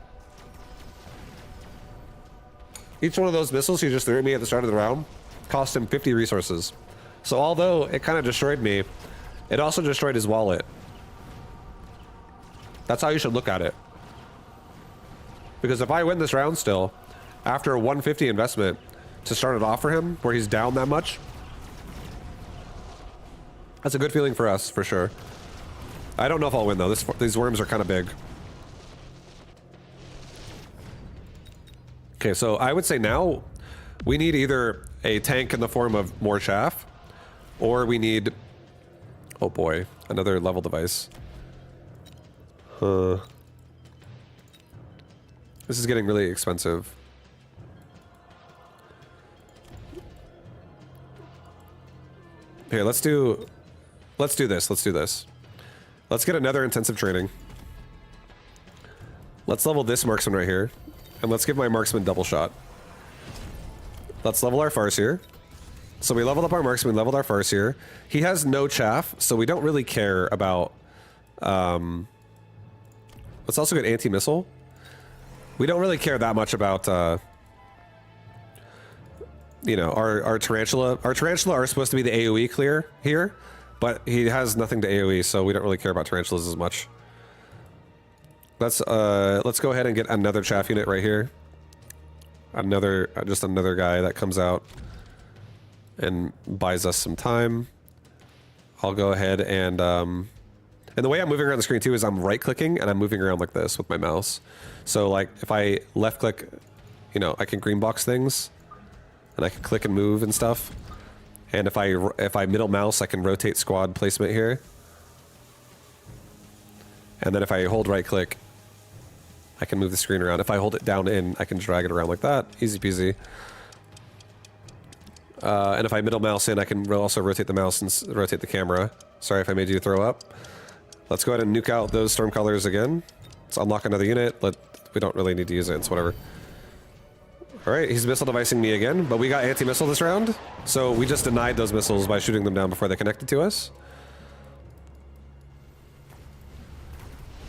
Each one of those missiles he just threw at me at the start of the round cost him 50 resources. So although it kind of destroyed me, it also destroyed his wallet. That's how you should look at it. Because if I win this round still, after a 150 investment to start it off for him, where he's down that much, that's a good feeling for us, for sure. I don't know if I'll win, though. These worms are kind of big. Okay, so I would say now we need either a tank in the form of more chaff, or we need... Oh boy, another level device. This is getting really expensive. Here, let's do this. Let's get another intensive training. Let's level this marksman right here. And let's give my marksman double shot. Let's level our Farseer. So we leveled up our marksman, leveled our Farseer. He has no chaff, so we don't really care about... let's also get anti-missile. We don't really care that much about... you know, our Tarantula. Our Tarantula are supposed to be the AoE clear here, but he has nothing to AoE, so we don't really care about Tarantulas as much. Let's go ahead and get another chaff unit right here. Just another guy that comes out. and buys us some time. I'll go ahead and the way I'm moving around the screen too is I'm right clicking and I'm moving around like this with my mouse. So like if I left click, you know, I can green box things and I can click and move and stuff. And if I middle mouse, I can rotate squad placement here. And then if I hold right click, I can move the screen around. If I hold it down in, I can drag it around like that. Easy peasy. And if I middle mouse in, I can also rotate the mouse and rotate the camera. Sorry if I made you throw up. Let's go ahead and nuke out those storm colors again. Let's unlock another unit. We don't really need to use it, it's whatever. Alright, he's missile devicing me again, but we got anti-missile this round. So we just denied those missiles by shooting them down before they connected to us.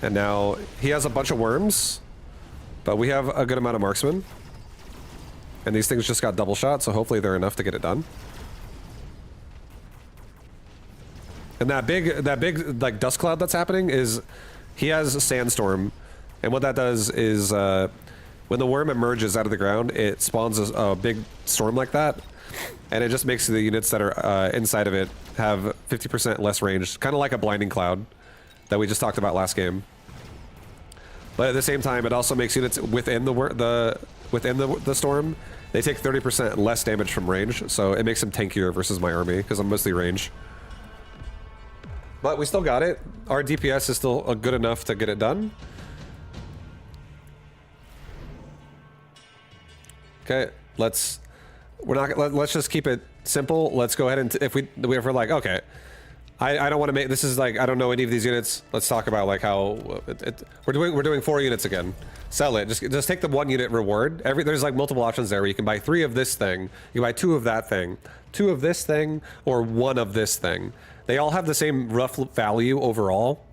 And now he has a bunch of worms, but we have a good amount of marksmen. And these things just got double shot, so hopefully they're enough to get it done. And that big like dust cloud that's happening is, he has a sandstorm, and what that does is when the worm emerges out of the ground, it spawns a big storm like that, and it just makes the units that are inside of it have 50% less range, kind of like a blinding cloud that we just talked about last game. But at the same time, it also makes units within the storm, they take 30% less damage from range, so it makes them tankier versus my army because I'm mostly range. But we still got it. Our DPS is still good enough to get it done. Okay, let's just keep it simple. Let's go ahead and if we're like, okay, I don't want to make this is like I don't know any of these units. Let's talk about like how we're doing 4 units again. Sell it. Just take the 1 unit reward. There's like multiple options there where you can buy 3 of this thing, you can buy 2 of that thing, 2 of this thing, or 1 of this thing. They all have the same rough value overall,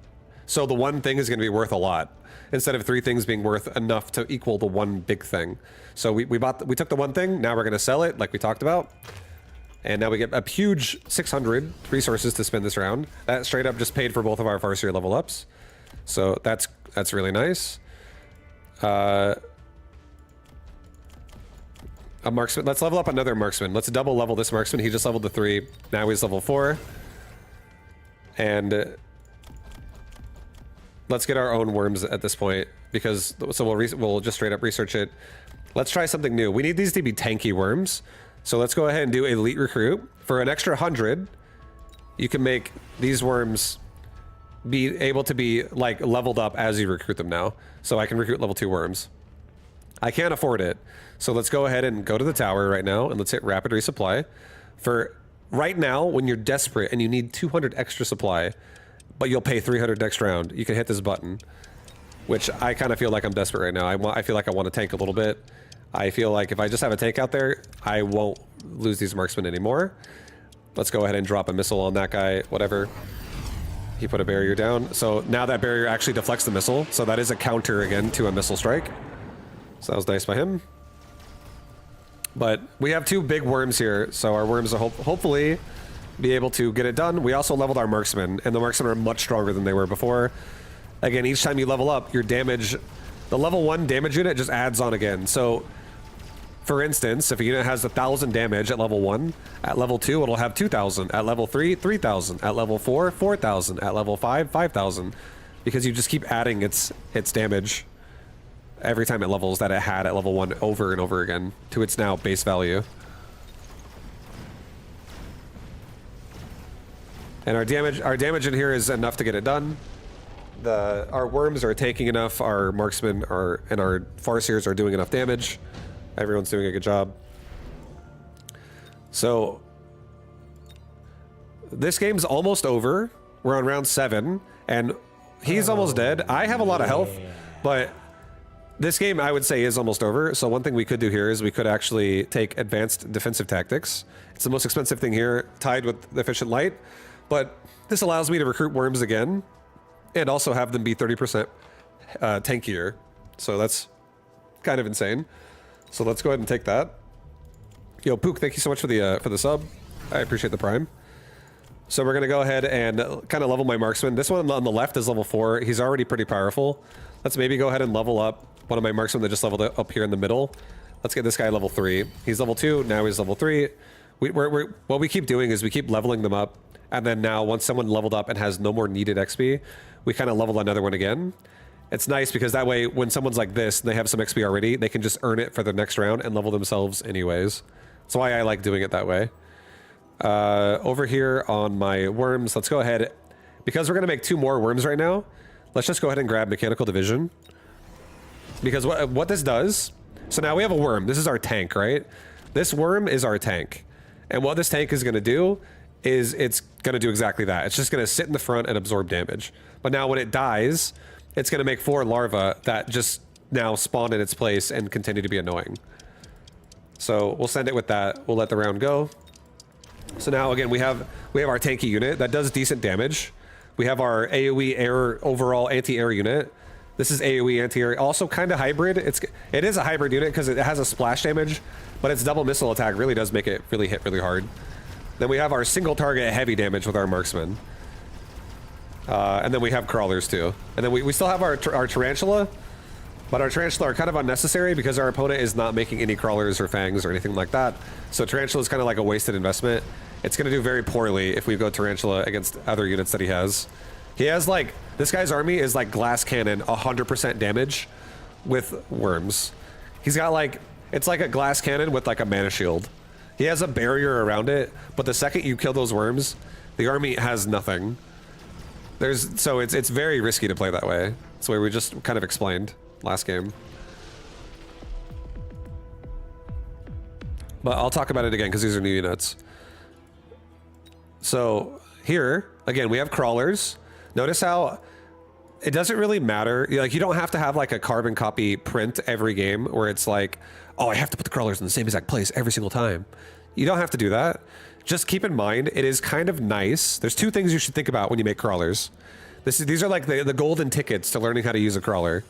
so the 1 thing is going to be worth a lot instead of 3 things being worth enough to equal the 1 big thing. So we took the 1 thing. Now we're going to sell it like we talked about. And now we get a huge 600 resources to spend this round. That straight up just paid for both of our Farseer level ups. So that's really nice. A marksman. Let's level up another marksman. Let's double level this marksman. He just leveled to 3. Now he's level 4. And let's get our own worms at this point because we'll just straight up research it. Let's try something new. We need these to be tanky worms. So let's go ahead and do elite recruit. For an extra 100, you can make these worms be able to be like leveled up as you recruit them now. So I can recruit level 2 worms. I can't afford it. So let's go ahead and go to the tower right now and let's hit rapid resupply. For right now, when you're desperate and you need 200 extra supply, but you'll pay 300 next round, you can hit this button, which I kind of feel like I'm desperate right now. I feel like I want to tank a little bit. I feel like if I just have a tank out there, I won't lose these marksmen anymore. Let's go ahead and drop a missile on that guy, whatever. He put a barrier down. So now that barrier actually deflects the missile. So that is a counter again to a missile strike. So that was nice by him. But we have 2 big worms here. So our worms will hopefully be able to get it done. We also leveled our marksmen, and the marksmen are much stronger than they were before. Again, each time you level up, your damage, the level 1 damage unit just adds on again. So for instance, if a unit has 1,000 damage at level 1, at level 2 it'll have 2,000, at level 3, 3,000, at level 4, 4,000, at level 5, 5,000, because you just keep adding its damage every time it levels that it had at level 1 over and over again to its now base value. And our damage in here is enough to get it done. Our worms are taking enough, our marksmen and our farseers are doing enough damage. Everyone's doing a good job. So this game's almost over. We're on round 7 and he's almost dead. I have a lot of health, but this game I would say is almost over. So one thing we could do here is we could actually take advanced defensive tactics. It's the most expensive thing here, tied with the efficient light, but this allows me to recruit worms again and also have them be 30% tankier. So that's kind of insane. So let's go ahead and take that. Yo, Pook, thank you so much for the sub. I appreciate the prime. So we're gonna go ahead and kind of level my marksman. This one on the left is level 4. He's already pretty powerful. Let's maybe go ahead and level up one of my marksmen that just leveled up here in the middle. Let's get this guy level 3. He's level 2, now he's level 3. what we keep doing is we keep leveling them up, and then now once someone leveled up and has no more needed XP, we kind of level another one again. It's nice because that way when someone's like this and they have some XP already, they can just earn it for the next round and level themselves anyways. That's why I like doing it that way. Over here on my worms, let's go ahead. Because we're going to make 2 more worms right now, let's just go ahead and grab Mechanical Division. Because what this does, so now we have a worm. This is our tank, right? This worm is our tank. And what this tank is going to do is it's going to do exactly that. It's just going to sit in the front and absorb damage. But now when it dies, it's going to make 4 larvae that just now spawn in its place and continue to be annoying. So we'll send it with that. We'll let the round go. So now again, we have our tanky unit that does decent damage. We have our AoE air overall anti-air unit. This is AoE anti-air, also kind of hybrid. It is a hybrid unit because it has a splash damage, but its double missile attack really does make it really hit really hard. Then we have our single target heavy damage with our marksman. And then we have crawlers too. And then we still have our tarantula, but our tarantula are kind of unnecessary because our opponent is not making any crawlers or fangs or anything like that. So tarantula is kind of like a wasted investment. It's going to do very poorly if we go tarantula against other units that he has. He has like, this guy's army is like glass cannon, 100% damage with worms. He's got like, it's like a glass cannon with like a mana shield. He has a barrier around it, but the second you kill those worms, the army has nothing. So it's very risky to play that way. That's the way we just kind of explained last game. But I'll talk about it again because these are new units. So here, again, we have crawlers. Notice how it doesn't really matter. Like, you don't have to have like a carbon copy print every game where it's like, oh, I have to put the crawlers in the same exact place every single time. You don't have to do that. Just keep in mind, it is kind of nice. There's 2 things you should think about when you make crawlers. These are like the golden tickets to learning how to use a crawler.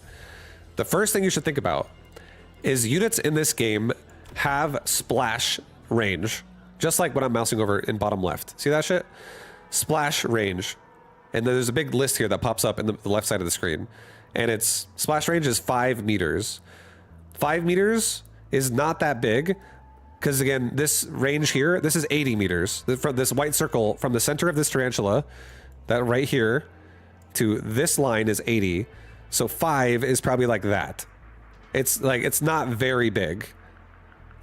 The first thing you should think about is units in this game have splash range. Just like what I'm mousing over in bottom left. See that shit? Splash range. And then there's a big list here that pops up in the left side of the screen. And its splash range is 5 meters. 5 meters is not that big. Because again, this range here, this is 80 meters. From this white circle, from the center of this tarantula, that right here, to this line is 80. So 5 is probably like that. It's not very big.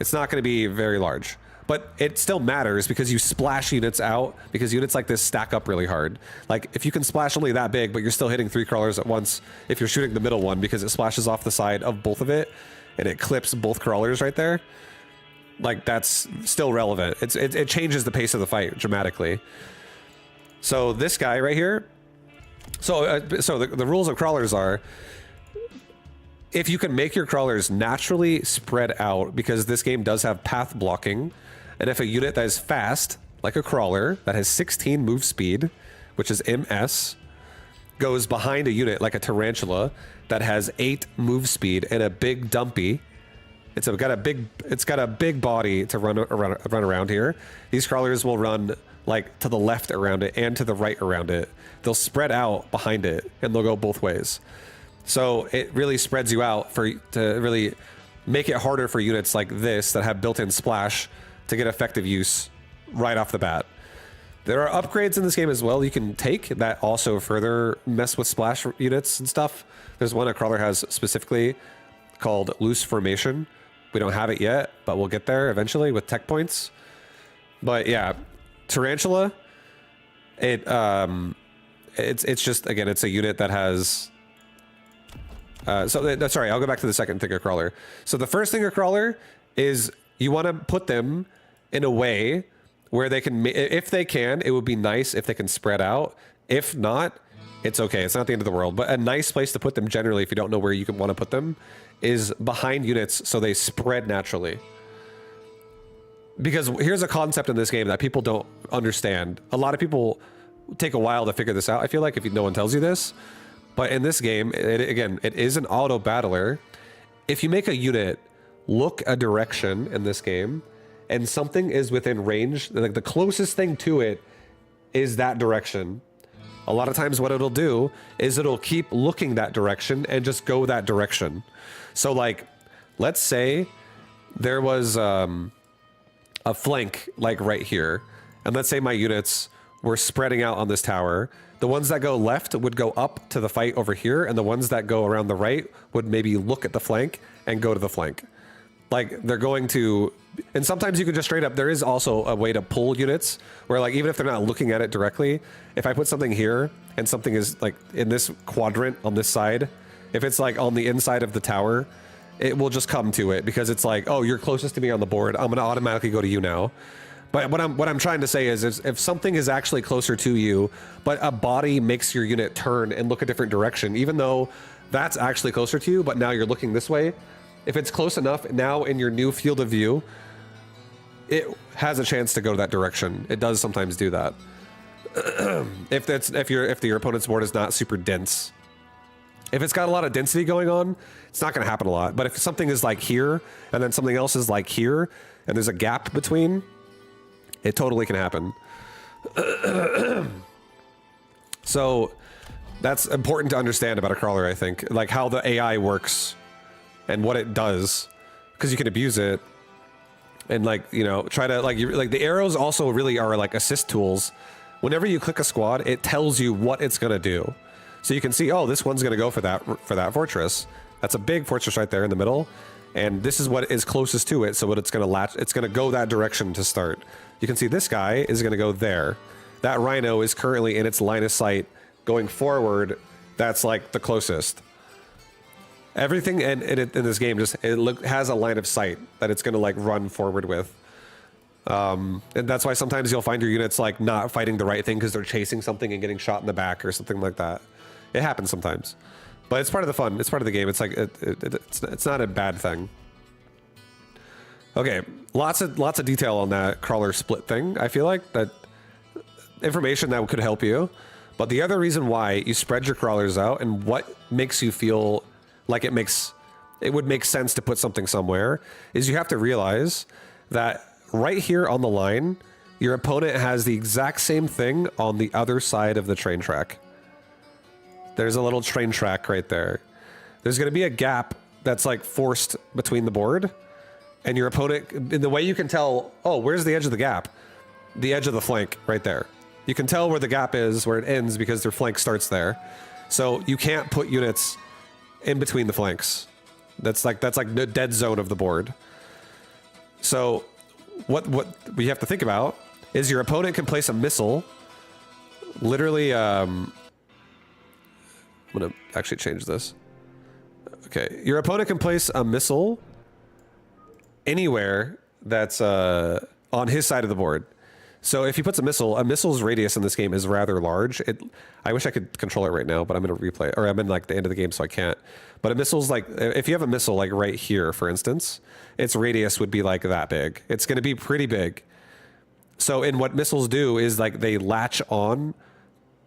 It's not going to be very large. But it still matters because you splash units out, because units like this stack up really hard. Like, if you can splash only that big, but you're still hitting 3 crawlers at once, if you're shooting the middle one, because it splashes off the side of both of it, and it clips both crawlers right there, like, that's still relevant. It changes the pace of the fight dramatically. So this guy right here, so the rules of crawlers are, if you can make your crawlers naturally spread out, because this game does have path blocking, and if a unit that is fast, like a crawler, that has 16 move speed, which is MS, goes behind a unit like a tarantula that has 8 move speed and a big dumpy, it's got a big body to run around here. These crawlers will run like to the left around it and to the right around it. They'll spread out behind it and they'll go both ways. So it really spreads you out to really make it harder for units like this that have built-in splash to get effective use right off the bat. There are upgrades in this game as well you can take that also further mess with splash units and stuff. There's one a crawler has specifically called Loose Formation. We don't have it yet, but we'll get there eventually with tech points. But yeah, Tarantula, it's just, again, it's a unit that has... sorry, I'll go back to the second Thinker Crawler. So the first Thinker Crawler is you want to put them in a way where they can, if they can, it would be nice if they can spread out. If not, it's okay. It's not the end of the world. But a nice place to put them generally, if you don't know where you want to put them, is behind units so they spread naturally. Because here's a concept in this game that people don't understand. A lot of people take a while to figure this out, I feel like, if no one tells you this. But in this game, again, it is an auto battler. If you make a unit look a direction in this game, and something is within range, like the closest thing to it is that direction. A lot of times what it'll do is it'll keep looking that direction and just go that direction. So like, let's say there was, a flank like right here, and let's say my units were spreading out on this tower, the ones that go left would go up to the fight over here, and the ones that go around the right would maybe look at the flank and go to the flank. Like they're going to, and sometimes you can just straight up, there is also a way to pull units where like, even if they're not looking at it directly, if I put something here and something is like in this quadrant on this side, if it's like on the inside of the tower, it will just come to it because it's like, oh, you're closest to me on the board. I'm going to automatically go to you now. But what I'm trying to say is if something is actually closer to you, but a body makes your unit turn and look a different direction, even though that's actually closer to you, but now you're looking this way, if it's close enough now in your new field of view, it has a chance to go that direction. It does sometimes do that. if your opponent's board is not super dense. If it's got a lot of density going on, it's not going to happen a lot. But if something is like here and then something else is like here and there's a gap between, it totally can happen. So that's important to understand about a crawler, I think. Like how the AI works and what it does, because you can abuse it and like, you know, try to like the arrows also really are like assist tools. Whenever you click a squad, it tells you what it's going to do. So you can see, oh, this one's going to go for that fortress. That's a big fortress right there in the middle. And this is what is closest to it. So what it's going to latch, it's going to go that direction to start. You can see this guy is going to go there. That rhino is currently in its line of sight going forward. That's like the closest. Everything in this game just has a line of sight that it's going to like run forward with. And that's why sometimes you'll find your units like not fighting the right thing because they're chasing something and getting shot in the back or something like that. It happens sometimes, but it's part of the fun. It's part of the game. It's like it's not a bad thing. Okay, lots of detail on that crawler split thing. I feel like that information that could help you. But the other reason why you spread your crawlers out and what makes you feel like it would make sense to put something somewhere is you have to realize that right here on the line, your opponent has the exact same thing on the other side of the train track. There's a little train track right there. There's going to be a gap that's like forced between the board and your opponent. In the way you can tell, oh, where's the edge of the gap? The edge of the flank right there. You can tell where the gap is, where it ends, because their flank starts there. So you can't put units in between the flanks. That's like the dead zone of the board. So what we have to think about is your opponent can place a missile. Literally, I'm gonna actually change this. Okay, your opponent can place a missile anywhere that's on his side of the board. So if he puts a missile's radius in this game is rather large. I wish I could control it right now, but I'm going to replay it, or I'm in like the end of the game, so I can't. But a missile's like, if you have a missile like right here, for instance, its radius would be like that big. It's going to be pretty big. So in what missiles do is like they latch on,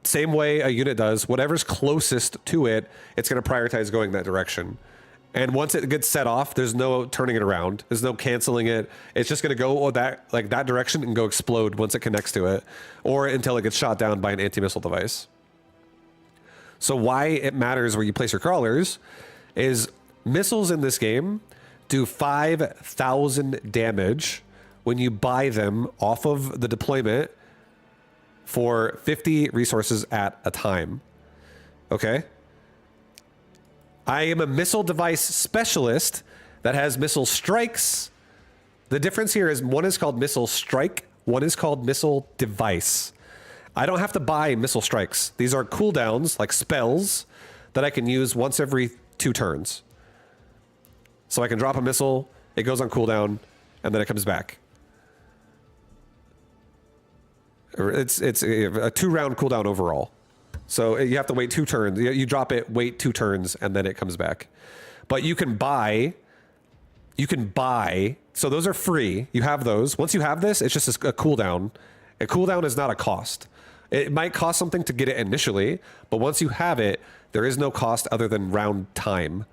same way a unit does, whatever's closest to it, it's going to prioritize going that direction. And once it gets set off, there's no turning it around. There's no canceling it. It's just going to go that direction and go explode once it connects to it, or until it gets shot down by an anti-missile device. So why it matters where you place your crawlers is missiles in this game do 5,000 damage when you buy them off of the deployment for 50 resources at a time. Okay? I am a missile device specialist that has missile strikes. The difference here is one is called missile strike, one is called missile device. I don't have to buy missile strikes. These are cooldowns, like spells, that I can use once every 2 turns. So I can drop a missile, it goes on cooldown, and then it comes back. It's a 2-round cooldown overall. So you have to wait 2 turns. You drop it, wait 2 turns, and then it comes back. But you can buy. So those are free. You have those. Once you have this, it's just a cooldown. A cooldown is not a cost. It might cost something to get it initially, but once you have it, there is no cost other than round time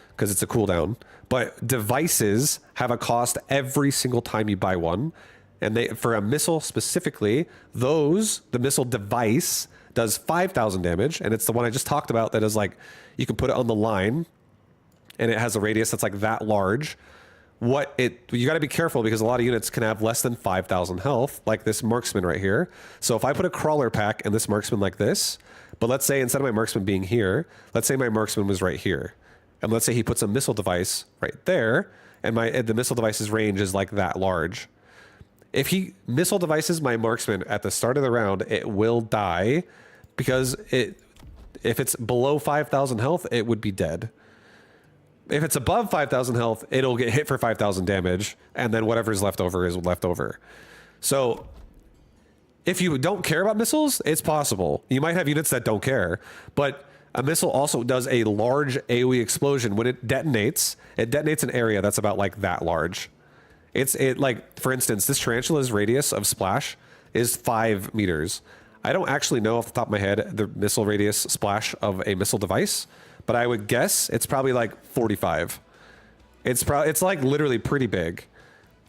because it's a cooldown. But devices have a cost every single time you buy one. And for a missile specifically, the missile device does 5,000 damage, and it's the one I just talked about that is like, you can put it on the line, and it has a radius that's like that large. you got to be careful because a lot of units can have less than 5,000 health, like this marksman right here. So if I put a crawler pack and this marksman like this, but let's say instead of my marksman being here, let's say my marksman was right here. And let's say he puts a missile device right there, and the missile device's range is like that large. If he missile devices my marksman at the start of the round, it will die because if it's below 5,000 health, it would be dead. If it's above 5,000 health, it'll get hit for 5,000 damage, and then whatever's left over is left over. So if you don't care about missiles, it's possible. You might have units that don't care, but a missile also does a large AoE explosion. When it detonates an area that's about like that large. Like, for instance, this tarantula's radius of splash is 5 meters. I don't actually know off the top of my head the missile radius splash of a missile device, but I would guess it's probably like 45. It's like literally pretty big.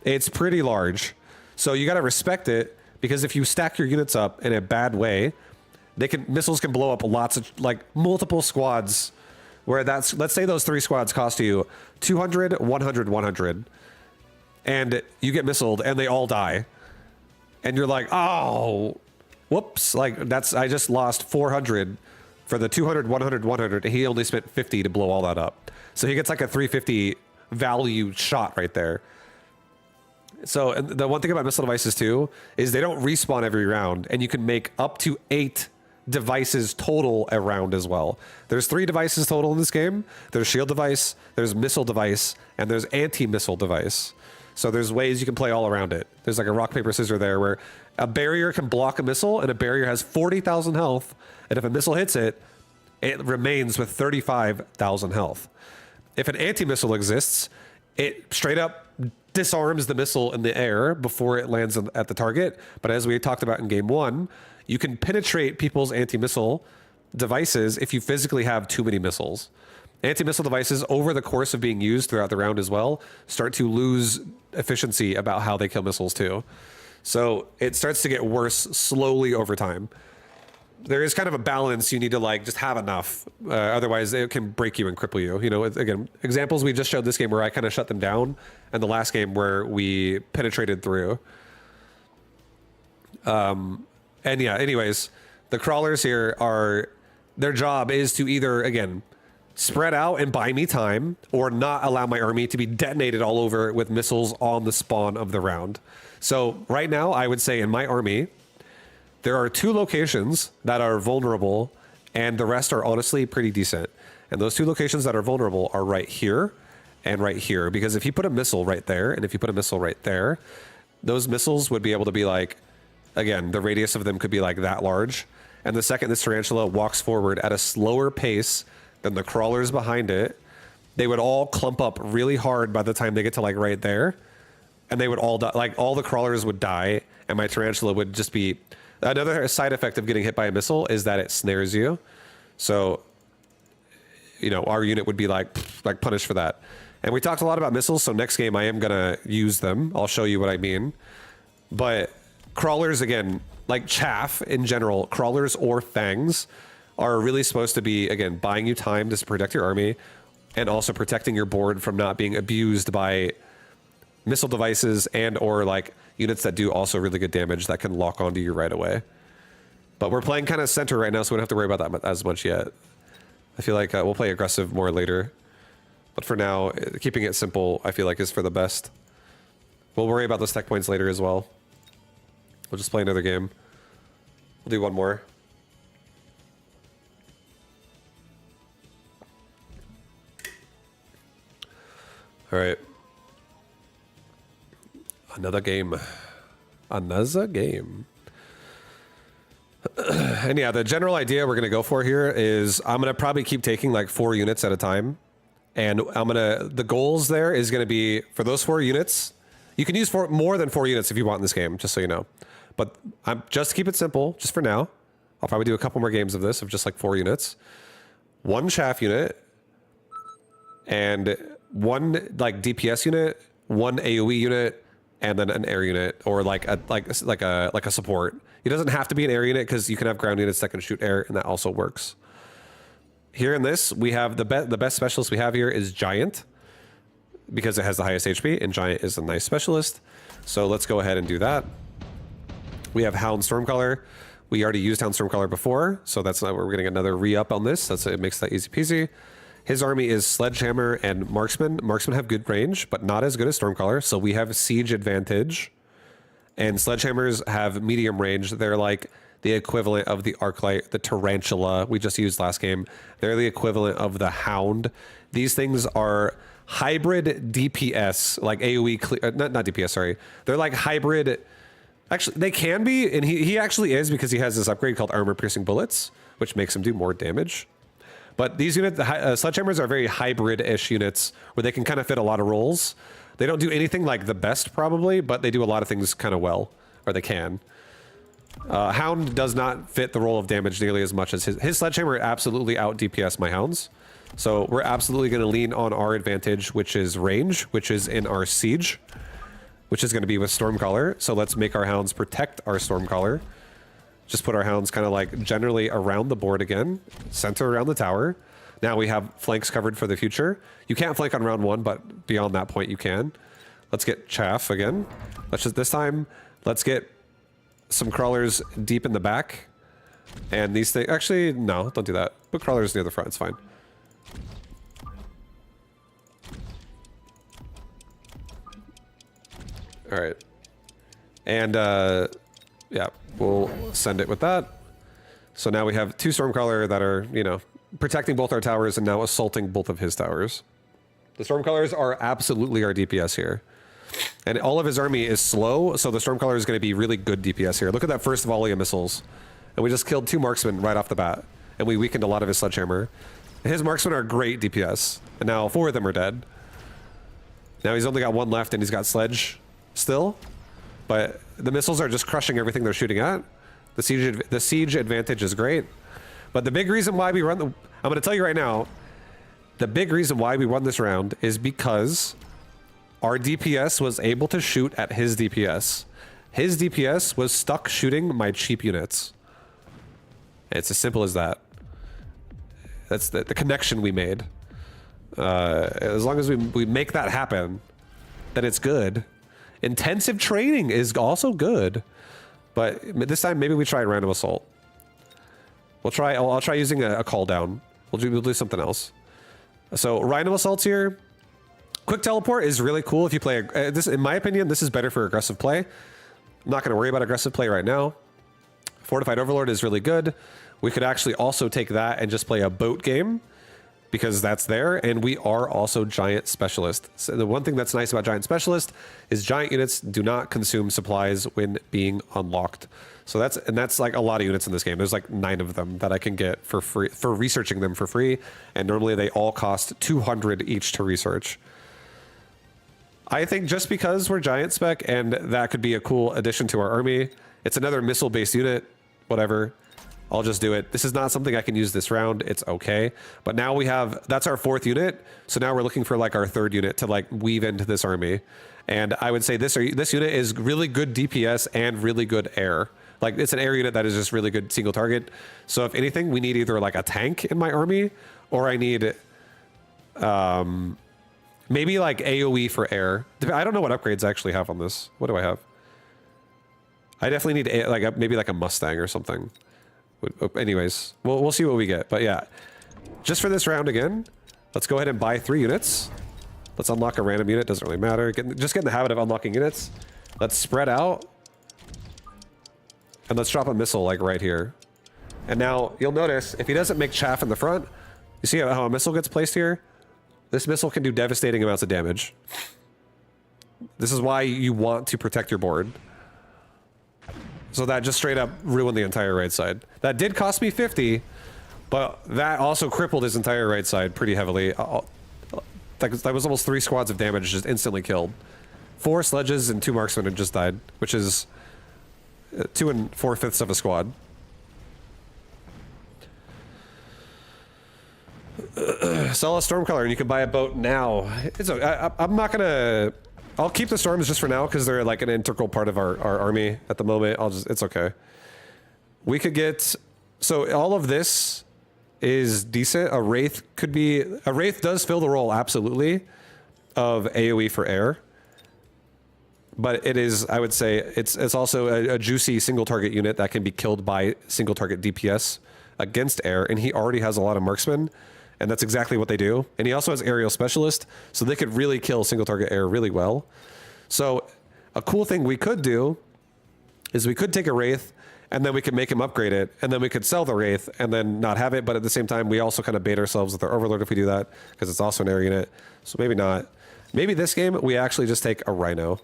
It's pretty large. So you got to respect it, because if you stack your units up in a bad way, missiles can blow up lots of, like, multiple squads, where let's say those 3 squads cost you 200, 100, 100, and you get missiled and they all die. And you're like, oh, whoops. Like, I just lost 400 for the 200, 100, 100. And he only spent 50 to blow all that up. So he gets like a 350 value shot right there. So the one thing about missile devices too, is they don't respawn every round, and you can make up to 8 devices total a round as well. There's 3 devices total in this game. There's shield device, there's missile device, and there's anti-missile device. So there's ways you can play all around it. There's like a rock, paper, scissors there, where a barrier can block a missile, and a barrier has 40,000 health, and if a missile hits it, it remains with 35,000 health. If an anti-missile exists, it straight up disarms the missile in the air before it lands at the target. But as we talked about in game 1, you can penetrate people's anti-missile devices if you physically have too many missiles. Anti-missile devices, over the course of being used throughout the round as well, start to lose efficiency about how they kill missiles too. So it starts to get worse slowly over time. There is kind of a balance. You need to like just have enough. Otherwise, it can break you and cripple you. You know, again, examples we just showed this game where I kind of shut them down, and the last game where we penetrated through. And yeah, anyways, the crawlers here their job is to either, again, spread out and buy me time, or not allow my army to be detonated all over with missiles on the spawn of the round. So right now, I would say in my army, there are 2 locations that are vulnerable, and the rest are honestly pretty decent. And those 2 locations that are vulnerable are right here and right here. Because if you put a missile right there, and if you put a missile right there, those missiles would be able to be like, again, the radius of them could be like that large. And the second this tarantula walks forward at a slower pace than the crawlers behind it, they would all clump up really hard by the time they get to like right there. And they would all die. Like, all the crawlers would die, and my tarantula would just be... Another side effect of getting hit by a missile is that it snares you. So, you know, our unit would be like punished for that. And we talked a lot about missiles, so next game I am going to use them. I'll show you what I mean. But crawlers, again, like chaff in general, crawlers or fangs are really supposed to be, again, buying you time to protect your army, and also protecting your board from not being abused by missile devices and or like units that do also really good damage that can lock onto you right away. But we're playing kind of center right now, so we don't have to worry about that as much yet. I feel like we'll play aggressive more later. But for now, keeping it simple, I feel like, is for the best. We'll worry about those tech points later as well. We'll just play another game. We'll do one more. All right. Another game. Another game. And yeah, the general idea we're going to go for here is I'm going to probably keep taking like 4 units at a time. And the goals there is going to be for those 4 units. You can use more than 4 units if you want in this game, just so you know. But just to keep it simple, just for now, I'll probably do a couple more games of this of just like 4 units. 1 chaff unit, and 1 like DPS unit, 1 AoE unit, and then an air unit, or like a support. It doesn't have to be an air unit, because you can have ground units that can shoot air, and that also works. Here in this, we have the best specialist we have here is Giant. because it has the highest HP, and Giant is a nice specialist. So let's go ahead and do that. We have Hound Stormcaller. We already used Hound Stormcaller before, so that's not, we're getting another re-up on this. It makes that easy peasy. His army is Sledgehammer and Marksman. Marksman have good range, but not as good as Stormcaller, so we have siege advantage. And Sledgehammers have medium range. They're like the equivalent of the Arclight, the Tarantula we just used last game. They're the equivalent of the Hound. These things are hybrid DPS, like AoE, not DPS, sorry. They're like hybrid. Actually, they can be, and he actually is, because he has this upgrade called Armor Piercing Bullets, which makes him do more damage. But these units, Sledgehammers are very hybrid-ish units where they can kind of fit a lot of roles. They don't do anything like the best, probably, but they do a lot of things kind of well, or they can. Hound does not fit the role of damage nearly as much as his Sledgehammer absolutely out DPS my Hounds. So we're absolutely going to lean on our advantage, which is range, which is in our siege, which is going to be with Stormcaller. So let's make our Hounds protect our Stormcaller. Just put our Hounds kind of like generally around the board again, center around the tower. Now we have flanks covered for the future. You can't flank on round 1, but beyond that point you can. Let's get Chaff again. Let's just, this time, let's get some crawlers deep in the back. And these things, actually, no, don't do that. Put crawlers near the front, it's fine. All right. And, yeah, we'll send it with that. So now we have 2 Stormcaller that are, you know, protecting both our towers and now assaulting both of his towers. The Stormcallers are absolutely our DPS here. And all of his army is slow, so the Stormcaller is going to be really good DPS here. Look at that first volley of missiles. And we just killed 2 Marksmen right off the bat. And we weakened a lot of his Sledgehammer. His Marksmen are great DPS. And now 4 of them are dead. Now he's only got 1 left and he's got Sledge still. But the missiles are just crushing everything they're shooting at. The siege advantage is great. But the big reason why we run the... I'm going to tell you right now, the big reason why we won this round is because our DPS was able to shoot at his DPS. His DPS was stuck shooting my cheap units. It's as simple as that. That's the connection we made. As long as we make that happen, then it's good. Intensive training is also good. But this time, maybe we try random assault. We'll try. I'll try using a call down. We'll do something else. So random assaults here. Quick teleport is really cool if you play this. In my opinion, this is better for aggressive play. I'm not going to worry about aggressive play right now. Fortified Overlord is really good. We could actually also take that and just play a boat game because that's there, and we are also Giant Specialist. So the one thing that's nice about Giant Specialist is giant units do not consume supplies when being unlocked. So that's like a lot of units in this game. There's like 9 of them that I can get for free, for researching them for free, and normally they all cost 200 each to research. I think just because we're Giant Spec and that could be a cool addition to our army, it's another missile-based unit, whatever. I'll just do it. This is not something I can use this round. It's okay. But now we have, that's our 4th unit. So now we're looking for like our 3rd unit to like weave into this army. And I would say this unit is really good DPS and really good air. Like it's an air unit that is just really good single target. So if anything, we need either like a tank in my army or I need maybe like AoE for air. I don't know what upgrades I actually have on this. What do I have? I definitely need like maybe like a Mustang or something. Anyways, we'll see what we get. But yeah, just for this round again, let's go ahead and buy 3 units. Let's unlock a random unit. Doesn't really matter. Just get in the habit of unlocking units. Let's spread out. And let's drop a missile like right here. And now you'll notice if he doesn't make chaff in the front, you see how a missile gets placed here? This missile can do devastating amounts of damage. This is why you want to protect your board. So that just straight up ruined the entire right side. That did cost me 50, but that also crippled his entire right side pretty heavily. That was almost 3 squads of damage just instantly killed. 4 sledges and 2 marksmen had just died, which is 2 4/5 of a squad. Sell a Stormcaller and you can buy a boat now. It's okay. I'm not gonna... I'll keep the storms just for now because they're like an integral part of our army at the moment. It's okay. We could get, so all of this is decent. A Wraith does fill the role, absolutely. of AoE for air. But it is, I would say, it's also a juicy single target unit that can be killed by single target DPS against air, and he already has a lot of marksmen, and that's exactly what they do. And he also has aerial specialist, so they could really kill single target air really well. So a cool thing we could do is we could take a Wraith, and then we could make him upgrade it, and then we could sell the Wraith, and then not have it, but at the same time, we also kind of bait ourselves with our Overlord if we do that, because it's also an air unit. So maybe not. Maybe this game, we actually just take a Rhino.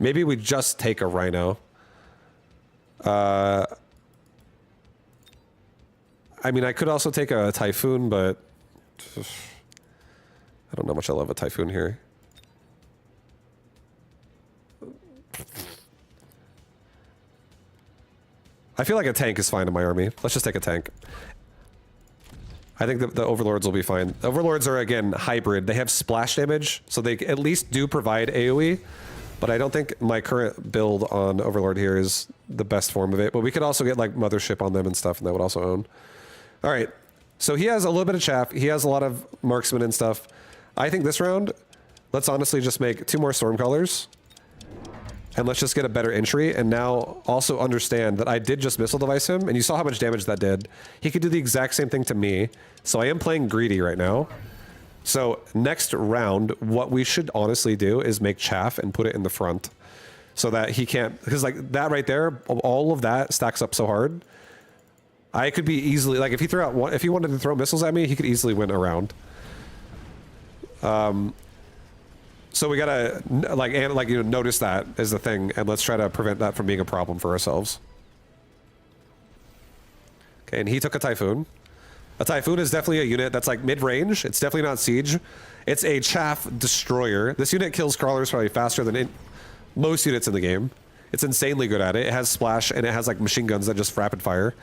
Maybe we just take a Rhino. I mean, I could also take a Typhoon, but I don't know how much I love a Typhoon here. I feel like a tank is fine in my army. Let's just take a tank. I think the Overlords will be fine. Overlords are, again, hybrid. They have splash damage, so they at least do provide AoE. But I don't think my current build on Overlord here is the best form of it. But we could also get like Mothership on them and stuff, and that would also own. All right. So he has a little bit of chaff. He has a lot of marksmen and stuff. I think this round, let's honestly just make 2 more Stormcallers. And let's just get a better entry. And now also understand that I did just missile device him. And you saw how much damage that did. He could do the exact same thing to me. So I am playing greedy right now. So next round, what we should honestly do is make chaff and put it in the front so that he can't, because like that right there, all of that stacks up so hard. I could be easily, like if he threw out one, if he wanted to throw missiles at me, he could easily win a round. So we gotta like, you know, notice that is the thing, and let's try to prevent that from being a problem for ourselves. Okay, and he took a Typhoon. A Typhoon is definitely a unit that's like mid-range. It's definitely not siege. It's a chaff destroyer. This unit kills crawlers probably faster than most units in the game. It's insanely good at it. It has splash, and it has like machine guns that just rapid fire.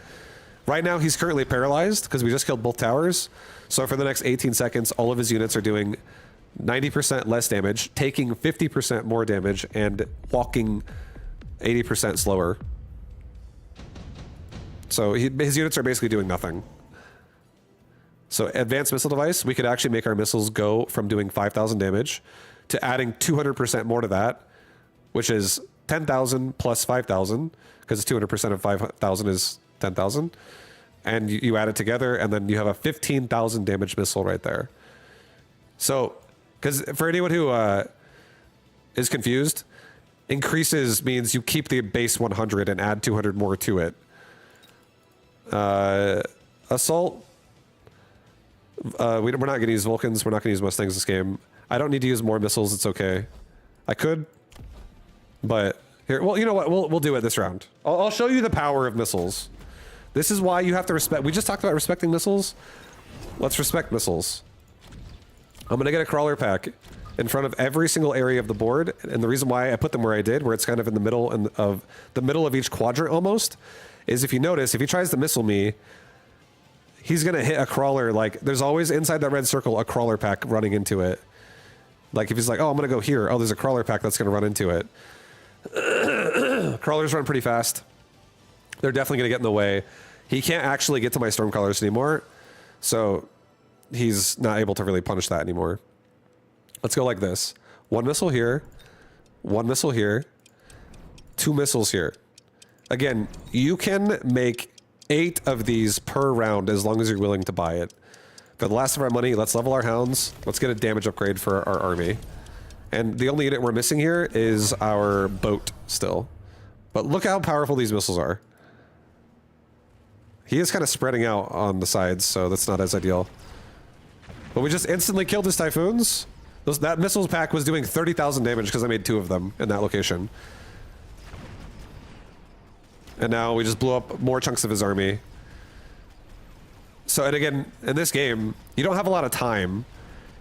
Right now, he's currently paralyzed because we just killed both towers. So for the next 18 seconds, all of his units are doing 90% less damage, taking 50% more damage, and walking 80% slower. So his units are basically doing nothing. So advanced missile device, we could actually make our missiles go from doing 5,000 damage to adding 200% more to that, which is 10,000 plus 5,000, because 200% of 5,000 is 10,000. And you add it together, and then you have a 15,000 damage missile right there. So, because for anyone who is confused, increases means you keep the base 100 and add 200 more to it. Assault, we're not going to use Vulcans. We're not going to use most things this game. I don't need to use more missiles. It's okay. I could, but here. Well, you know what? We'll do it this round. I'll show you the power of missiles. This is why you have to respect. We just talked about respecting missiles. Let's respect missiles. I'm going to get a crawler pack in front of every single area of the board, and the reason why I put them where I did, where it's kind of in the middle and of the middle of each quadrant almost, is if you notice, if he tries to missile me, he's going to hit a crawler. Like, there's always inside that red circle a crawler pack running into it. Like, if he's like, oh, I'm going to go here. Oh, there's a crawler pack that's going to run into it. Crawlers run pretty fast. They're definitely going to get in the way. He can't actually get to my Stormcallers anymore, so he's not able to really punish that anymore. Let's go like this. 1 missile here. 1 missile here. 2 missiles here. Again, you can make 8 of these per round as long as you're willing to buy it. For the last of our money, let's level our hounds. Let's get a damage upgrade for our army. And the only unit we're missing here is our boat still. But look how powerful these missiles are. He is kind of spreading out on the sides, so that's not as ideal. But we just instantly killed his Typhoons. That missiles pack was doing 30,000 damage because I made 2 of them in that location. And now we just blew up more chunks of his army. So, and again, in this game, you don't have a lot of time.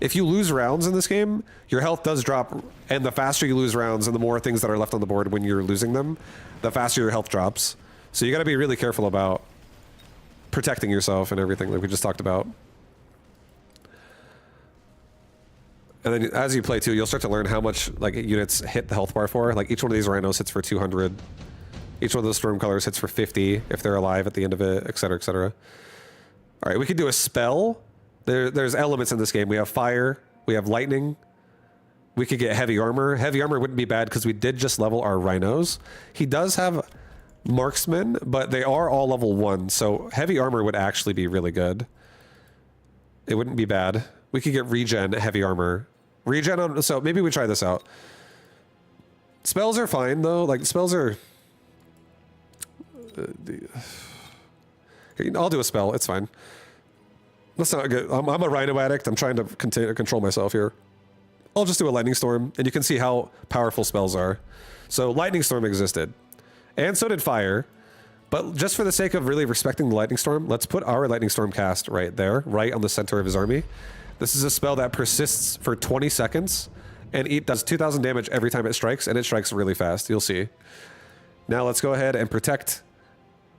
If you lose rounds in this game, your health does drop, and the faster you lose rounds and the more things that are left on the board when you're losing them, the faster your health drops. So you gotta be really careful about protecting yourself and everything like we just talked about. And then as you play too, you'll start to learn how much like units hit the health bar for. Like each one of these rhinos hits for 200. Each one of those Stormcallers hits for 50 if they're alive at the end of it, etc., etc. All right, we could do a spell. There's elements in this game. We have fire, we have lightning, We could get heavy armor. Heavy armor wouldn't be bad because we did just level our rhinos. He does have marksmen, but they are all level 1, so heavy armor would actually be really good. It wouldn't be bad. We could get regen heavy armor. Regen on, so maybe we try this out. Spells are fine though, like spells are... I'll do a spell, it's fine. That's not good. I'm a rhino addict, I'm trying to control myself here. I'll just do a lightning storm, and you can see how powerful spells are. So lightning storm existed. And so did fire. But just for the sake of really respecting the lightning storm, let's put our lightning storm cast right there, right on the center of his army. This is a spell that persists for 20 seconds, and it does 2,000 damage every time it strikes, and it strikes really fast, you'll see. Now let's go ahead and protect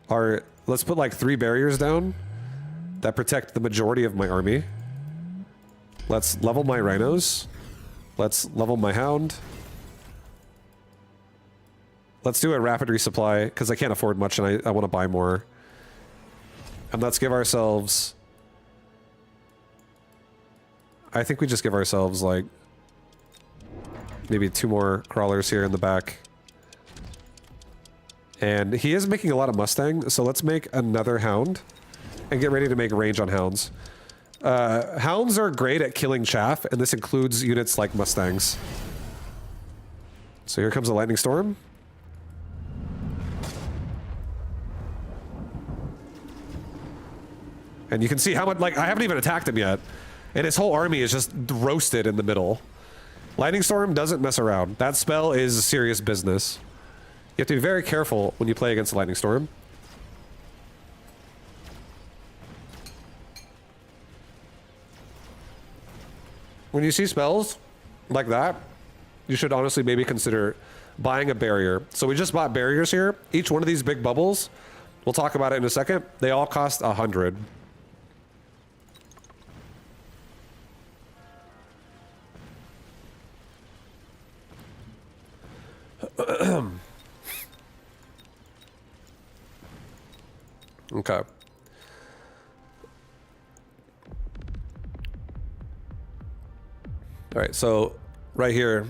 our... Let's put like 3 barriers down that protect the majority of my army. Let's level my rhinos. Let's level my hound. Let's do a rapid resupply, because I can't afford much and I want to buy more. And let's give ourselves... I think we just give ourselves, like, maybe 2 more crawlers here in the back. And he is making a lot of Mustang, so let's make another hound and get ready to make range on hounds. Hounds are great at killing chaff, and this includes units like Mustangs. So here comes a lightning storm. And you can see how much, like, I haven't even attacked him yet. And his whole army is just roasted in the middle. Lightning storm doesn't mess around. That spell is serious business. You have to be very careful when you play against a lightning storm. When you see spells like that, you should honestly maybe consider buying a barrier. So we just bought barriers here. Each one of these big bubbles, we'll talk about it in a second, they all cost 100. Okay. All right, so right here.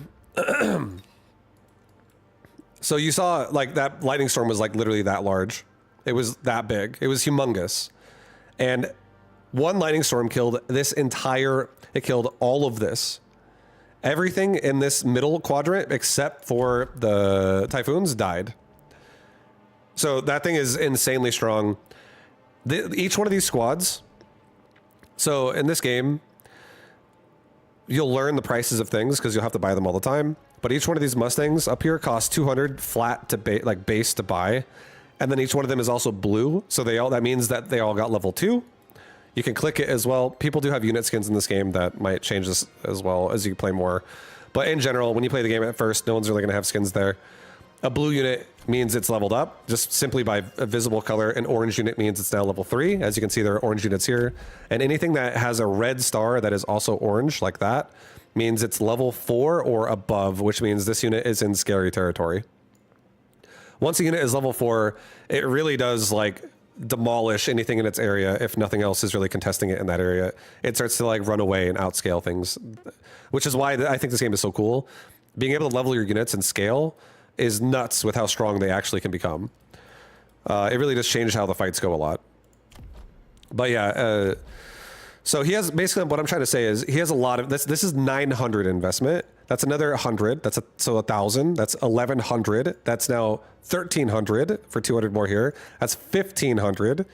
So you saw like that lightning storm was like literally that large. It was that big. It was humongous. And one lightning storm killed this entire, it killed all of this. Everything in this middle quadrant except for the typhoons died. So that thing is insanely strong. Each one of these squads, so in this game, you'll learn the prices of things because you'll have to buy them all the time. But each one of these Mustangs up here costs 200 flat to base to buy. And then each one of them is also blue. So that means that they all got level 2. You can click it as well. People do have unit skins in this game that might change this as well as you play more. But in general, when you play the game at first, no one's really going to have skins there. A blue unit means it's leveled up just simply by a visible color. An orange unit means it's now level 3. As you can see, there are orange units here. And anything that has a red star that is also orange like that means it's level 4 or above, which means this unit is in scary territory. Once a unit is level 4, it really does like demolish anything in its area if nothing else is really contesting it in that area. It starts to like run away and outscale things, which is why I think this game is so cool. Being able to level your units and scale is nuts with how strong they actually can become. It really does change how the fights go a lot. But yeah, so he has, basically what I'm trying to say is he has a lot of, this is 900 investment. That's another 100. So 1,000. That's 1,100. That's now 1,300 for 200 more here. That's 1,500.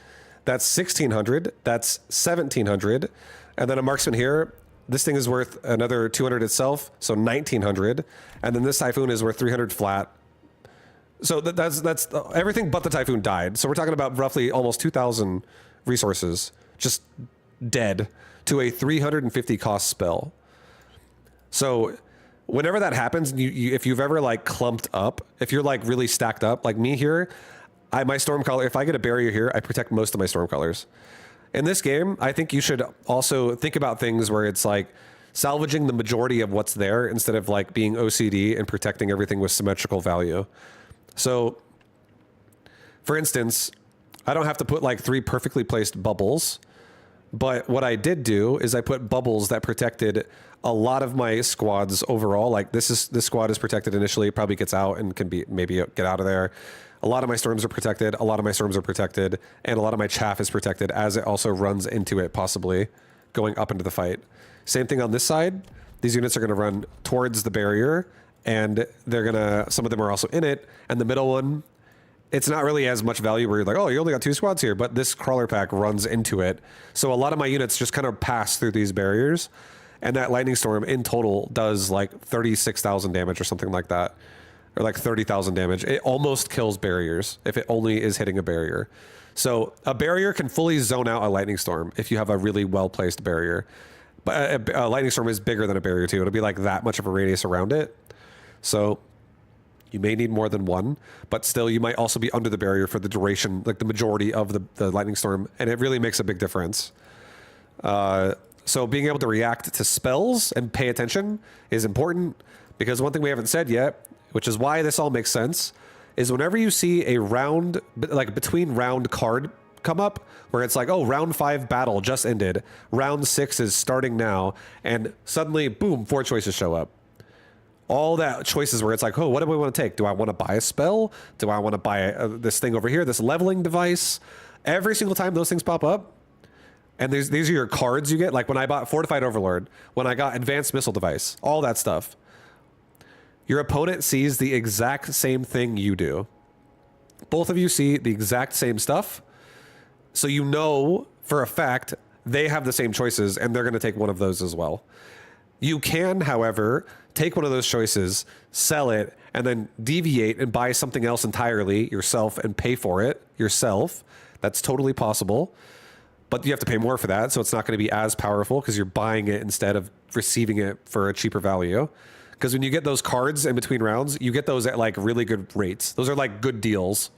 That's 1,600. That's 1,700. And then a marksman here. This thing is worth another 200 itself, so 1,900. And then this typhoon is worth 300 flat. So that's everything but the typhoon died. So we're talking about roughly almost 2,000 resources just dead to a 350 cost spell. So whenever that happens, if you've ever like clumped up, if you're like really stacked up, like me here, my storm color, if I get a barrier here, I protect most of my storm colors. In this game, I think you should also think about things where it's like salvaging the majority of what's there instead of like being OCD and protecting everything with symmetrical value. So, for instance, I don't have to put like 3 perfectly placed bubbles. But what I did do is I put bubbles that protected a lot of my squads overall. Like this squad is protected initially, it probably gets out and can be maybe get out of there. A lot of my storms are protected, a lot of my storms are protected, and a lot of my chaff is protected as it also runs into it, possibly going up into the fight. Same thing on this side. These units are going to run towards the barrier, and they're going to, some of them are also in it, and the middle one, it's not really as much value where you're like, oh, you only got 2 squads here, but this crawler pack runs into it. So a lot of my units just kind of pass through these barriers, and that lightning storm in total does like 36,000 damage or something like that, or like 30,000 damage. It almost kills barriers if it only is hitting a barrier. So a barrier can fully zone out a lightning storm if you have a really well-placed barrier. But a lightning storm is bigger than a barrier too. It'll be like that much of a radius around it. So you may need more than one, but still you might also be under the barrier for the duration, like the majority of the lightning storm, and it really makes a big difference. So being able to react to spells and pay attention is important, because one thing we haven't said yet, which is why this all makes sense, is whenever you see a round, like between round card come up, where it's like, oh, round 5 battle just ended, round 6 is starting now, and suddenly, boom, 4 choices show up. All that choices where it's like, oh, what do I want to take? Do I want to buy a spell? Do I want to buy this thing over here, this leveling device? Every single time those things pop up, and these are your cards you get, like when I bought Fortified Overlord, when I got Advanced Missile Device, all that stuff. Your opponent sees the exact same thing you do. Both of you see the exact same stuff, so you know for a fact they have the same choices, and they're going to take one of those as well. You can, however, take one of those choices, sell it, and then deviate and buy something else entirely yourself and pay for it yourself. That's totally possible, but you have to pay more for that, so it's not going to be as powerful because you're buying it instead of receiving it for a cheaper value. Because when you get those cards in between rounds, you get those at like really good rates. Those are like good deals.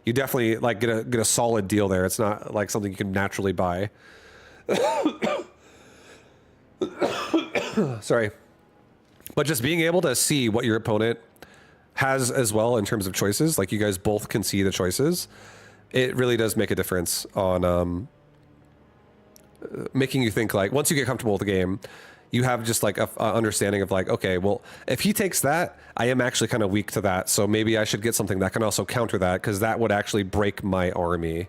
You definitely like get a solid deal there. It's not like something you can naturally buy. Sorry. But just being able to see what your opponent has as well in terms of choices, like you guys both can see the choices, it really does make a difference on making you think, like, once you get comfortable with the game, you have just like a understanding of like, okay, well, if he takes that, I am actually kind of weak to that, so maybe I should get something that can also counter that, because that would actually break my army.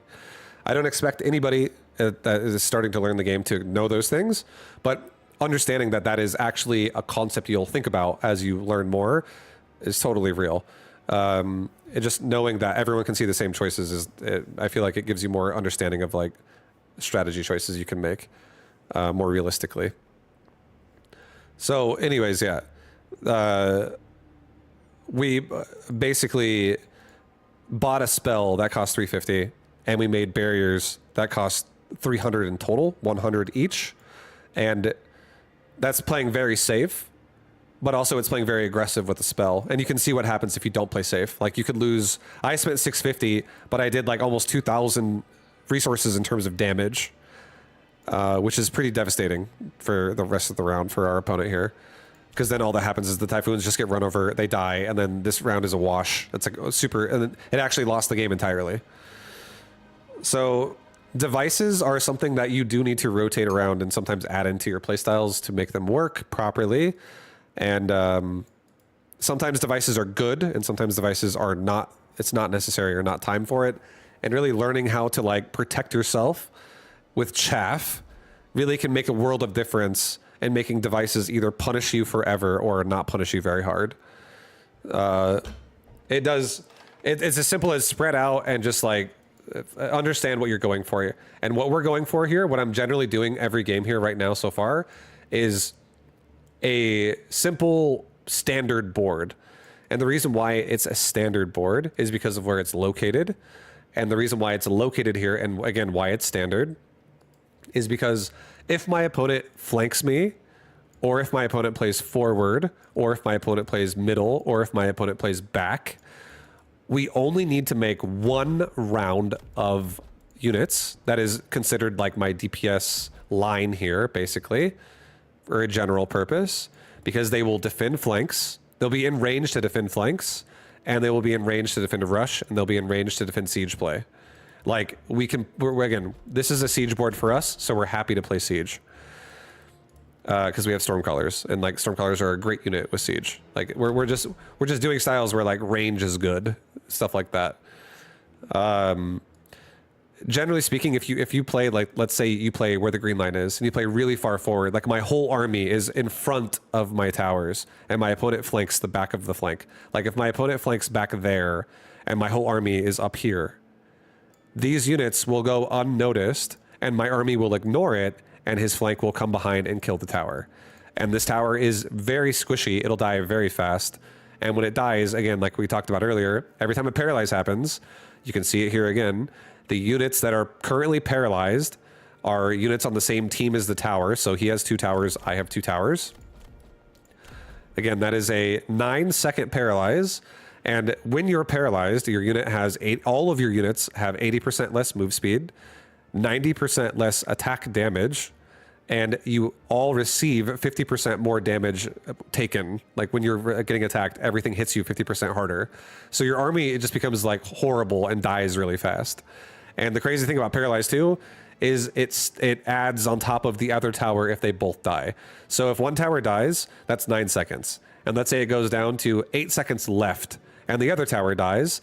I don't expect anybody that is starting to learn the game to know those things, but understanding that that is actually a concept you'll think about as you learn more is totally real. And just knowing that everyone can see the same choices I feel like it gives you more understanding of like strategy choices you can make more realistically. So anyways, yeah, we basically bought a spell that cost 350, and we made barriers that cost 300 in total, 100 each. And that's playing very safe, but also it's playing very aggressive with the spell. And you can see what happens if you don't play safe. Like you could lose, I spent 650, but I did like almost 2,000 resources in terms of damage, which is pretty devastating for the rest of the round for our opponent here. Because then all that happens is the Typhoons just get run over, they die, and then this round is a wash. It's like super, and then it actually lost the game entirely. So devices are something that you do need to rotate around and sometimes add into your playstyles to make them work properly. And sometimes devices are good, and sometimes devices are not. It's not necessary or not time for it. And really learning how to like protect yourself with chaff really can make a world of difference in making devices either punish you forever or not punish you very hard. It does. It's as simple as spread out and just like understand what you're going for here. And what we're going for here, what I'm generally doing every game here right now so far, is a simple standard board. And the reason why it's a standard board is because of where it's located. And the reason why it's located here, and again, why it's standard, is because if my opponent flanks me, or if my opponent plays forward, or if my opponent plays middle, or if my opponent plays back, we only need to make one round of units that is considered like my DPS line here, basically, for a general purpose, because they will defend flanks. They'll be in range to defend flanks, and they will be in range to defend a rush, and they'll be in range to defend siege play. Like again, this is a siege board for us, so we're happy to play siege. Because we have Stormcallers, and like Stormcallers are a great unit with siege. Like we're just doing styles where like range is good, stuff like that. Generally speaking, if you play like, let's say you play where the green line is, and you play really far forward, like my whole army is in front of my towers, and my opponent flanks the back of the flank. Like if my opponent flanks back there, and my whole army is up here, these units will go unnoticed, and my army will ignore it, and his flank will come behind and kill the tower. And this tower is very squishy. It'll die very fast. And when it dies, again, like we talked about earlier, every time a paralyze happens, you can see it here again, the units that are currently paralyzed are units on the same team as the tower. So he has 2 towers, I have 2 towers. Again, that is a 9-second paralyze. And when you're paralyzed, your unit has all of your units have 80% less move speed, 90% less attack damage, and you all receive 50% more damage taken. Like when you're getting attacked, everything hits you 50% harder. So your army, it just becomes like horrible and dies really fast. And the crazy thing about Paralyzed too is it adds on top of the other tower if they both die. So if one tower dies, that's 9 seconds. And let's say it goes down to 8 seconds left and the other tower dies,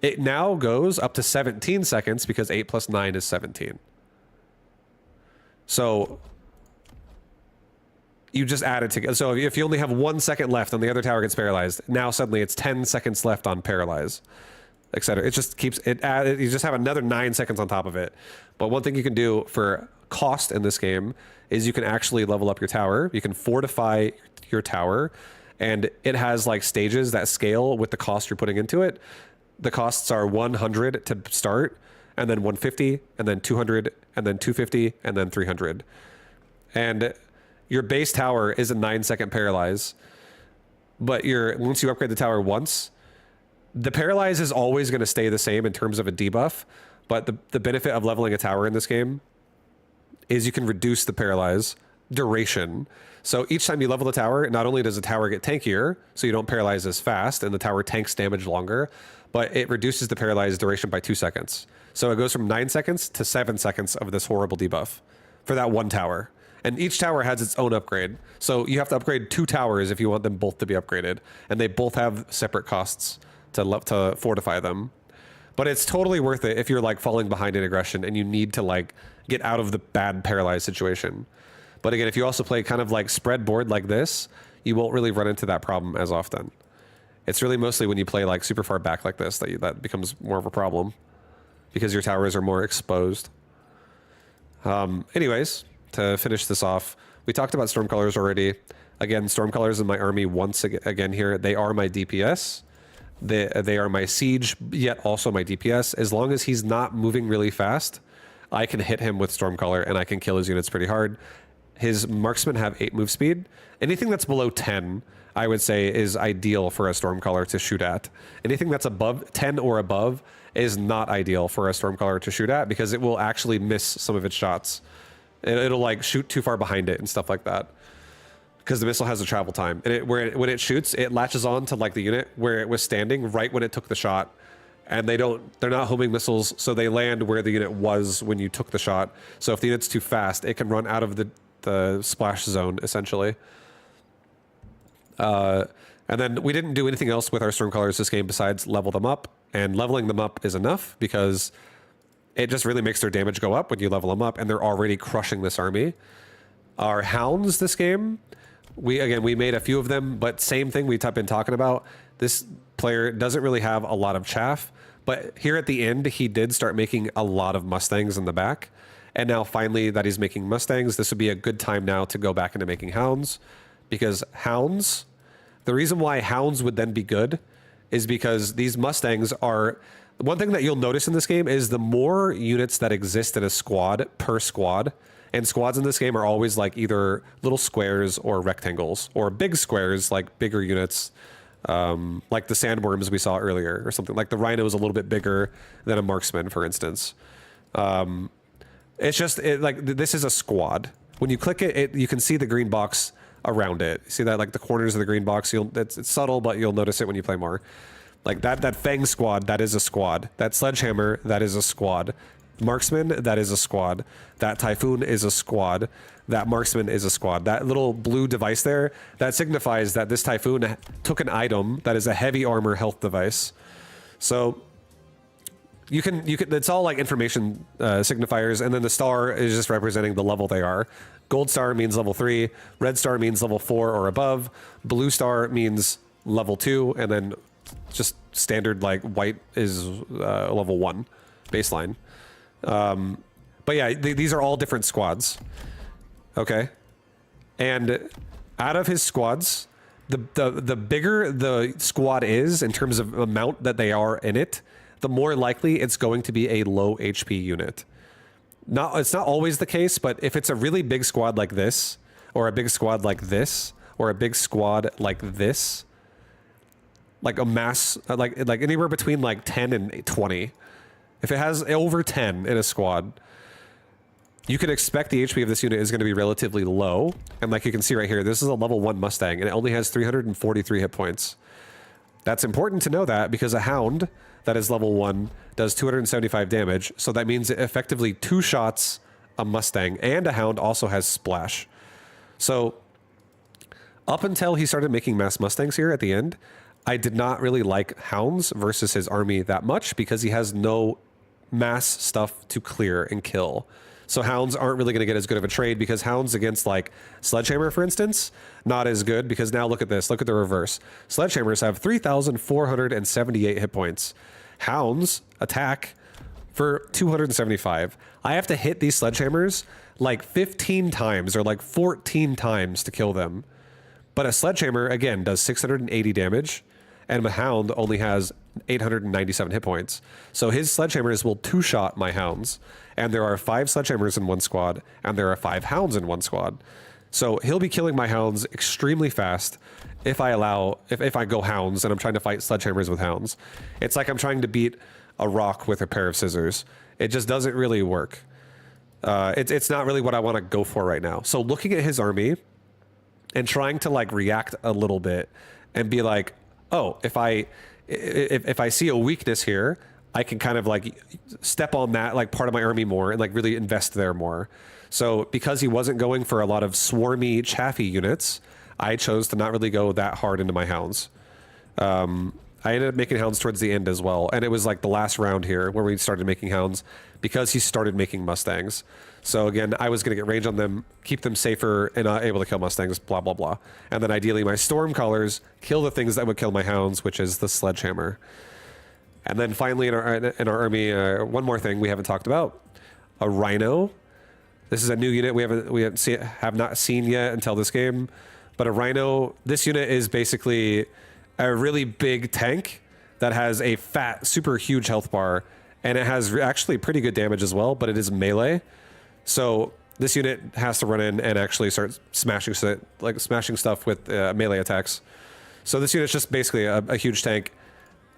it now goes up to 17 seconds because 8 plus 9 is 17. So you just add it together. So if you only have 1 second left and the other tower gets paralyzed, now suddenly it's 10 seconds left on paralyze, etc. It just keeps it added. You just have another 9 seconds on top of it. But one thing you can do for cost in this game is you can actually level up your tower. You can fortify your tower, and it has like stages that scale with the cost you're putting into it. The costs are 100 to start, and then 150, and then 200, and then 250, and then 300. And your base tower is a 9-second paralyze, but once you upgrade the tower once, the paralyze is always going to stay the same in terms of a debuff. But the benefit of leveling a tower in this game is you can reduce the paralyze duration. So each time you level the tower, not only does the tower get tankier, so you don't paralyze as fast, and the tower tanks damage longer, but it reduces the paralyze duration by 2 seconds. So it goes from 9 seconds to 7 seconds of this horrible debuff for that one tower. And each tower has its own upgrade. So you have to upgrade 2 towers if you want them both to be upgraded. And they both have separate costs to fortify them. But it's totally worth it if you're like falling behind in aggression and you need to like get out of the bad paralyzed situation. But again, if you also play kind of like spread board like this, you won't really run into that problem as often. It's really mostly when you play like super far back like this that becomes more of a problem because your towers are more exposed. Anyways, to finish this off, we talked about Stormcallers already. Again, Stormcallers in my army once again here, they are my DPS. They are my siege, yet also my DPS. As long as he's not moving really fast, I can hit him with Stormcaller and I can kill his units pretty hard. His marksmen have 8 move speed. Anything that's below 10, I would say, is ideal for a Stormcaller to shoot at. Anything that's above 10 or above is not ideal for a Stormcaller to shoot at because it will actually miss some of its shots. It'll like shoot too far behind it and stuff like that because the missile has a travel time. And when it shoots, it latches on to like the unit where it was standing right when it took the shot. And they're not homing missiles, so they land where the unit was when you took the shot. So if the unit's too fast, it can run out of the splash zone, essentially. And then we didn't do anything else with our Stormcallers this game besides level them up. And leveling them up is enough because it just really makes their damage go up when you level them up, and they're already crushing this army. Our Hounds this game, we made a few of them, but same thing we've been talking about. This player doesn't really have a lot of chaff, but here at the end, he did start making a lot of Mustangs in the back. And now finally that he's making Mustangs, this would be a good time now to go back into making Hounds, because Hounds, the reason why Hounds would then be good is because these Mustangs are, one thing that you'll notice in this game is the more units that exist in a squad per squad, and squads in this game are always like either little squares or rectangles, or big squares like bigger units, like the sandworms we saw earlier or something. Like the rhino is a little bit bigger than a marksman, for instance. It's just like this is a squad. When you click it, you can see the green box around it. See that, like the corners of the green box? It's subtle, but you'll notice it when you play more. Like that Fang squad, that is a squad. That Sledgehammer, that is a squad. Marksman, that is a squad. That Typhoon is a squad. That Marksman is a squad. That little blue device there, that signifies that this Typhoon took an item that is a heavy armor health device. So you can, it's all like information signifiers, and then the star is just representing the level they are. Gold star means level 3, red star means level 4 or above, blue star means level 2, and then just standard like white is level 1 baseline. But yeah, these are all different squads. Okay. And out of his squads, the bigger the squad is in terms of amount that they are in it, the more likely it's going to be a low HP unit. It's not always the case, but if it's a really big squad like this, or a big squad like this, or a big squad like this, like a mass, like anywhere between like 10 and 20. If it has over 10 in a squad, you can expect the HP of this unit is going to be relatively low. And like you can see right here, this is a level 1 Mustang, and it only has 343 hit points. That's important to know that because a Hound that is level 1 does 275 damage. So that means it effectively 2 shots a Mustang, and a Hound also has Splash. So up until he started making mass Mustangs here at the end, I did not really like Hounds versus his army that much because he has no mass stuff to clear and kill. So Hounds aren't really going to get as good of a trade because Hounds against like Sledgehammer, for instance, not as good because now look at this. Look at the reverse. Sledgehammers have 3,478 hit points. Hounds attack for 275. I have to hit these Sledgehammers like 15 times or like 14 times to kill them. But a Sledgehammer, again, does 680 damage, and a Hound only has 897 hit points. So his Sledgehammers will 2-shot my Hounds. And there are 5 Sledgehammers in one squad, and there are 5 Hounds in one squad. So he'll be killing my Hounds extremely fast if I go Hounds and I'm trying to fight Sledgehammers with Hounds. It's like I'm trying to beat a rock with a pair of scissors. It just doesn't really work. It's not really what I want to go for right now. So looking at his army and trying to like react a little bit and be like, oh, if I see a weakness here, I can kind of like step on that like part of my army more and like really invest there more. So because he wasn't going for a lot of swarmy, chaffy units, I chose to not really go that hard into my Hounds. I ended up making Hounds towards the end as well. And it was like the last round here where we started making Hounds because he started making Mustangs. So again, I was going to get range on them, keep them safer and able to kill Mustangs, blah, blah, blah. And then ideally my Stormcallers kill the things that would kill my Hounds, which is the Sledgehammer. And then finally in our army, one more thing we haven't talked about, a Rhino. This is a new unit we have not seen yet until this game. But a Rhino, this unit is basically a really big tank that has a fat, super huge health bar, and it has actually pretty good damage as well, but it is melee. So this unit has to run in and actually start smashing stuff with melee attacks. So this unit's just basically a huge tank.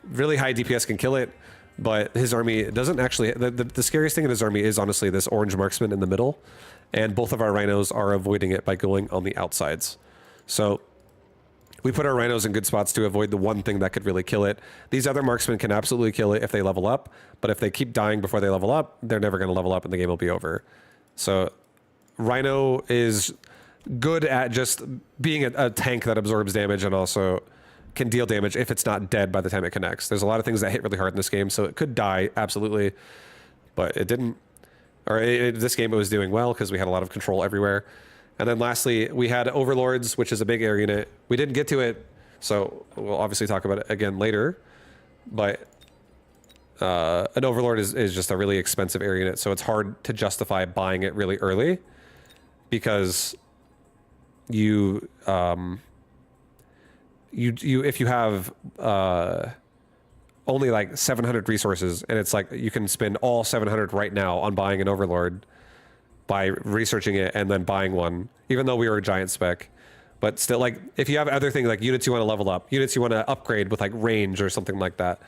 Really high DPS can kill it, but his army doesn't actually... The scariest thing in his army is honestly this orange marksman in the middle, and both of our Rhinos are avoiding it by going on the outsides. So we put our Rhinos in good spots to avoid the one thing that could really kill it. These other marksmen can absolutely kill it if they level up, but if they keep dying before they level up, they're never going to level up and the game will be over. So Rhino is good at just being a tank that absorbs damage and also can deal damage if it's not dead by the time it connects. There's a lot of things that hit really hard in this game, so it could die, absolutely, but it didn't. Or this game it was doing well because we had a lot of control everywhere. And then lastly, we had Overlords, which is a big air unit. We didn't get to it, so we'll obviously talk about it again later. But an Overlord is just a really expensive air unit, so it's hard to justify buying it really early because you if you have only like 700 resources and it's like you can spend all 700 right now on buying an Overlord by researching it and then buying one, even though we were a giant spec. But still, like if you have other things like units you want to level up, units you want to upgrade with like range or something like that,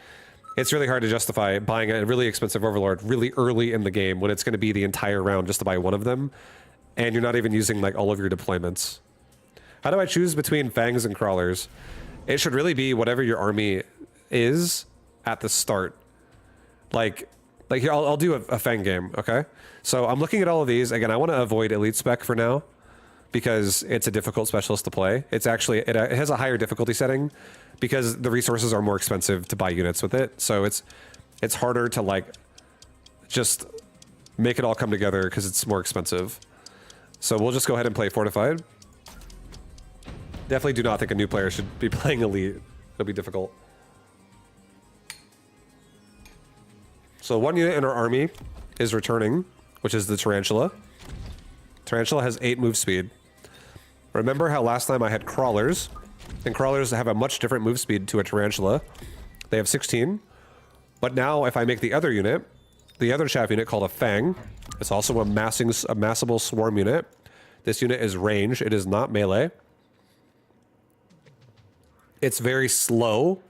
it's really hard to justify buying a really expensive Overlord really early in the game when it's going to be the entire round just to buy one of them, and you're not even using like all of your deployments. How do I choose between Fangs and Crawlers? It should really be whatever your army is at the start. Like here, I'll do a Fang game, okay? So I'm looking at all of these. Again, I want to avoid Elite Spec for now because it's a difficult specialist to play. It's actually, it has a higher difficulty setting because the resources are more expensive to buy units with it. So it's harder to like just make it all come together because it's more expensive. So we'll just go ahead and play Fortified. Definitely do not think a new player should be playing Elite. It'll be difficult. So one unit in our army is returning, which is the Tarantula. Tarantula has 8 move speed. Remember how last time I had crawlers, and crawlers have a much different move speed to a Tarantula. They have 16. But now if I make the other unit, the other chaff unit called a Fang, it's also a massable swarm unit. This unit is range, it is not melee. It's very slow.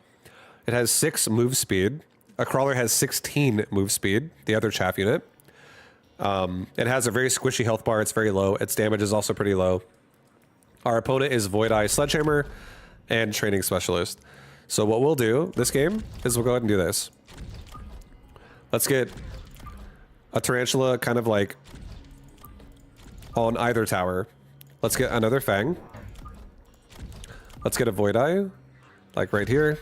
It has 6 move speed. A crawler has 16 move speed, the other chaff unit. It has a very squishy health bar, it's very low. Its damage is also pretty low. Our opponent is Void Eye Sledgehammer and Training Specialist. So what we'll do this game is we'll go ahead and do this. Let's get a Tarantula kind of like on either tower. Let's get another Fang. Let's get a Void Eye, like right here.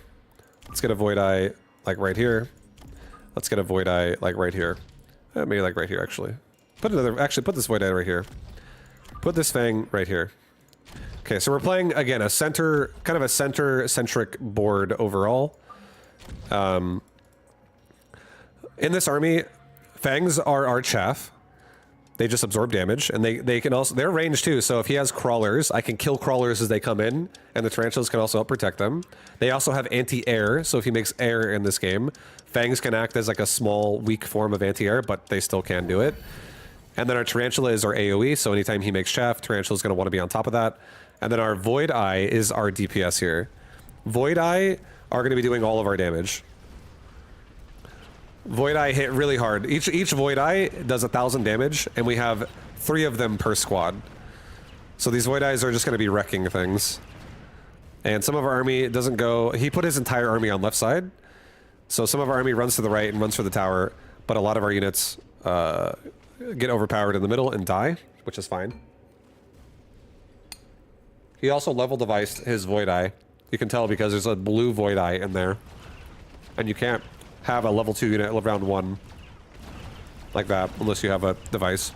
Let's get a Void Eye, like right here. Let's get a Void Eye, like right here. Maybe like right here, actually. Put this Void Eye right here. Put this Fang right here. Okay, so we're playing, again, a center, kind of a center-centric board overall. In this army, Fangs are our chaff. They just absorb damage, and they can also, they're ranged too, so if he has crawlers, I can kill crawlers as they come in, and the tarantulas can also help protect them. They also have anti-air, so if he makes air in this game, Fangs can act as like a small, weak form of anti-air, but they still can do it. And then our Tarantula is our AoE, so anytime he makes chaff, Tarantula's going to want to be on top of that. And then our Void Eye is our DPS here. Void Eye are going to be doing all of our damage. Void Eye hit really hard. Each Void Eye does 1,000 damage, and we have 3 of them per squad. So these Void Eyes are just going to be wrecking things. And some of our army doesn't go... He put his entire army on left side. So some of our army runs to the right and runs for the tower, but a lot of our units get overpowered in the middle and die, which is fine. He also level deviced his Void Eye. You can tell because there's a blue Void Eye in there. And you can't have a level 2 unit round 1 like that unless you have a device.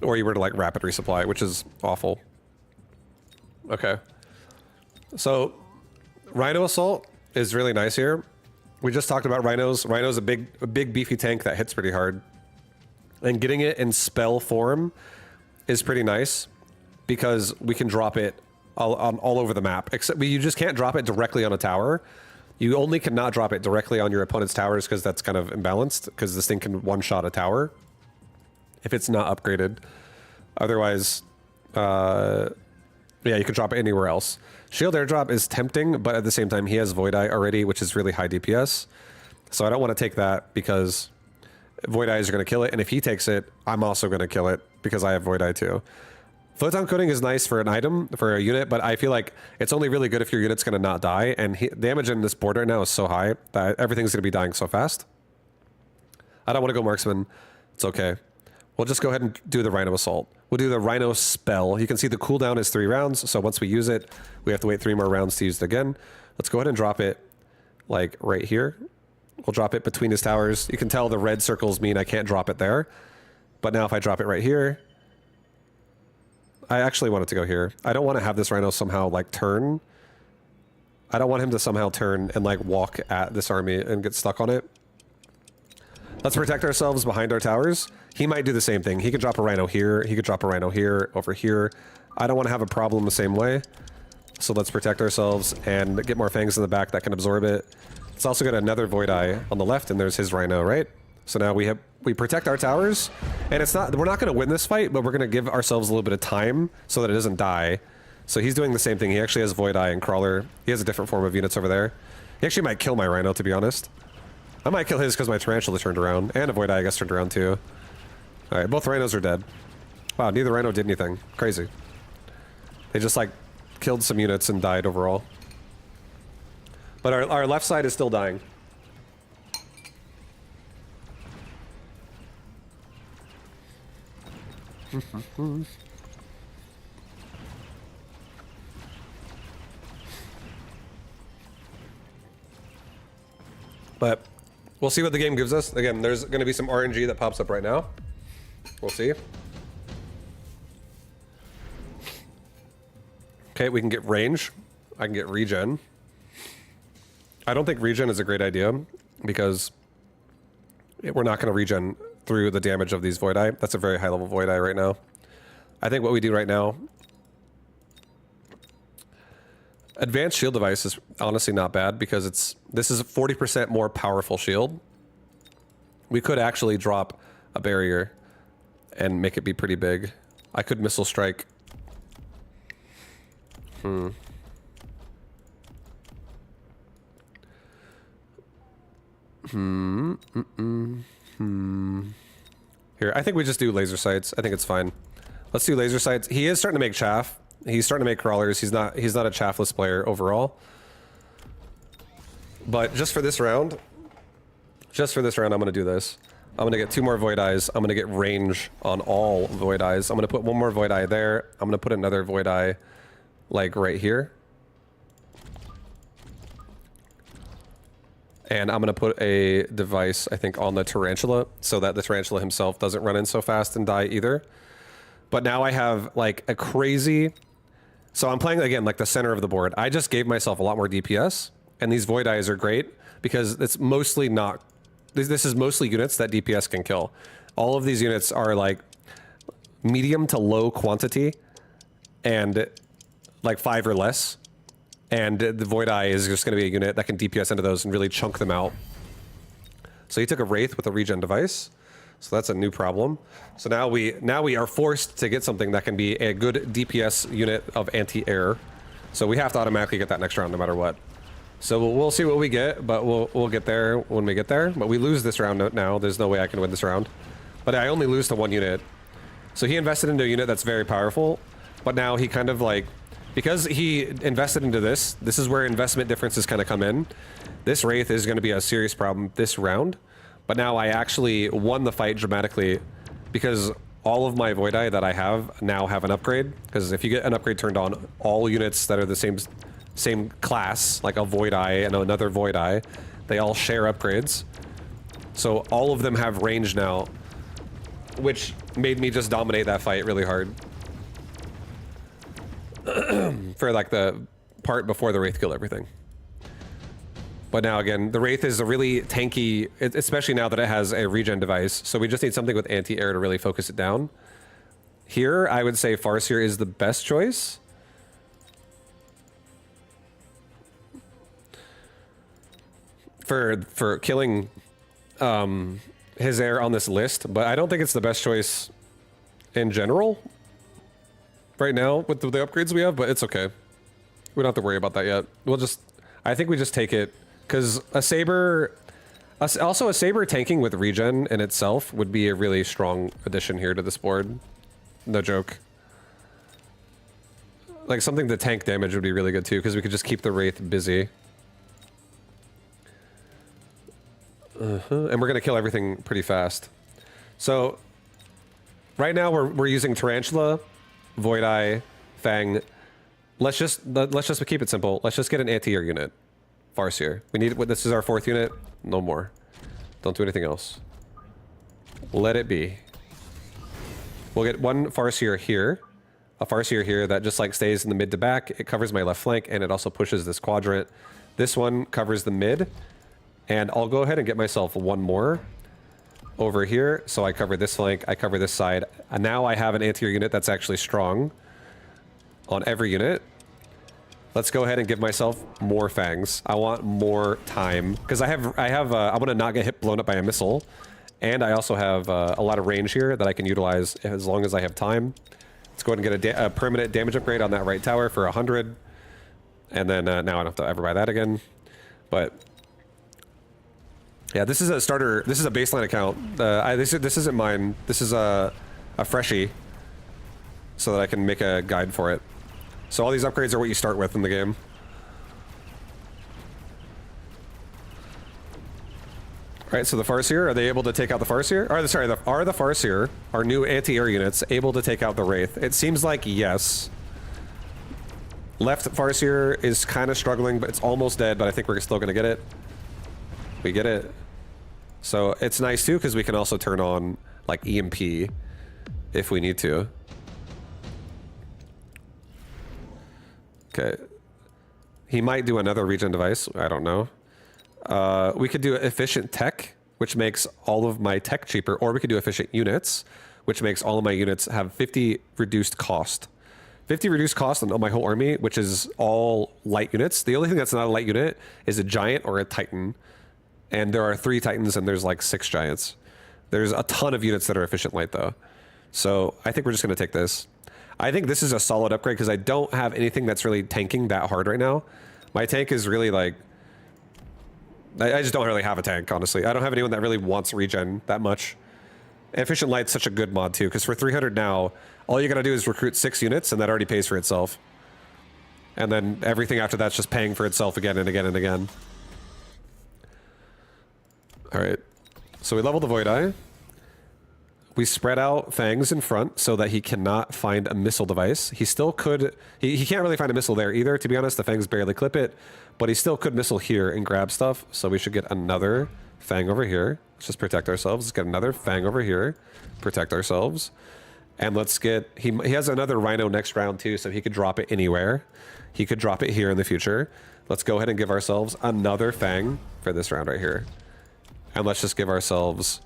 Or you were to like rapid resupply, which is awful. Okay. So Rhino Assault is really nice here. We just talked about Rhinos. Rhino's a big beefy tank that hits pretty hard. And getting it in spell form is pretty nice because we can drop it all over the map. Except you just can't drop it directly on a tower. You only cannot drop it directly on your opponent's towers because that's kind of imbalanced because this thing can one-shot a tower if it's not upgraded. Otherwise, yeah, you can drop it anywhere else. Shield airdrop is tempting, but at the same time, he has Void Eye already, which is really high DPS. So I don't want to take that because Void Eyes are going to kill it, and if he takes it, I'm also going to kill it because I have Void Eye too. Photon coating is nice for an item, for a unit, but I feel like it's only really good if your unit's going to not die, and damage in this board right now is so high that everything's going to be dying so fast. I don't want to go Marksman. It's okay. We'll just go ahead and do the Rhino Assault. We'll do the Rhino Spell. You can see the cooldown is 3 rounds, so once we use it, we have to wait 3 more rounds to use it again. Let's go ahead and drop it, like, right here. We'll drop it between his towers. You can tell the red circles mean I can't drop it there. But now if I drop it right here... I actually want it to go here. I don't want to have this Rhino somehow, like, turn. I don't want him to somehow turn and, like, walk at this army and get stuck on it. Let's protect ourselves behind our towers. He might do the same thing. He could drop a Rhino here. He could drop a Rhino here, over here. I don't want to have a problem the same way. So let's protect ourselves and get more Fangs in the back that can absorb it. Let's also get another Void Eye on the left, and there's his Rhino, right? So now we protect our towers, and we're not going to win this fight, but we're going to give ourselves a little bit of time so that it doesn't die. So he's doing the same thing. He actually has Void Eye and Crawler. He has a different form of units over there. He actually might kill my Rhino, to be honest. I might kill his because my Tarantula turned around, and a Void Eye I guess turned around too. Alright, both Rhinos are dead. Wow, neither Rhino did anything. Crazy. They just like killed some units and died overall. But our left side is still dying. But we'll see what the game gives us. Again, there's going to be some RNG that pops up right now. We'll see. Okay, we can get range. I can get regen. I don't think regen is a great idea because we're not going to regen through the damage of these Void Eye. That's a very high level Void Eye right now. I think what we do right now... Advanced shield device is honestly not bad because this is a 40% more powerful shield. We could actually drop a barrier and make it be pretty big. I could missile strike. Here, I think we just do laser sights. I think it's fine. Let's do laser sights. He is starting to make chaff. He's starting to make crawlers. He's not a chaffless player overall. But just for this round, I'm going to do this. I'm going to get 2 more Void Eyes. I'm going to get range on all Void Eyes. I'm going to put 1 more Void Eye there. I'm going to put another Void Eye, like, right here. And I'm going to put a device, I think, on the Tarantula, so that the Tarantula himself doesn't run in so fast and die either. But now I have, like, a crazy... So I'm playing, again, like, the center of the board. I just gave myself a lot more DPS, and these Void Eyes are great, because it's mostly not... This is mostly units that DPS can kill. All of these units are, like, medium to low quantity, and, like, 5 or less. And the Void Eye is just going to be a unit that can DPS into those and really chunk them out. So he took a Wraith with a regen device. So that's a new problem. So now we are forced to get something that can be a good DPS unit of anti-air. So we have to automatically get that next round no matter what. So we'll see what we get, but we'll get there when we get there. But we lose this round now. There's no way I can win this round. But I only lose to 1 unit. So he invested into a unit that's very powerful, but now he kind of like... Because he invested into this is where investment differences kind of come in. This Wraith is going to be a serious problem this round. But now I actually won the fight dramatically because all of my Void Eye that I have now have an upgrade. Because if you get an upgrade turned on, all units that are the same class, like a Void Eye and another Void Eye, they all share upgrades. So all of them have range now, which made me just dominate that fight really hard. For like the part before the Wraith killed everything. But now again, the Wraith is a really tanky, especially now that it has a regen device. So we just need something with anti-air to really focus it down. Here, I would say Farseer is the best choice. For killing his air on this list, but I don't think it's the best choice in general right now with the upgrades we have, but it's okay. We don't have to worry about that yet. I think we just take it. Because a Saber... Also, a Saber tanking with regen in itself would be a really strong addition here to this board. No joke. Like, something to tank damage would be really good, too, because we could just keep the Wraith busy. And we're going to kill everything pretty fast. So, right now we're using Tarantula, Void Eye, Fang. Let's just keep it simple. Let's just get an anti-air unit. Farseer. This is our 4th unit. No more. Don't do anything else. Let it be. We'll get 1 Farseer here. A Farseer here that just like stays in the mid to back. It covers my left flank and it also pushes this quadrant. This one covers the mid. And I'll go ahead and get myself 1 more over here. So I cover this flank. I cover this side. And now I have an anti-air unit that's actually strong on every unit. Let's go ahead and give myself more fangs. I want more time because I want to not get blown up by a missile, and I also have a lot of range here that I can utilize as long as I have time. Let's go ahead and get a permanent damage upgrade on that right tower for 100, and then now I don't have to ever buy that again. But yeah, this is a starter. This is a baseline account. This isn't mine. This is a freshie. so that I can make a guide for it. So all these upgrades are what you start with in the game. Alright, so the Farseer, are they able to take out the Farseer? Are the Farseer, our new anti-air units, able to take out the Wraith? It seems like yes. Left Farseer is kind of struggling, but it's almost dead, but I think we're still going to get it. We get it. So it's nice too, because we can also turn on like EMP if we need to. Okay. He might do another regen device. I don't know. We could do efficient tech, which makes all of my tech cheaper, or we could do efficient units, which makes all of my units have 50 reduced cost. 50 reduced cost on my whole army, which is all light units. The only thing that's not a light unit is a giant or a titan. And there are 3 titans and there's like 6 giants. There's a ton of units that are efficient light though. So I think we're just going to take this. I think this is a solid upgrade because I don't have anything that's really tanking that hard right now. My tank is really like... I just don't really have a tank, honestly. I don't have anyone that really wants regen that much. Efficient Light's such a good mod too, because for 300 now, all you gotta do is recruit 6 units, and that already pays for itself. And then everything after that's just paying for itself again and again and again. Alright. So we level the Void Eye. We spread out Fangs in front so that he cannot find a missile device. He still could... He can't really find a missile there either, to be honest. The Fangs barely clip it. But he still could missile here and grab stuff. So we should get another Fang over here. Let's just protect ourselves. Let's get another Fang over here. Protect ourselves. And let's get... He has another Rhino next round too, so he could drop it anywhere. He could drop it here in the future. Let's go ahead and give ourselves another Fang for this round right here. And let's just give ourselves...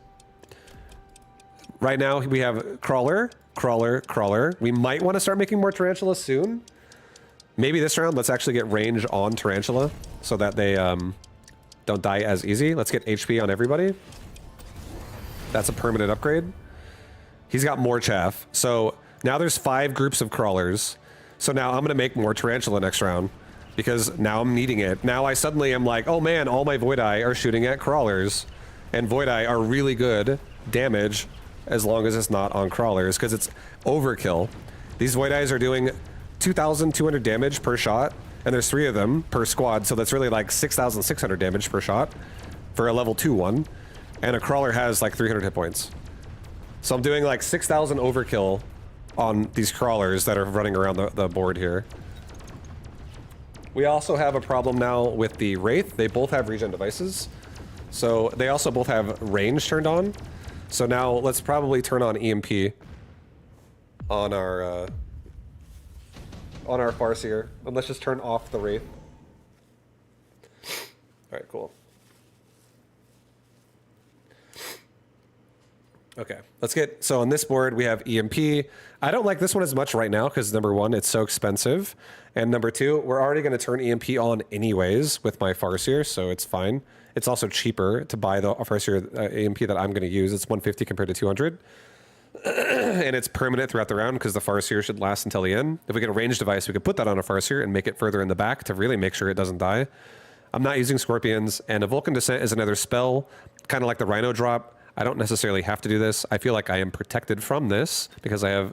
Right now, we have Crawler, Crawler, Crawler. We might want to start making more Tarantulas soon. Maybe this round, let's actually get range on Tarantula so that they don't die as easy. Let's get HP on everybody. That's a permanent upgrade. He's got more chaff. So now there's 5 groups of Crawlers. So now I'm going to make more Tarantula next round because now I'm needing it. Now I suddenly am like, oh man, all my Void Eye are shooting at Crawlers. And Void Eye are really good damage as long as it's not on Crawlers, because it's overkill. These Void Eyes are doing 2,200 damage per shot, and there's 3 of them per squad, so that's really like 6,600 damage per shot for a level 2 one, and a Crawler has like 300 hit points. So I'm doing like 6,000 overkill on these Crawlers that are running around the board here. We also have a problem now with the Wraith. They both have regen devices, so they also both have range turned on. So now let's probably turn on EMP on our Farseer, and let's just turn off the Wraith. All right, cool. Okay, let's get, so on this board we have EMP. I don't like this one as much right now because number 1, it's so expensive. And number 2, we're already going to turn EMP on anyways with my Farseer, so it's fine. It's also cheaper to buy the Farseer EMP that I'm going to use. It's 150 compared to 200. And it's permanent throughout the round because the Farseer should last until the end. If we get a ranged device, we could put that on a Farseer and make it further in the back to really make sure it doesn't die. I'm not using Scorpions, and a Vulcan Descent is another spell, kind of like the Rhino drop. I don't necessarily have to do this. I feel like I am protected from this because I have...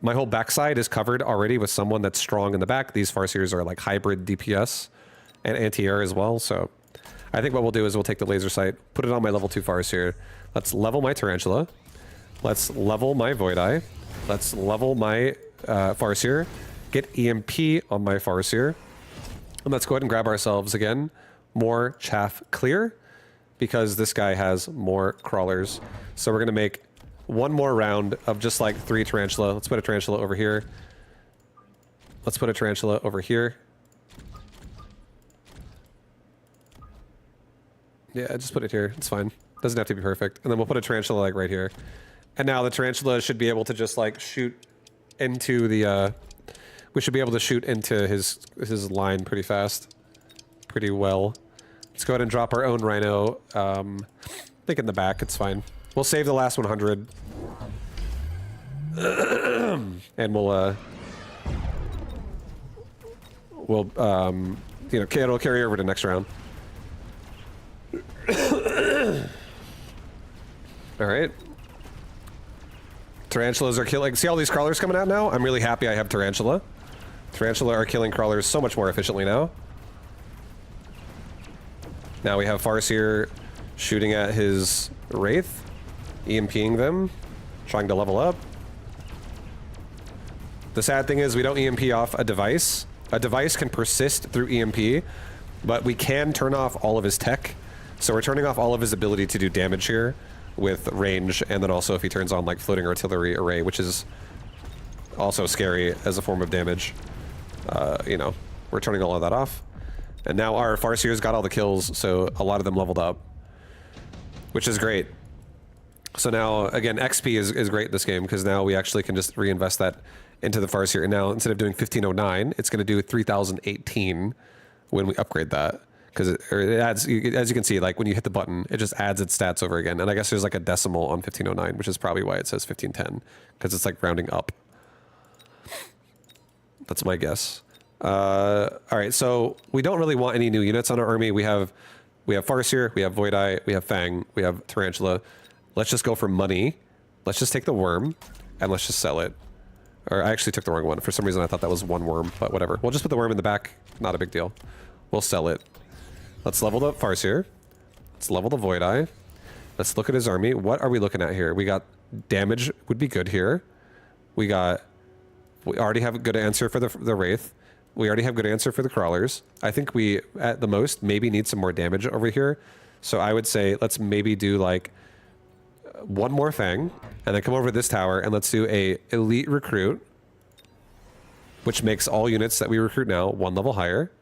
My whole backside is covered already with someone that's strong in the back. These Farseers are like hybrid DPS and anti-air as well, so... I think what we'll do is we'll take the laser sight, put it on my level 2 Farseer. Let's level my Tarantula. Let's level my Void Eye. Let's level my Farseer. Get EMP on my Farseer. And let's go ahead and grab ourselves again more chaff clear because this guy has more Crawlers. So we're going to make one more round of just like 3 Tarantula. Let's put a Tarantula over here. Let's put a Tarantula over here. Yeah, just put it here. It's fine. Doesn't have to be perfect. And then we'll put a Tarantula like right here. And now the Tarantula should be able to just like shoot into the... we should be able to shoot into his line pretty fast. Pretty well. Let's go ahead and drop our own Rhino. I think in the back, it's fine. We'll save the last 100. And we'll you know, it'll carry over to next round. All right. Tarantulas are killing. See all these crawlers coming out now? I'm really happy I have Tarantula. Tarantula are killing crawlers so much more efficiently now. Now we have Farseer shooting at his Wraith, EMPing them, trying to level up. The sad thing is we don't EMP off a device. A device can persist through EMP, but we can turn off all of his tech. So we're turning off all of his ability to do damage here with range, and then also if he turns on like floating artillery array, which is also scary as a form of damage. You know, we're turning all of that off. And now our Farseers got all the kills, so a lot of them leveled up, which is great. So now, again, XP is great in this game, because now we actually can just reinvest that into the Farseer. And now, instead of doing 1509, it's going to do 3018 when we upgrade that. Because it adds, as you can see, like when you hit the button, it just adds its stats over again. And I guess there's like a decimal on 1509, which is probably why it says 1510, because it's like rounding up. That's my guess. All right, so we don't really want any new units on our army. We have Farseer, we have Void Eye, we have Fang, we have Tarantula. Let's just go for money. Let's just take the worm, and let's just sell it. Or I actually took the wrong one. For some reason, I thought that was one worm, but whatever. We'll just put the worm in the back. Not a big deal. We'll sell it. Let's level the Farseer. Let's level the Void Eye. Let's look at his army. What are we looking at here? We got damage would be good here. We already have a good answer for the Wraith. We already have good answer for the crawlers. I think we, at the most, maybe need some more damage over here. So I would say let's maybe do like one more Fang, and then come over to this tower, and let's do a elite recruit, which makes all units that we recruit now one level higher.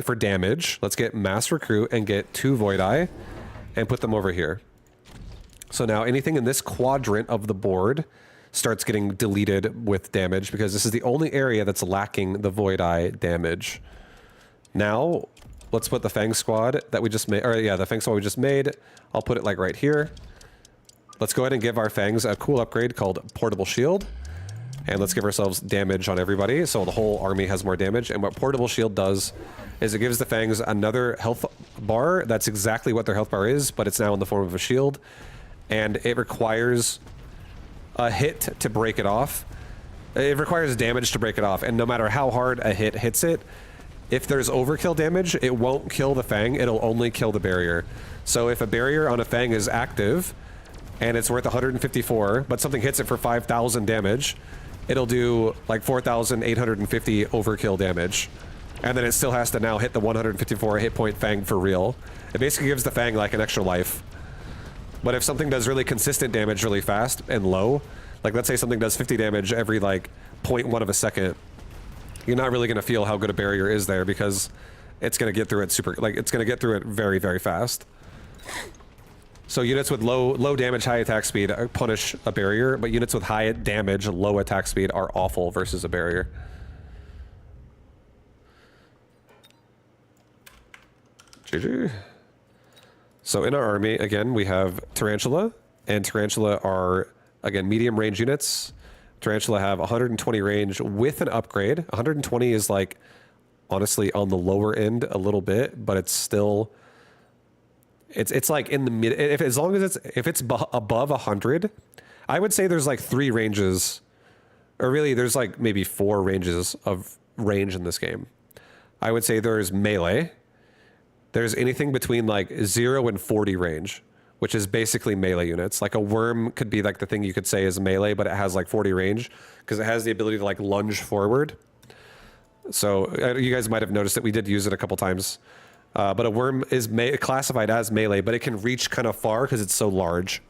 For damage, let's get mass recruit and get 2 Void Eye, and put them over here. So now anything in this quadrant of the board starts getting deleted with damage, because this is the only area that's lacking the Void Eye damage. Now, let's put the Fang squad that we just made, or yeah, the Fang squad we just made. I'll put it like right here. Let's go ahead and give our Fangs a cool upgrade called Portable Shield. And let's give ourselves damage on everybody, so the whole army has more damage. And what Portable Shield does is it gives the Fangs another health bar. That's exactly what their health bar is, but it's now in the form of a shield. And it requires a hit to break it off. It requires damage to break it off, and no matter how hard a hit hits it, if there's overkill damage, it won't kill the Fang, it'll only kill the barrier. So if a barrier on a Fang is active, and it's worth 154, but something hits it for 5,000 damage, it'll do like 4,850 overkill damage. And then it still has to now hit the 154 hit point Fang for real. It basically gives the Fang like an extra life. But if something does really consistent damage really fast and low, like let's say something does 50 damage every like 0.1 of a second, you're not really going to feel how good a barrier is there, because it's going to get through it it's going to get through it very, very fast. So units with low damage, high attack speed punish a barrier, but units with high damage, low attack speed are awful versus a barrier. GG. So in our army, again, we have Tarantula, and Tarantula are, again, medium range units. Tarantula have 120 range with an upgrade. 120 is like, honestly, on the lower end a little bit, but it's still... It's like in the mid, as long as it's above 100, I would say there's like 3 ranges, or really there's like maybe 4 ranges of range in this game. I would say there's melee. There's anything between like 0 and 40 range, which is basically melee units. Like a worm could be like the thing you could say is melee, but it has like 40 range because it has the ability to like lunge forward. So you guys might have noticed that we did use it a couple times. But a worm is classified as melee, but it can reach kind of far because it's so large.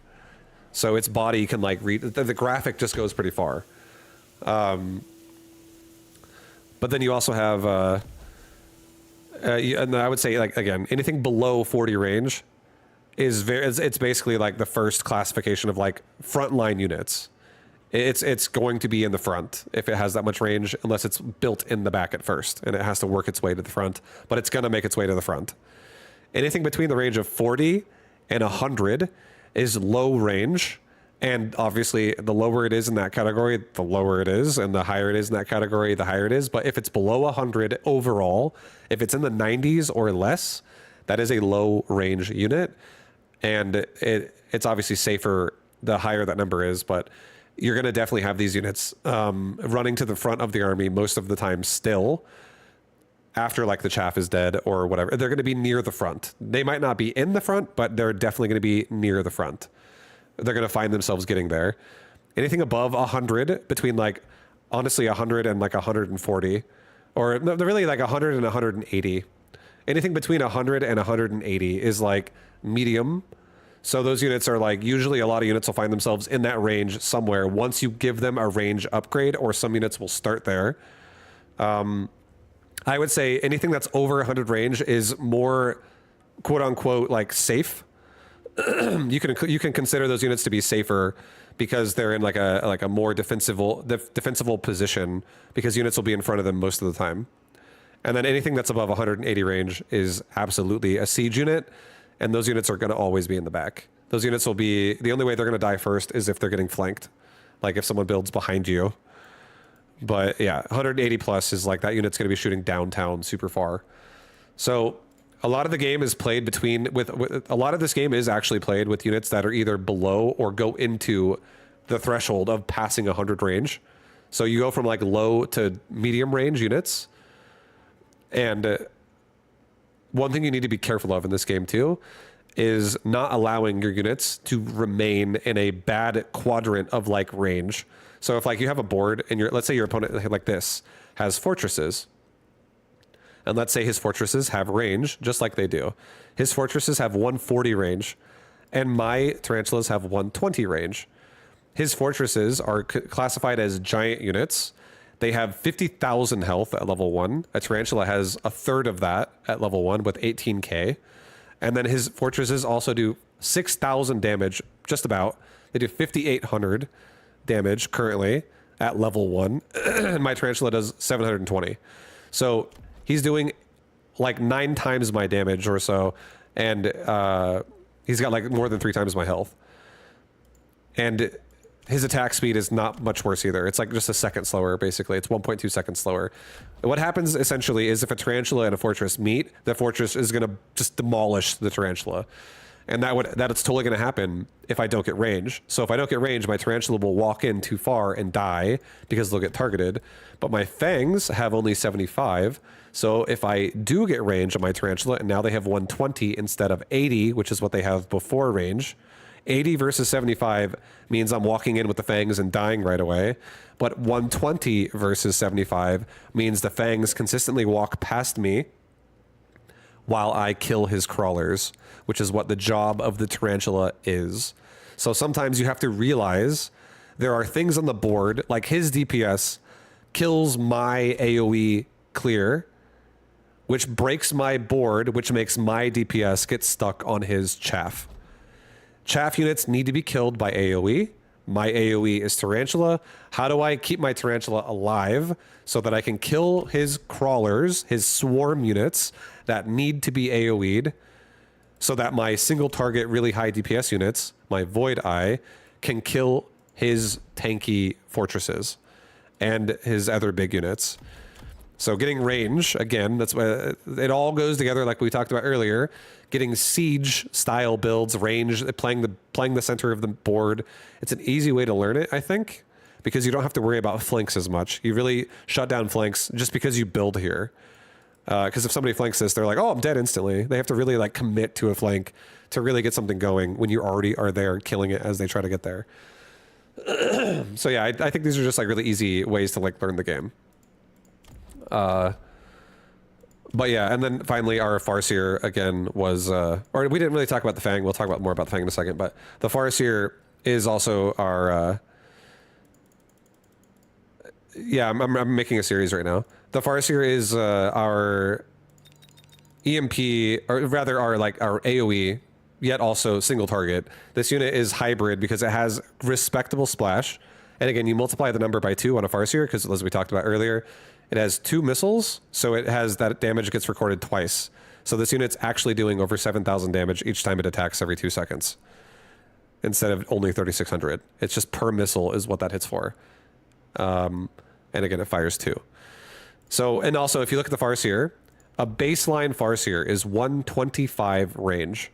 So its body can like reach, the graphic just goes pretty far. But then you also have, and I would say like, again, anything below 40 range is it's basically like the first classification of like frontline units. It's going to be in the front if it has that much range, unless it's built in the back at first, and it has to work its way to the front, but it's going to make its way to the front. Anything between the range of 40 and 100 is low range, and obviously the lower it is in that category, the lower it is, and the higher it is in that category, the higher it is. But if it's below 100 overall, if it's in the 90s or less, that is a low range unit, and it's obviously safer the higher that number is, but you're going to definitely have these units running to the front of the army most of the time still, after like the chaff is dead or whatever. They're going to be near the front. They might not be in the front, but they're definitely going to be near the front. They're going to find themselves getting there. Anything above 100, between like, honestly, 100 and like 140, or no, they're really like 100 and 180. Anything between 100 and 180 is like medium. So those units are like, usually a lot of units will find themselves in that range somewhere once you give them a range upgrade, or some units will start there. I would say anything that's over 100 range is more quote unquote like safe. You can consider those units to be safer because they're in like a more defensible position, because units will be in front of them most of the time. And then anything that's above 180 range is absolutely a siege unit, and those units are going to always be in the back. Those units will be, the only way they're going to die first is if they're getting flanked, like if someone builds behind you. But yeah, 180 plus is like that unit's going to be shooting downtown super far. So a lot of the game is played a lot of this game is actually played with units that are either below or go into the threshold of passing 100 range. So you go from like low to medium range units. And one thing you need to be careful of in this game too is not allowing your units to remain in a bad quadrant of like range. So if like you have a board and let's say your opponent like this has fortresses, and let's say his fortresses have range, just like they do. His fortresses have 140 range, and my tarantulas have 120 range. His fortresses are classified as giant units. They have 50,000 health at level 1. A tarantula has a third of that at level 1 with 18k. And then his fortresses also do 6,000 damage, just about. They do 5,800 damage currently at level 1. And my tarantula does 720. So he's doing like 9 times my damage or so, and he's got like more than 3 times my health. And his attack speed is not much worse either. It's like just a second slower, basically. It's 1.2 seconds slower. And what happens essentially is if a tarantula and a fortress meet, the fortress is going to just demolish the tarantula. And that's totally going to happen if I don't get range. So if I don't get range, my tarantula will walk in too far and die because they'll get targeted. But my fangs have only 75. So if I do get range on my tarantula, and now they have 120 instead of 80, which is what they have before range, 80 versus 75 means I'm walking in with the fangs and dying right away. But 120 versus 75 means the fangs consistently walk past me while I kill his crawlers, which is what the job of the tarantula is. So sometimes you have to realize there are things on the board, like his DPS kills my AoE clear, which breaks my board, which makes my DPS get stuck on his chaff. Chaff units need to be killed by AoE. My AoE is tarantula. How do I keep my tarantula alive so that I can kill his crawlers, his swarm units that need to be AoE'd, so that my single target really high DPS units, my Void Eye, can kill his tanky fortresses and his other big units. So getting range, again, that's why it all goes together like we talked about earlier. Getting siege style builds, range, playing the center of the board. It's an easy way to learn it, I think, because you don't have to worry about flanks as much. You really shut down flanks just because you build here. Because if somebody flanks this, they're like, oh, I'm dead instantly. They have to really like commit to a flank to really get something going when you already are there killing it as they try to get there. So yeah, I think these are just like really easy ways to like learn the game. But yeah, and then finally our Farseer again was, or we didn't really talk about the Fang. We'll talk about more about the Fang in a second, but the Farseer is also our, yeah, I'm making a series right now. The Farseer is our EMP, or rather our AoE, yet also single target. This unit is hybrid because it has respectable splash. And again, you multiply the number by 2 on a Farseer because, as we talked about earlier, it has 2 missiles, so it has that damage gets recorded twice. So this unit's actually doing over 7,000 damage each time it attacks every 2 seconds, instead of only 3,600. It's just per missile is what that hits for. And again, it fires 2. So, and also, if you look at the Farseer, a baseline Farseer is 125 range.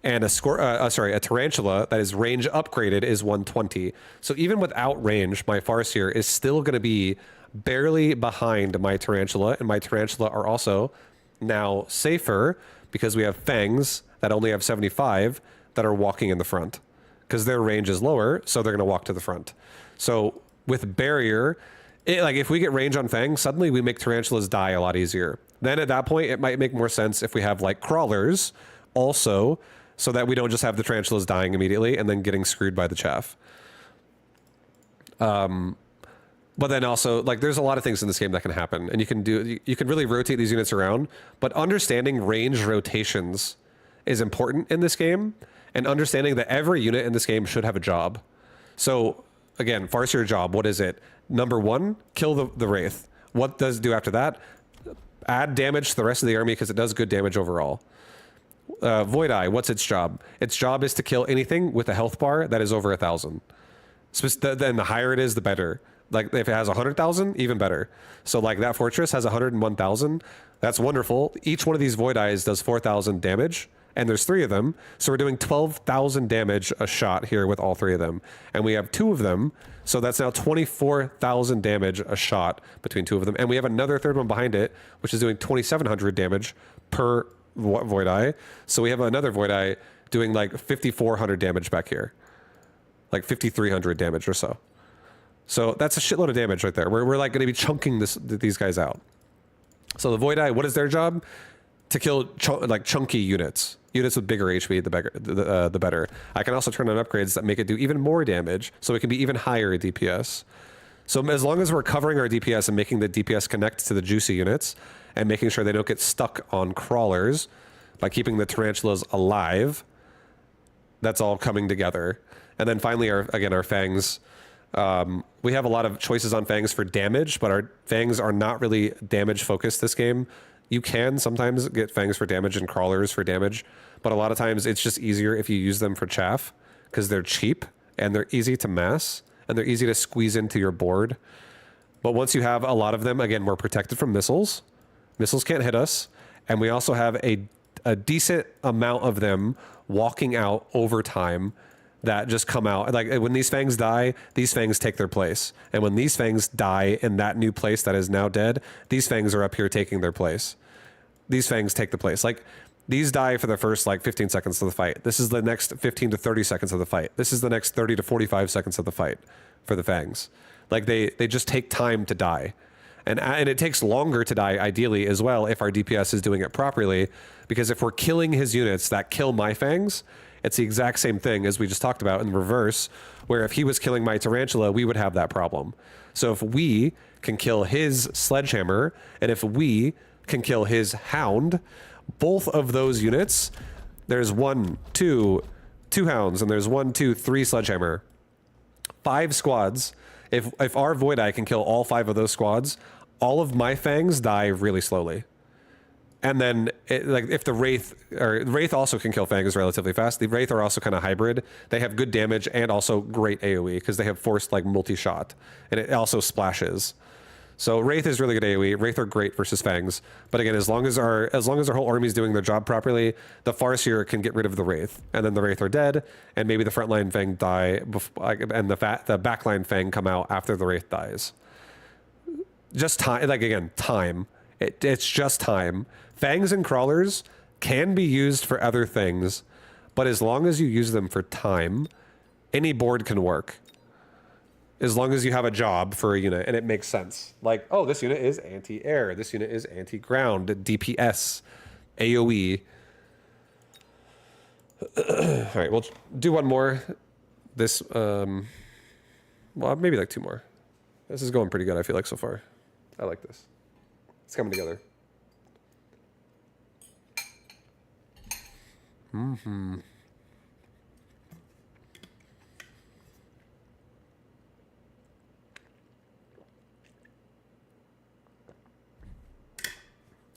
and a tarantula that is range upgraded is 120. So even without range, my Farseer is still going to be barely behind my tarantula, and my tarantula are also now safer because we have fangs that only have 75 that are walking in the front because their range is lower, so they're going to walk to the front. So with barrier, like if we get range on fangs, suddenly we make tarantulas die a lot easier. Then at that point, it might make more sense if we have like crawlers also, so that we don't just have the tarantulas dying immediately and then getting screwed by the chaff. But then also, like, there's a lot of things in this game that can happen, and you can really rotate these units around, but understanding range rotations is important in this game, and understanding that every unit in this game should have a job. So again, Farseer job, what is it? Number 1, kill the Wraith. What does it do after that? Add damage to the rest of the army because it does good damage overall. Void Eye, what's its job? Its job is to kill anything with a health bar that is over 1,000. Then the higher it is, the better. Like if it has 100,000, even better. So like that fortress has 101,000. That's wonderful. Each one of these Void Eyes does 4,000 damage, and there's 3 of them. So we're doing 12,000 damage a shot here with all 3 of them. And we have 2 of them. So that's now 24,000 damage a shot between 2 of them. And we have another third one behind it, which is doing 2,700 damage per Void Eye. So we have another Void Eye doing like 5,400 damage back here. Like 5,300 damage or so. So that's a shitload of damage right there. We're like going to be chunking these guys out. So the Void Eye, what is their job? To kill chunky units. Units with bigger HP, the better. I can also turn on upgrades that make it do even more damage, so it can be even higher DPS. So as long as we're covering our DPS and making the DPS connect to the juicy units, and making sure they don't get stuck on crawlers, by keeping the tarantulas alive, that's all coming together. And then finally, our fangs. We have a lot of choices on fangs for damage, but our fangs are not really damage focused this game. You can sometimes get fangs for damage and crawlers for damage, but a lot of times it's just easier if you use them for chaff because they're cheap and they're easy to mass and they're easy to squeeze into your board. But once you have a lot of them, again, we're protected from missiles. Missiles can't hit us. And we also have a decent amount of them walking out over time that just come out. Like when these fangs die, these fangs take their place. And when these fangs die in that new place that is now dead, these fangs are up here taking their place. These fangs take the place. Like these die for the first like 15 seconds of the fight. This is the next 15 to 30 seconds of the fight. This is the next 30 to 45 seconds of the fight for the fangs. Like they just take time to die. And it takes longer to die, ideally, as well, if our DPS is doing it properly. Because if we're killing his units that kill my fangs, it's the exact same thing as we just talked about in reverse, where if he was killing my tarantula, we would have that problem. So if we can kill his sledgehammer, and if we can kill his hound, both of those units, there's two hounds, and there's 1, 2, 3 sledgehammer. 5 squads. If our Void Eye can kill all 5 of those squads, all of my fangs die really slowly. And then, if the Wraith also can kill fangs relatively fast. The Wraith are also kind of hybrid. They have good damage and also great AoE because they have forced like multi-shot, and it also splashes. So Wraith is really good AoE. Wraith are great versus fangs. But again, as long as our whole army is doing their job properly, the Farseer can get rid of the Wraith, and then the Wraith are dead, and maybe the frontline Fang die, and the backline Fang come out after the Wraith dies. Just time, like again, time. It's just time. Fangs and crawlers can be used for other things, but as long as you use them for time, any board can work. As long as you have a job for a unit and it makes sense. Like, oh, this unit is anti-air. This unit is anti-ground, DPS, AoE. All right, we'll do one more. This, well, maybe like 2 more. This is going pretty good, I feel like, so far. I like this. It's coming together. Mm-hmm.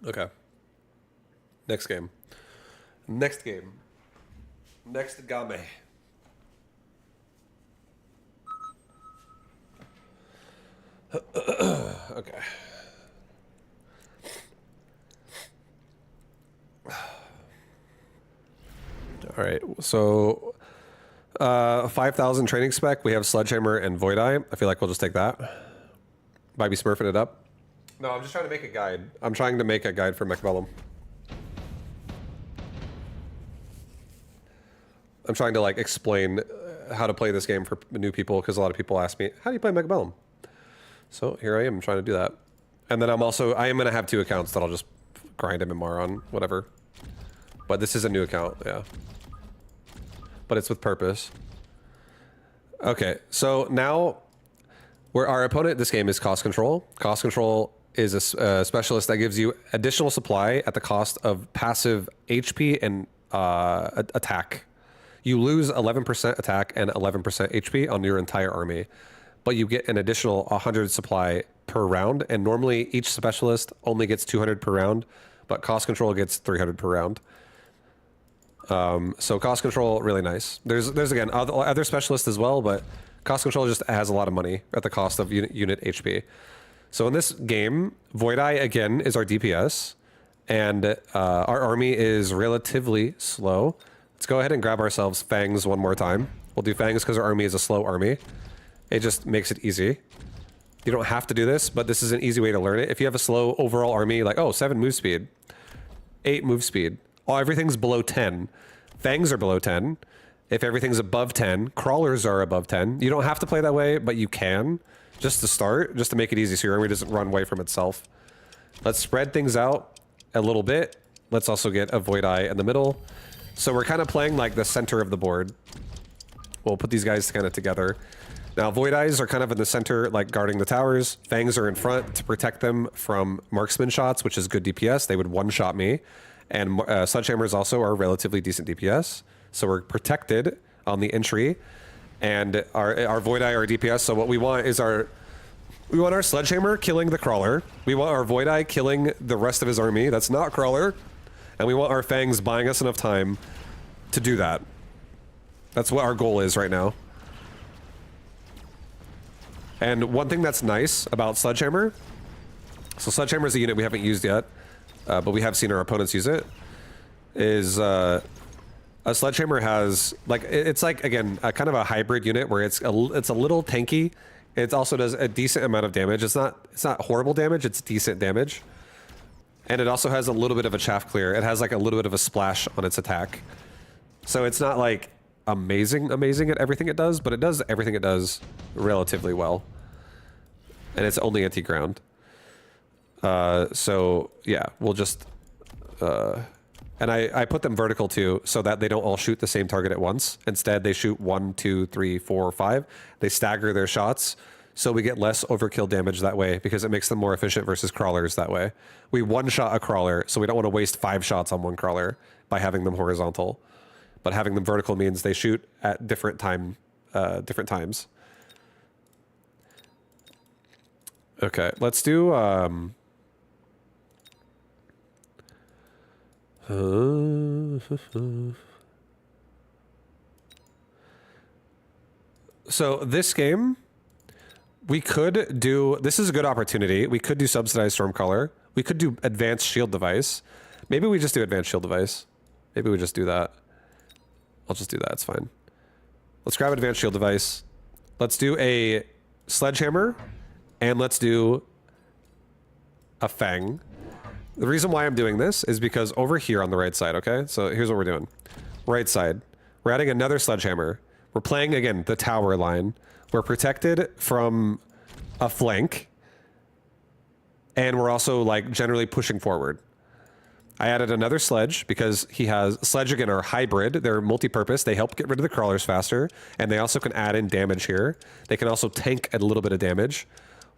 Okay. Next game. Next game. Next game. Okay. All right, so 5,000 training spec. We have Sledgehammer and Void Eye. I feel like we'll just take that. Might be smurfing it up. No, I'm just trying to make a guide. I'm trying to make a guide for Mechabellum. I'm trying to like explain how to play this game for new people because a lot of people ask me, how do you play Mechabellum? So here I am trying to do that. And then I am going to have 2 accounts that I'll just grind MMR on, whatever. But this is a new account, yeah. But it's with purpose. Okay, so now our opponent this game is Cost Control. Cost Control is a specialist that gives you additional supply at the cost of passive HP and attack. You lose 11% attack and 11% HP on your entire army, but you get an additional 100 supply per round, and normally each specialist only gets 200 per round, but Cost Control gets 300 per round. So Cost Control, really nice. There's again, other specialists as well, but Cost Control just has a lot of money at the cost of unit HP. So in this game, Void Eye, again, is our DPS, and our army is relatively slow. Let's go ahead and grab ourselves Fangs one more time. We'll do Fangs because our army is a slow army. It just makes it easy. You don't have to do this, but this is an easy way to learn it. If you have a slow overall army, like, oh, 7 move speed, 8 move speed, oh, everything's below 10. Fangs are below 10. If everything's above 10, crawlers are above 10. You don't have to play that way, but you can, just to start, just to make it easy so your army doesn't run away from itself. Let's spread things out a little bit. Let's also get a Void Eye in the middle. So we're kind of playing like the center of the board. We'll put these guys kind of together. Now, Void Eyes are kind of in the center, like guarding the towers. Fangs are in front to protect them from marksman shots, which is good DPS. They would one-shot me. And Sledgehammers also are relatively decent DPS. So we're protected on the entry. And our Void Eye, our DPS. So what we want is our Sledgehammer killing the Crawler. We want our Void Eye killing the rest of his army. That's not Crawler. And we want our Fangs buying us enough time to do that. That's what our goal is right now. And one thing that's nice about Sledgehammer, so Sledgehammer is a unit we haven't used yet, but we have seen our opponents use it, is a Sledgehammer has, like, it's like, again, a kind of a hybrid unit where it's a little tanky. It also does a decent amount of damage. It's not horrible damage, it's decent damage. And it also has a little bit of a chaff clear. It has like a little bit of a splash on its attack. So it's not like amazing at everything it does, but it does everything it does relatively well. And it's only anti-ground. So yeah, we'll just... and I put them vertical too, so that they don't all shoot the same target at once. Instead, they shoot 1, 2, 3, 4, 5. They stagger their shots. So we get less overkill damage that way because it makes them more efficient versus crawlers that way. We one-shot a crawler, so we don't want to waste 5 shots on one crawler by having them horizontal. But having them vertical means they shoot at different times. Okay, let's do... So this game... We could do, this is a good opportunity. We could do subsidized Stormcaller. We could do advanced shield device. Maybe we just do advanced shield device. Maybe we just do that. I'll just do that, it's fine. Let's grab advanced shield device. Let's do a Sledgehammer and let's do a Fang. The reason why I'm doing this is because over here on the right side, okay? So here's what we're doing. Right side, we're adding another Sledgehammer. We're playing, again, the tower line. We're protected from a flank, and we're also like generally pushing forward. I added another Sledge because he has Sledge again are hybrid. They're multi-purpose. They help get rid of the crawlers faster, and they also can add in damage here. They can also tank a little bit of damage.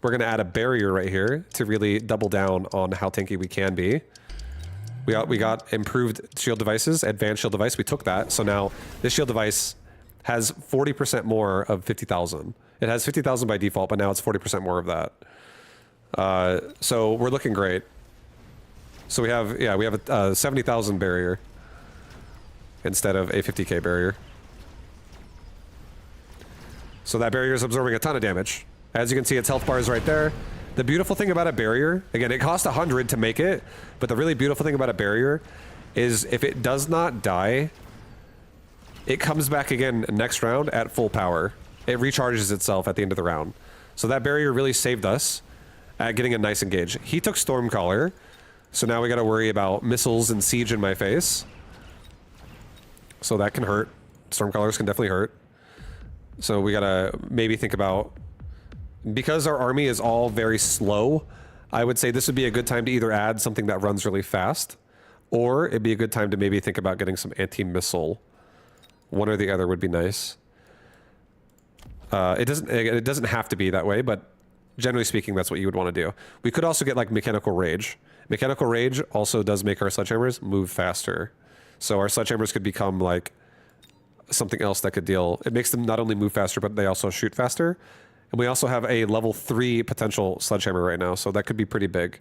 We're gonna add a barrier right here to really double down on how tanky we can be. We got improved shield devices, advanced shield device. We took that, so now this shield device has 40% more of 50,000. It has 50,000 by default, but now it's 40% more of that. So we're looking great. So we have a 70,000 barrier instead of a 50k barrier. So that barrier is absorbing a ton of damage. As you can see, its health bar is right there. The beautiful thing about a barrier, again, it costs 100 to make it, but the really beautiful thing about a barrier is if it does not die it comes back again next round at full power. It recharges itself at the end of the round. So that barrier really saved us at getting a nice engage. He took Stormcaller, so now we got to worry about missiles and siege in my face. So that can hurt. Stormcallers can definitely hurt. So we got to maybe think about... Because our army is all very slow, I would say this would be a good time to either add something that runs really fast, or it'd be a good time to maybe think about getting some anti-missile. One or the other would be nice. It doesn't have to be that way, but generally speaking, that's what you would want to do. We could also get like Mechanical Rage. Mechanical Rage also does make our sledgehammers move faster. So our sledgehammers could become like something else that could deal... It makes them not only move faster, but they also shoot faster. And we also have a level 3 potential sledgehammer right now, so that could be pretty big.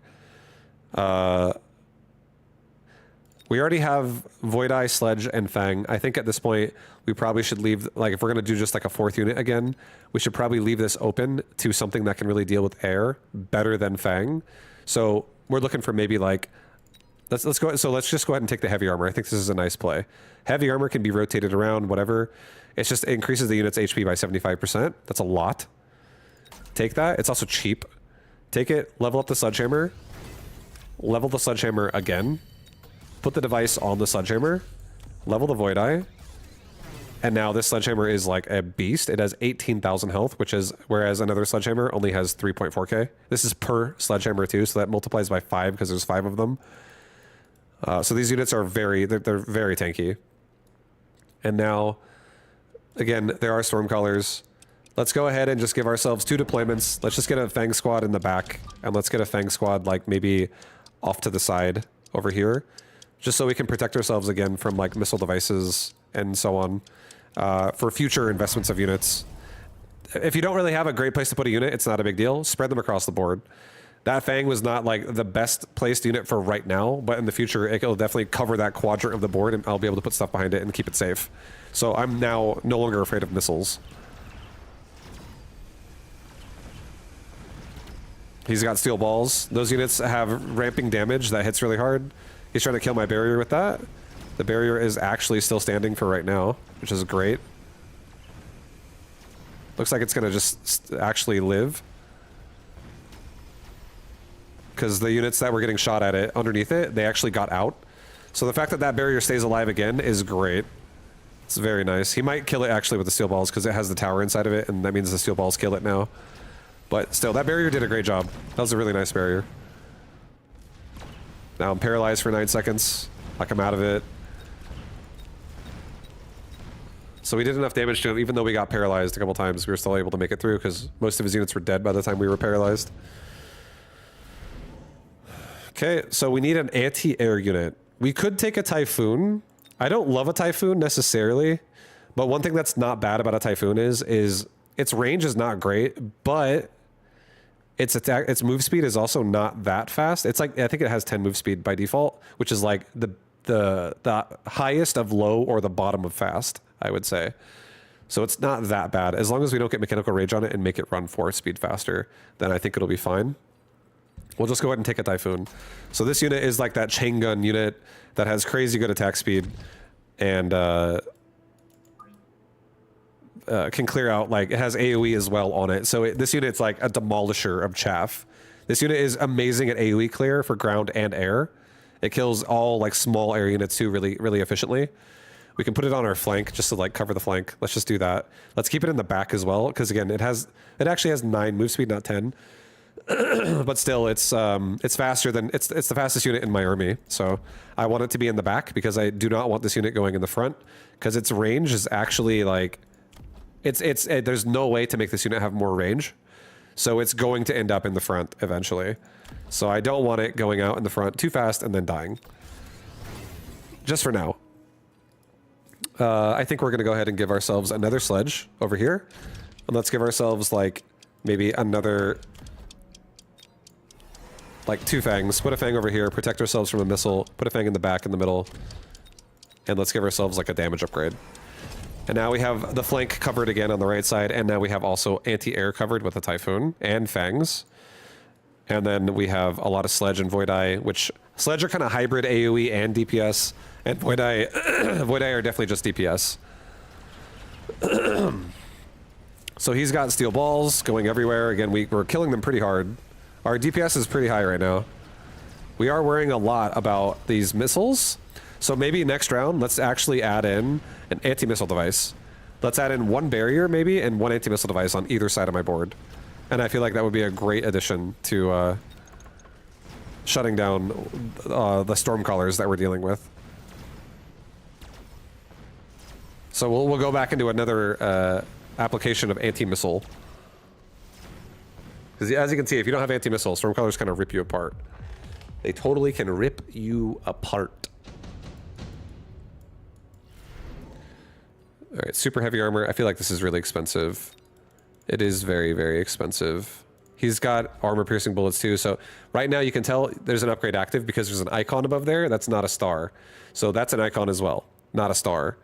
We already have Void Eye, Sledge, and Fang. I think at this point, we probably should leave... Like, if we're going to do just like a 4th unit again, we should probably leave this open to something that can really deal with air better than Fang. So we're looking for maybe like... Let's go. So let's just go ahead and take the heavy armor. I think this is a nice play. Heavy armor can be rotated around, whatever. It's just, it increases the unit's HP by 75%. That's a lot. Take that. It's also cheap. Take it, level up the sledgehammer, level the sledgehammer again, put the device on the sledgehammer, level the Void Eye, and now this sledgehammer is like a beast. It has 18,000 health, which is, whereas another sledgehammer only has 3.4k. This is per sledgehammer too, so that multiplies by 5 because there's 5 of them. So these units are they're very tanky. And now, again, there are Stormcallers. Let's go ahead and just give ourselves 2 deployments. Let's just get a Fang squad in the back, and let's get a Fang squad like maybe off to the side over here, just so we can protect ourselves again from like missile devices and so on for future investments of units. If you don't really have a great place to put a unit, it's not a big deal. Spread them across the board. That Fang was not like the best placed unit for right now, but in the future it'll definitely cover that quadrant of the board, and I'll be able to put stuff behind it and keep it safe. So I'm now no longer afraid of missiles. He's got steel balls. Those units have ramping damage that hits really hard. He's trying to kill my barrier with that. The barrier is actually still standing for right now, which is great. Looks like it's gonna just actually live. Because the units that were getting shot at it underneath it, they actually got out. So the fact that that barrier stays alive again is great. It's very nice. He might kill it actually with the steel balls because it has the tower inside of it, and that means the steel balls kill it now. But still, that barrier did a great job. That was a really nice barrier. Now I'm paralyzed for 9 seconds. I come out of it. So we did enough damage to him, even though we got paralyzed a couple times, we were still able to make it through because most of his units were dead by the time we were paralyzed. Okay, so we need an anti-air unit. We could take a Typhoon. I don't love a Typhoon necessarily, but one thing that's not bad about a Typhoon is its range is not great, but its move speed is also not that fast. It's like, I think it has 10 move speed by default, which is like the highest of low or the bottom of fast, I would say. So it's not that bad. As long as we don't get Mechanical Rage on it and make it run 4 speed faster, then I think it'll be fine. We'll just go ahead and take a Typhoon. So this unit is like that chain gun unit that has crazy good attack speed and can clear out, like, it has AoE as well on it. So this unit's like a demolisher of chaff. This unit is amazing at AoE clear for ground and air. It kills all like small air units too really, really efficiently. We can put it on our flank just to like cover the flank. Let's just do that. Let's keep it in the back as well, because again, it actually has 9 move speed, not 10. But still, it's faster than it's the fastest unit in my army. So I want it to be in the back because I do not want this unit going in the front, because its range is actually like there's no way to make this unit have more range. So it's going to end up in the front eventually. So I don't want it going out in the front too fast and then dying. Just for now. I think we're going to go ahead and give ourselves another sledge over here. And let's give ourselves like maybe another, like 2 fangs. Put a fang over here, protect ourselves from a missile, put a fang in the back in the middle. And let's give ourselves like a damage upgrade. And now we have the flank covered again on the right side, and now we have also anti-air covered with a Typhoon and fangs. And then we have a lot of Sledge and Void Eye, which Sledge are kind of hybrid AoE and DPS, and Void Eye, Void Eye are definitely just DPS. So he's got steel balls going everywhere. Again, we're killing them pretty hard. Our DPS is pretty high right now. We are worrying a lot about these missiles. So maybe next round, let's actually add in an anti-missile device. Let's add in one barrier maybe and one anti-missile device on either side of my board. And I feel like that would be a great addition to shutting down the Stormcallers that we're dealing with. So we'll go back into another application of anti-missile. Because as you can see, if you don't have anti-missile, Stormcallers kind of rip you apart. They totally can rip you apart. All right, super heavy armor. I feel like this is really expensive. It is very, very expensive. He's got armor-piercing bullets too. So right now you can tell there's an upgrade active because there's an icon above there. That's not a star. So that's an icon as well, not a star.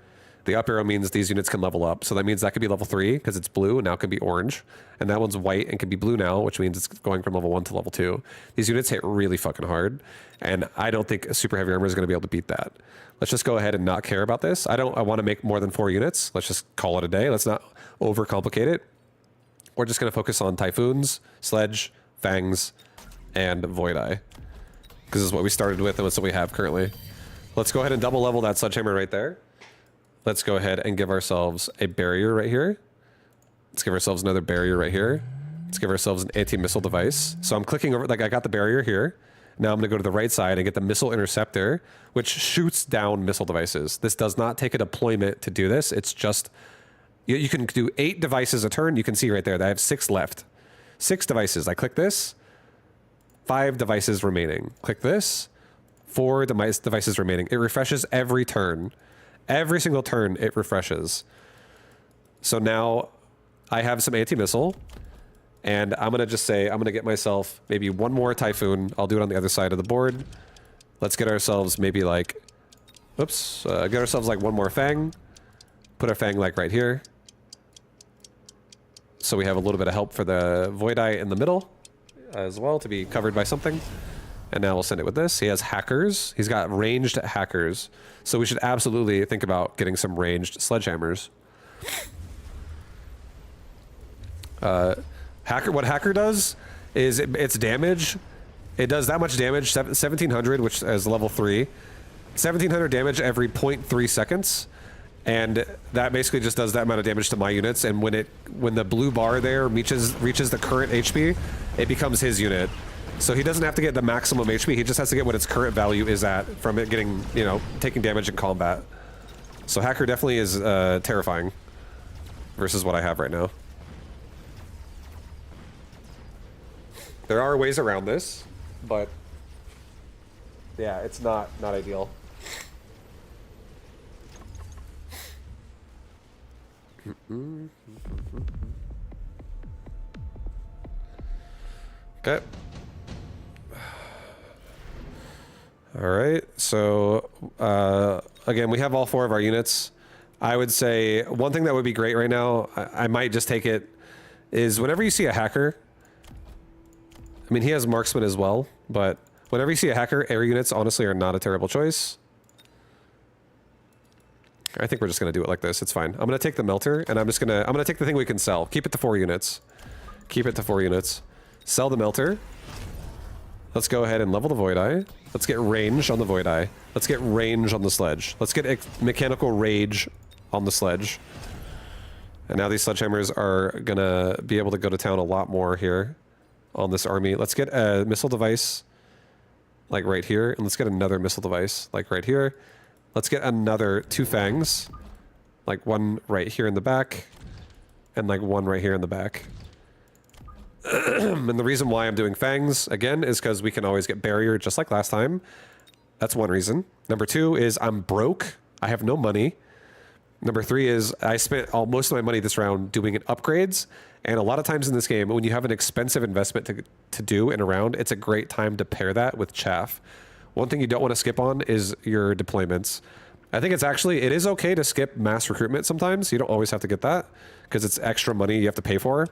The up arrow means these units can level up. So that means that could be level 3 because it's blue and now it can be orange. And that one's white and can be blue now, which means it's going from level 1 to level 2. These units hit really fucking hard. And I don't think a super heavy armor is going to be able to beat that. Let's just go ahead and not care about this. I want to make more than 4 units. Let's just call it a day. Let's not overcomplicate it. We're just going to focus on Typhoons, Sledge, Fangs, and Void Eye. Because this is what we started with and what's what we have currently. Let's go ahead and double level that Sledgehammer right there. Let's go ahead and give ourselves a barrier right here. Let's give ourselves another barrier right here. Let's give ourselves an anti-missile device. So I'm clicking over, like I got the barrier here. Now I'm going to go to the right side and get the missile interceptor, which shoots down missile devices. This does not take a deployment to do this. It's just, you can do 8 devices a turn. You can see right there that I have 6 left. 6 devices. I click this, 5 devices remaining. Click this, 4 devices remaining. It refreshes every turn. Every single turn it refreshes. So now I have some anti-missile and I'm going to just say, I'm going to get myself maybe one more Typhoon. I'll do it on the other side of the board. Let's get ourselves maybe like, oops, get ourselves like one more Fang. Put our Fang like right here. So we have a little bit of help for the Void Eye in the middle as well to be covered by something. And now we'll send it with this. He has hackers. He's got ranged hackers. So we should absolutely think about getting some ranged sledgehammers. What hacker does is its damage. It does that much damage, 1700, which is level 3. 1700 damage every 0.3 seconds. And that basically just does that amount of damage to my units. And when the blue bar there reaches the current HP, it becomes his unit. So he doesn't have to get the maximum HP, he just has to get what its current value is at from it getting, you know, taking damage in combat. So Hacker definitely is terrifying versus what I have right now. There are ways around this, but yeah, it's not ideal. Okay. All right, so again, we have all 4 of our units. I would say one thing that would be great right now, I might just take it, is whenever you see a hacker, I mean, he has marksman as well, but whenever you see a hacker, air units honestly are not a terrible choice. I think we're just gonna do it like this, it's fine. I'm gonna take the melter, and I'm gonna take the thing we can sell. Keep it to 4 units. Keep it to 4 units. Sell the melter. Let's go ahead and level the Void Eye. Let's get range on the Void Eye. Let's get range on the Sledge. Let's get mechanical rage on the Sledge. And now these sledgehammers are gonna be able to go to town a lot more here on this army. Let's get a missile device like right here, and let's get another missile device like right here. Let's get another 2 Fangs, like one right here in the back, and like one right here in the back. And the reason why I'm doing Fangs, again, is because we can always get barrier just like last time. That's one reason. Number 2 is I'm broke. I have no money. Number 3 is I spent most of my money this round doing upgrades. And a lot of times in this game, when you have an expensive investment to do in a round, it's a great time to pair that with chaff. One thing you don't want to skip on is your deployments. I think it is okay to skip mass recruitment sometimes. You don't always have to get that because it's extra money you have to pay for.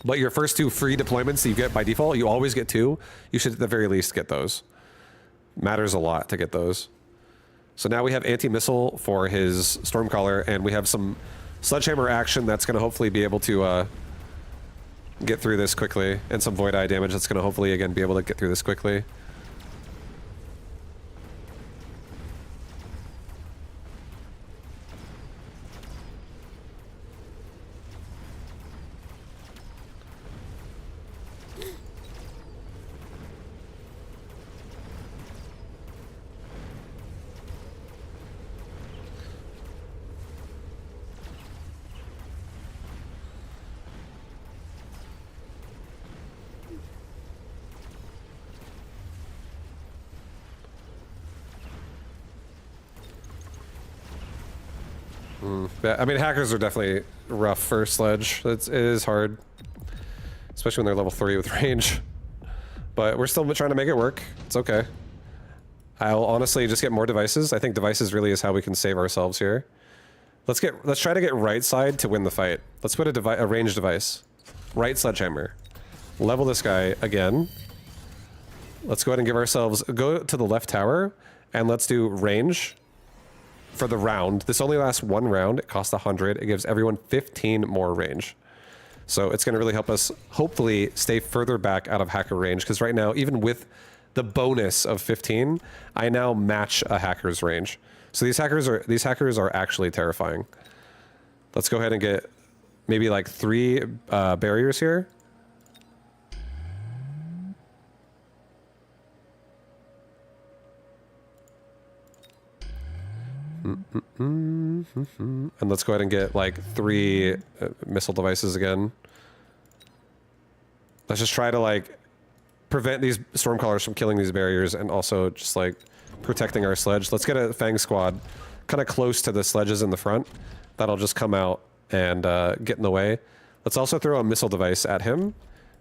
But your first 2 free deployments that you get by default, you always get 2. You should at the very least get those. Matters a lot to get those. So now we have anti-missile for his Stormcaller, and we have some Sledgehammer action that's going to hopefully be able to get through this quickly, and some Void Eye damage that's going to hopefully, again, be able to get through this quickly. I mean, hackers are definitely rough for Sledge. It is hard. Especially when they're level 3 with range. But we're still trying to make it work. It's okay. I'll honestly just get more devices. I think devices really is how we can save ourselves here. Let's try to get right side to win the fight. Let's put a ranged device. Right Sledgehammer. Level this guy again. Let's go ahead and give ourselves... Go to the left tower, and let's do range for the round. This only lasts 1 round. It costs 100. It gives everyone 15 more range. So it's going to really help us, hopefully, stay further back out of hacker range, because right now, even with the bonus of 15, I now match a hacker's range. So these hackers are actually terrifying. Let's go ahead and get maybe like 3 barriers here. And let's go ahead and get like 3 missile devices again. Let's just try to like prevent these Stormcallers from killing these barriers, and also just like protecting our sledge. Let's get a Fang squad kind of close to the sledges in the front. That'll just come out and get in the way. Let's also throw a missile device at him,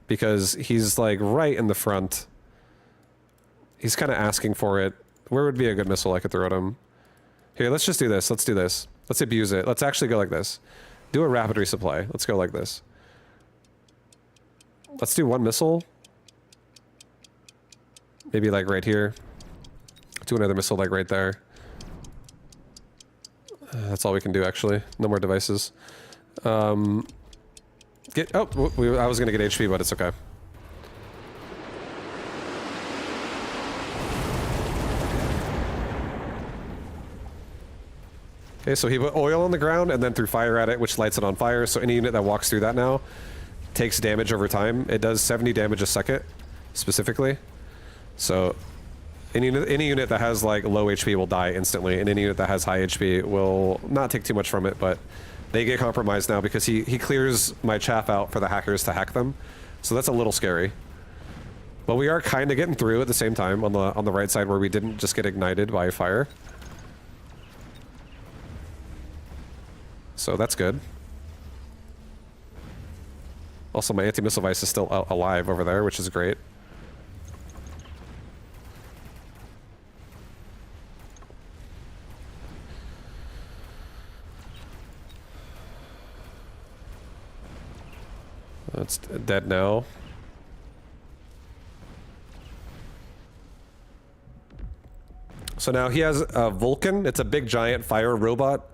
because he's like right in the front. He's kind of asking for it. Where would be a good missile I could throw at him? Here, let's just do this. Let's do this. Let's abuse it. Let's actually go like this. Do a rapid resupply. Let's go like this. Let's do 1 missile. Maybe like right here. Do another missile like right there. That's all we can do, actually. No more devices. I was going to get HP, but it's okay. Okay, so he put oil on the ground and then threw fire at it, which lights it on fire. So any unit that walks through that now takes damage over time. It does 70 damage a second, specifically. So any unit that has like low HP will die instantly, and any unit that has high HP will not take too much from it, but they get compromised now because he clears my chaff out for the hackers to hack them. So that's a little scary. But we are kind of getting through at the same time on the right side, where we didn't just get ignited by fire. So that's good. Also, my anti-missile device is still alive over there, which is great. It's dead now. So now he has a Vulcan. It's a big giant fire robot.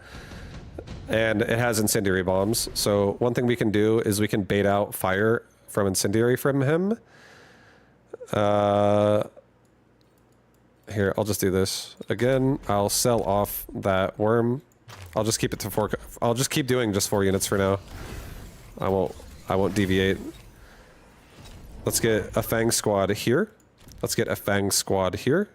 And it has incendiary bombs. So one thing we can do is we can bait out fire from incendiary from him. Here, I'll just do this. Again, I'll sell off that worm. I'll just keep it to 4. I'll just keep doing just 4 units for now. I won't deviate. Let's get a Fang squad here. Let's get a Fang squad here.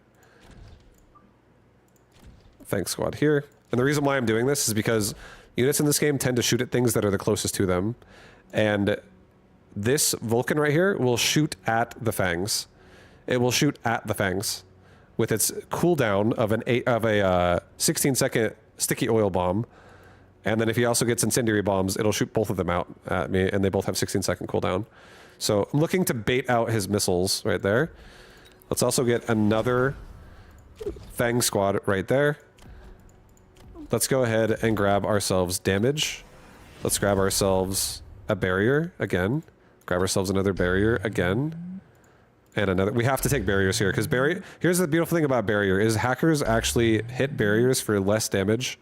Fang squad here. And the reason why I'm doing this is because units in this game tend to shoot at things that are the closest to them. And this Vulcan right here will shoot at the Fangs. It will shoot at the Fangs with its cooldown of a 16-second sticky oil bomb. And then if he also gets incendiary bombs, it'll shoot both of them out at me, and they both have 16-second cooldown. So I'm looking to bait out his missiles right there. Let's also get another Fang squad right there. Let's go ahead and grab ourselves damage. Let's grab ourselves a barrier again. Grab ourselves another barrier again. And another. We have to take barriers here, because here's the beautiful thing about barrier is hackers actually hit barriers for less damage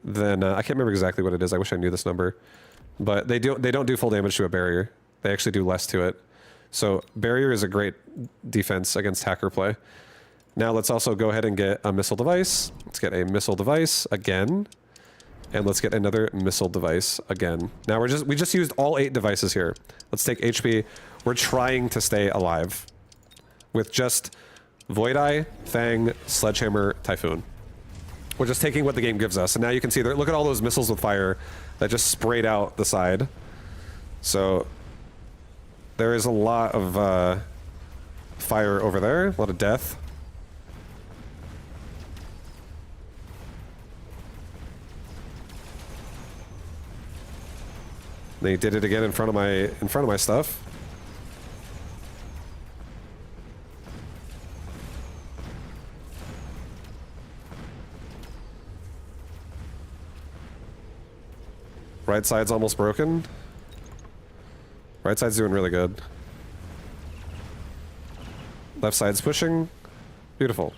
then I can't remember exactly what it is. I wish I knew this number, but they don't do full damage to a barrier. They actually do less to it. So barrier is a great defense against hacker play. Now let's also go ahead and get a missile device. Let's get a missile device again. And let's get another missile device again. Now we just used all 8 devices here. Let's take HP. We're trying to stay alive with just Void Eye, Fang, Sledgehammer, Typhoon. We're just taking what the game gives us. And now you can see there, look at all those missiles with fire that just sprayed out the side. So there is a lot of fire over there, a lot of death. They did it again in front of my stuff. Right side's almost broken. Right side's doing really good. Left side's pushing. Beautiful.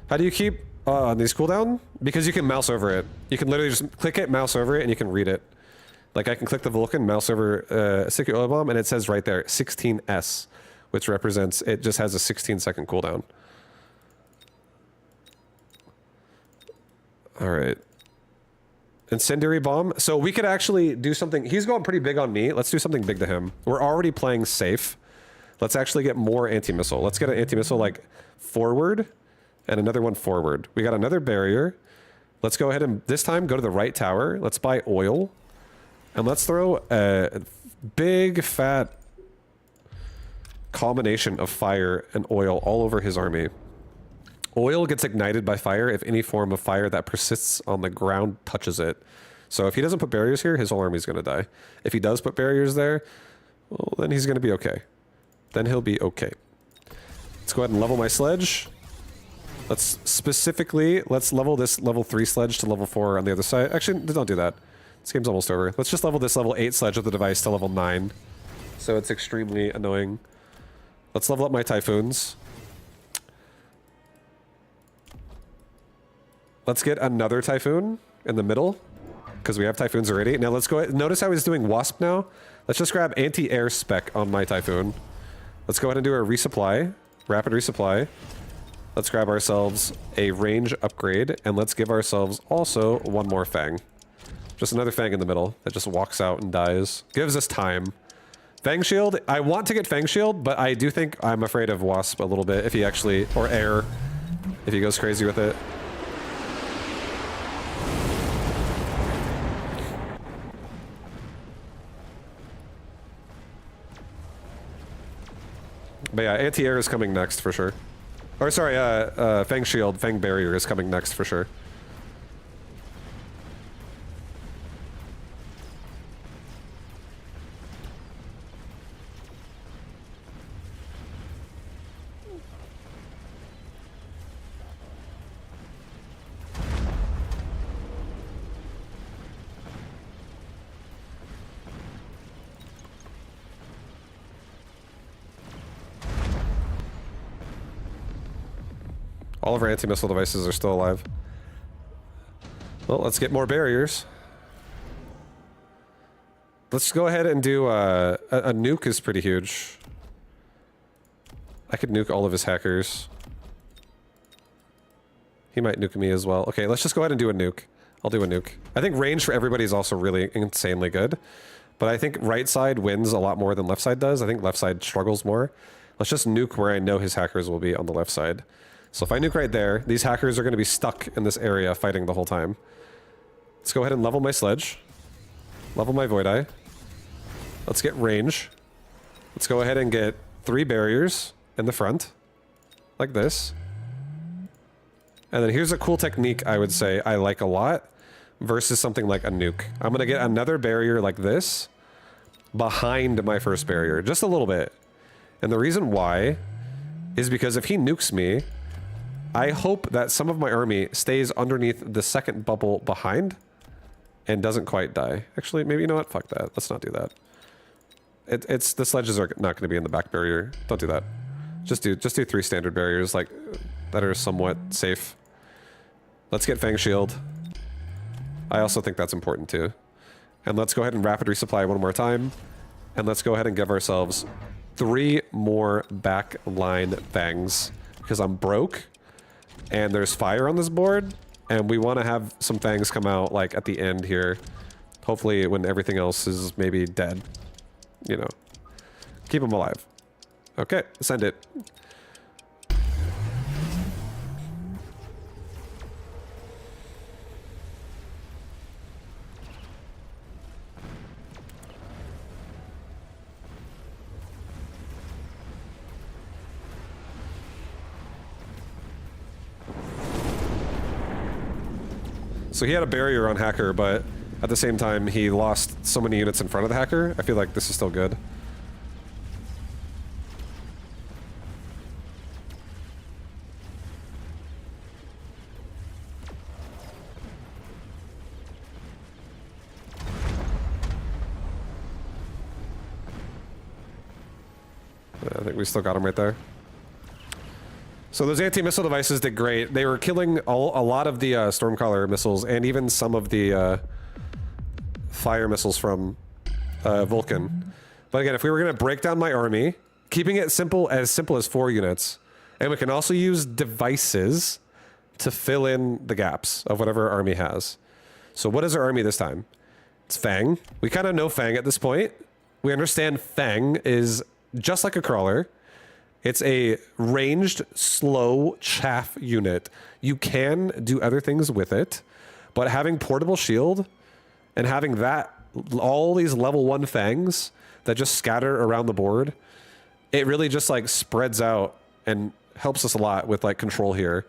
How do you keep these cooldown? Because you can mouse over it. You can literally just click it, mouse over it, and you can read it. Like I can click the Vulcan, mouse over Sticky Oil Bomb, and it says right there 16S, which represents it just has a 16-second cooldown. All right. Incendiary Bomb. So we could actually do something. He's going pretty big on me. Let's do something big to him. We're already playing safe. Let's actually get more anti-missile. Let's get an anti-missile like forward and another one forward. We got another barrier. Let's go ahead and this time go to the right tower. Let's buy oil. And let's throw a big fat combination of fire and oil all over his army. Oil gets ignited by fire if any form of fire that persists on the ground touches it. So if he doesn't put barriers here, his whole army's going to die. If he does put barriers there, well, then he's going to be okay. Then he'll be okay. Let's go ahead and level my sledge. Let's level this level 3 sledge to level 4 on the other side. Actually, don't do that. This game's almost over. Let's just level this level 8 sledge with the device to level 9. So it's extremely annoying. Let's level up my Typhoons. Let's get another Typhoon in the middle, because we have Typhoons already. Now let's go ahead. Notice how he's doing Wasp now? Let's just grab anti-air spec on my Typhoon. Let's go ahead and do a resupply, rapid resupply. Let's grab ourselves a range upgrade, and let's give ourselves also one more Fang. Just another Fang in the middle that just walks out and dies. Gives us time. Fang Shield. I want to get Fang Shield, but I do think I'm afraid of Wasp a little bit if he actually, or Air, if he goes crazy with it. But yeah, anti-air is coming next for sure. Or sorry, Fang Shield, Fang Barrier is coming next for sure. All of our anti-missile devices are still alive. Well, let's get more barriers. Let's go ahead and do a nuke is pretty huge. I could nuke all of his hackers. He might nuke me as well. Okay, let's just go ahead and do a nuke. I'll do a nuke. I think range for everybody is also really insanely good. But I think right side wins a lot more than left side does. I think left side struggles more. Let's just nuke where I know his hackers will be on the left side. So if I nuke right there, these hackers are going to be stuck in this area fighting the whole time. Let's go ahead and level my sledge. Level my Void Eye. Let's get range. Let's go ahead and get 3 barriers in the front. Like this. And then here's a cool technique I would say I like a lot versus something like a nuke. I'm going to get another barrier like this behind my first barrier. Just a little bit. And the reason why is because if he nukes me, I hope that some of my army stays underneath the second bubble behind and doesn't quite die. Actually, maybe, you know what? Fuck that. Let's not do that. The sledges are not going to be in the back barrier. Don't do that. Just do 3 standard barriers, like, that are somewhat safe. Let's get Fang Shield. I also think that's important too. And let's go ahead and rapid resupply one more time. And let's go ahead and give ourselves 3 more backline Fangs. Because I'm broke, and there's fire on this board, and we want to have some Fangs come out, like, at the end here. Hopefully when everything else is maybe dead. You know. Keep them alive. Okay, send it. So he had a barrier on Hacker, but at the same time, he lost so many units in front of the Hacker. I feel like this is still good. I think we still got him right there. So those anti-missile devices did great. They were killing a lot of the Stormcaller missiles and even some of the fire missiles from Vulcan. But again, if we were going to break down my army, keeping it simple as 4 units, and we can also use devices to fill in the gaps of whatever our army has. So what is our army this time? It's Fang. We kind of know Fang at this point. We understand Fang is just like a crawler. It's a ranged, slow chaff unit. You can do other things with it, but having portable shield and having that, all these level 1 Fangs that just scatter around the board, it really just like spreads out and helps us a lot with like control here.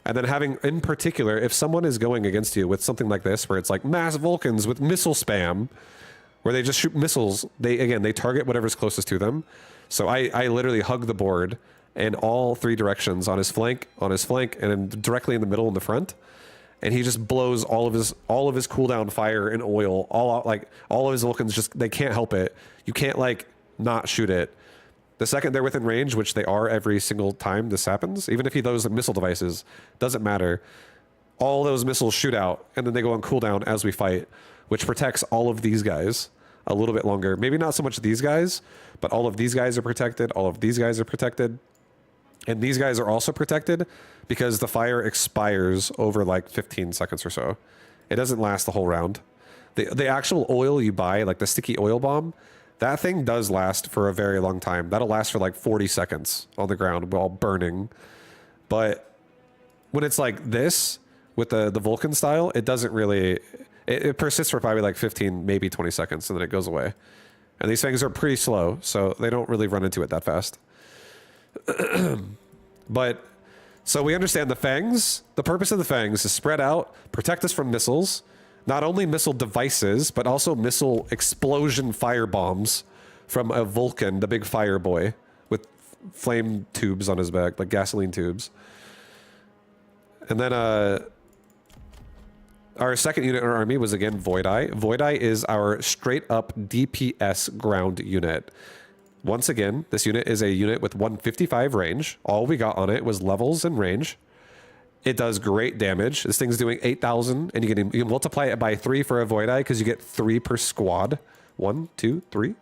And then having, in particular, if someone is going against you with something like this, where it's like mass Vulcans with missile spam, where they just shoot missiles, they target whatever's closest to them. So I literally hug the board in all 3 directions, on his flank, and then directly in the middle and the front. And he just blows all of his cooldown fire and oil all out, like all of his Vulcans just, they can't help it. You can't like not shoot it. The second they're within range, which they are every single time this happens, even if he throws missile devices, doesn't matter. All those missiles shoot out and then they go on cooldown as we fight, which protects all of these guys a little bit longer. Maybe not so much these guys, but all of these guys are protected. All of these guys are protected. And these guys are also protected because the fire expires over like 15 seconds or so. It doesn't last the whole round. The actual oil you buy, like the sticky oil bomb, that thing does last for a very long time. That'll last for like 40 seconds on the ground while burning. But when it's like this, with the Vulcan style, it doesn't really... It persists for probably like 15, maybe 20 seconds, and then it goes away. And these things are pretty slow, so they don't really run into it that fast. But, so we understand the Fangs. The purpose of the Fangs is spread out, protect us from missiles. Not only missile devices, but also missile explosion fire bombs from a Vulcan, the big fire boy, with flame tubes on his back, like gasoline tubes. And then, our second unit in our army was again Void Eye. Void Eye is our straight up DPS ground unit. Once again, this unit is a unit with 155 range. All we got on it was levels and range. It does great damage. This thing's doing 8,000, and you can multiply it by 3 for a Void Eye because you get 3 per squad. 1, 2, 3.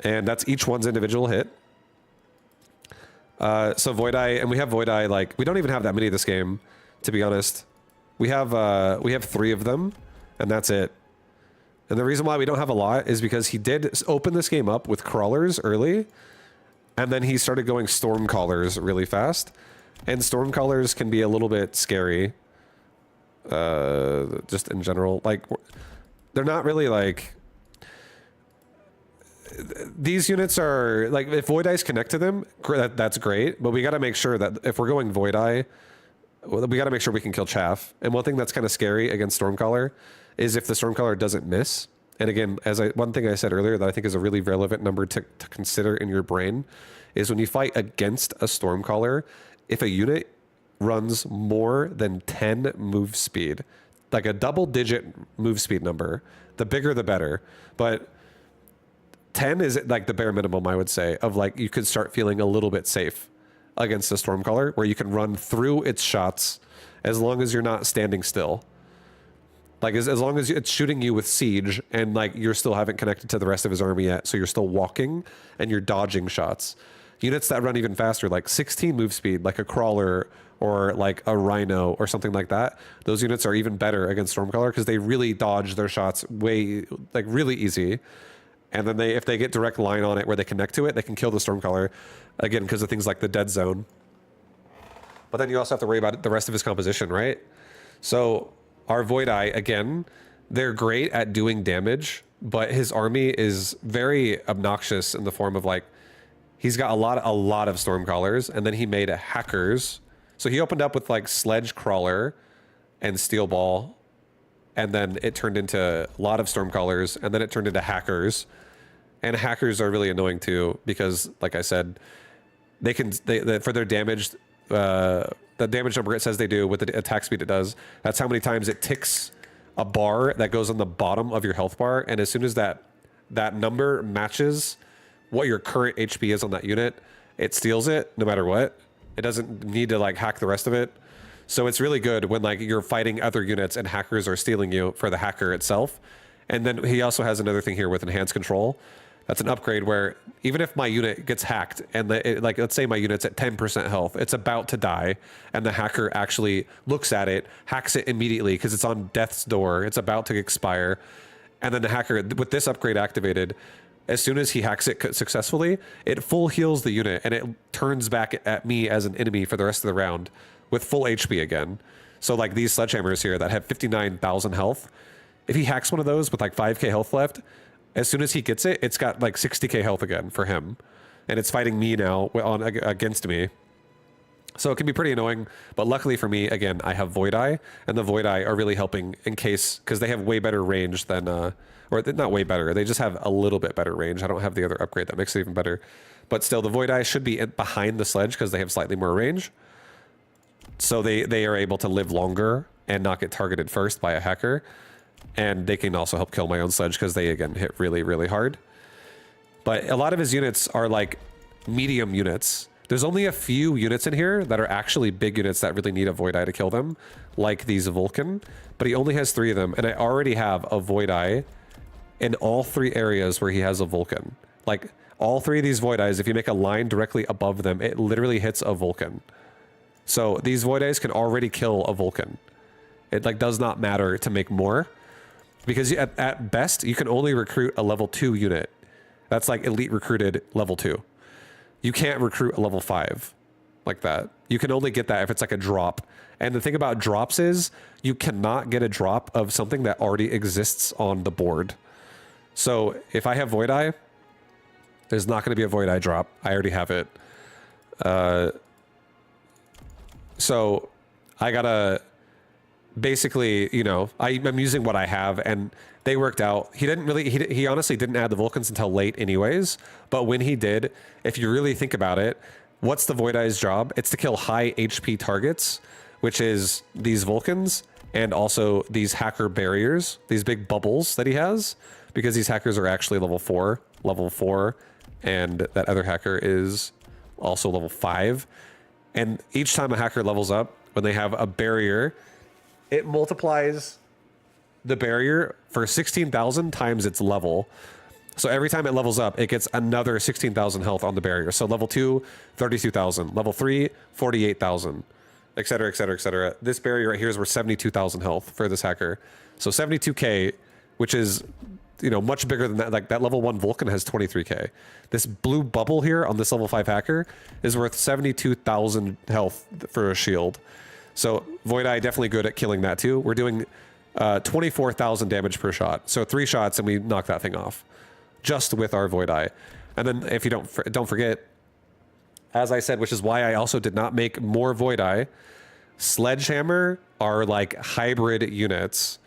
And that's each one's individual hit. So Void Eye, and we have Void Eye, like, we don't even have that many this game, to be honest. We have 3 of them, and that's it. And the reason why we don't have a lot is because he did open this game up with crawlers early, and then he started going Stormcallers really fast. And Stormcallers can be a little bit scary, just in general. Like, they're not really like... These units are, like, if Void Eyes connect to them, that's great, but we got to make sure that if we're going Void Eye, we got to make sure we can kill Chaff. And one thing that's kind of scary against Stormcaller is if the Stormcaller doesn't miss. And again, one thing I said earlier that I think is a really relevant number to consider in your brain is when you fight against a Stormcaller, if a unit runs more than 10 move speed, like a double-digit move speed number, the bigger the better. But 10 is like the bare minimum, I would say, of like you could start feeling a little bit safe against the Stormcaller, where you can run through its shots as long as you're not standing still. Like as long as it's shooting you with siege and like you're still haven't connected to the rest of his army yet, so you're still walking and you're dodging shots. Units that run even faster, like 16 move speed, like a crawler or like a rhino or something like that, those units are even better against Stormcaller because they really dodge their shots way, like really easy. And then if they get direct line on it where they connect to it, they can kill the Stormcaller, again, because of things like the dead zone. But then you also have to worry about the rest of his composition, right? So our Void Eye, again, they're great at doing damage, but his army is very obnoxious in the form of like, he's got a lot of Stormcallers, and then he made hackers. So he opened up with like Sledge Crawler and Steel Ball, and then it turned into a lot of Stormcallers, and then it turned into hackers. And hackers are really annoying too, because like I said, they for their damage, the damage number it says they do with the attack speed it does, that's how many times it ticks a bar that goes on the bottom of your health bar. And as soon as that number matches what your current HP is on that unit, it steals it no matter what. It doesn't need to like hack the rest of it. So it's really good when like you're fighting other units and hackers are stealing you for the hacker itself. And then he also has another thing here with enhanced control. That's an upgrade where even if my unit gets hacked and like let's say my unit's at 10% health, it's about to die, and the hacker actually looks at it, hacks it immediately because it's on death's door, it's about to expire, and then the hacker with this upgrade activated, as soon as he hacks it successfully, it full heals the unit and it turns back at me as an enemy for the rest of the round with full HP again. So like these sledgehammers here that have 59,000 health, if he hacks one of those with like 5k health left, as soon as he gets it, it's got like 60k health again for him. And it's fighting me now against me. So it can be pretty annoying, but luckily for me, again, I have Void Eye, and the Void Eye are really helping in case, because they have way better range than, or not way better, they just have a little bit better range. I don't have the other upgrade that makes it even better. But still, the Void Eye should be behind the sledge because they have slightly more range. So they are able to live longer and not get targeted first by a hacker. And they can also help kill my own sledge because they, again, hit really, really hard. But a lot of his units are like medium units. There's only a few units in here that are actually big units that really need a Void Eye to kill them, like these Vulcan. But he only has 3 of them, and I already have a Void Eye in all 3 areas where he has a Vulcan. Like, all 3 of these Void Eyes, if you make a line directly above them, it literally hits a Vulcan. So these Void Eyes can already kill a Vulcan. It like does not matter to make more. Because at best, you can only recruit a level 2 unit. That's like elite recruited level 2. You can't recruit a level 5 like that. You can only get that if it's like a drop. And the thing about drops is you cannot get a drop of something that already exists on the board. So if I have Void Eye, there's not going to be a Void Eye drop. I already have it. So I gotta... basically, you know, I'm using what I have, and they worked out. He honestly didn't add the Vulcans until late anyways, but when he did, if you really think about it, what's the Void Eye's job? It's to kill high HP targets, which is these Vulcans, and also these hacker barriers, these big bubbles that he has, because these hackers are actually level 4, and that other hacker is also level 5. And each time a hacker levels up, when they have a barrier, it multiplies the barrier for 16,000 times its level. So every time it levels up, it gets another 16,000 health on the barrier. So level 2, 32,000. Level 3, 48,000, et cetera, et cetera, et cetera. This barrier right here is worth 72,000 health for this hacker. So 72k, which is, you know, much bigger than that. Like that level 1 Vulcan has 23k. This blue bubble here on this level 5 hacker is worth 72,000 health for a shield. So Void Eye definitely good at killing that too. We're doing 24,000 damage per shot. So 3 shots and we knock that thing off just with our Void Eye. And then if you don't forget, as I said, which is why I also did not make more Void Eye, Sledgehammer are like hybrid units.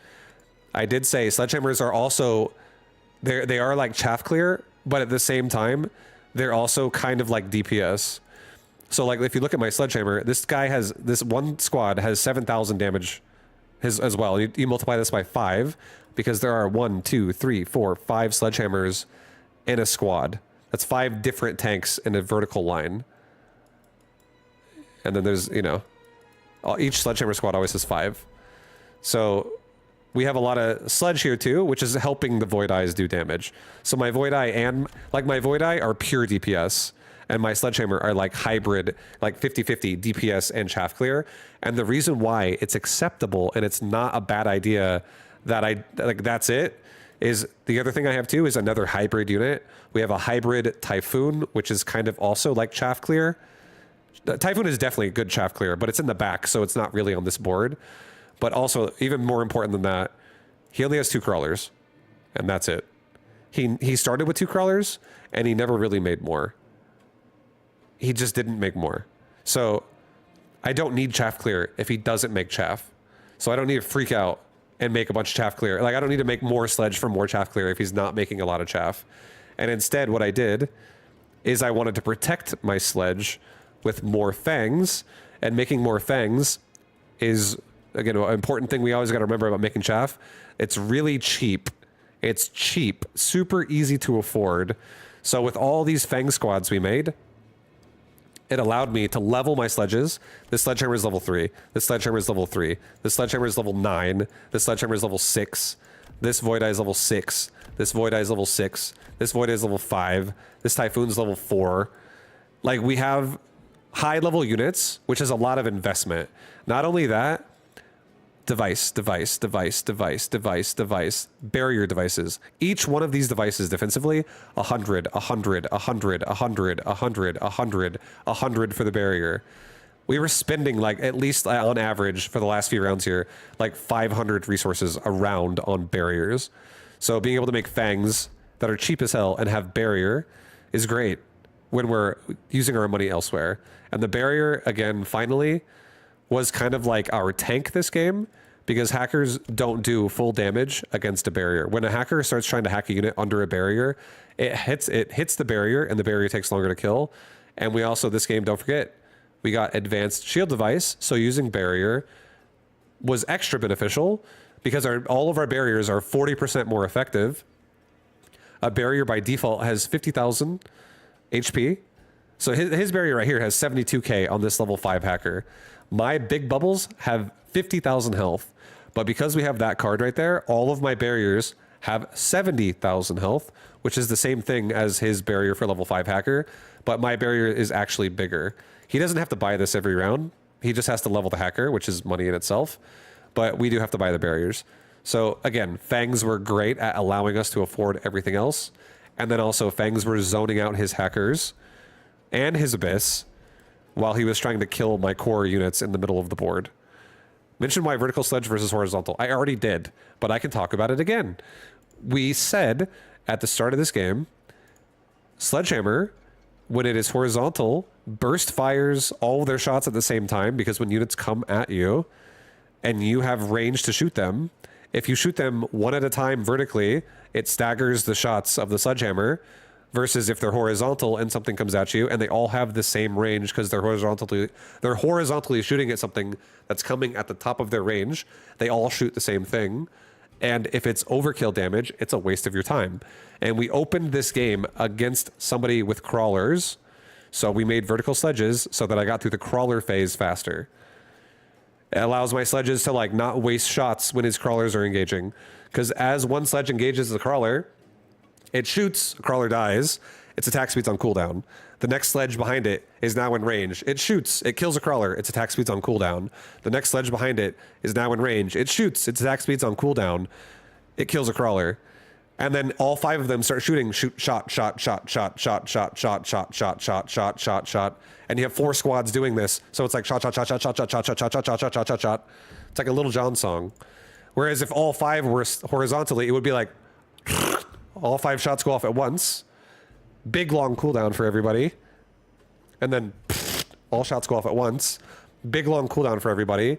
I did say Sledgehammers are also, they are like chaff clear, but at the same time, they're also kind of like DPS. So like if you look at my Sledgehammer, this one squad has 7,000 damage as well. You multiply this by 5 because there are 1, 2, 3, 4, 5 Sledgehammers in a squad. That's 5 different tanks in a vertical line. And then there's, you know, each sledgehammer squad always has 5. So we have a lot of sledge here too, which is helping the Void Eyes do damage. So my Void Eye and, like, my Void Eye are pure DPS, and my sledgehammer are like hybrid, like 50-50 DPS and chaff clear. And the reason why it's acceptable and it's not a bad idea that that's it, is the other thing I have too is another hybrid unit. We have a hybrid Typhoon, which is kind of also like chaff clear. Typhoon is definitely a good chaff clear, but it's in the back, so it's not really on this board. But also, even more important than that, he only has 2 crawlers, and that's it. He started with 2 crawlers, and he never really made more. He just didn't make more. So I don't need chaff clear if he doesn't make chaff. So I don't need to freak out and make a bunch of chaff clear. Like, I don't need to make more sledge for more chaff clear if he's not making a lot of chaff. And instead, what I did is I wanted to protect my sledge with more fangs, and making more fangs is, again, an important thing we always got to remember about making chaff. It's really cheap. It's cheap, super easy to afford. So with all these fang squads we made, it allowed me to level my sledges. This sledgehammer is level 3. This sledgehammer is level 3. This sledgehammer is level 9. This sledgehammer is level 6. This Void Eye is level 6. This Void Eye is level 6. This Void Eye is level 5. This Typhoon's level 4. Like, we have high level units, which is a lot of investment. Not only that, device, barrier devices. Each one of these devices defensively, 100, 100, 100, 100, 100, 100, 100 for the barrier. We were spending, like, at least on average for the last few rounds here, like 500 resources around on barriers. So being able to make fangs that are cheap as hell and have barrier is great when we're using our money elsewhere. And the barrier, again, finally, was kind of like our tank this game, because hackers don't do full damage against a barrier. When a hacker starts trying to hack a unit under a barrier, it hits the barrier, and the barrier takes longer to kill. And we also, this game, don't forget, we got advanced shield device, so using barrier was extra beneficial because all of our barriers are 40% more effective. A barrier by default has 50,000 HP. So his barrier right here has 72k on this level 5 hacker. My big bubbles have 50,000 health, but because we have that card right there, all of my barriers have 70,000 health, which is the same thing as his barrier for level 5 hacker, but my barrier is actually bigger. He doesn't have to buy this every round. He just has to level the hacker, which is money in itself, but we do have to buy the barriers. So again, Fangs were great at allowing us to afford everything else. And then also Fangs were zoning out his hackers and his Abyss while he was trying to kill my core units in the middle of the board. Mention why vertical sledge versus horizontal. I already did, but I can talk about it again. We said at the start of this game, Sledgehammer, when it is horizontal, burst fires all their shots at the same time, because when units come at you and you have range to shoot them, if you shoot them one at a time vertically, it staggers the shots of the Sledgehammer, versus if they're horizontal and something comes at you and they all have the same range because they're horizontally shooting at something that's coming at the top of their range, they all shoot the same thing. And if it's overkill damage, it's a waste of your time. And we opened this game against somebody with crawlers, so we made vertical sledges so that I got through the crawler phase faster. It allows my sledges to, like, not waste shots when his crawlers are engaging, because as one sledge engages the crawler, it shoots, a crawler dies, its attack speed's on cooldown. The next sledge behind it is now in range. It shoots, it kills a crawler, its attack speed's on cooldown. The next sledge behind it is now in range. It shoots, its attack speed's on cooldown. It kills a crawler. And then all 5 of them start shooting, shot. And you have 4 squads doing this. So it's like shot. It's like a Little John song. Whereas if all 5 were horizontally, it would be like all 5 shots go off at once. Big long cooldown for everybody. And then all shots go off at once. Big long cooldown for everybody.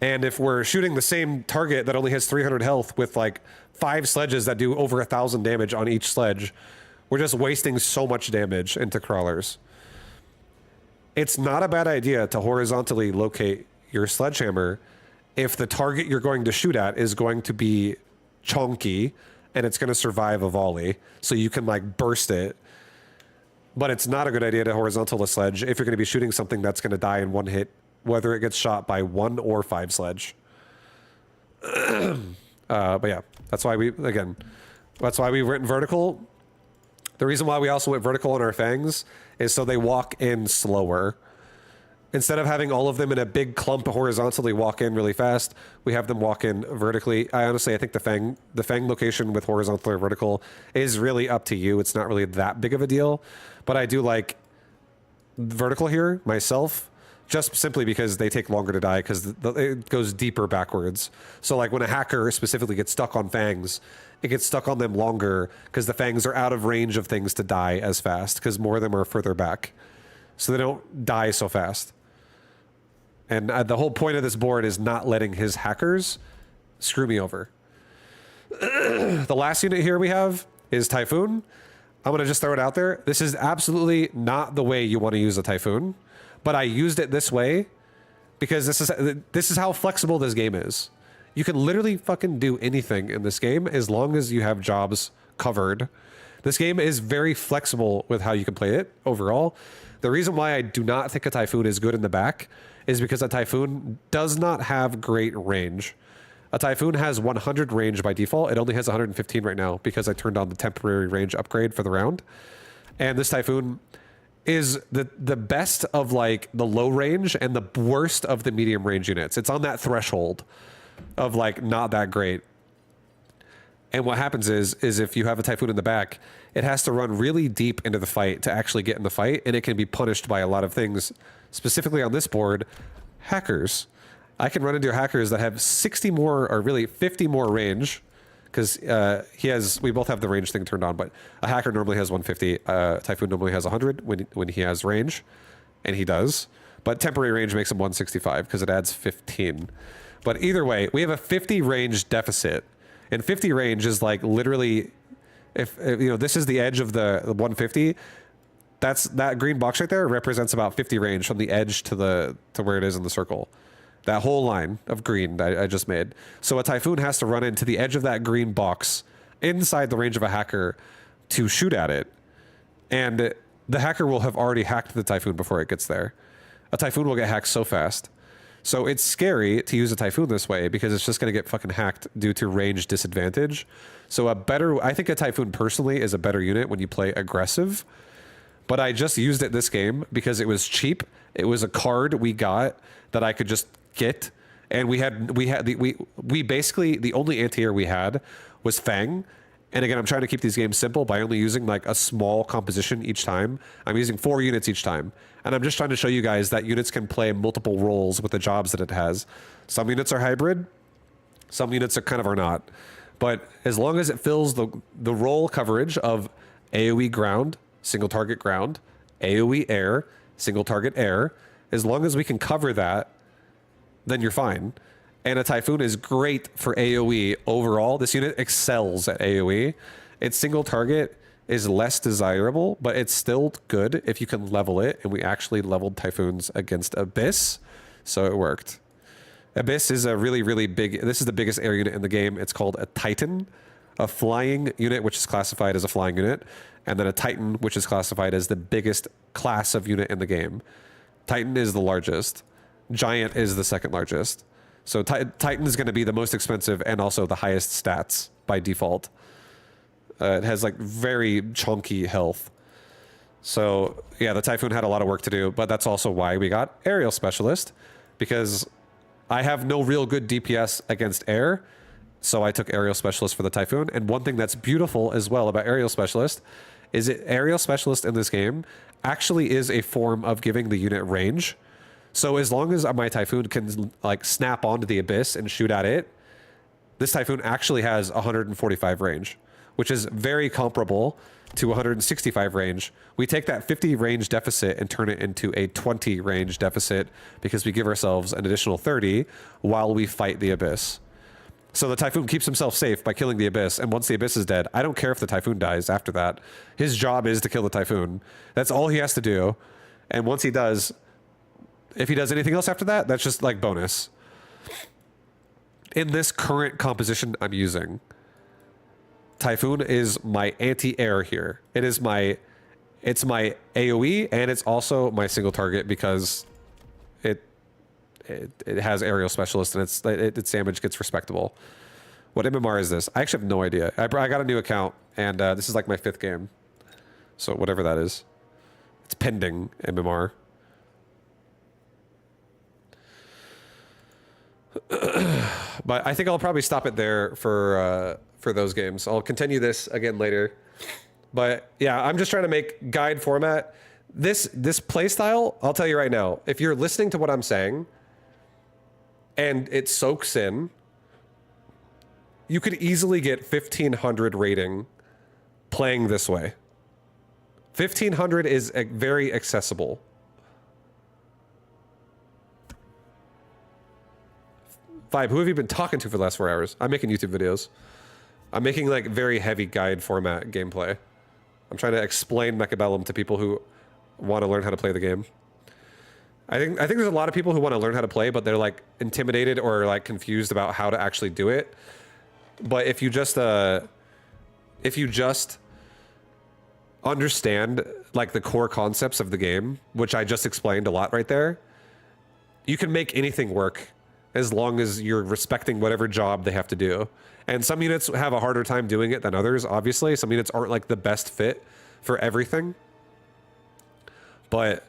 And if we're shooting the same target that only has 300 health with like 5 sledges that do over 1,000 damage on each sledge, we're just wasting so much damage into crawlers. It's not a bad idea to horizontally locate your sledgehammer if the target you're going to shoot at is going to be chonky and it's going to survive a volley. So you can like burst it. But it's not a good idea to horizontal the sledge if you're going to be shooting something that's going to die in one hit, whether it gets shot by 1 or 5 sledge. But yeah, that's why we went vertical. The reason why we also went vertical on our fangs is so they walk in slower. Instead of having all of them in a big clump horizontally walk in really fast, we have them walk in vertically. I think the fang location with horizontal or vertical is really up to you. It's not really that big of a deal, but I do like vertical here myself, just simply because they take longer to die because it goes deeper backwards. So like when a hacker specifically gets stuck on fangs, it gets stuck on them longer because the fangs are out of range of things to die as fast because more of them are further back. So they don't die so fast. And the whole point of this board is not letting his hackers screw me over. The last unit here we have is Typhoon. I'm going to just throw it out there. This is absolutely not the way you want to use a Typhoon, but I used it this way because this is how flexible this game is. You can literally fucking do anything in this game as long as you have jobs covered. This game is very flexible with how you can play it overall. The reason why I do not think a Typhoon is good in the back is because a Typhoon does not have great range. A Typhoon has 100 range by default. It only has 115 right now because I turned on the temporary range upgrade for the round. And this Typhoon is the best of like the low range and the worst of the medium range units. It's on that threshold of like not that great. And what happens is if you have a Typhoon in the back, it has to run really deep into the fight to actually get in the fight, and it can be punished by a lot of things. Specifically on this board, hackers. I can run into hackers that have 60 more, or really 50 more range, because we both have the range thing turned on, but a hacker normally has 150. Typhoon normally has 100 when he has range, and he does. But temporary range makes him 165 because it adds 15. But either way, we have a 50 range deficit. And 50 range is like literally, if you know, this is the edge of the 150. That green box right there represents about 50 range from the edge to where it is in the circle. That whole line of green that I just made. So a Typhoon has to run into the edge of that green box inside the range of a hacker to shoot at it. And the hacker will have already hacked the Typhoon before it gets there. A Typhoon will get hacked so fast. So it's scary to use a Typhoon this way because it's just going to get fucking hacked due to range disadvantage. So I think a Typhoon personally is a better unit when you play aggressive. But I just used it this game because it was cheap. It was a card we got that I could just get. And we basically, the only anti-air we had was Fang. And again, I'm trying to keep these games simple by only using like a small composition each time. I'm using 4 units each time. And I'm just trying to show you guys that units can play multiple roles with the jobs that it has. Some units are hybrid. Some units are not. But as long as it fills the role coverage of AoE ground, single target ground, AoE air, single target air, as long as we can cover that, then you're fine. And a Typhoon is great for AoE overall. This unit excels at AoE. Its single target is less desirable, but it's still good if you can level it. And we actually leveled Typhoons against Abyss, so it worked. Abyss is a really, really big... This is the biggest air unit in the game. It's called a Titan, a flying unit, which is classified as a flying unit, and then a Titan, which is classified as the biggest class of unit in the game. Titan is the largest. Giant is the second largest. So Titan is going to be the most expensive and also the highest stats by default. It has like very chunky health. So yeah, the Typhoon had a lot of work to do, but that's also why we got Aerial Specialist, because I have no real good DPS against air. So I took Aerial Specialist for the Typhoon. And one thing that's beautiful as well about Aerial Specialist is Aerial Specialist in this game actually is a form of giving the unit range. So as long as my Typhoon can like snap onto the Abyss and shoot at it, this Typhoon actually has 145 range, which is very comparable to 165 range. We take that 50 range deficit and turn it into a 20 range deficit because we give ourselves an additional 30 while we fight the Abyss. So the Typhoon keeps himself safe by killing the Abyss, and once the Abyss is dead, I don't care if the Typhoon dies after that. His job is to kill the Typhoon. That's all he has to do. And once he does, if he does anything else after that, that's just like bonus. In this current composition I'm using, Typhoon is my anti-air here. It's my AoE, and it's also my single target because it has aerial specialist, and its damage gets respectable. What MMR is this? I actually have no idea. I got a new account, and this is like my 5th game. So whatever that is. It's pending MMR. But I think I'll probably stop it there for those games. I'll continue this again later. But yeah, I'm just trying to make guide format. This playstyle, I'll tell you right now, if you're listening to what I'm saying and it soaks in, you could easily get 1500 rating playing this way. 1500 is very accessible. Vibe, who have you been talking to for the last 4 hours? I'm making YouTube videos. I'm making like very heavy guide format gameplay. I'm trying to explain Mechabellum to people who want to learn how to play the game. I think there's a lot of people who want to learn how to play, but they're like intimidated or like confused about how to actually do it. But if you just understand like the core concepts of the game, which I just explained a lot right there, you can make anything work as long as you're respecting whatever job they have to do. And some units have a harder time doing it than others, obviously. Some units aren't like the best fit for everything. But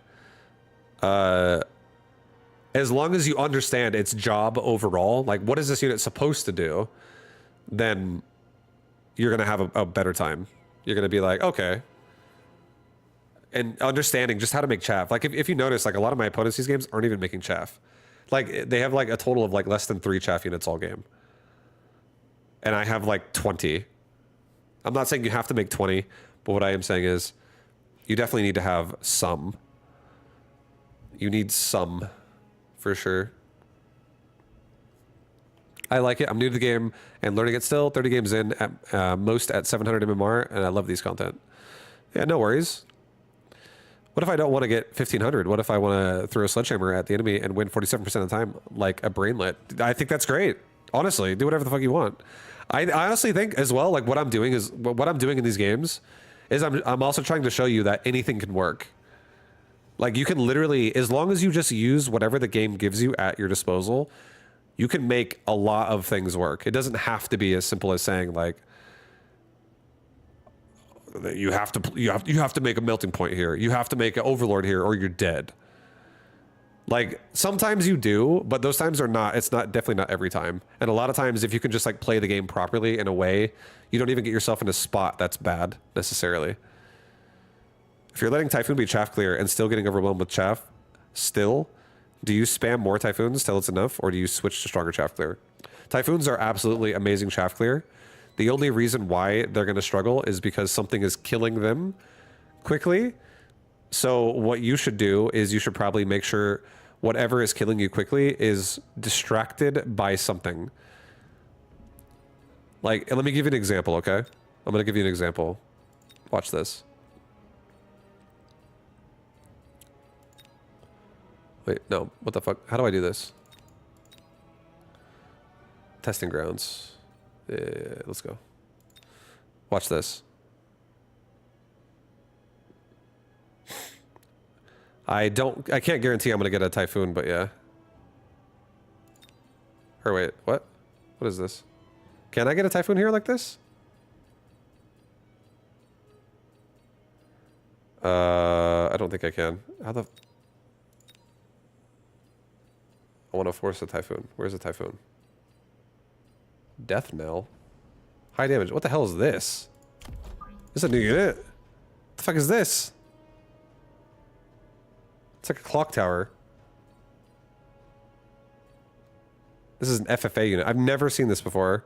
as long as you understand its job overall, like what is this unit supposed to do, then you're going to have a better time. You're going to be like, okay. And understanding just how to make chaff. Like if you notice, like a lot of my opponents these games aren't even making chaff. Like they have like a total of like less than 3 chaff units all game. And I have like 20. I'm not saying you have to make 20, but what I am saying is you definitely need to have some. You need some for sure. I like it. I'm new to the game and learning it still. 30 games in, at most at 700 MMR, and I love these content. Yeah, no worries. What if I don't want to get 1500? What if I want to throw a sledgehammer at the enemy and win 47% of the time like a brainlet? I think that's great. Honestly, do whatever the fuck you want. I honestly think as well, like what I'm doing in these games is I'm also trying to show you that anything can work. Like you can literally, as long as you just use whatever the game gives you at your disposal, you can make a lot of things work. It doesn't have to be as simple as saying like, you have to make a melting point here. You have to make an overlord here or you're dead. Like sometimes you do, but those times are not, it's not definitely not every time. And a lot of times if you can just like play the game properly in a way, you don't even get yourself in a spot that's bad necessarily. If you're letting Typhoon be chaff clear and still getting overwhelmed with chaff, do you spam more Typhoons till it's enough or do you switch to stronger chaff clear? Typhoons are absolutely amazing chaff clear. The only reason why they're going to struggle is because something is killing them quickly. So what you should do is you should probably make sure whatever is killing you quickly is distracted by something. Like, let me give you an example, okay? I'm going to give you an example. Watch this. Wait, no. What the fuck? How do I do this? Testing grounds. Let's go. Watch this. I can't guarantee I'm gonna get a Typhoon, but yeah. Or wait, what? What is this? Can I get a Typhoon here like this? I don't think I can. How the... I want to force a Typhoon. Where's the Typhoon? Death knell. High damage. What the hell is this? This is a new unit. What the fuck is this? It's like a clock tower. This is an FFA unit. I've never seen this before.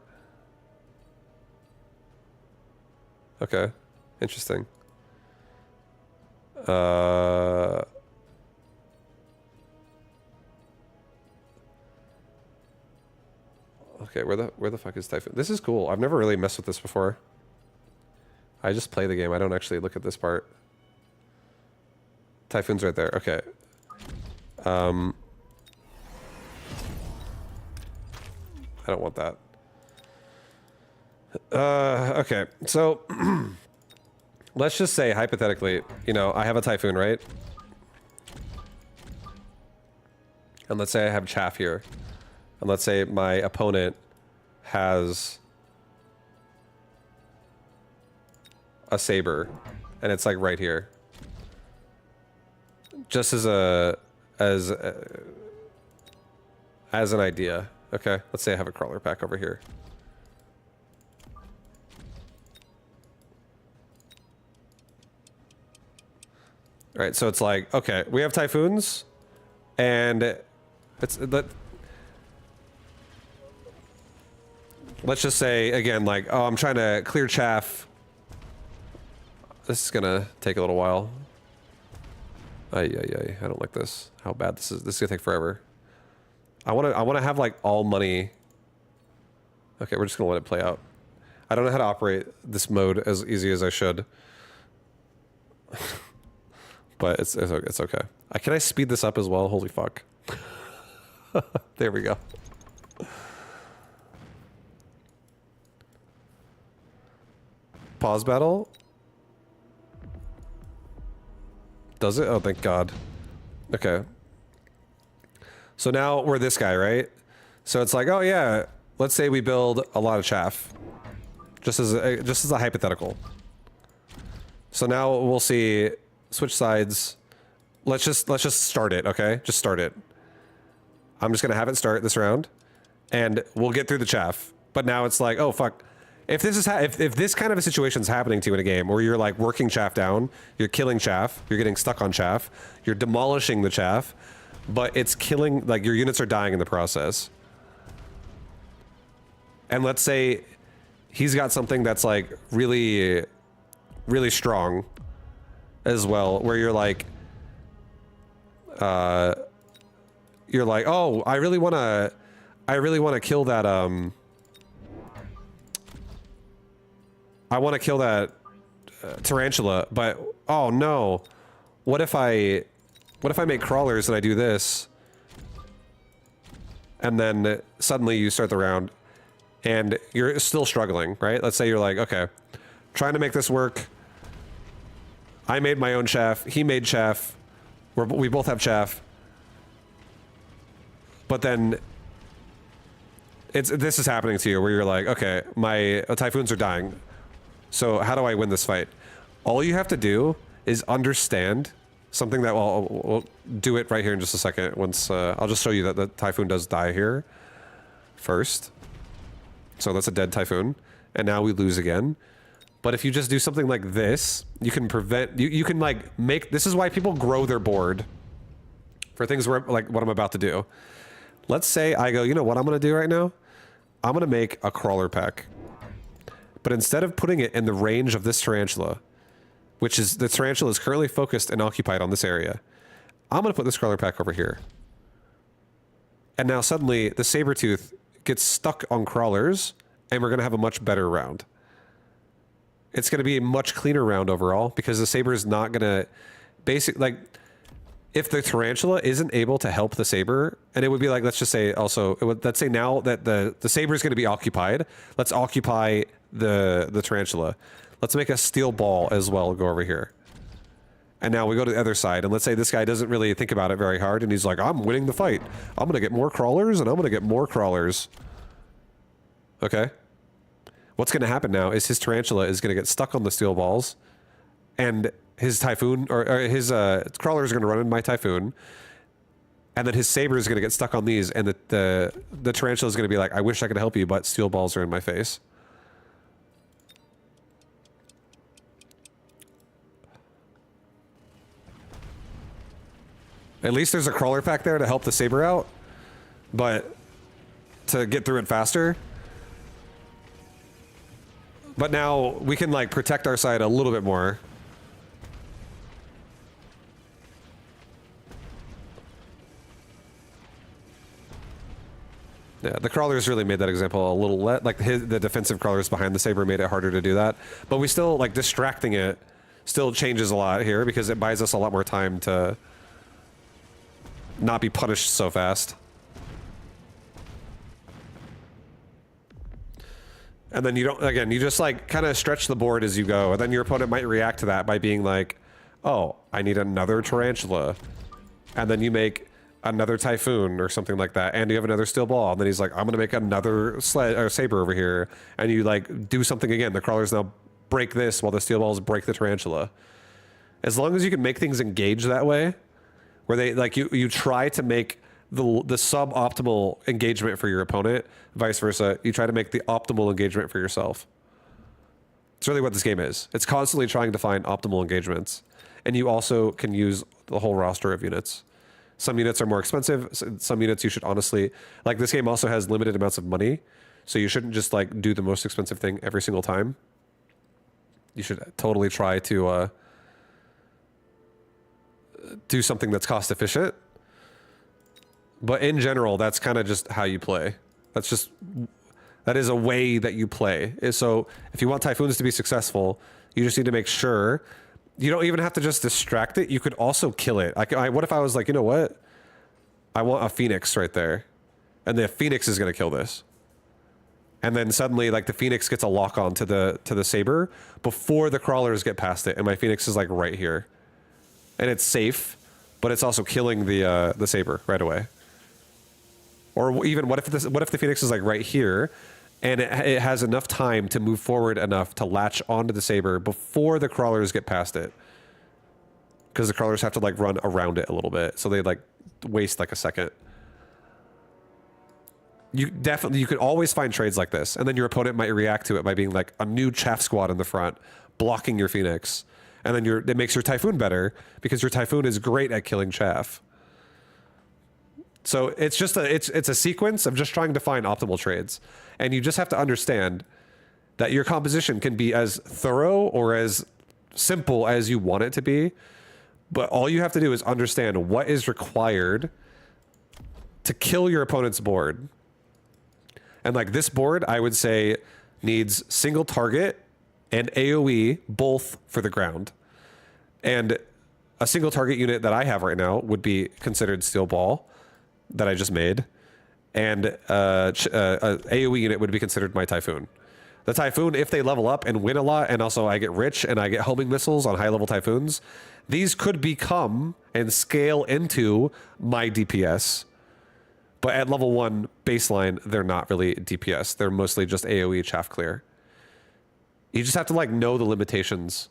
Okay. Interesting. Okay, where the fuck is Typhoon? This is cool. I've never really messed with this before. I just play the game. I don't actually look at this part. Typhoon's right there. Okay. I don't want that. Okay, so let's just say hypothetically, you know, I have a typhoon, right? And let's say I have chaff here. And let's say my opponent has a saber, and it's like right here. Just as as an idea. Okay, let's say I have a crawler pack over here. All right, so it's like, okay, we have typhoons, and it's let's just say again, like, oh, I'm trying to clear chaff. This is gonna take a little while. I don't like this. How bad this is. This is gonna take forever. I wanna have like all money. Okay, we're just gonna let it play out. I don't know how to operate this mode as easy as I should. But it's okay. Can I speed this up as well? Holy fuck. There we go. Pause battle? Does it? Oh, thank God. Okay. So now we're this guy, right? So it's like, oh yeah, let's say we build a lot of chaff. Just as a hypothetical. So now we'll see, switch sides. Let's just start it, okay? Just start it. I'm just gonna have it start this round, and we'll get through the chaff. But now it's like, oh fuck. If this is if this kind of a situation is happening to you in a game where you're like working chaff down, you're killing chaff, you're getting stuck on chaff, you're demolishing the chaff, but it's killing, like your units are dying in the process. And let's say he's got something that's like really, really strong as well, where you're like, oh, I really want to kill that, I want to kill that tarantula, but oh no, what if I make crawlers and I do this, and then suddenly you start the round and you're still struggling, right? Let's say you're like, okay, trying to make this work. I made my own chaff, he made chaff, we both have chaff, but then this is happening to you where you're like, okay, my typhoons are dying. So how do I win this fight? All you have to do is understand something that we'll do it right here in just a second. Once I'll just show you that the typhoon does die here first. So that's a dead typhoon, and now we lose again. But if you just do something like this, you can prevent. You can like make. This is why people grow their board for things where, like what I'm about to do. Let's say I go, you know what I'm gonna do right now? I'm gonna make a crawler pack. But instead of putting it in the range of this tarantula, which is, the tarantula is currently focused and occupied on this area, I'm going to put this crawler pack over here. And now suddenly the saber-tooth gets stuck on crawlers, and we're going to have a much better round. It's going to be a much cleaner round overall, because the saber is not going to like, if the tarantula isn't able to help the saber, and it would be like, let's just say also, let's say now that the saber is going to be occupied, let's occupy the tarantula. Let's make a steel ball as well go over here. And now we go to the other side, and let's say this guy doesn't really think about it very hard, and he's like, I'm winning the fight. I'm gonna get more crawlers, and I'm gonna get more crawlers. Okay? What's gonna happen now is his tarantula is gonna get stuck on the steel balls, and his typhoon, or his crawlers are gonna run in my typhoon, and then his saber is gonna get stuck on these, and the tarantula is gonna be like, I wish I could help you, but steel balls are in my face. At least there's a crawler pack there to help the saber out, but to get through it faster. But now we can like protect our side a little bit more. Yeah, the crawlers really made that example a little like the defensive crawlers behind the saber made it harder to do that. But we still, like, distracting it still changes a lot here because it buys us a lot more time to not be punished so fast. And then you don't, again, you just like kind of stretch the board as you go. And then your opponent might react to that by being like, oh, I need another tarantula. And then you make another typhoon or something like that. And you have another steel ball. And then he's like, I'm going to make another sled or saber over here. And you like do something again. The crawlers now break this while the steel balls break the tarantula. As long as you can make things engage that way, where they like you try to make the suboptimal engagement for your opponent, vice versa. You try to make the optimal engagement for yourself. It's really what this game is. It's constantly trying to find optimal engagements. And you also can use the whole roster of units. Some units are more expensive. Some units you should honestly, like this game also has limited amounts of money. So you shouldn't just like do the most expensive thing every single time. You should totally try to do something that's cost efficient. But in general, that's kind of just how you play. That is a way that you play. So if you want Typhoons to be successful, you just need to make sure you don't even have to just distract it. You could also kill it. What if I was like, you know what? I want a Phoenix right there. And the Phoenix is going to kill this. And then suddenly like the Phoenix gets a lock on to the Saber before the crawlers get past it. And my Phoenix is like right here. And it's safe, but it's also killing the Saber right away. Or even what if the Phoenix is like right here, and it has enough time to move forward enough to latch onto the Saber before the crawlers get past it, because the crawlers have to like run around it a little bit, so they like waste like a second. You could always find trades like this, and then your opponent might react to it by being like a new chaff squad in the front, blocking your Phoenix, and then it makes your Typhoon better because your Typhoon is great at killing chaff. So it's just it's a sequence of just trying to find optimal trades. And you just have to understand that your composition can be as thorough or as simple as you want it to be. But all you have to do is understand what is required to kill your opponent's board. And like this board, I would say needs single target and AoE both for the ground. And a single target unit that I have right now would be considered Steel Ball that I just made, and a AoE unit would be considered my Typhoon. The Typhoon, if they level up and win a lot, and also I get rich and I get homing missiles on high level Typhoons, these could become and scale into my DPS. But at level 1 baseline, they're not really DPS. They're mostly just AoE chaff clear. You just have to like know the limitations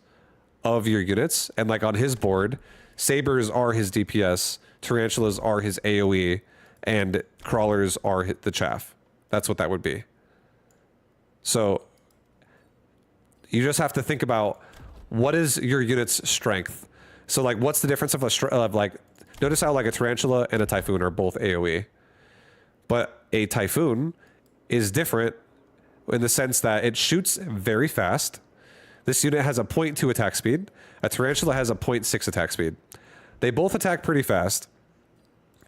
of your units, and like on his board, Sabers are his DPS, Tarantulas are his AoE, and Crawlers are the chaff. That's what that would be. So you just have to think about what is your unit's strength. So like, what's the difference of like, notice how like a Tarantula and a Typhoon are both AoE, but a Typhoon is different in the sense that it shoots very fast. This unit has a 0.2 attack speed. A Tarantula has a 0.6 attack speed. They both attack pretty fast,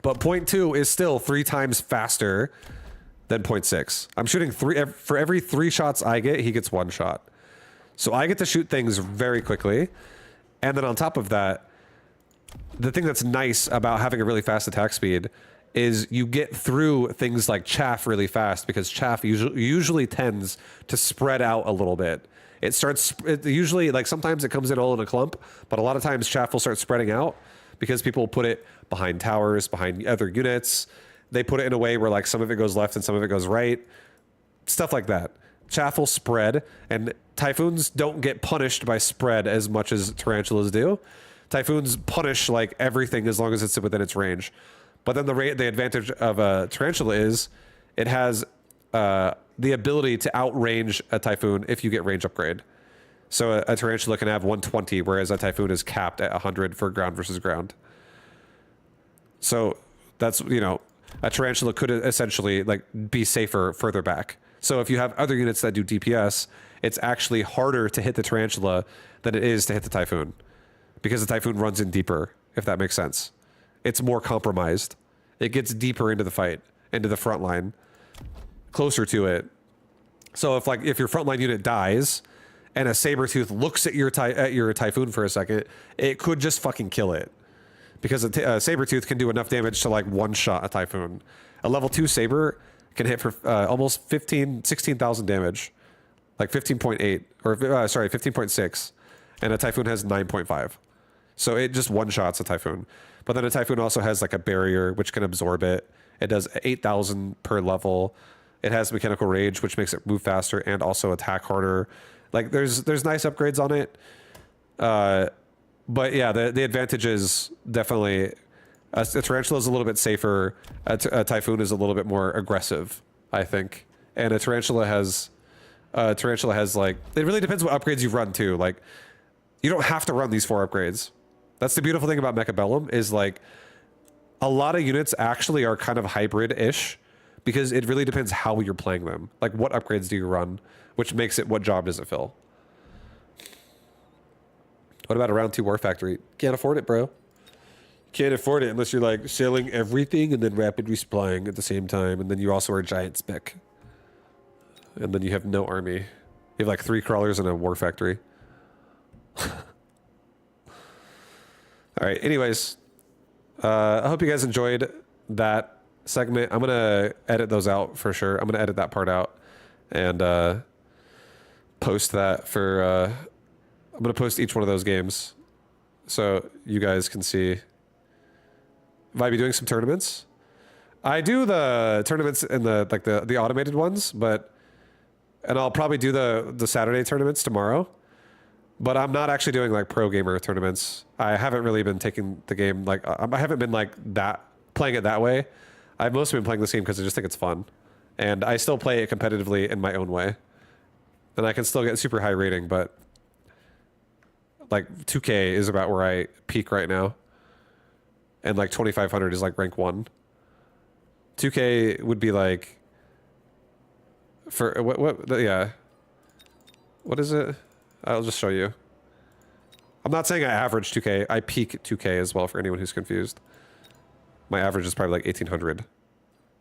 but 0.2 is still 3 times faster than 0.6. I'm shooting for every 3 shots I get, he gets 1 shot. So I get to shoot things very quickly. And then on top of that, the thing that's nice about having a really fast attack speed is you get through things like chaff really fast, because chaff usually tends to spread out a little bit. It usually, like sometimes it comes in all in a clump, but a lot of times chaff will start spreading out because people put it behind towers, behind other units. They put it in a way where like some of it goes left and some of it goes right. Stuff like that. Chaff will spread, and Typhoons don't get punished by spread as much as Tarantulas do. Typhoons punish like everything as long as it's within its range. But then the advantage of a Tarantula is it has the ability to outrange a Typhoon if you get range upgrade. So a Tarantula can have 120, whereas a Typhoon is capped at 100 for ground versus ground. So that's, you know, a Tarantula could essentially like be safer further back. So if you have other units that do DPS, it's actually harder to hit the Tarantula than it is to hit the Typhoon, because the Typhoon runs in deeper, if that makes sense. It's more compromised. It gets deeper into the fight, into the front line, closer to it. So if your frontline unit dies and a Sabertooth looks at your Typhoon for a second, it could just fucking kill it, because a Sabertooth can do enough damage to like one-shot a Typhoon. A level 2 Saber can hit for almost 16,000 damage like 15.8 or sorry, 15.6, and a Typhoon has 9.5. So it just one-shots a Typhoon. But then a Typhoon also has like a barrier which can absorb it. It does 8,000 per level. It has Mechanical Rage, which makes it move faster and also attack harder. Like there's nice upgrades on it. But yeah, the advantage is definitely a Tarantula is a little bit safer. A Typhoon is a little bit more aggressive, I think. And a Tarantula has like, it really depends what upgrades you run too. Like you don't have to run these 4 upgrades. That's the beautiful thing about Mechabellum is like a lot of units actually are kind of hybrid-ish because it really depends how you're playing them. Like what upgrades do you run, which makes it what job does it fill. What about a round 2 War Factory? Can't afford it, bro. Can't afford it unless you're like selling everything and then rapid resupplying at the same time. And then you also are a giant spec. And then you have no army. You have like 3 crawlers and a War Factory. All right, anyways. I hope you guys enjoyed that segment. I'm going to edit those out for sure. I'm going to edit that part out and post that for... I'm going to post each one of those games so you guys can see. Might be doing some tournaments. I do the tournaments in the automated ones, and I'll probably do the Saturday tournaments tomorrow. But I'm not actually doing like pro gamer tournaments. I haven't really been taking the game like I haven't been like that playing it that way. I've mostly been playing this game because I just think it's fun, and I still play it competitively in my own way, and I can still get super high rating. But like 2K is about where I peak right now, and like 2500 is like rank 1. 2K would be like for yeah. What is it? I'll just show you. I'm not saying I average 2K. I peak 2K as well for anyone who's confused. My average is probably like 1800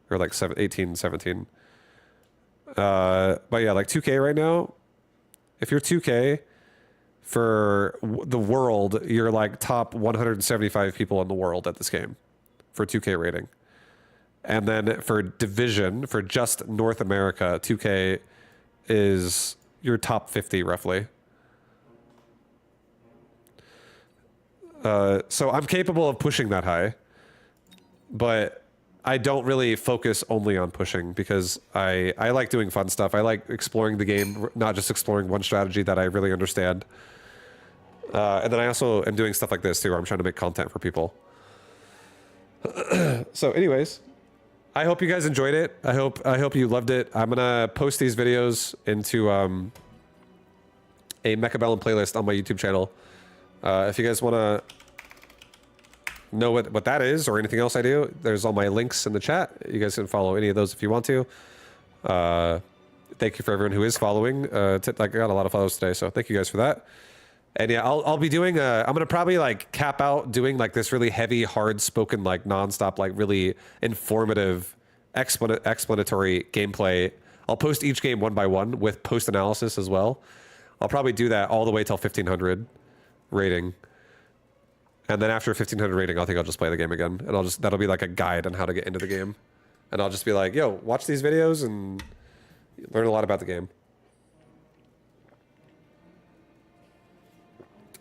or like 18, 17. But yeah, like 2K right now, if you're 2K for the world, you're like top 175 people in the world at this game for 2K rating. And then for division, for just North America, 2K is your top 50 roughly. So I'm capable of pushing that high, but I don't really focus only on pushing because I like doing fun stuff. I like exploring the game, not just exploring one strategy that I really understand. And then I also am doing stuff like this too, where I'm trying to make content for people. So anyways, I hope you guys enjoyed it. I hope you loved it. I'm gonna post these videos into a Mechabellum playlist on my YouTube channel. If you guys want to know what that is or anything else I do, there's all my links in the chat. You guys can follow any of those if you want to. Thank you for everyone who is following. I got a lot of follows today, so thank you guys for that. And yeah, I'll be doing I'm gonna probably like cap out doing like this really heavy, hard spoken, like nonstop, like really informative, explanatory gameplay. I'll post each game one by one with post analysis as well. I'll probably do that all the way till 1500 rating. And then after 1500 rating, I think I'll just play the game again. And that'll be like a guide on how to get into the game. And I'll just be like, yo, watch these videos and learn a lot about the game.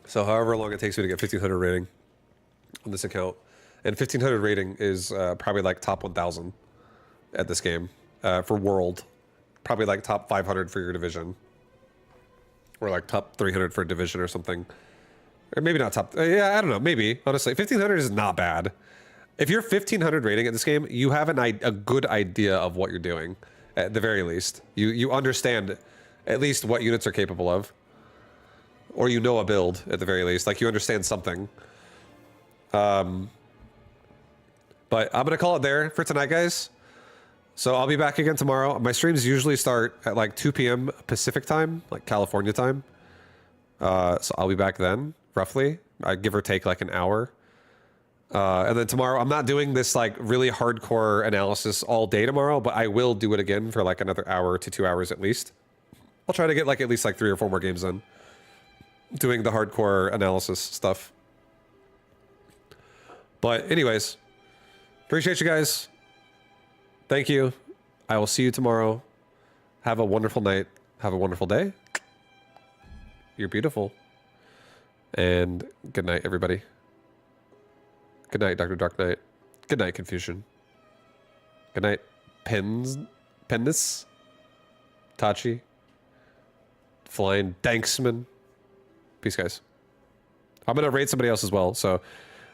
So however long it takes me to get 1500 rating on this account. And 1500 rating is probably like top 1000 at this game for world. Probably like top 500 for your division. Or like top 300 for division or something. Or maybe not top... yeah, I don't know. Maybe. Honestly, 1500 is not bad. If you're 1500 rating at this game, you have a good idea of what you're doing. At the very least. You understand at least what units are capable of. Or you know a build, at the very least. Like, you understand something. But I'm going to call it there for tonight, guys. So I'll be back again tomorrow. My streams usually start at like 2 p.m. Pacific time, like California time. So I'll be back then, roughly. I give or take like an hour. And then tomorrow, I'm not doing this like really hardcore analysis all day tomorrow, but I will do it again for like another hour to 2 hours at least. I'll try to get like at least like 3 or 4 more games in. Doing the hardcore analysis stuff. But anyways, appreciate you guys. Thank you. I will see you tomorrow. Have a wonderful night. Have a wonderful day. You're beautiful. And good night, everybody. Good night, Dr. Dark Knight. Good night, Confusion. Good night, Pendus, Tachi, Flying Danksman. Peace, guys. I'm gonna raid somebody else as well, so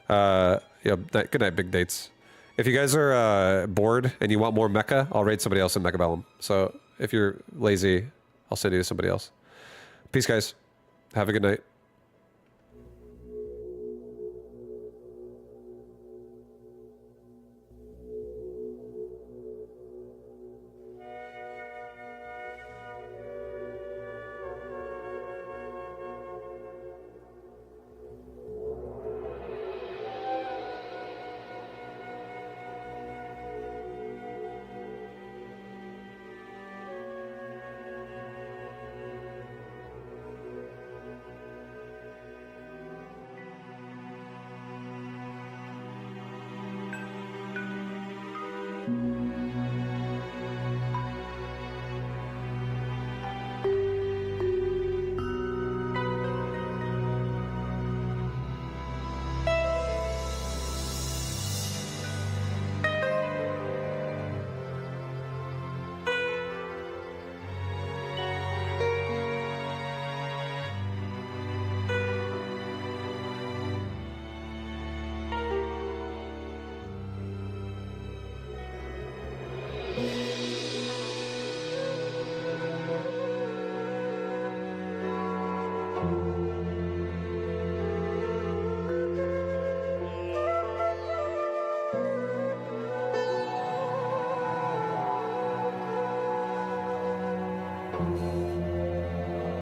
yeah, good night, big dates. If you guys are bored and you want more mecha, I'll raid somebody else in Mechabellum. So if you're lazy, I'll send you to somebody else. Peace, guys. Have a good night.